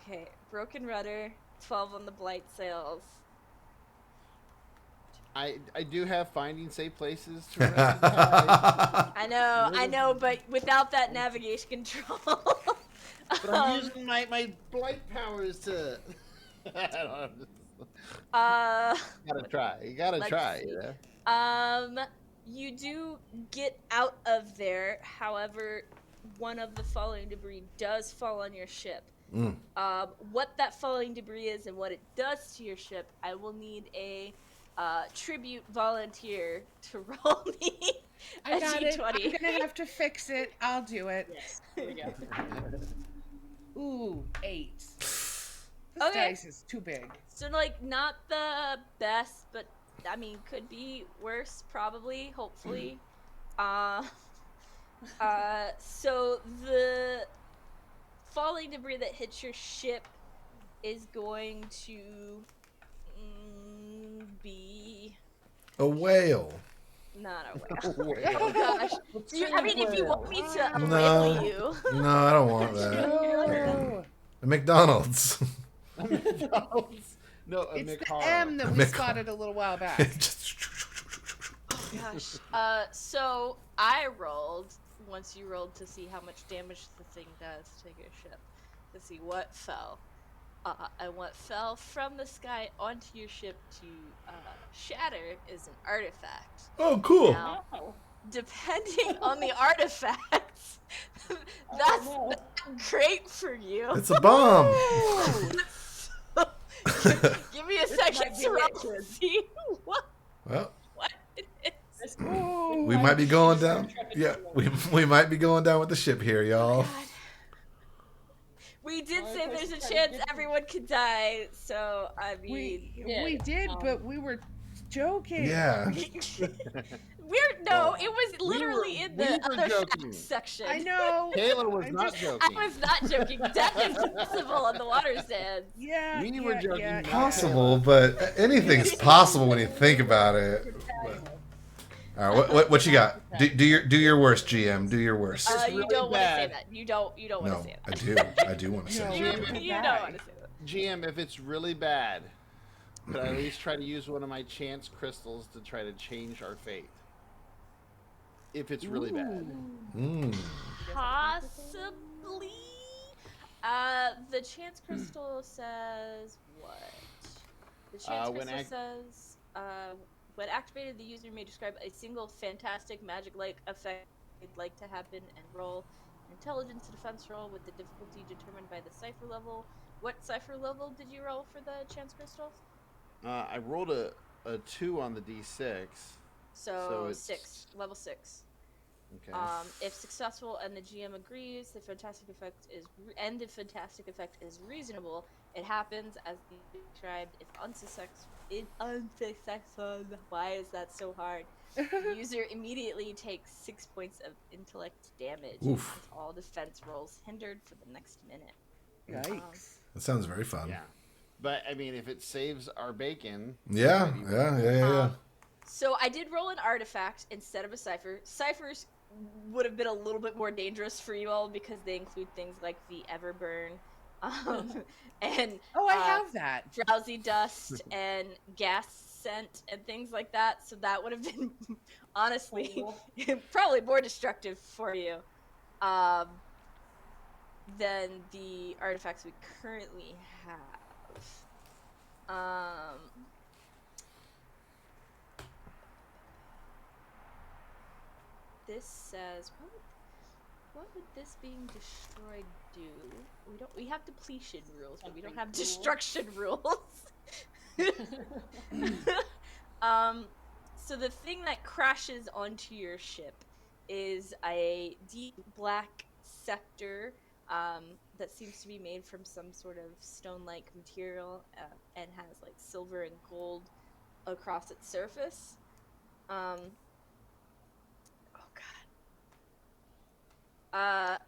Okay, broken rudder, 12 on the blight sails. I do have finding safe places to recognize. I know, but without that navigation control. But I'm using my blight powers to. I don't know. You gotta try. You gotta Let's try. see. You know? You do get out of there. However, one of the falling debris does fall on your ship. What that falling debris is and what it does to your ship, I will need a tribute volunteer to roll me I a got it. d20. I'm gonna have to fix it. I'll do it. Yes. There we go. Ooh, 8. This Okay. dice is too big. So, not the best, but, I mean, could be worse, probably, hopefully. So the falling debris that hits your ship is going to be A whale. not a whale. Whale. Oh gosh. If you want me to No. whale you. No, I don't want that. Oh, A McDonald's. No, a it's the McHarrow. M that we Mc- spotted a little while back. Gosh. So I rolled, once you rolled to see how much damage the thing does to your ship, to see what fell. And what fell from the sky onto your ship to shatter is an artifact. Oh, cool. Now, Oh. depending on the artifacts, that's no. not great for you. It's a bomb. Give me a second might be to roll it, to kid. see what Well, it is. we might be going down. Yeah, we might be going down with the ship here, y'all. God. We did Well, say I there's a was chance trying to- everyone could die, so I mean, We did, but we were joking. Yeah. it was literally in the we were other joking. facts section. I know. Kayla was I'm not just- joking. I was not joking. Death is possible on the watersands. Yeah. We were joking. Yeah. Possible, but anything's possible when you think about it. All right, what you got? Do your worst, GM. Do your worst. You really don't want to say bad. that. You don't want to No, say I that. do want to say No. that. You don't want to say that. GM, if it's really bad, could I at least try to use one of my chance crystals to try to change our fate? If it's really bad. Possibly. The chance crystal says what? The chance when crystal says, when activated, the user may describe a single fantastic magic-like effect they'd like to happen and roll an intelligence defense roll with the difficulty determined by the cipher level. What cipher level did you roll for the chance crystals? I rolled a 2 on the d6. So it's- 6, level 6. Okay. If successful and the GM agrees, the fantastic effect is reasonable. It happens as described. If unsuccessful, why is that so hard? The user immediately takes 6 points of intellect damage. Oof. With all defense rolls hindered for the next minute. Yikes. That sounds very fun. yeah. But, I mean, if it saves our bacon... Yeah. So I did roll an artifact instead of a cipher. Ciphers would have been a little bit more dangerous for you all because they include things like the Everburn, and I have that. drowsy dust and gas scent and things like that. So that would have been honestly probably more destructive for you. than the artifacts we currently have. This says, what would this being destroyed do? We have depletion rules, but we don't have destruction rules. So the thing that crashes onto your ship is a deep black scepter that seems to be made from some sort of stone-like material and has like silver and gold across its surface. Oh god.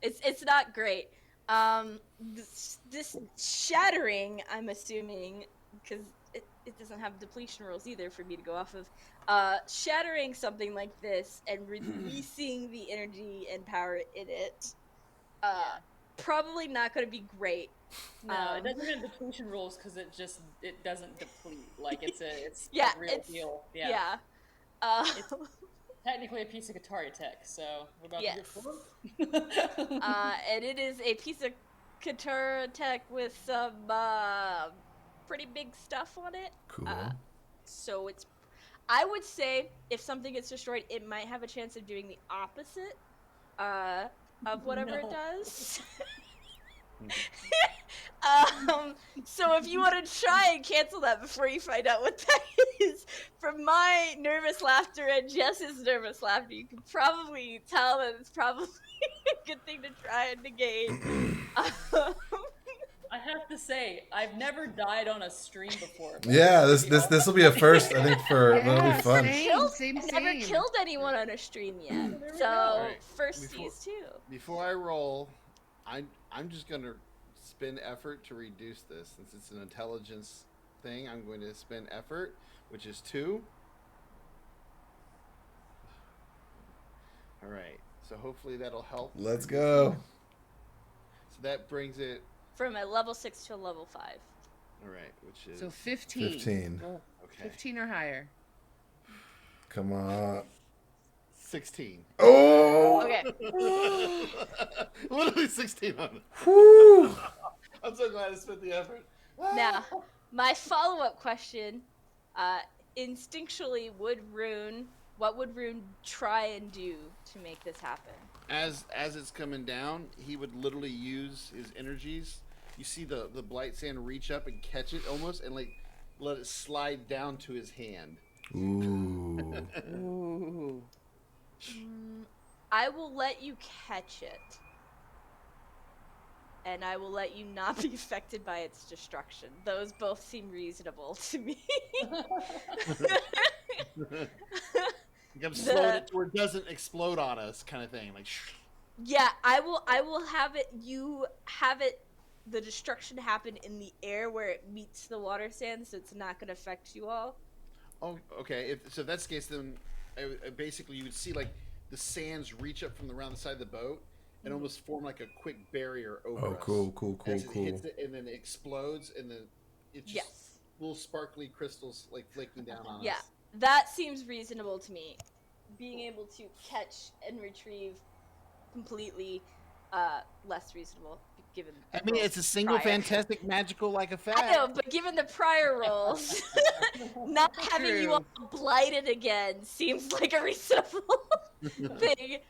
It's not great. This shattering, I'm assuming, because it doesn't have depletion rules either for me to go off of. Shattering something like this and releasing the energy and power in it, probably not going to be great. No, it doesn't have depletion rules because it doesn't deplete. Like it's a real deal. Yeah. It's technically a piece of Atari tech, so we're about to get full. And it is a piece of Katara tech with some pretty big stuff on it. Cool. So it's, I would say, if something gets destroyed, it might have a chance of doing the opposite of whatever it does. So if you want to try and cancel that before you find out what that is, from my nervous laughter and Jess's nervous laughter, you can probably tell that it's probably a good thing to try and negate. I have to say, I've never died on a stream before. Yeah, this will be a first, I think, for it'll be fun. I've never killed anyone on a stream yet, so Right. firsties too. Before I roll, I'm just gonna spend effort to reduce this. Since it's an intelligence thing, I'm going to spend effort, which is 2. All right, so hopefully that'll help. Let's go. So that brings it From a level 6 to a level 5. all right, which is So 15. 15. okay. 15 or higher. Come on. 16. Oh! Okay. Literally 16 on it. Whew. I'm so glad I spent the effort. Now, my follow-up question, instinctually, what would Rune try and do to make this happen? As it's coming down, he would literally use his energies. You see the blight sand reach up and catch it almost, and like let it slide down to his hand. Ooh. Ooh. I will let you catch it. And I will let you not be affected by its destruction. Those both seem reasonable to me. You gotta slow it to where it doesn't explode on us, kind of thing. Like, yeah, I will have it. You have it. The destruction happen in the air where it meets the water sand, so it's not going to affect you all. oh, okay. So if that's the case, then basically you would see like the sands reach up from around the side of the boat and almost form like a quick barrier over us. Cool. As it hits it, and then it explodes, and then it's just little sparkly crystals like flaking down on us. Yeah, that seems reasonable to me. Being able to catch and retrieve completely less reasonable, given the it's a single fantastic magical like effect. I know, but given the prior rolls, not having you all blighted again seems like a reasonable thing.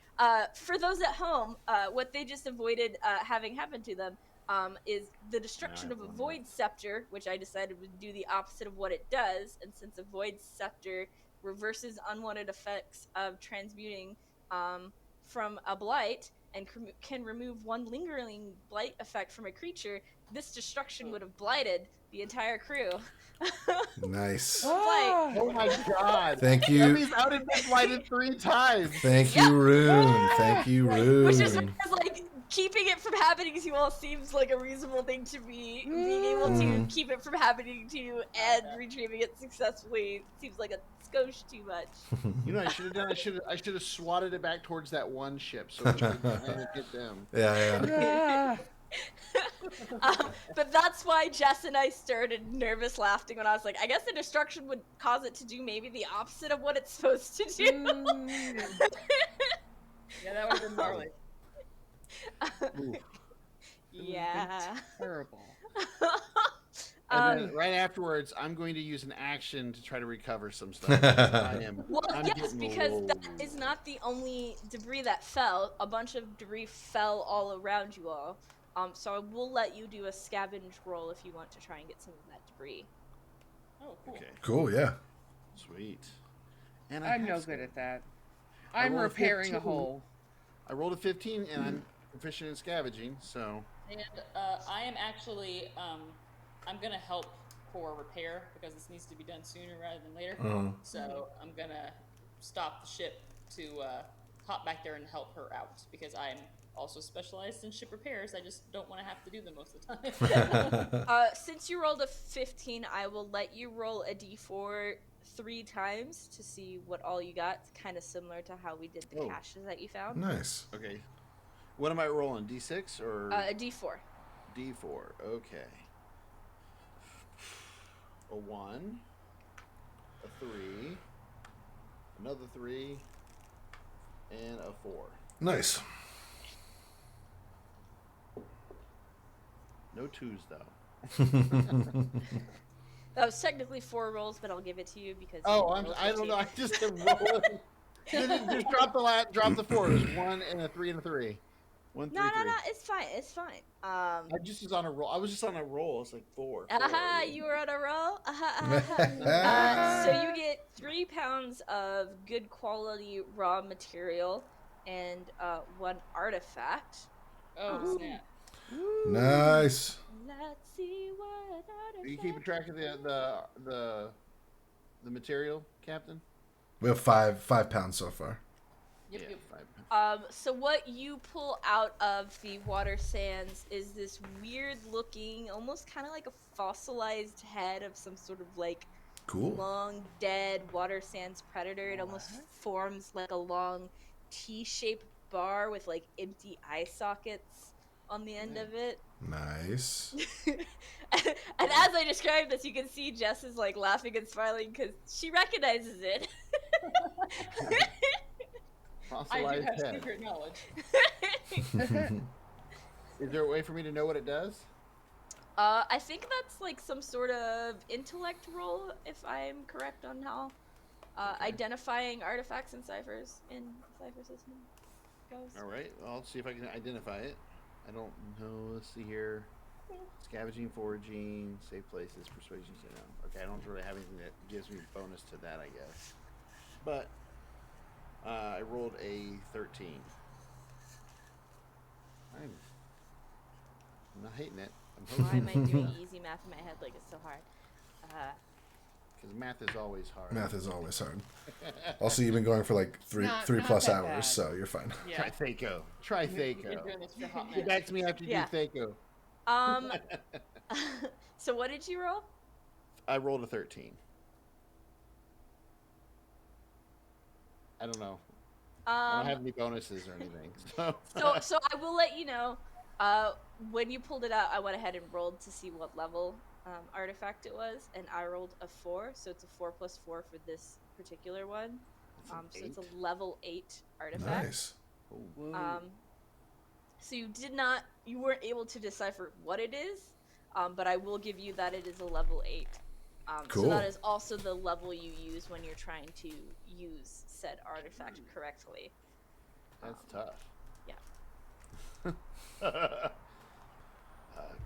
For those at home, what they just avoided having happen to them is the destruction of a void scepter, which I decided would do the opposite of what it does. And since a void scepter reverses unwanted effects of transmuting from a blight and can remove one lingering blight effect from a creature, this destruction would have blighted the entire crew. Nice. Oh my god. Thank you. That means I would have been blighted 3 times. Thank you, Rune. Thank you, Rune. Which is like keeping it from happening to you all seems like a reasonable thing to be. Being able to keep it from happening to you and retrieving it successfully seems like a skosh too much. You know what I should have done? I should have swatted it back towards that one ship so we could get them. Yeah. But that's why Jess and I started nervous laughing when I was like, I guess the destruction would cause it to do maybe the opposite of what it's supposed to do. Yeah, that would have been gnarly. Oof. Yeah. Terrible. And then right afterwards, I'm going to use an action to try to recover some stuff. Well, I'm yes, getting because low. that is not the only debris that fell. A bunch of debris fell all around you all. So I will let you do a scavenge roll if you want to try and get some of that debris. Oh, cool. Okay, Cool, yeah. sweet. And I'm no good at that. I'm rolled a repairing a 15. hole. I rolled a 15, and I'm proficient in scavenging, so... And I am actually, I'm gonna help Core repair because this needs to be done sooner rather than later. So I'm gonna stop the ship to hop back there and help her out because I'm also specialized in ship repairs. I just don't want to have to do them most of the time. Since you rolled a 15, I will let you roll a d4 3 times to see what all you got. It's kind of similar to how we did the caches that you found. Nice. Okay. What am I rolling? D6 or? A d4. D4. Okay. A 1. A 3. Another 3. And a 4. Nice. No 2s, though. That was technically 4 rolls, but I'll give it to you because. I don't know. I just am rolling. Just drop the 4. It was 1 and a 3 and a 3. 1, 3, 3. No, it's fine. It's fine. I just was on a roll. I was just on a roll. It's like 4. You were on a roll. So you get 3 pounds of good quality raw material and 1 artifact. Oh, snap. Nice. Let's see what artifact. Are you keeping track of the material, Captain? We have 5 pounds so far. Yep, Yeah, yep. 5 pounds. So what you pull out of the water sands is this weird looking, almost kind of like a fossilized head of some sort of like Cool. long dead water sands predator. It almost forms like a long T-shaped bar with like empty eye sockets on the end of it. Nice. And as I describe this, you can see Jess is like laughing and smiling because she recognizes it. I do Fossilized have head. secret knowledge. Is there a way for me to know what it does? I think that's like some sort of intellect roll, if I'm correct on how identifying artifacts and ciphers in the Cypher System goes. All right, well, I'll see if I can identify it. I don't know. Let's see here. Scavenging, foraging, safe places, persuasion. Okay, I don't really have anything that gives me a bonus to that, I guess. But I rolled a 13. I'm not hating it. Why am I doing easy math in my head like it's so hard? Because math is always hard. Math is always hard. Also, you've been going for like three Not plus that hours, bad. so you're fine. Yeah. Try Thaco. Try You've been Thaco. doing this for a hot Get minute. back to me after you Yeah. do Thaco. So what did you roll? I rolled a 13. I don't know. I don't have any bonuses or anything. So I will let you know. When you pulled it out, I went ahead and rolled to see what level artifact it was, and I rolled a 4, so it's a 4 plus 4 for this particular one. So it's a level 8 artifact. Nice. So you weren't able to decipher what it is, but I will give you that it is a level 8. Cool. So that is also the level you use when you're trying to use said artifact correctly. That's tough. Yeah.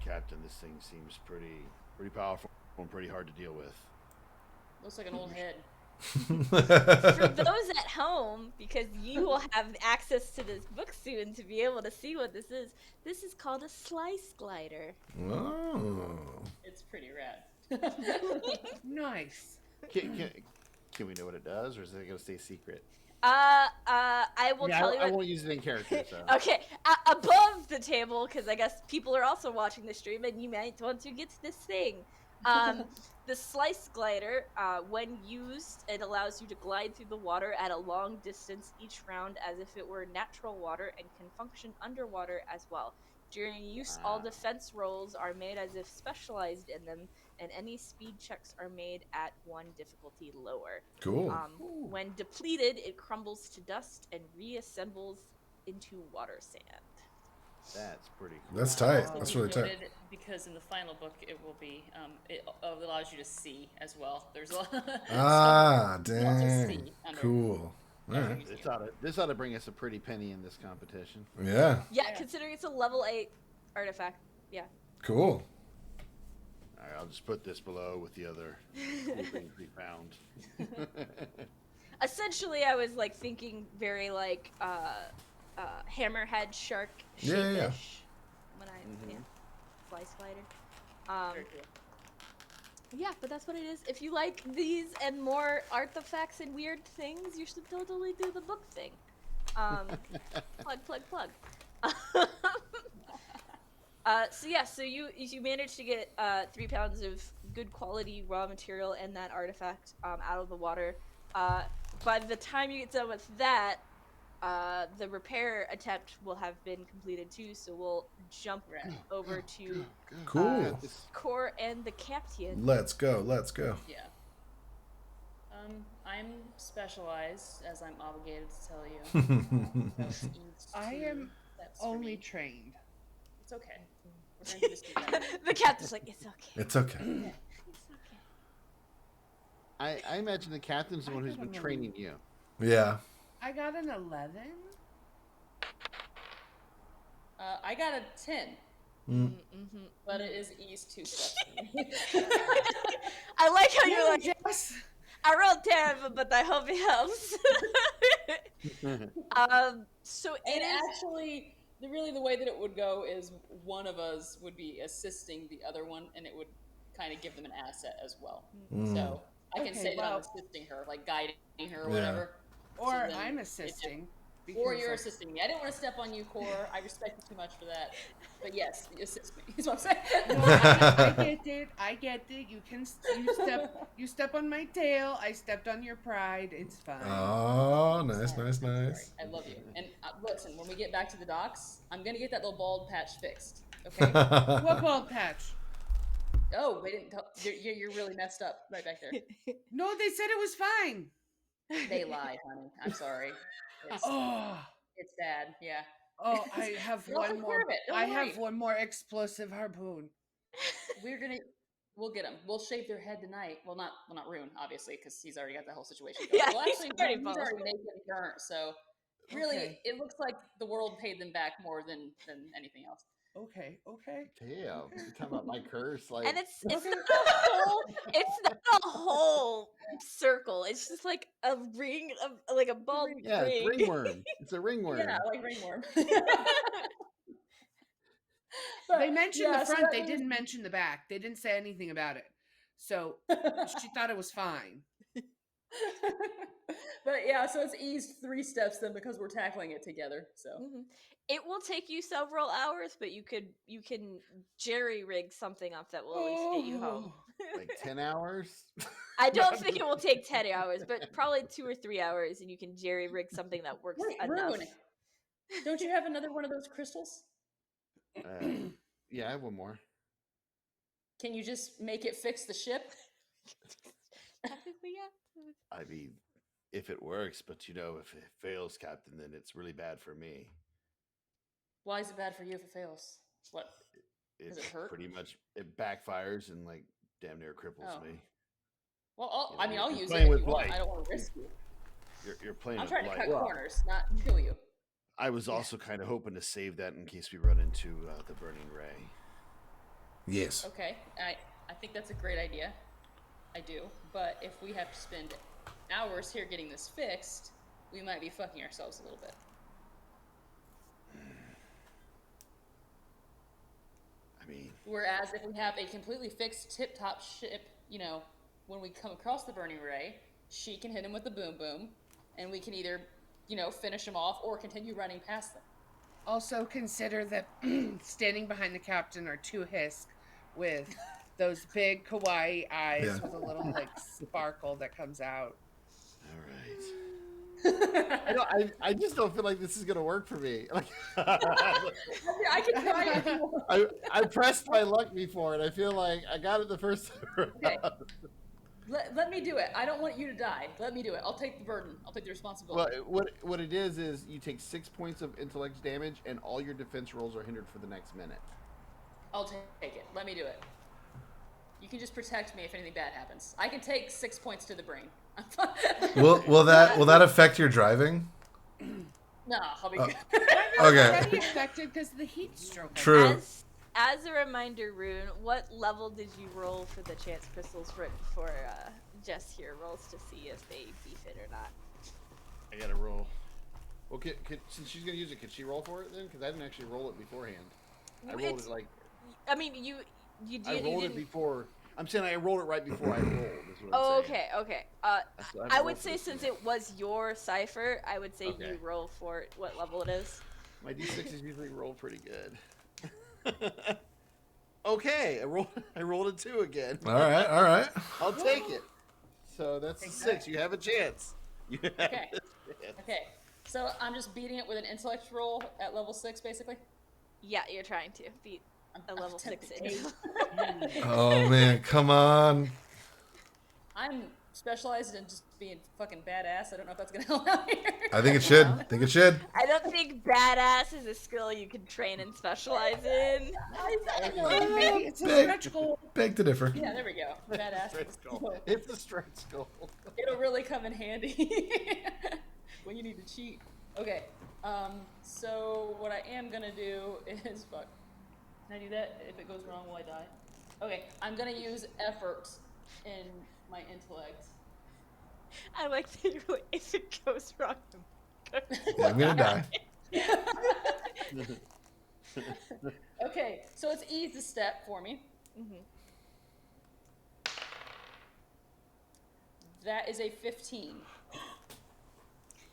Captain, this thing seems pretty powerful and pretty hard to deal with. Looks like an old head. For those at home, because you will have access to this book soon to be able to see what this is called a slice glider. Oh. It's pretty rad. Nice. Can we know what it does, or is it going to stay secret? I will tell you. I won't use it in character. So. Okay, above the table, because I guess people are also watching the stream, and you might want to get this thing. The slice glider, when used, it allows you to glide through the water at a long distance each round as if it were natural water and can function underwater as well. During use, all defense rolls are made as if specialized in them, and any speed checks are made at 1 difficulty lower. Cool. When depleted, it crumbles to dust and reassembles into water sand. That's pretty cool. That's tight. Also That's be really tight. noted, because in the final book it will be it allows you to see as well. There's a lot Ah, lots of dang. sea under. Cool. All right. This ought to bring us a pretty penny in this competition. Yeah. Yeah, considering it's a level 8 artifact. Yeah. Cool. All right, I'll just put this below with the other cool things we found. Essentially, I was like thinking very like hammerhead shark Yeah, shape-ish yeah. when I Mhm. fly spider. Very cool. Yeah, but that's what it is. If you like these and more artifacts and weird things, you should totally do the book thing. Plug. So you managed to get 3 pounds of good quality raw material and that artifact out of the water. By the time you get done with that, the repair attempt will have been completed too. So we'll jump over to Cool. Core and the captain. Let's go. Let's go. Yeah. I'm specialized, as I'm obligated to tell you. That's each I 2 am steps for only me. trained. It's okay. We're going to just do that. The captain's like, it's okay. It's okay. It's okay. I imagine the captain's the one who's been training you. Yeah. I got an 11. I got a 10, Mm-hmm. but it is ease 2 steps. I like how you're like, Jess. I rolled terrible, but I hope it helps. So it And is. actually, the way that it would go is one of us would be assisting the other one, and it would kind of give them an asset as well. So I can Okay, say that well- I'm assisting her, like guiding her or Yeah. whatever. Or So then I'm it- assisting. Or because you're of- assisting me. I didn't want to step on you, Core. I respect you too much for that. But yes, you assist me. Is what I'm saying. I get it. You step on my tail. I stepped on your pride. It's fine. Oh, nice. I love you. And listen, when we get back to the docks, I'm gonna get that little bald patch fixed. Okay? What bald patch? Oh, they didn't tell. You're really messed up right back there. No, they said it was fine. They lied, honey. I'm sorry. It's, Oh, it's bad. Yeah. oh, I have You'll take one care more. of it. Don't I worry. have one more explosive harpoon. We'll get him. We'll shave their head tonight. Well, not Rune, obviously, because he's already got the whole situation going. Yeah, well, he's actually, already he's bald. already naked and burnt. So, really, Okay. it looks like the world paid them back more than anything else. Okay. Damn, you're talking about my curse, like. And it's not a whole circle. It's just like a ring of like a bald Yeah, it's ring. ringworm. It's a ringworm. Yeah, like ringworm. They mentioned the so front. that They means- didn't mention the back. They didn't say anything about it. So she thought it was fine. But yeah, so it's eased 3 steps then because we're tackling it together. So Mhm. It will take you several hours, but you can jerry rig something up that will at least get you home. Like 10 hours? I don't think it will take 10 hours, but probably 2 or 3 hours, and you can jerry rig something that works wait, enough. Rune, don't you have another one of those crystals? Yeah, I have one more. Can you just make it fix the ship? Technically, yeah. I mean, if it works, but if it fails, Captain, then it's really bad for me. Why is it bad for you if it fails? What? Does it hurt? Pretty much, it backfires and like damn near cripples Oh. me. Well, You know, I'll you're use it playing if with you want. light. I don't want to risk you. You're playing I'm with trying to light. cut Well, corners, not kill you. I was also kind of hoping to save that in case we run into the burning ray. Yes. Okay, I think that's a great idea. I do, but if we have to spend hours here getting this fixed, we might be fucking ourselves a little bit. I mean, Whereas if we have a completely fixed tip-top ship, when we come across the burning ray, she can hit him with the boom boom, and we can either, finish him off or continue running past them. Also consider that standing behind the captain are 2 Hisk with those big kawaii eyes Yeah. with a little like sparkle that comes out. all right. I just don't feel like this is gonna work for me. Like, I can try it if you want. I pressed my luck before, and I feel like I got it the first time. Okay. Let me do it. I don't want you to die. Let me do it. I'll take the burden. I'll take the responsibility. Well, what it is you take 6 points of intellect damage, and all your defense rolls are hindered for the next minute. I'll take it. Let me do it. You can just protect me if anything bad happens. I can take 6 points to the brain. Will that affect your driving? No, I'll be good. Okay. Already affected because of the heat stroke. True. As a reminder, Rune, what level did you roll for the chance crystals right before Jess here rolls to see if they beef it or not? I gotta roll. Well, since she's gonna use it, could she roll for it then? Because I didn't actually roll it beforehand. I rolled it like. I mean, you did. I rolled it before. I'm saying I rolled it right before I rolled. Is what Oh, I'm saying. okay. I would say since it was your Cypher, I would say you roll for it, what level it is. My d6s usually roll pretty good. Okay, I rolled a 2 again. All right. I'll take it. So that's a 6. You have a chance. Okay. Okay. So I'm just beating it with an intellect roll at level 6, basically. Yeah, you're trying to beat a level 6 in. Oh man, come on. I'm specialized in just being fucking badass. I don't know if that's gonna help out here. I think it should. I don't think badass is a skill you can train and specialize in. Maybe it's a stretch goal. Beg to differ. Yeah, there we go. Badass. It's a stretch goal. It'll really come in handy when you need to cheat. Okay. So what I am gonna do is fuck. Can I do that? If it goes wrong, will I die? Okay. I'm gonna use effort in my intellect. I like that you're like, if it goes wrong, I'm gonna die. Okay, so it's ease the step for me. Mm-hmm. That is a 15.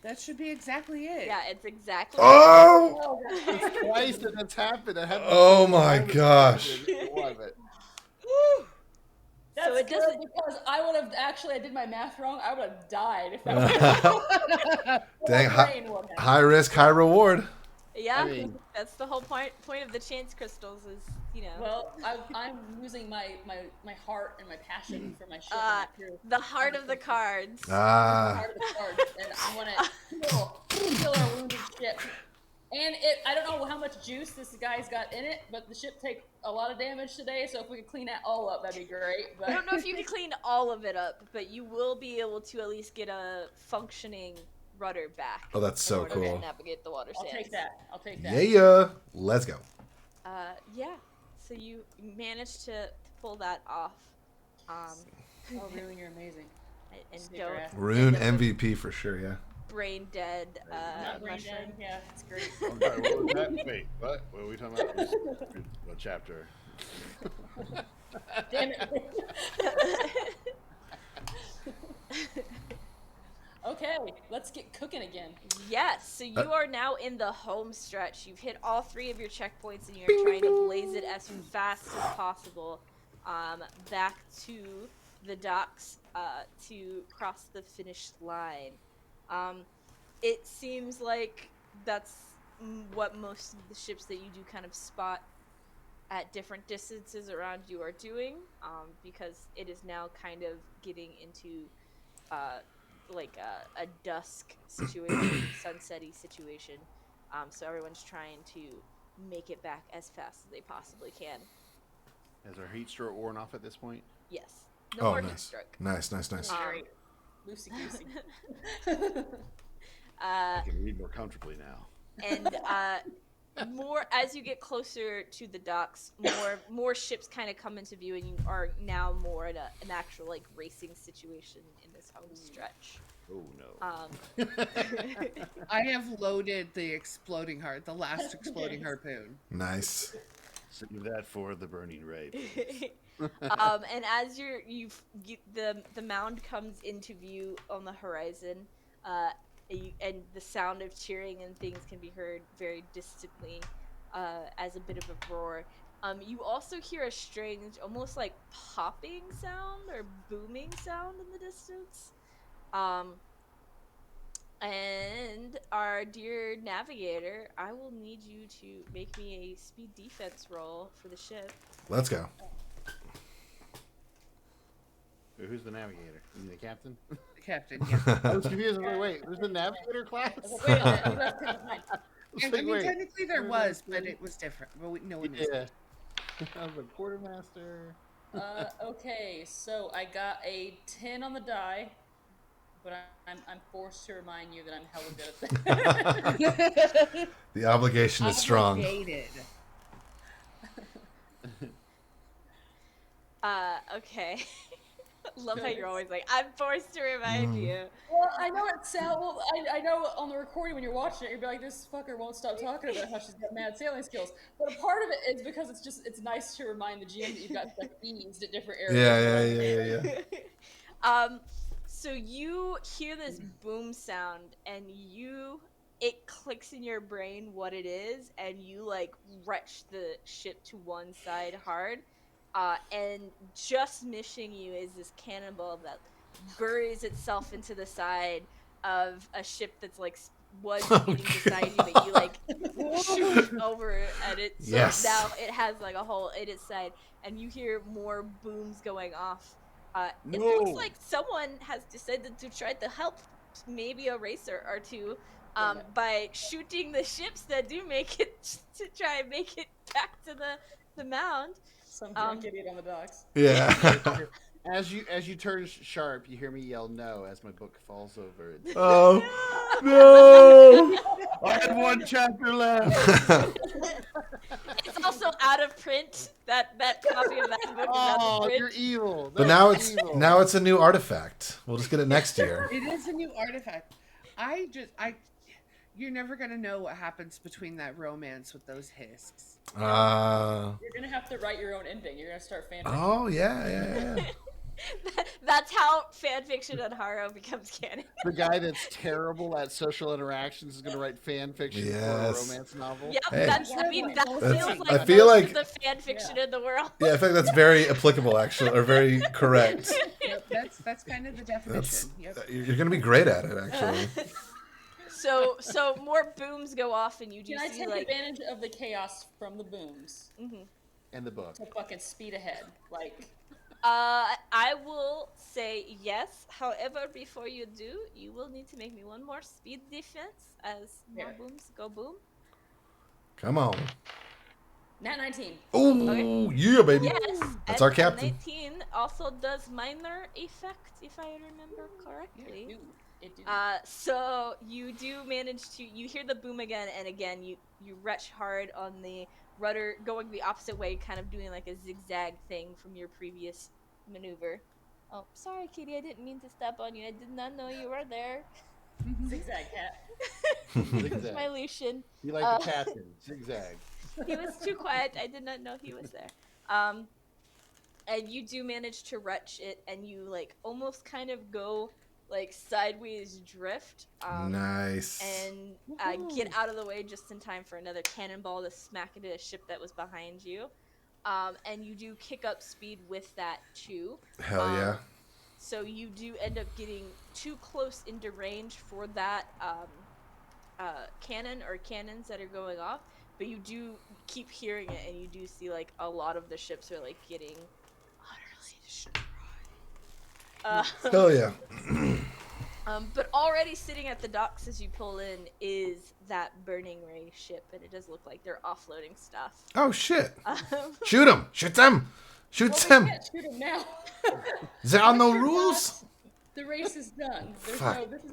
That should be exactly it. Yeah, it's exactly. Oh! It's twice that that's happened. Oh my gosh. That's So it doesn't. because I would have I did my math wrong. I would have died if that was Dang, high risk, high reward. Yeah, I mean- that's the whole point of the chance crystals is, Well, I'm using my heart and my passion for my ship and my crew. the heart of the cards. The Ah. heart of the cards, and I want to kill our wounded ship. And I don't know how much juice this guy's got in it, but the ship takes a lot of damage today, so if we could clean that all up, that'd be great. But I don't know if you can clean all of it up, but you will be able to at least get a functioning rudder back. Oh, that's so in order to cool. navigate the water I'll sands. take that. Yeah. Let's go. Yeah. So you managed to pull that off. Oh, really? You're amazing. And Stick don't your ass. Rune end up with MVP for sure, yeah. brain dead Not brain mushroom. dead. Yeah, it's great. I'm sorry, what was that? Wait, what? What are we talking about? What chapter? Damn it. Okay, let's get cooking again. Yes, so you are now in the home stretch. You've hit all 3 of your checkpoints and you're trying to blaze it as fast as possible back to the docks to cross the finish line. It seems like that's what most of the ships that you do kind of spot at different distances around you are doing, because it is now kind of getting into like a dusk situation, sunsetty situation. So everyone's trying to make it back as fast as they possibly can. Has our heat stroke worn off at this point? Yes. No more heat nice. stroke. Nice. Great. Loosey goosey. I can read more comfortably now. And more as you get closer to the docks, more ships kind of come into view, and you are now more in an actual like racing situation in this home stretch. Oh no. I have loaded the exploding heart, the last exploding harpoon. Nice. Save that for the burning ray. And as the mound comes into view on the horizon, and the sound of cheering and things can be heard very distantly, as a bit of a roar. You also hear a strange, almost like popping sound or booming sound in the distance. And our dear navigator, I will need you to make me a speed defense roll for the ship. Let's go. Who's the navigator? You the captain? Captain, yeah. I was confused. Wait, there's the navigator class? I was like, wait a minute, you left him behind. I mean, technically there was, but it was different. But no one was. Yeah. I was a quartermaster. Okay, so I got a 10 on the die, but I'm forced to remind you that I'm hella good at that. The obligation is strong. Obligated. Okay. Love how you're always like, I'm forced to remind you. Well, I know it sounds. Well, I know on the recording when you're watching it, you'll be like, "This fucker won't stop talking about how she's got mad sailing skills." But a part of it is because it's nice to remind the GM that you've got stuff eased at different areas. Yeah. So you hear this boom sound, and it clicks in your brain what it is, and you like retch the ship to one side hard. And just missing you is this cannonball that buries itself into the side of a ship that's like was speeding beside you, but you like shoot over at it. So now it has like a hole in its side, and you hear more booms going off. It looks like someone has decided to try to help maybe a racer or two by shooting the ships that do make it to try and make it back to the mound. Some drunk idiot on the docks. Yeah. As you turn sharp, you hear me yell no as my book falls over. Oh no! I had one chapter left. It's also out of print. That copy of that book is out of print. You're evil. But now it's a new artifact. We'll just get it next year. It is a new artifact. You're never gonna know what happens between that romance with those hisks. You're gonna have to write your own ending. You're gonna start fanfic. Oh yeah. That's how fanfiction on Harrow becomes canon. The guy that's terrible at social interactions is going to write fan fiction for a romance novel. Yep, Hey. that feels like I feel most like of the fanfiction in the world. Yeah, I think that's very applicable, actually, or very correct. Yep, that's kind of the definition. You're gonna be great at it, actually. So more booms go off, and you do Can I see take like advantage of the chaos from the booms And the book. to fucking speed ahead? Like, I will say yes. However, before you do, you will need to make me one more speed defense as more booms go boom. Come on. Nat 19. Oh, yeah, baby. Yes, That's and our captain. 19 also does minor effect, if I remember correctly. It do. So you do manage to, you hear the boom again, and again you retch hard on the rudder, going the opposite way, kind of doing like a zigzag thing from your previous maneuver. Oh, sorry, Katie, I didn't mean to step on you. I did not know you were there. Zigzag cat. Zigzag. My Lucian. You like the captain. Zigzag. He was too quiet. I did not know he was there. And you do manage to retch it, and you like almost kind of go like sideways drift. Nice. And get out of the way just in time for another cannonball to smack into a ship that was behind you. And you do kick up speed with that too. Hell yeah. So you do end up getting too close into range for that cannon or cannons that are going off. But you do keep hearing it, and you do see like a lot of the ships are like getting utterly destroyed. Hell yeah. But already sitting at the docks as you pull in is that Burning Ray ship, and it does look like they're offloading stuff. Oh shit! Shoot him! Shoot them! Shoot them! We can't shoot him now. There are no rules. The race is done. Fuck. This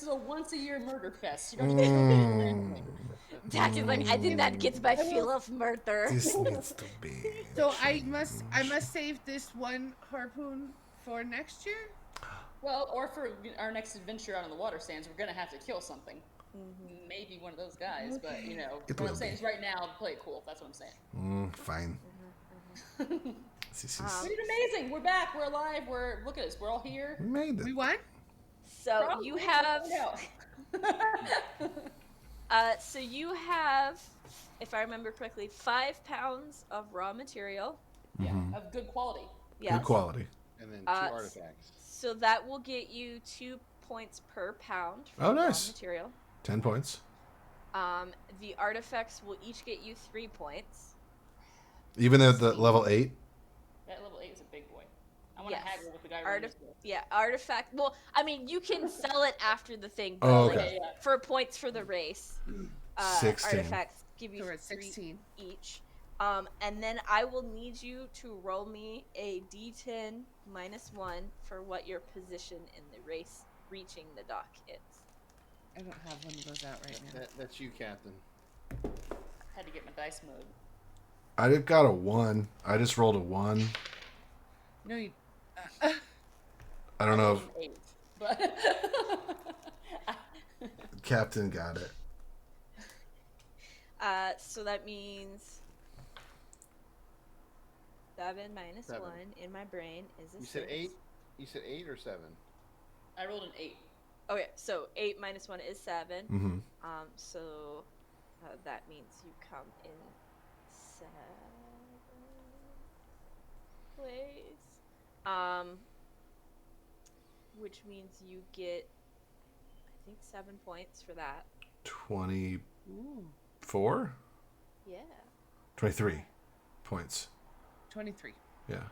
is a once a year murder fest. You don't get to Dak is like, I did not get my feel of murder. This needs to be. So I must save this one harpoon for next year. Well, or for our next adventure out on the watersands, we're gonna have to kill something. Maybe one of those guys, but you know, what I'm saying is right now, play it cool. That's what I'm saying. Fine. We did amazing. We're back. We're alive. Look at us. We're all here. We made it. We won. So Probably. you have, if I remember correctly, 5 pounds of raw material. Yeah, of good quality. Yes. Good quality. And then 2 artifacts. So that will get you 2 points per pound for Oh, nice. raw material. 10 points. The artifacts will each get you 3 points. Even at the level 8? That level 8 is a big boy. I want to haggle with the guy. Artifact. Well, I mean, you can sell it after the thing, but Oh, like okay. for points for the race, 16. artifacts give you So we're at 3 16. each. And then I will need you to roll me a d10 -1 for what your position in the race reaching the dock is. I don't have one of those out right now. That's you, Captain. Had to get my dice mode. I got a 1. I just rolled a 1. No, you. I don't know if An 8, but Captain got it. So that means 7 minus 7. 1 in my brain is a You said 6. 8. You said 8 or 7. I rolled an 8. Okay, so 8 minus 1 is 7. Mm-hmm. So that means you come in 7th place. Which means you get, I think, 7 points for that. 24? Yeah. 23 points. 23. Yeah.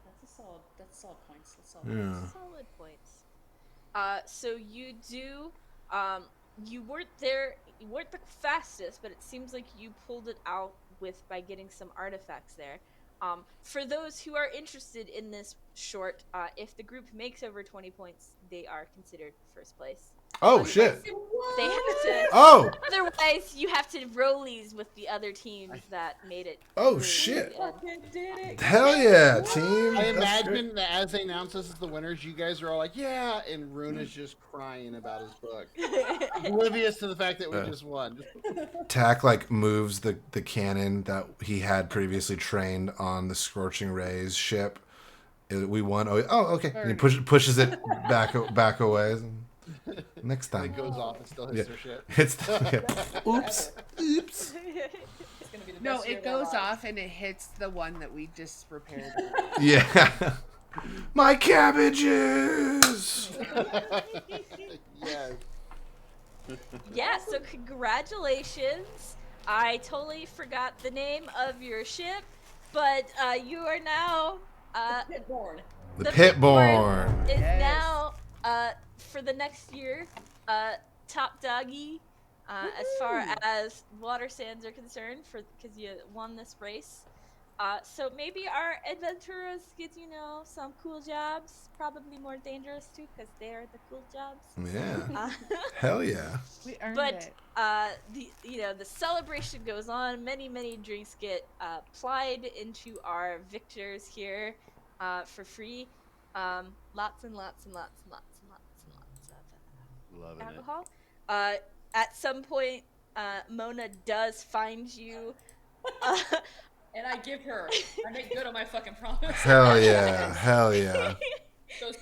That's solid points. That's solid Yeah. points. Solid points. So you do, you weren't the fastest, but it seems like you pulled it out by getting some artifacts there. For those who are interested in this short, if the group makes over 20 points, they are considered first place. Oh, shit. They have to. Oh! Otherwise, you have to rollies with the other teams that made it. Oh, through shit. the end. Fucking did it. Hell yeah, team. I That's great. imagine that as they announce us as the winners, you guys are all like, yeah, and Rune is just crying about his book. Oblivious to the fact that we just won. Tack like moves the cannon that he had previously trained on the Scorching Rays ship. We won. Oh, okay. And he pushes it back away. Next time. It goes off and still hits their shit. It's oops. It's gonna be the No, best year it of our goes lives. off and it hits the one that we just repaired. Yeah. My cabbages. Yes. Yeah, so congratulations. I totally forgot the name of your ship, but you are now Pitborn. The Pitborn. is Yes. now for the next year top doggy as far as water sands are concerned, because you won this race. So maybe our adventurers get some cool jobs, probably more dangerous too, because they're the cool jobs. Yeah. Hell yeah. We earned But it. the celebration goes on. Many drinks get plied into our victors here for free. Lots and lots of Loving it. alcohol. At some point, Mona does find you. And I give her. I make good on my fucking promise. Hell yeah. Hell yeah. Those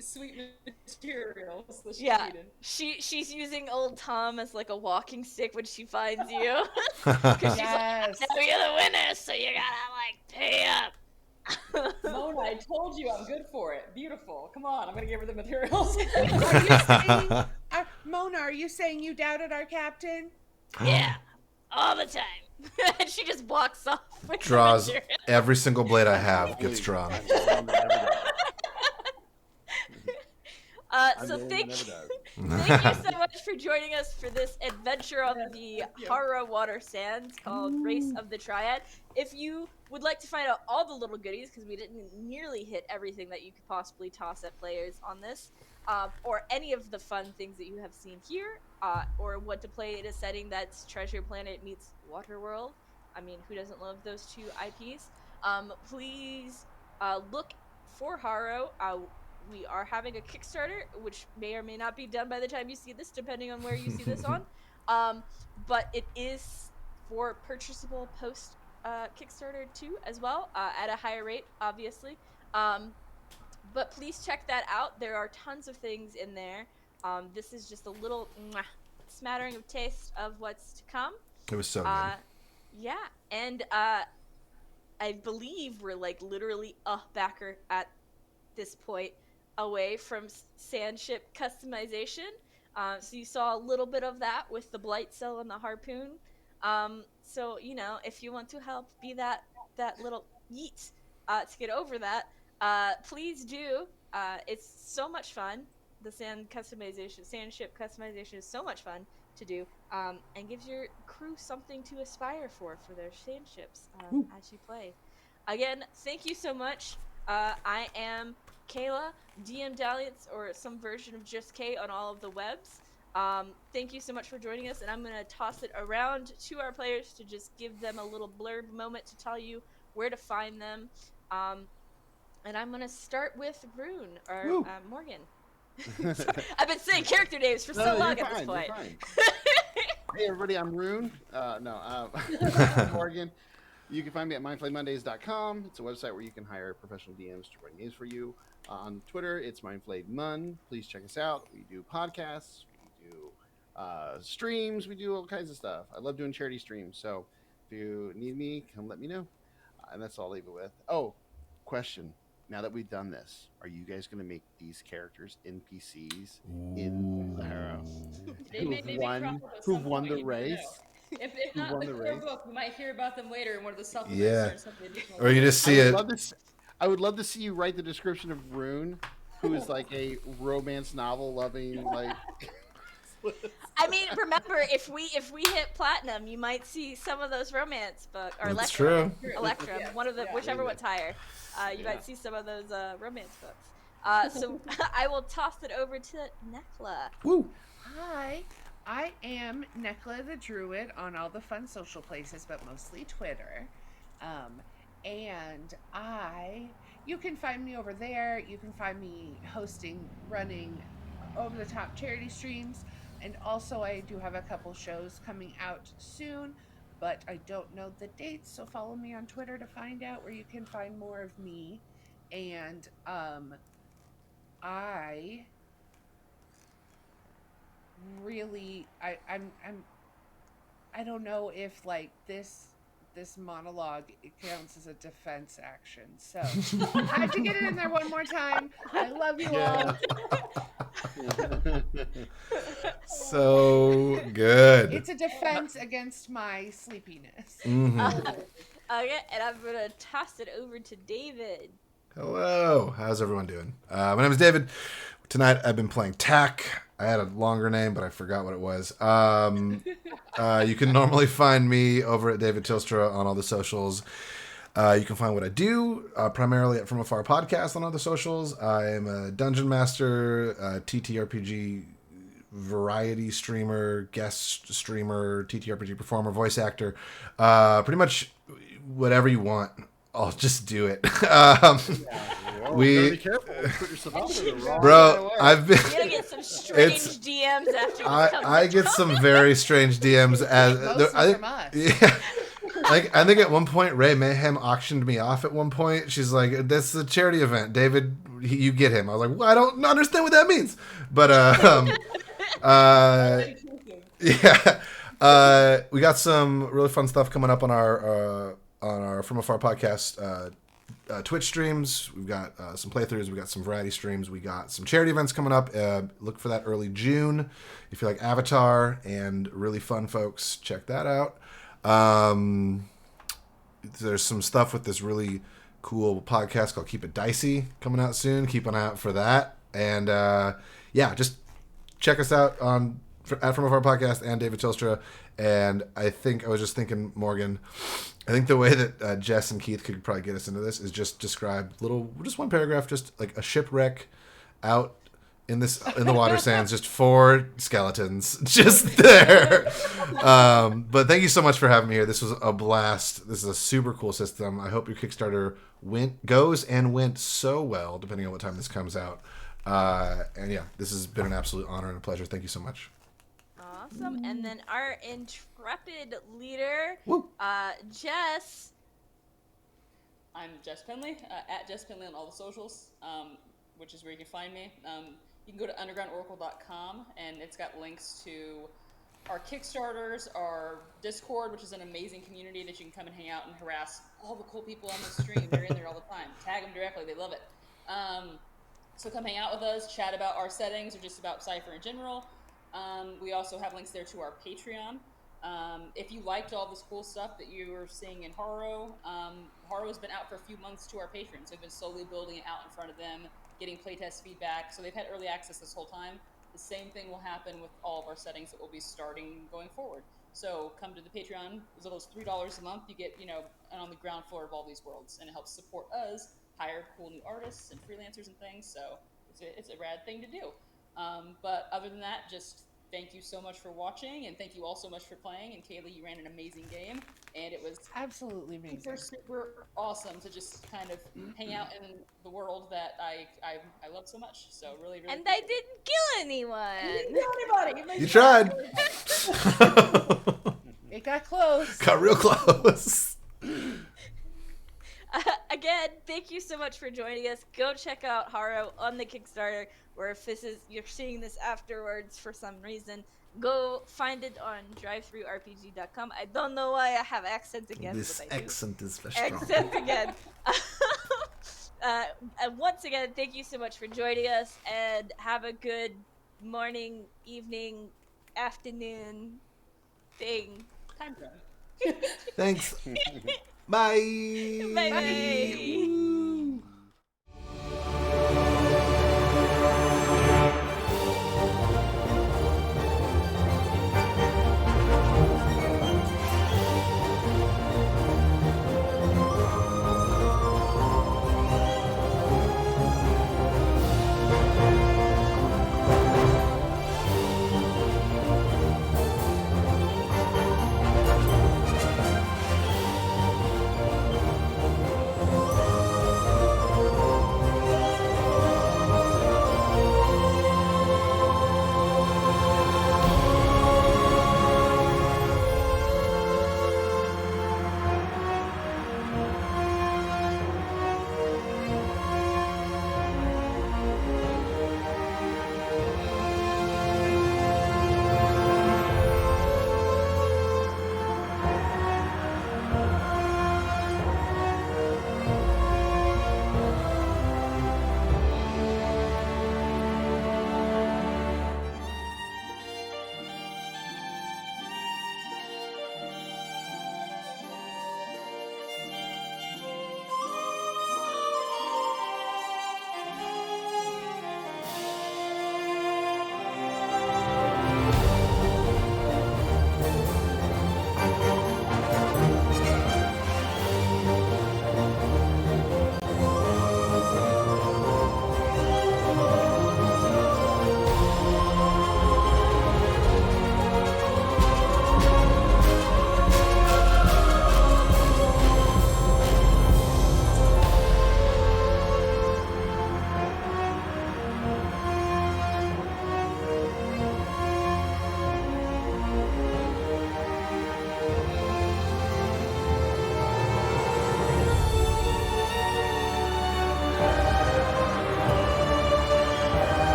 sweet materials that she Yeah, needed. she's using old Tom as like a walking stick when she finds you. 'Cause she's Yes. like, "No, you're the winner, so you gotta like pay up." Mona, I told you I'm good for it. Beautiful. Come on, I'm gonna give her the materials. Mona, are you saying you doubted our captain? Yeah, all the time. And she just walks off. With the Draws material. every single blade I have gets drawn. So thank you so much for joining us for this adventure on the Harrow water sands called Race of the Triad. If you would like to find out all the little goodies, because we didn't nearly hit everything that you could possibly toss at players on this, or any of the fun things that you have seen here, or what to play in a setting that's Treasure Planet meets Waterworld. I mean, who doesn't love those two IPs? Please look for Harrow. We are having a Kickstarter, which may or may not be done by the time you see this, depending on where you see this on. But it is for purchasable post Kickstarter too, as well, at a higher rate, obviously. But please check that out. There are tons of things in there. This is just a little smattering of taste of what's to come. It was so good. Yeah, and I believe we're like literally a backer at this point away from sand ship customization. So you saw a little bit of that with the blight cell and the harpoon. So if you want to help be that little yeet to get over that, please do. It's so much fun. The sand ship customization is so much fun to do, and gives your crew something to aspire for their sand ships as you play. Again, thank you so much. I am Kayla, DM Dalliance, or some version of just K on all of the webs. Thank you so much for joining us, and I'm going to toss it around to our players to just give them a little blurb moment to tell you where to find them. And I'm going to start with Rune, or Morgan. I've been saying character names for so long at this point. Hey, everybody, I'm Rune. I'm Morgan. You can find me at mindflaymondays.com. It's a website where you can hire professional DMs to run games for you. On Twitter, it's mindflayedmun. Please check us out. We do podcasts. We do streams. We do all kinds of stuff. I love doing charity streams. So if you need me, come let me know. And that's all I'll leave it with. Oh, question. Now that we've done this, are you guys going to make these characters NPCs in the Harrow? Who've won the race? If not the core book, we might hear about them later in one of the supplements or something additional. Or you just see it. I would love to see you write the description of Rune, who is like a romance novel loving, like. I mean, remember, if we hit platinum, you might see some of those romance books, or That's true. Electrum, one of the whichever one's higher. You might see some of those romance books. So I will toss it over to Nekola. Woo! Hi, I am Nekola the Driud on all the fun social places, but mostly Twitter. And you can find me over there. You can find me running over-the-top charity streams. And also I do have a couple shows coming out soon, but I don't know the dates, so follow me on Twitter to find out where you can find more of me. And I really I don't know if like this monologue counts as a defense action, so I had to get it in there one more time. I love you all. So good. It's a defense against my sleepiness. Mm-hmm. Okay, and I'm gonna toss it over to David. Hello, how's everyone doing? My name is David. Tonight I've been playing TAC. I had a longer name, but I forgot what it was. You can normally find me over at David Tilstra on all the socials. You can find what I do primarily at From Afar Podcast on all the socials. I am a dungeon master, TTRPG variety streamer, guest streamer, TTRPG performer, voice actor. Pretty much whatever you want, I'll just do it. Be careful. Put yourself out there the wrong bro, I've been. You're gonna get some strange DMs after this I get some very strange DMs I think at one point Ray Mayhem auctioned me off at one point. She's like, "This is a charity event, David. You get him." I was like, "Well, I don't understand what that means." But we got some really fun stuff coming up on our From Afar Podcast Twitch streams. We've got some playthroughs. We've got some variety streams. We got some charity events coming up. Look for that early June. If you like Avatar and really fun folks, check that out. There's some stuff with this really cool podcast called Keep It Dicey coming out soon. Keep an eye out for that. And just check us out at From Afar Podcast and David Tilstra. And I was just thinking, Morgan, I think the way that Jess and Keith could probably get us into this is just describe just one paragraph, just like a shipwreck out in the water sands, just 4 skeletons just there. But thank you so much for having me here. This was a blast. This is a super cool system. I hope your Kickstarter went so well, depending on what time this comes out. This has been an absolute honor and a pleasure. Thank you so much. Awesome. And then our intrepid leader, Jess. I'm Jess Pendley, at Jess Pendley on all the socials, which is where you can find me. You can go to undergroundoracle.com, and it's got links to our Kickstarters, our Discord, which is an amazing community that you can come and hang out and harass all the cool people on the stream. They're in there all the time. Tag them directly. They love it. So come hang out with us, chat about our settings or just about Cypher in general. We also have links there to our Patreon. If you liked all this cool stuff that you were seeing in Harrow, Harrow's been out for a few months to our patrons. We've been slowly building it out in front of them, getting playtest feedback. So they've had early access this whole time. The same thing will happen with all of our settings that we'll be starting going forward. So come to the Patreon. As little as $3 a month, you get, on the ground floor of all these worlds, and it helps support us hire cool new artists and freelancers and things. So it's a rad thing to do. But other than that, just thank you so much for watching, and thank you all so much for playing. And Kayla, you ran an amazing game, and it was absolutely amazing. Super awesome to just kind of hang out in the world that I love so much. So really, And I didn't kill anyone. You didn't kill anybody. You tried. It got close. Got real close. Again, thank you so much for joining us. Go check out Harrow on the Kickstarter, or if you're seeing this afterwards for some reason, go find it on drivethrurpg.com. I don't know why I have accents again. This but I do. accent is very strong. Accent again. And once again, thank you so much for joining us, and have a good morning, evening, afternoon thing. Time zone. Thanks. Bye. Bye.